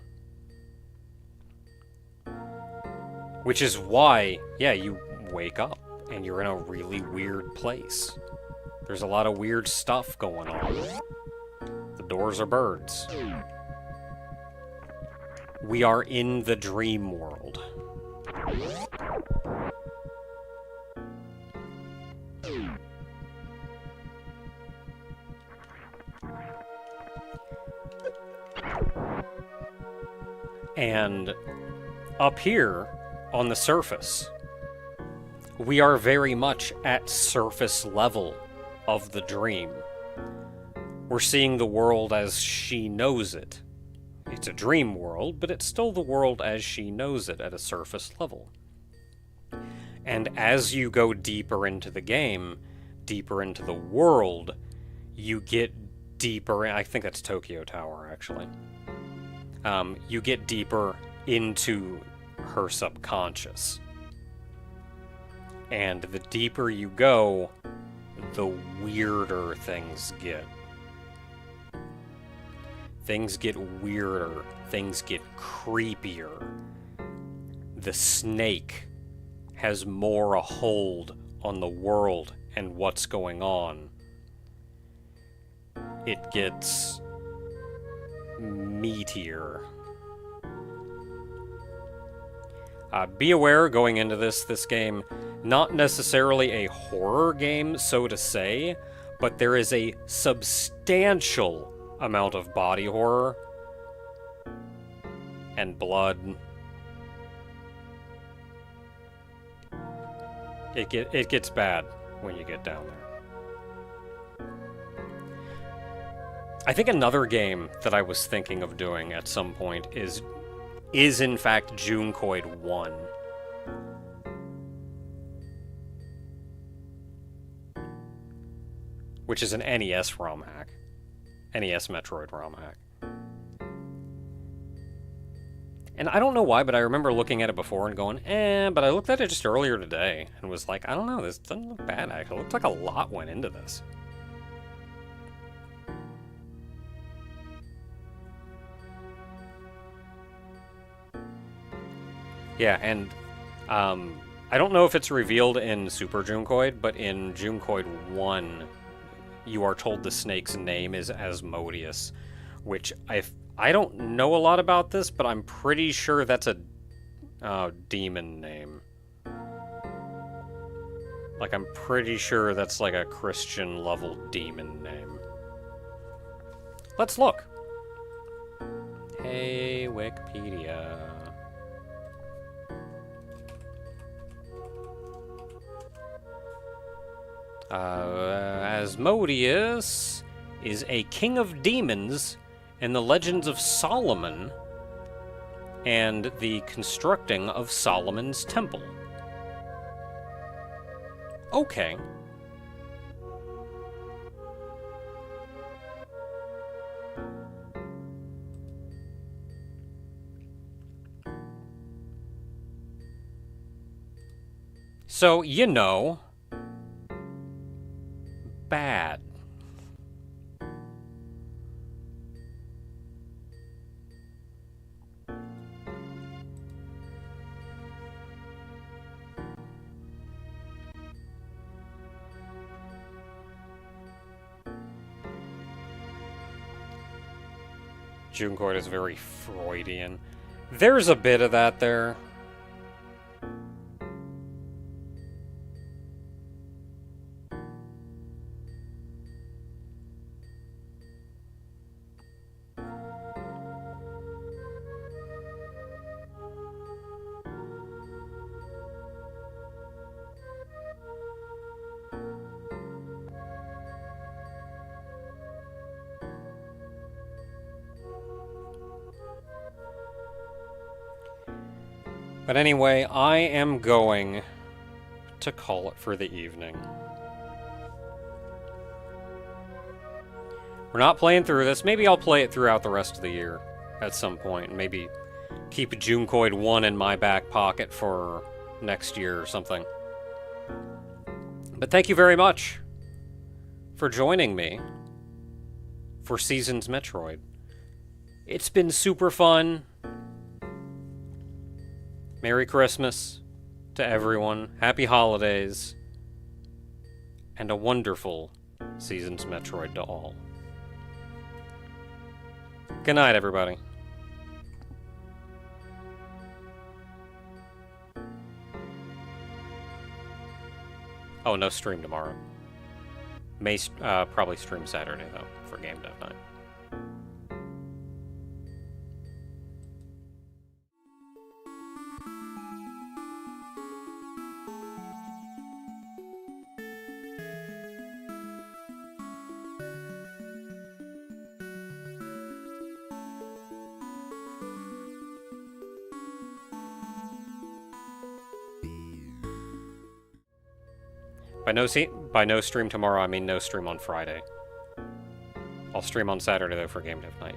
Which is why, yeah, you wake up and you're in a really weird place. There's a lot of weird stuff going on. The doors are birds. We are in the dream world. And up here on the surface, we are very much at surface level of the dream. We're seeing the world as she knows it. It's a dream world, but it's still the world as she knows it at a surface level. And as you go deeper into the game, deeper into the world, you get deeper. I think that's Tokyo Tower, actually. You get deeper into her subconscious. And the deeper you go, the weirder things get. Things get weirder. Things get creepier. The snake has more a hold on the world and what's going on. It gets meatier. Be aware going into this game, not necessarily a horror game, so to say, but there is a substantial amount of body horror and blood. It gets bad when you get down there. I think another game that I was thinking of doing at some point is in fact Junkoid 1. Which is an NES ROM hack. NES Metroid ROM hack. And I don't know why, but I remember looking at it before and going, but I looked at it just earlier today and was like, I don't know, this doesn't look bad actually. It looks like a lot went into this. Yeah, and I don't know if it's revealed in Super Junkoid, but in Junkoid 1, you are told the snake's name is Asmodeus, which I don't know a lot about this, but I'm pretty sure that's a demon name. Like, I'm pretty sure that's like a Christian level demon name. Let's look. Hey, Wikipedia. Asmodeus is a king of demons in the Legends of Solomon and the constructing of Solomon's Temple. Okay. So, you know, bad. Junkoid is very Freudian. There's a bit of that there. But anyway, I am going to call it for the evening. We're not playing through this. Maybe I'll play it throughout the rest of the year at some point. Maybe keep Junkoid 1 in my back pocket for next year or something. But thank you very much for joining me for Seasons Metroid. It's been super fun. Merry Christmas to everyone, happy holidays, and a wonderful Seasons Metroid to all. Good night, everybody. Oh, no stream tomorrow. May probably stream Saturday, though, for Game Dev Night. By no stream tomorrow, I mean no stream on Friday. I'll stream on Saturday, though, for Game Dev Night.